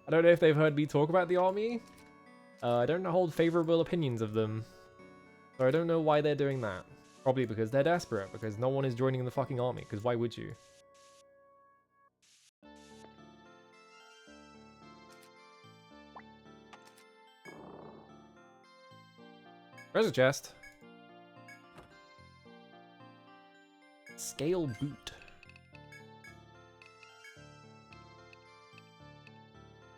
I don't know if they've heard me talk about the army. I don't hold favorable opinions of them. So I don't know why they're doing that. Probably because they're desperate, because no one is joining the fucking army, because why would you? Treasure chest. Scale boot.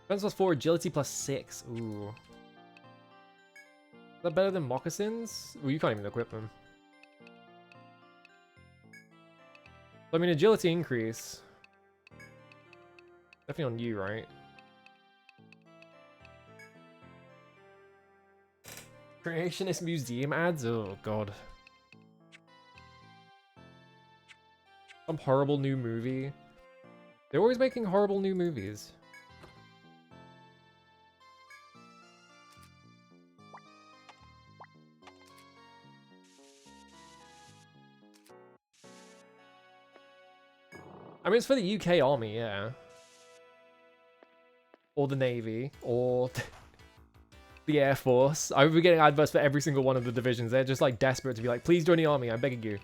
Defense +4, agility +6. Ooh. Is that better than moccasins? Ooh, you can't even equip them. So, I mean, agility increase. Definitely on you, right? Creationist museum ads? Oh, God. Some horrible new movie. They're always making horrible new movies. I mean, it's for the UK Army, yeah. Or the Navy, or the Air Force. I would be getting adverts for every single one of the divisions. They're just like desperate to be like, please join the army, I'm begging you.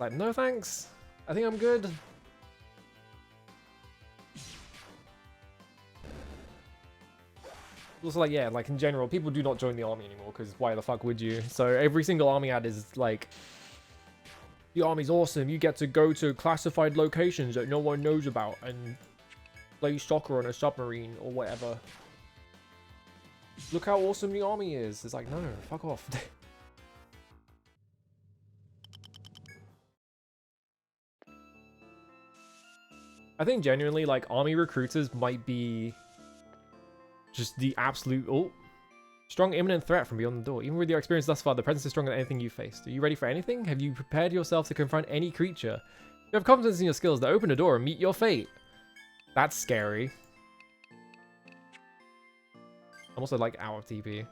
Like, no thanks. I think I'm good. Also, like, yeah, like in general, people do not join the army anymore, because why the fuck would you? So every single army ad is like, the army's awesome, you get to go to classified locations that no one knows about and play soccer on a submarine or whatever. Look how awesome the army is. It's like, no, fuck off. I think genuinely, like, army recruiters might be just the absolute... Oh, strong imminent threat from beyond the door. Even with your experience thus far, the presence is stronger than anything you've faced. Are you ready for anything? Have you prepared yourself to confront any creature? You have confidence in your skills to open a door and meet your fate. That's scary. I'm also, like, out of TP.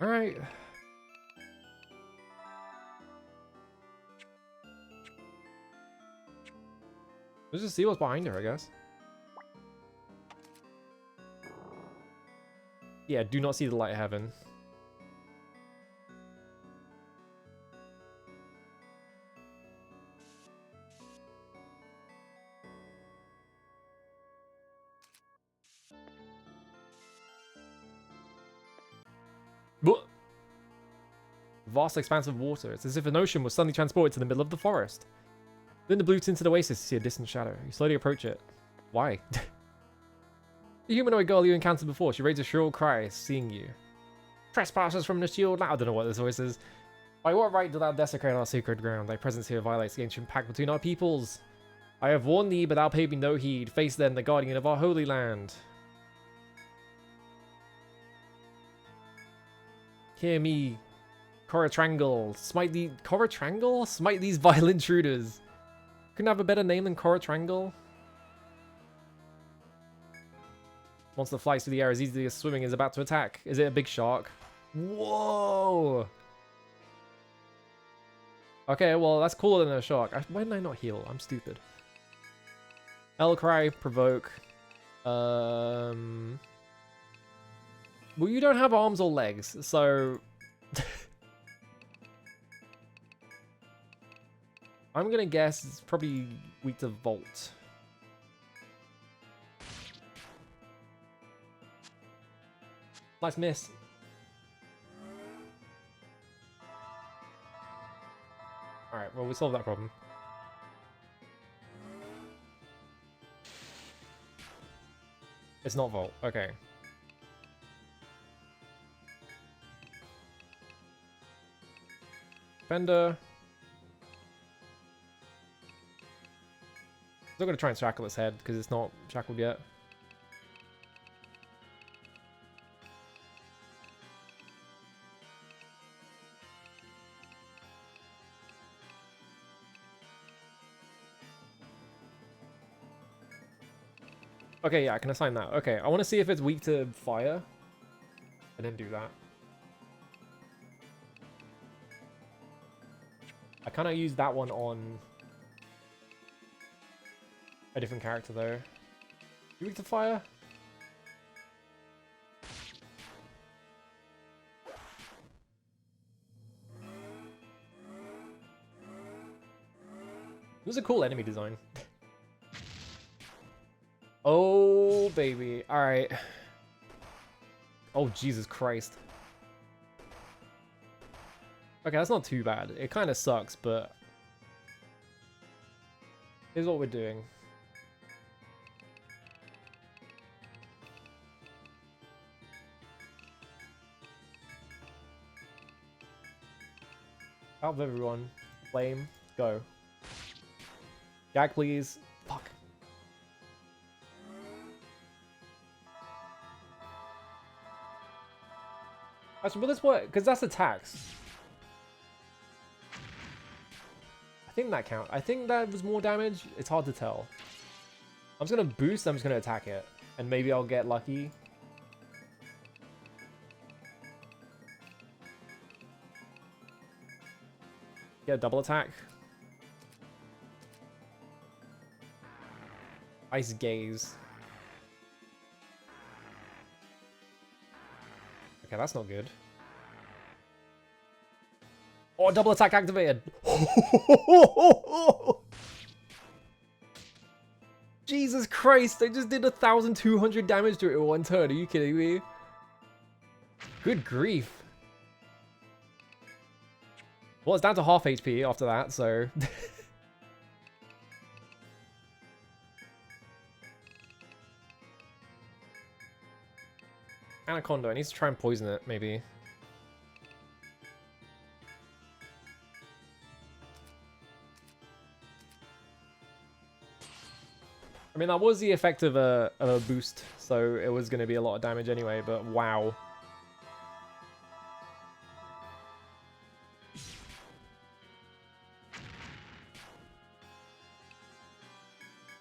Alright. Let's just see what's behind her, I guess. Yeah, do not see the light of heaven. Vast expanse of water. It's as if an ocean was suddenly transported to the middle of the forest. Then the blue tinted oasis, you see a distant shadow. You slowly approach it. Why? The humanoid girl you encountered before, she raised a shrill cry, seeing you. Trespassers from the shield. I don't know what this voice is. By what right do thou desecrate our sacred ground? Thy presence here violates the ancient pact between our peoples. I have warned thee, but thou paid me no heed. Face then the guardian of our holy land. Hear me, Coratrangle. Smite these vile intruders. Couldn't have a better name than Coratrangle. Monster flies through the air as easily as swimming, is about to attack. Is it a big shark? Whoa! Okay, well, that's cooler than a shark. Why didn't I not heal? I'm stupid. Cry, provoke. Well, you don't have arms or legs, so... I'm gonna guess it's probably weak to Volt. Nice miss. Alright, well, we solved that problem. It's not Volt. Okay. Fender. Still gonna try and shackle its head because it's not shackled yet. Okay, yeah, I can assign that. Okay, I want to see if it's weak to fire. And then do that. I kind of used that one on a different character, though. You weak to fire? It was a cool enemy design. Oh, baby. Alright. Oh, Jesus Christ. Okay, that's not too bad. It kind of sucks, but... here's what we're doing. Out of everyone. Flame. Go. Gag, please. Fuck. Actually, will this work? Because that's attacks. I think that count. I think that was more damage. It's hard to tell. I'm just going to boost. I'm just going to attack it. And maybe I'll get lucky. Get a double attack. Ice Gaze. Okay, that's not good. Oh, double attack activated. Jesus Christ, I just did 1,200 damage to it in one turn. Are you kidding me? Good grief. Well, it's down to half HP after that, so... Anaconda, I need to try and poison it, maybe. I mean, that was the effect of a boost, so it was going to be a lot of damage anyway, but wow.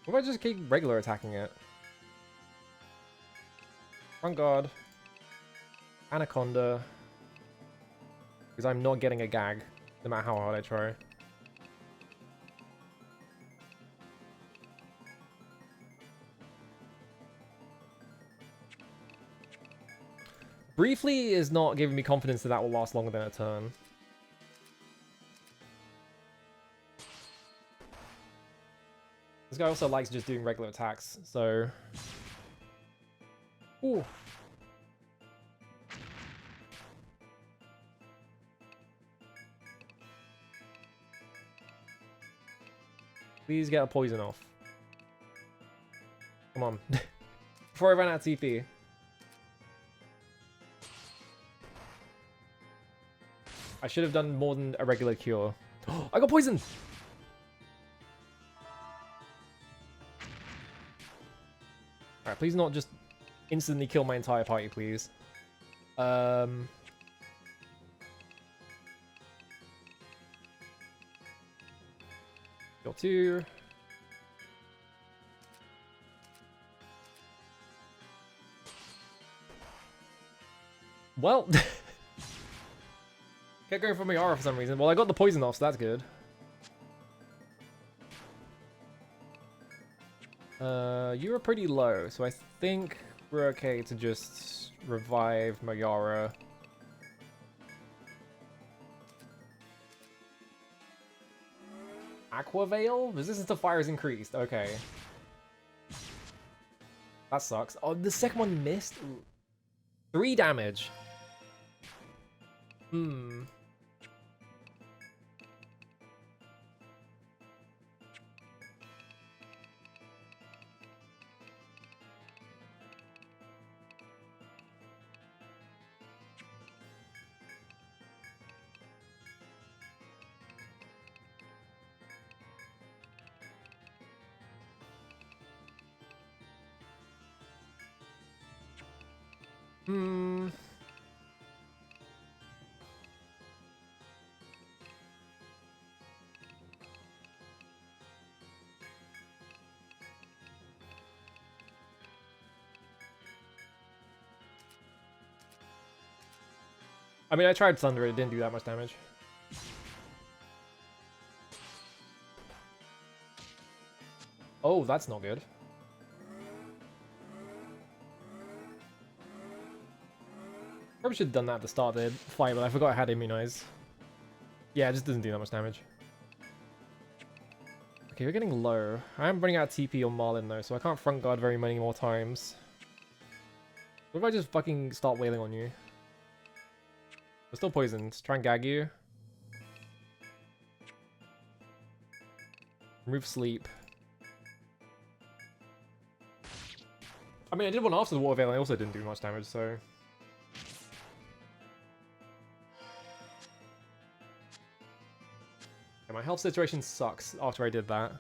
What if I just keep regular attacking it? Front guard. Anaconda. Because I'm not getting a gag, no matter how hard I try. Briefly is not giving me confidence that that will last longer than a turn. This guy also likes just doing regular attacks, so... Ooh. Please get a poison off. Come on. Before I run out of TP. I should have done more than a regular cure. I got poisoned! Alright, please not just instantly kill my entire party, please. Kill 2. Well, kept going for Mayara for some reason. Well, I got the poison off, so that's good. You were pretty low, so I think we're okay to just revive Mayara. Aqua Veil? Resistance to fire is increased. Okay. That sucks. Oh, the second one missed? Ooh. 3 damage. Hmm. Hmm. I mean, I tried Thunder, it didn't do that much damage. Oh, that's not good. Probably should have done that at the start of the fight, but I forgot I had Immunize. Yeah, it just doesn't do that much damage. Okay, we're getting low. I am running out of TP on Marlin though, so I can't front guard very many more times. What if I just fucking start wailing on you? We're still poisoned. Try and gag you. Remove sleep. I mean, I did one after the water veil and I also didn't do much damage, so... Okay, my health situation sucks after I did that.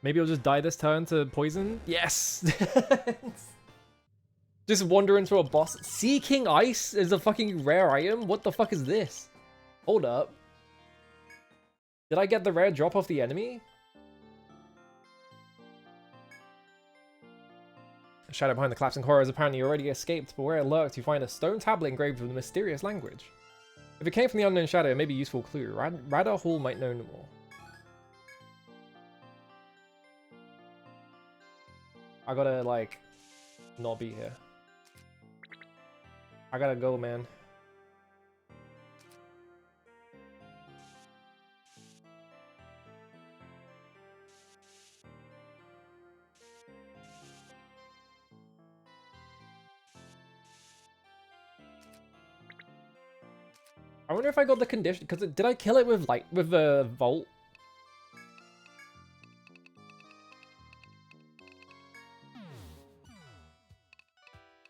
Maybe I'll just die this turn to poison? Yes! Just wander into a boss. Sea King Ice is a fucking rare item? What the fuck is this? Hold up. Did I get the rare drop off the enemy? A shadow behind the collapsing horror has apparently already escaped, but where it lurks you find a stone tablet engraved with a mysterious language. If it came from the unknown shadow, it may be a useful clue. Radar Hall might know more. I gotta, like, not be here. I gotta go, man. I wonder if I got the condition, because did I kill it with, like, with the Volt?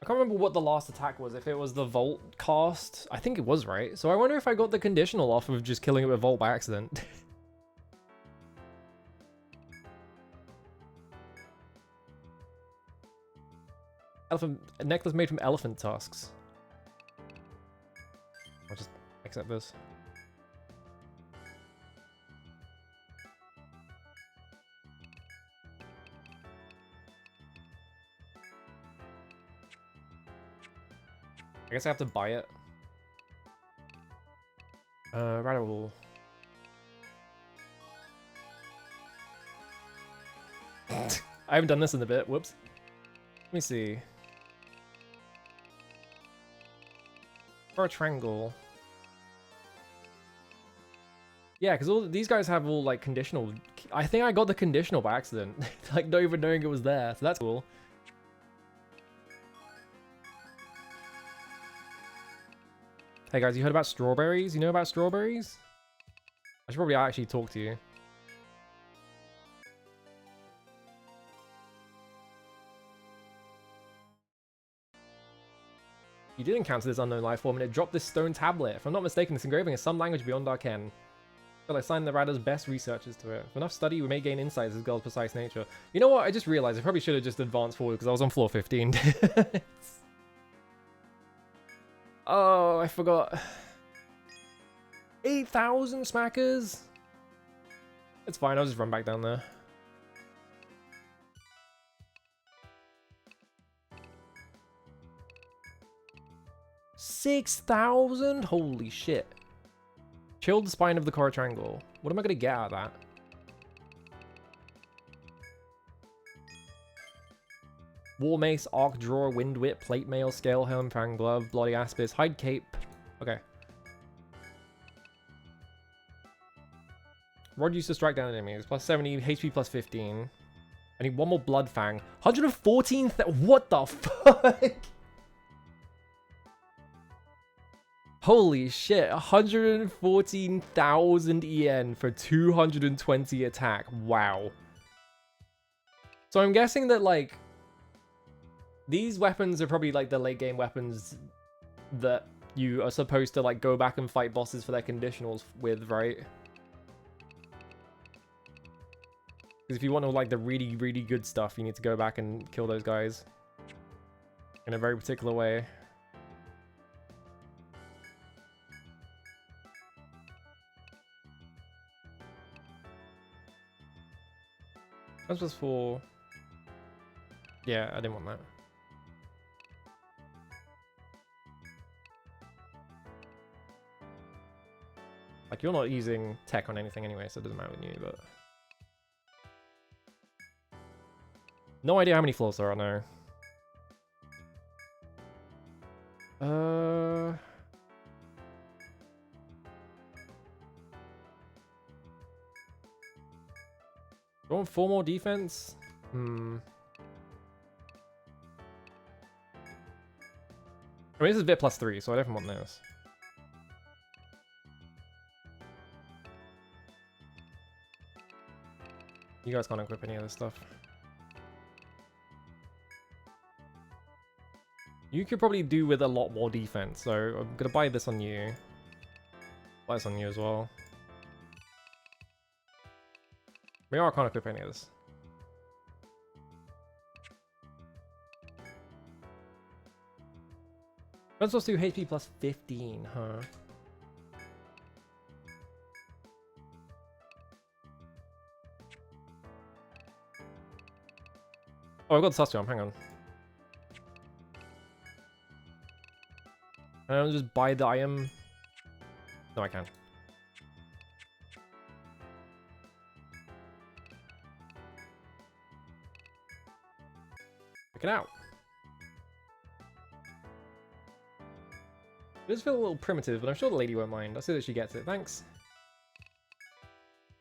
I can't remember what the last attack was, if it was the Volt cast. I think it was, right? So I wonder if I got the conditional off of just killing it with Volt by accident. A necklace made from elephant tusks. I'll just accept this. I guess I have to buy it. Rattle. I haven't done this in a bit. Whoops. Let me see. For a triangle. Yeah, because all these guys have all like conditional. I think I got the conditional by accident, like not even knowing it was there. So that's cool. Hey guys, you heard about strawberries? You know about strawberries? I should probably actually talk to you. You did encounter this unknown life form and it dropped this stone tablet. If I'm not mistaken, this engraving is some language beyond our ken. But I signed the Radar's best researchers to it. With enough study, we may gain insights as girl's precise nature. You know what? I just realized I probably should have just advanced forward because I was on floor 15. Oh, I forgot. 8,000 smackers? It's fine, I'll just run back down there. $6,000? Holy shit. Chill the spine of the core triangle. What am I gonna get out of that? War Mace, Arc Drawer, Wind Whip, Plate Mail, Scale Helm, Fang Glove, Bloody Aspis, Hide Cape. Okay. Rod used to strike down enemies. Plus 70, HP plus 15. I need one more Blood Fang. 114, what the fuck? Holy shit, 114,000 EN for 220 attack. Wow. So I'm guessing that, like, these weapons are probably, like, the late game weapons that you are supposed to, like, go back and fight bosses for their conditionals with, right? Because if you want to, like, the really, really good stuff, you need to go back and kill those guys in a very particular way. That's just for... Yeah, I didn't want that. Like, you're not using tech on anything anyway, so it doesn't matter with you, but... No idea how many floors there are now. Do you want 4 more defense? I mean, this is bit plus 3, so I definitely want this. You guys can't equip any of this stuff. You could probably do with a lot more defense, so I'm gonna buy this on you. Buy this on you as well. Maybe I can't equip any of this. That's supposed to do HP plus 15, huh? Oh, I've got the sus jump, hang on. Can I just buy the item? No, I can't. Check it out. It does feel a little primitive, but I'm sure the lady won't mind. I'll see that she gets it. Thanks.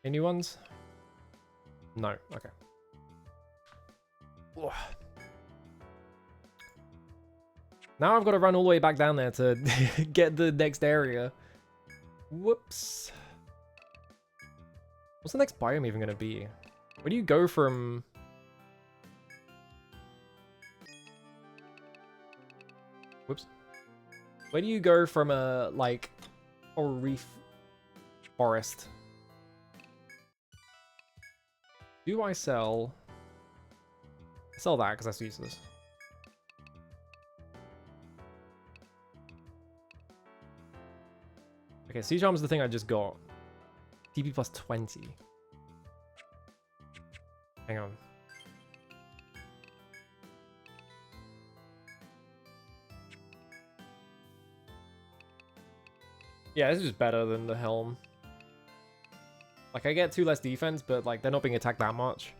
Any new ones? No. Okay. Ugh. Now I've got to run all the way back down there to get the next area. Whoops. What's the next biome even going to be? Where do you go from... Whoops. Where do you go from a, like, a reef forest? Do I sell... Sell that, because that's useless. Okay, Siege Arm's the thing I just got. TP plus 20. Hang on. Yeah, this is just better than the Helm. Like, I get 2 less defense, but, like, they're not being attacked that much.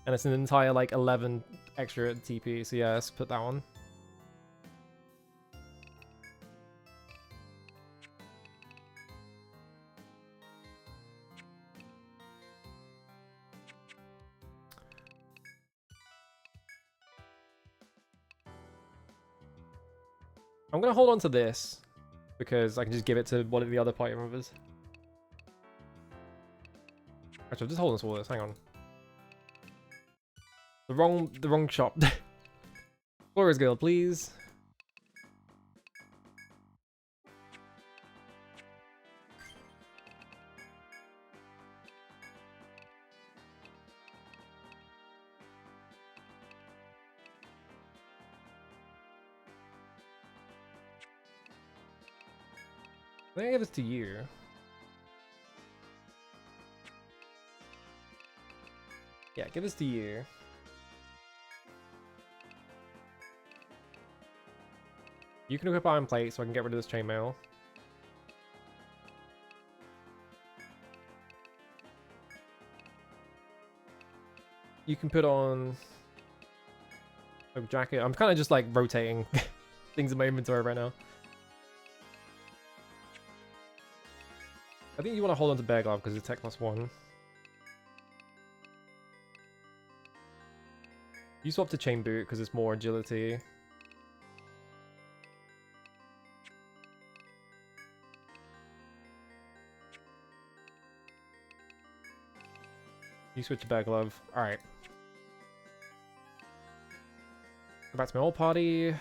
And it's an entire, like, 11 extra TP, so yeah, let's put that one. I'm gonna hold on to this, because I can just give it to one of the other party members. Actually, I'm just holding all this, hang on. The wrong shop. Glorious Guild, please. I think I give this to you. Yeah, give this to you. You can equip iron plate so I can get rid of this chainmail. You can put on a jacket. I'm kind of just like rotating things in my inventory right now. I think you want to hold on to Bear Glove because it's tech +1. You swap to Chain Boot because it's more agility. You switch to Bear Glove. Alright. Go back to my old party.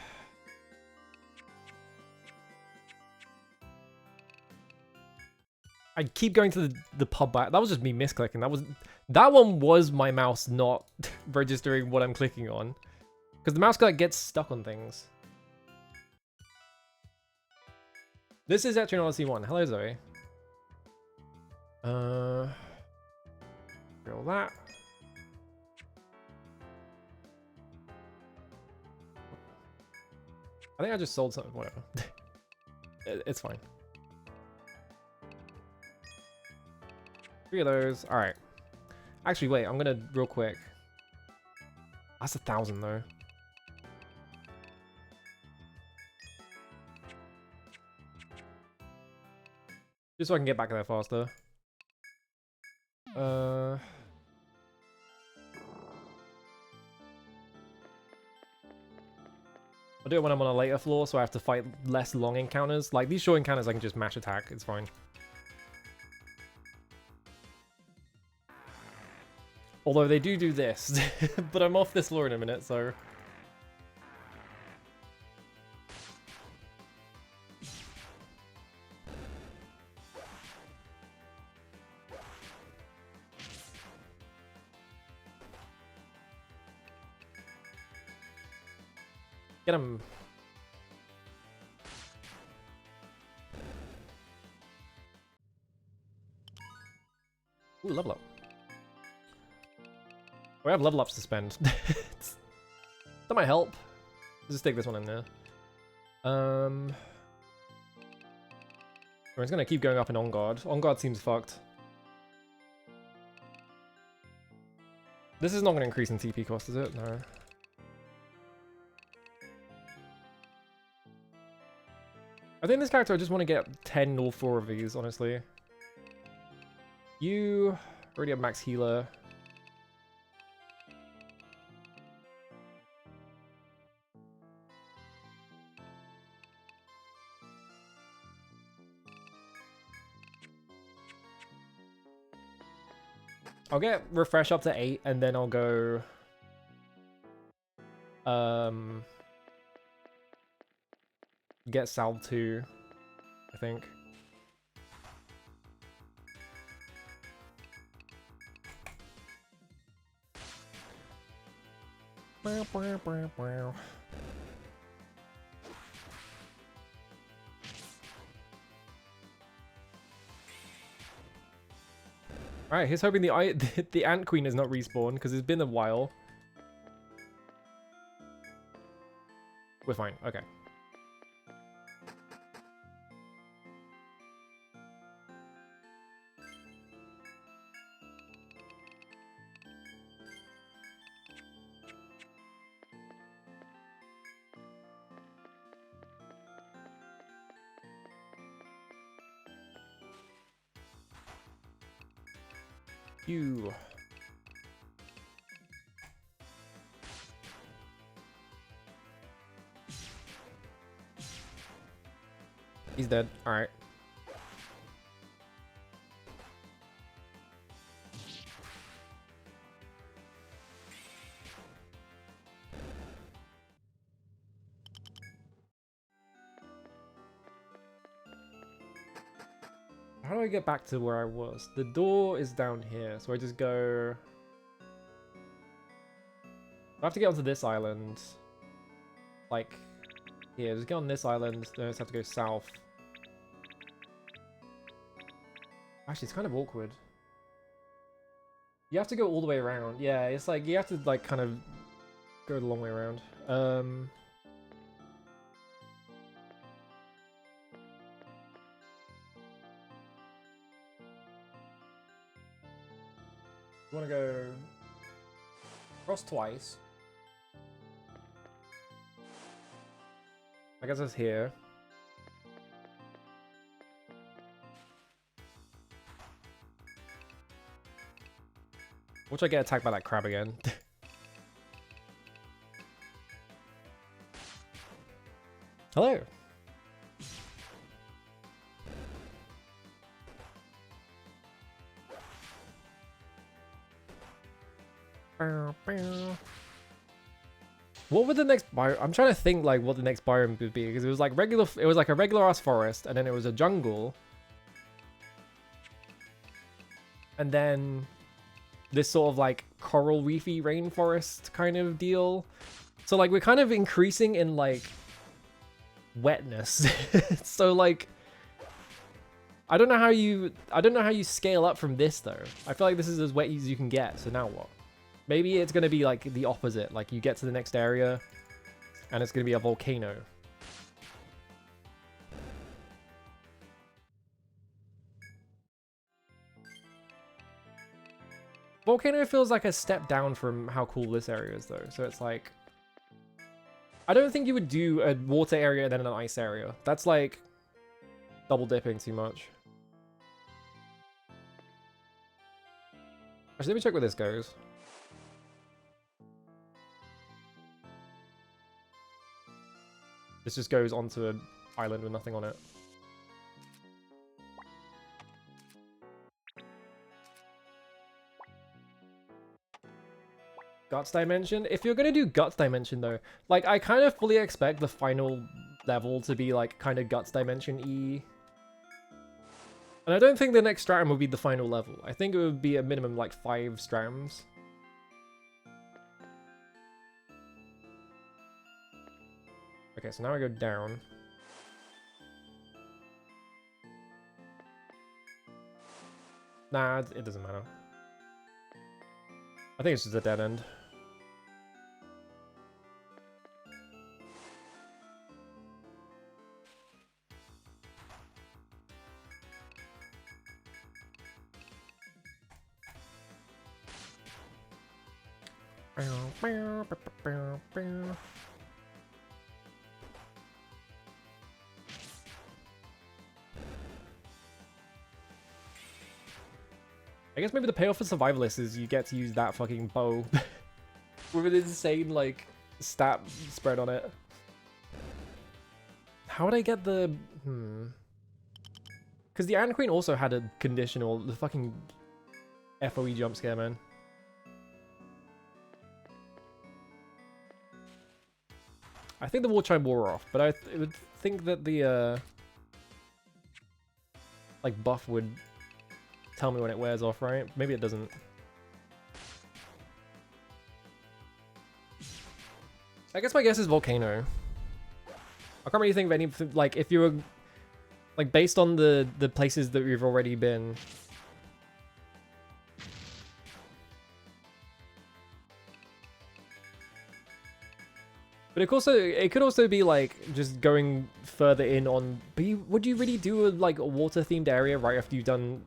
I keep going to the pub back. That was just me misclicking. That one was my mouse not registering what I'm clicking on. Because the mouse like gets stuck on things. This is Etrian Odyssey 1. Hello, Zoe. All that. I think I just sold something. Whatever. It's fine. 3 of those. All right. Actually, wait. I'm gonna real quick. That's 1,000 though. Just so I can get back there faster. I'll do it when I'm on a later floor, so I have to fight less long encounters. Like, these short encounters, I can just mash attack. It's fine. Although they do this. But I'm off this floor in a minute, so... Get him. Ooh, level up. We have level ups to spend. That might help. Let's just take this one in there. We're just gonna keep going up in On Guard. On Guard seems fucked. This is not gonna increase in TP cost, is it? No. I think this character I just want to get 10 or 4 of these, honestly. You already have max healer. I'll get refresh up to 8 and then I'll go get salve 2, I think. Alright, he's hoping the Ant Queen is not respawned because it's been a while. We're fine, okay. You. He's dead. All right. How do I get back to where I was? The door is down here, so I just go... I have to get onto this island. Like, here, just get on this island, then I just have to go south. Actually, it's kind of awkward. You have to go all the way around. Yeah, it's like you have to like kind of go the long way around. You want to go cross twice. I guess it's here. Watch I get attacked by that crab again. Hello. What would the next biome? I'm trying to think like what the next biome would be because it was like regular. It was like a regular ass forest, and then it was a jungle, and then this sort of like coral reefy rainforest kind of deal. So like we're kind of increasing in like wetness. So like I don't know how you scale up from this though. I feel like this is as wet as you can get. So now what? Maybe it's going to be like the opposite. Like you get to the next area and it's going to be a volcano. Volcano feels like a step down from how cool this area is though. So it's like, I don't think you would do a water area and then an ice area. That's like double dipping too much. Actually, let me check where this goes. This just goes onto an island with nothing on it. Guts Dimension? If you're gonna do Guts Dimension though, like I kind of fully expect the final level to be like kind of Guts Dimension-y. And I don't think the next stratum would be the final level. I think it would be a minimum like 5 stratums. Okay, so now I go down. Nah, it doesn't matter. I think it's just a dead end. I guess maybe the payoff for Survivalist is you get to use that fucking bow with an insane, like, stat spread on it. How would I get the... Because the Ant Queen also had a conditional, the fucking FOE jump scare, man. I think the War Chime wore off, but I would think that the, like, buff would tell me when it wears off, right? Maybe it doesn't. I guess my guess is Volcano. I can't really think of any, like, if you were, like, based on the places that we've already been. But it could also be like just going further in on. But would you really do like a water themed area right after you've done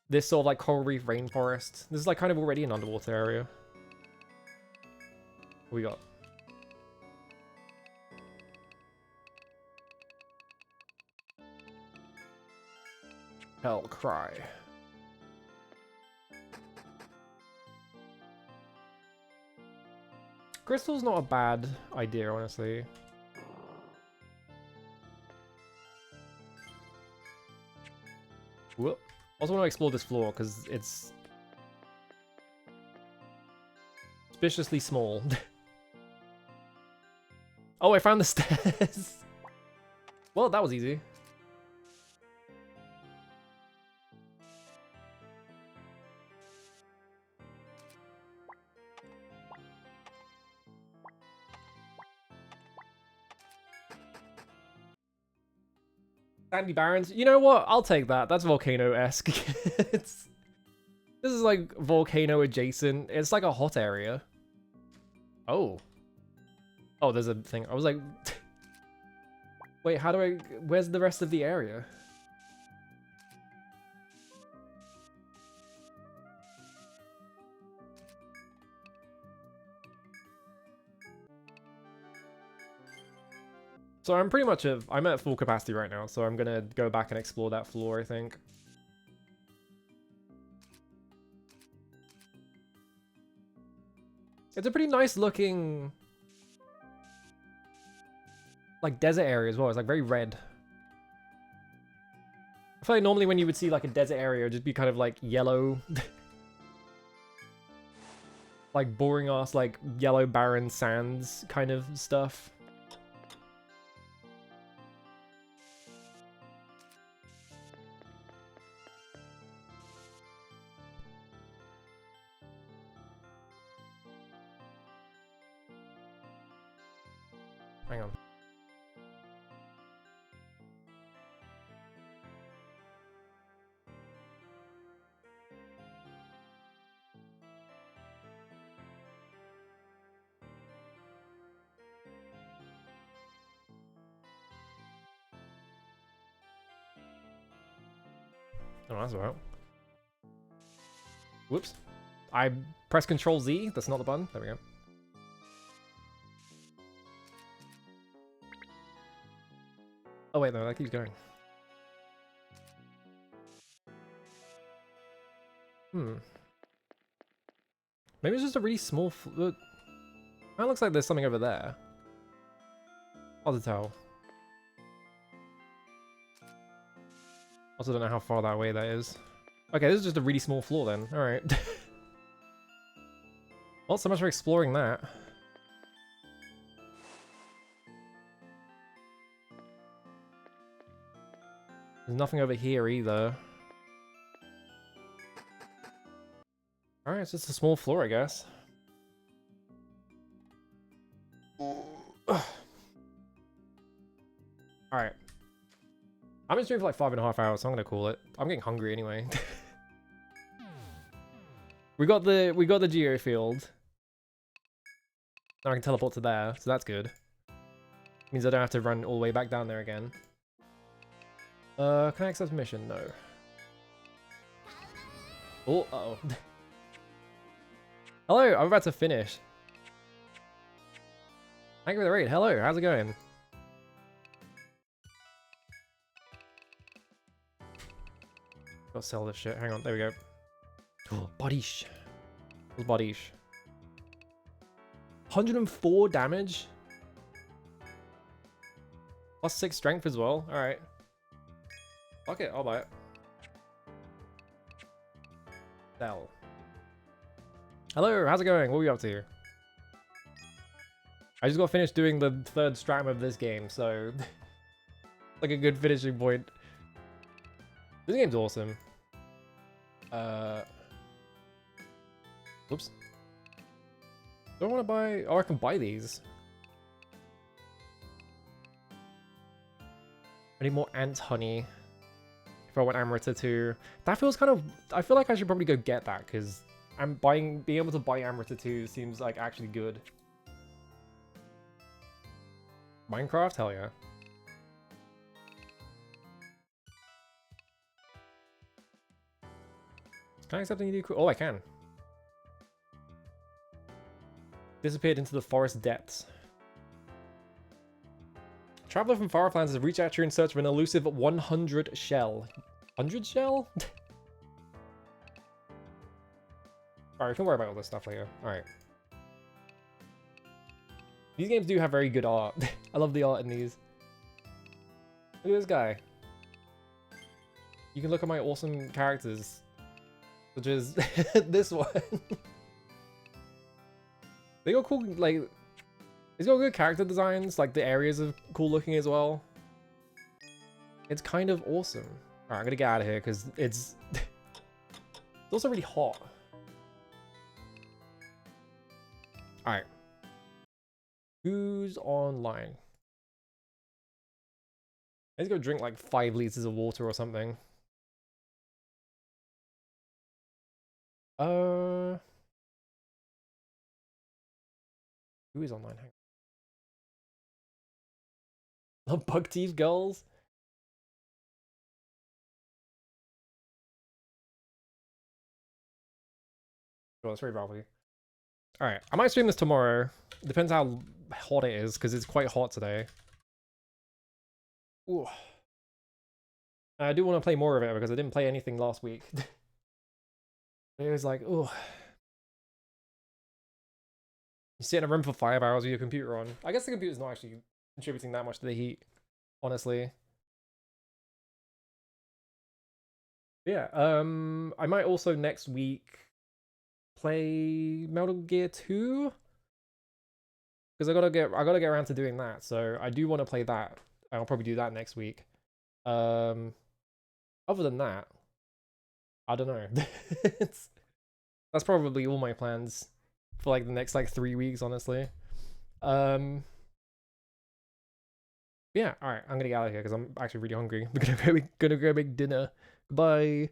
this sort of like coral reef rainforest? This is like kind of already an underwater area. What we got? Hell cry. Crystal's not a bad idea, honestly. Whoop. I also want to explore this floor because it's suspiciously small. Oh, I found the stairs. Well, that was easy. Sandy Barrens. You know what? I'll take that. That's volcano-esque. This is like volcano adjacent. It's like a hot area. Oh. Oh, there's a thing. I was like, wait, how do I, where's the rest of the area? So I'm pretty much I'm at full capacity right now, so I'm gonna go back and explore that floor, I think. It's a pretty nice looking, like, desert area as well. It's like very red. I feel like normally when you would see like a desert area, it'd just be kind of like yellow. Like boring ass, like yellow barren sands kind of stuff. Hang on. Oh, that's alright. Whoops. I press Control Z. That's not the button. There we go. Oh wait, no, that keeps going. Maybe it's just a really small. It looks like there's something over there. Hard to tell. Also, don't know how far that away that is. Okay, this is just a really small floor then. All right. Well, so much for exploring that. There's nothing over here either. Alright, it's just a small floor, I guess. Alright. I've been streaming for like 5.5 hours, so I'm gonna call it. I'm getting hungry anyway. we got the geofield. Now I can teleport to there, so that's good. Means I don't have to run all the way back down there again. Can I accept mission? No. Oh, uh-oh. Hello, I'm about to finish. Thank you for the raid. Hello, how's it going? Gotta sell this shit. Hang on, there we go. Oh, Bodish. What's Bodish? 104 damage? Plus 6 strength as well. Alright. Fuck it, I'll buy it. Sell. Hello, how's it going? What are we up to? I just got finished doing the 3rd strat of this game, so like a good finishing point. This game's awesome. Whoops. Do I want to buy? Oh, I can buy these. I need more ant honey. If I want Amrita too. That feels kind of... I feel like I should probably go get that, because being able to buy Amrita 2 seems like actually good. Minecraft? Hell yeah. Can I accept any new... Oh, I can. Disappeared into the forest depths. Traveler from Farflands has reached Etrian in search of an elusive 100 shell. 100 shell? Alright, we can worry about all this stuff later. Alright. These games do have very good art. I love the art in these. Look at this guy. You can look at my awesome characters. Such as this one. They got cool, like... It's got good character designs, like the areas are cool looking as well. It's kind of awesome. Alright, I'm gonna get out of here because it's... it's also really hot. Alright. Who's online? Let's go drink like 5 liters of water or something. Who is online? Hang on. The bug teeth girls? Oh, that's very valid. Alright, I might stream this tomorrow. Depends how hot it is, because it's quite hot today. Ooh. I do want to play more of it, because I didn't play anything last week. It was like, ooh. You sit in a room for 5 hours with your computer on. I guess the computer's not actually contributing that much to the heat, honestly. Yeah, I might also next week play Metal Gear 2. Because I gotta get around to doing that, so I do want to play that. I'll probably do that next week. Other than that, I don't know. That's probably all my plans for like the next like 3 weeks, honestly. Yeah, all right. I'm gonna get out of here because I'm actually really hungry. We're gonna go make dinner. Goodbye.